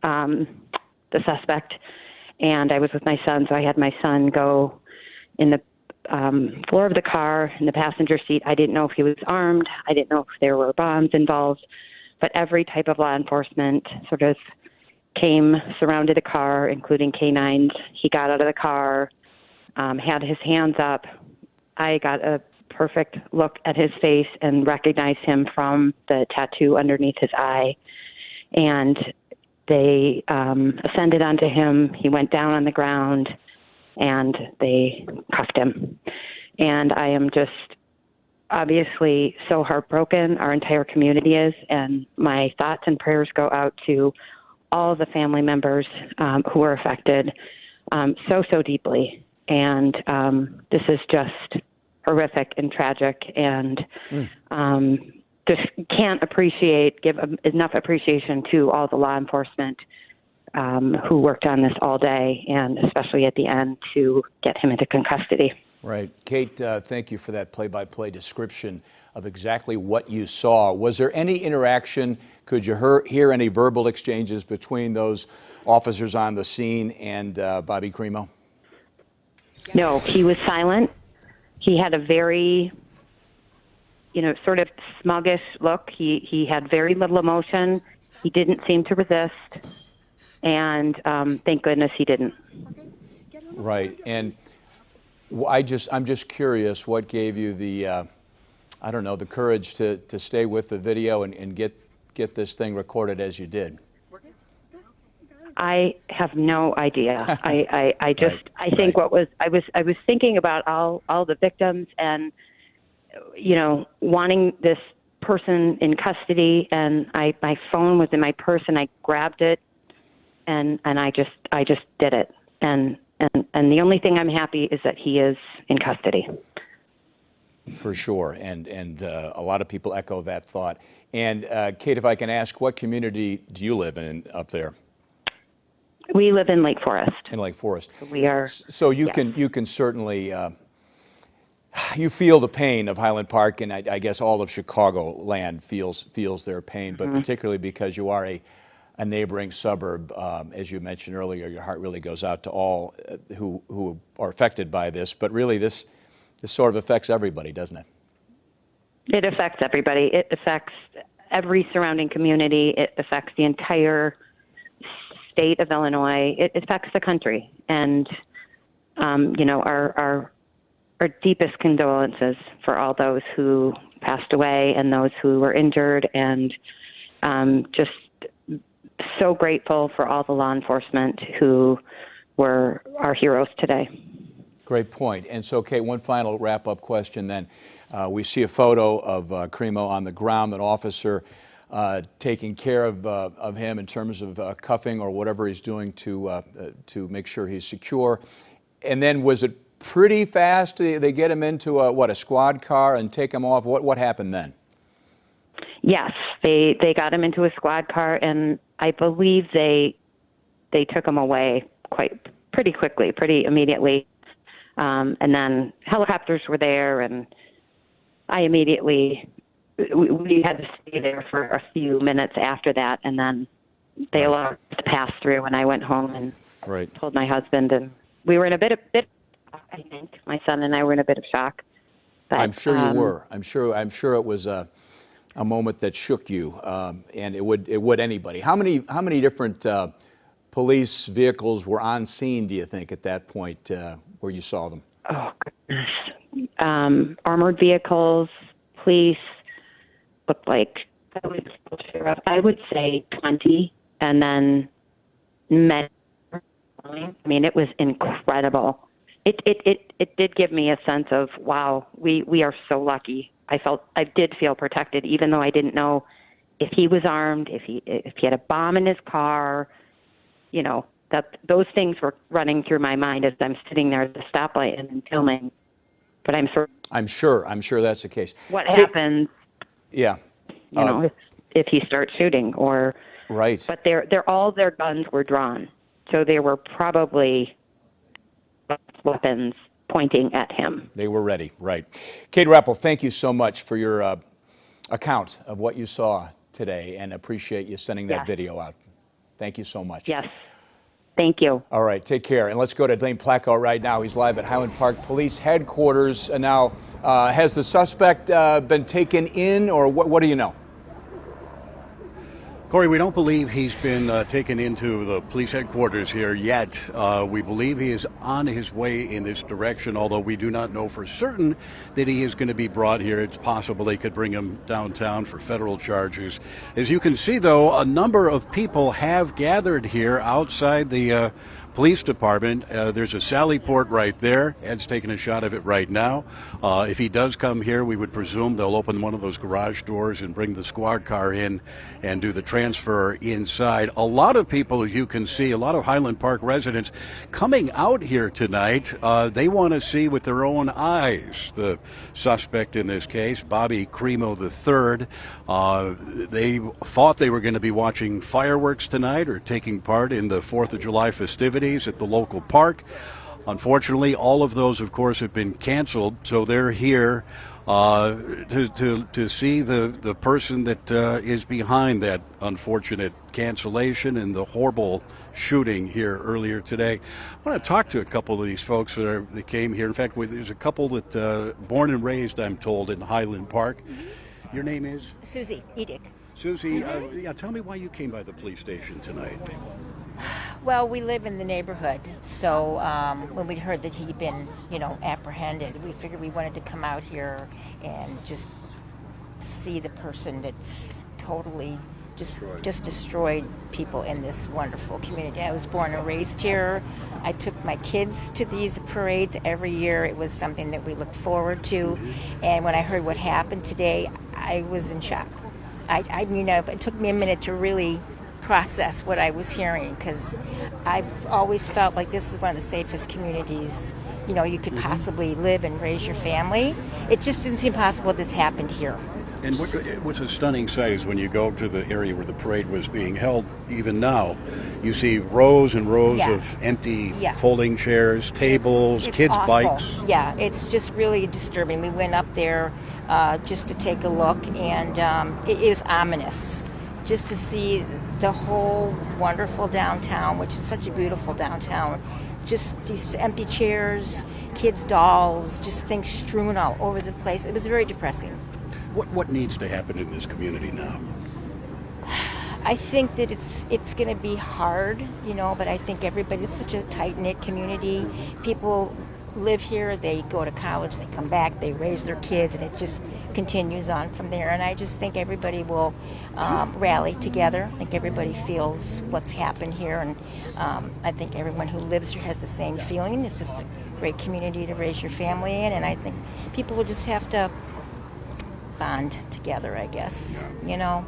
the suspect, and I was with my son, so I had my son go in the floor of the car in the passenger seat. I didn't know if he was armed. I didn't know if there were bombs involved, but every type of law enforcement sort of came, surrounded the car, including canines. He got out of the car, had his hands up. I got a perfect look at his face and recognized him from the tattoo underneath his eye. And they ascended onto him. He went down on the ground, and they cuffed him. And I am just obviously so heartbroken. Our entire community is, and my thoughts and prayers go out to all the family members who were affected so deeply. And this is just horrific and tragic, and just can't give enough appreciation to all the law enforcement who worked on this all day, and especially at the end to get him into custody. Right. Kate, thank you for that play-by-play description of exactly what you saw. Was there any interaction? Could you hear any verbal exchanges between those officers on the scene and Bobby Cremo? No, he was silent. He had a very, sort of smuggish look. He had very little emotion. He didn't seem to resist. And thank goodness he didn't. Right. And I'm just curious what gave you the, the courage to stay with the video and get this thing recorded as you did. I have no idea. I think I was thinking about all the victims and, wanting this person in custody, and my phone was in my purse and I grabbed it and I just did it. And the only thing I'm happy is that he is in custody. For sure. And a lot of people echo that thought. And Kate, if I can ask, what community do you live in up there? We live in Lake Forest. In Lake Forest. We are. So you can certainly, you feel the pain of Highland Park, and I guess all of Chicagoland feels their pain, but particularly because you are a neighboring suburb, as you mentioned earlier, your heart really goes out to all who are affected by this. But really, this sort of affects everybody, doesn't it? It affects everybody. It affects every surrounding community. It affects the entire state of Illinois. It affects the country. And, our deepest condolences for all those who passed away and those who were injured, and just so grateful for all the law enforcement who were our heroes today. Great point. And so, Kate, one final wrap-up question then. We see a photo of Cremo on the ground, an officer taking care of him in terms of cuffing or whatever he's doing to make sure he's secure. And then was it pretty fast? They get him into a squad car and take him off? What happened then? Yes, they got him into a squad car, and I believe they took him away pretty quickly, pretty immediately. And then helicopters were there, and I immediately, we had to stay there for a few minutes after that, and then they allowed us to pass through, and I went home and told my husband, and we were in a bit of I think my son and I were in a bit of shock. But, I'm sure you were. I'm sure it was a moment that shook you, and it would anybody. How many different police vehicles were on scene, do you think, at that point where you saw them? Oh, goodness. Armored vehicles, police, looked like, I would say 20, and then men. I mean, it was incredible. It did give me a sense of, wow, we are so lucky. I did feel protected, even though I didn't know if he was armed, if he had a bomb in his car, that those things were running through my mind as I'm sitting there at the stoplight and filming. But I'm sure that's the case. What happens? Yeah. If he starts shooting or right. But all their guns were drawn, so they were probably weapons pointing at him. They were ready, right. Kate Rappel, thank you so much for your account of what you saw today, and appreciate you sending that video out. Thank you so much. Yes. Thank you. All right, take care. And let's go to Dane Placko right now. He's live at Highland Park Police Headquarters. And now, has the suspect been taken in, or what do you know? Corey, we don't believe he's been taken into the police headquarters here yet. We believe he is on his way in this direction, although we do not know for certain that he is going to be brought here. It's possible they could bring him downtown for federal charges. As you can see, though, a number of people have gathered here outside the police department. There's a Sally Port right there. Ed's taking a shot of it right now. If he does come here, we would presume they'll open one of those garage doors and bring the squad car in and do the transfer inside. A lot of people, as you can see, a lot of Highland Park residents coming out here tonight. They want to see with their own eyes the suspect in this case, Bobby Cremo III. They thought they were going to be watching fireworks tonight or taking part in the 4th of July festivities at the local park. Unfortunately, all of those, of course, have been canceled, so they're here to see the person that is behind that unfortunate cancellation and the horrible shooting here earlier today. I want to talk to a couple of these folks that came here. In fact, there's a couple that born and raised, I'm told, in Highland Park. Your name is? Susie Edick. Susie, yeah, tell me why you came by the police station tonight. Well, we live in the neighborhood, so when we heard that he'd been, apprehended, we figured we wanted to come out here and just see the person that's totally just destroyed people in this wonderful community. I was born and raised here. I took my kids to these parades every year. It was something that we looked forward to. And when I heard what happened today, I was in shock. It took me a minute to really process what I was hearing, because I've always felt like this is one of the safest communities you could possibly live and raise your family. It just didn't seem possible this happened here. And what's a stunning sight is when you go to the area where the parade was being held, even now, you see rows and rows of empty folding chairs, tables, kids' bikes. Yeah, it's just really disturbing. We went up there just to take a look, and it is ominous just to see the whole wonderful downtown, which is such a beautiful downtown. Just these empty chairs, kids' dolls, just things strewn all over the place. It was very depressing. What needs to happen in this community now? I think that it's going to be hard, but I think it's such a tight-knit community. People live here, they go to college, they come back, they raise their kids, and it just continues on from there. And I just think everybody will rally together. I think everybody feels what's happened here, and I think everyone who lives here has the same feeling. It's just a great community to raise your family in, and I think people will just have to bond together, I guess. Yeah.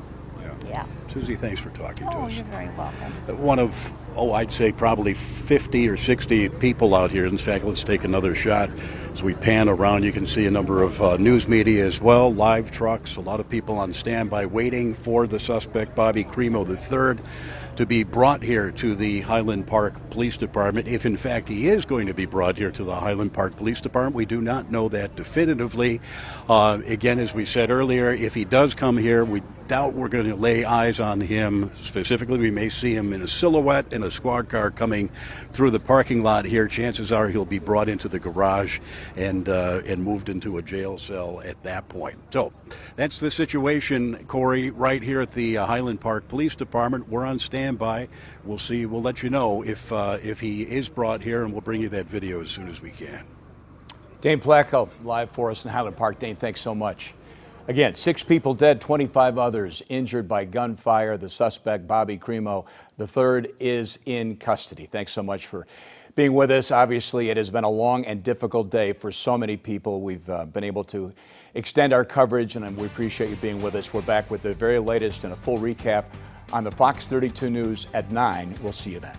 Susie, thanks for talking to us. You're very welcome. One of, I'd say probably 50 or 60 people out here. In fact, let's take another shot. As we pan around, you can see a number of news media as well, live trucks, a lot of people on standby waiting for the suspect, Bobby Crimo III, to be brought here to the Highland Park Police Department. If in fact he is going to be brought here to the Highland Park Police Department, we do not know that definitively. Again, as we said earlier, if he does come here, we doubt we're going to lay eyes on him specifically. We may see him in a silhouette in a squad car coming through the parking lot here. Chances are he'll be brought into the garage and moved into a jail cell at that point. So that's the situation, Corey, right here at the Highland Park Police Department. We're on standby. We'll see. We'll let you know if he is brought here, and we'll bring you that video as soon as we can. Dane Placco live for us in Highland Park. Dane, thanks so much. Again, 6 people dead, 25 others injured by gunfire. The suspect, Bobby Crimo III, is in custody. Thanks so much for being with us. Obviously, it has been a long and difficult day for so many people. We've been able to extend our coverage, and we appreciate you being with us. We're back with the very latest and a full recap on the Fox 32 News at 9. We'll see you then.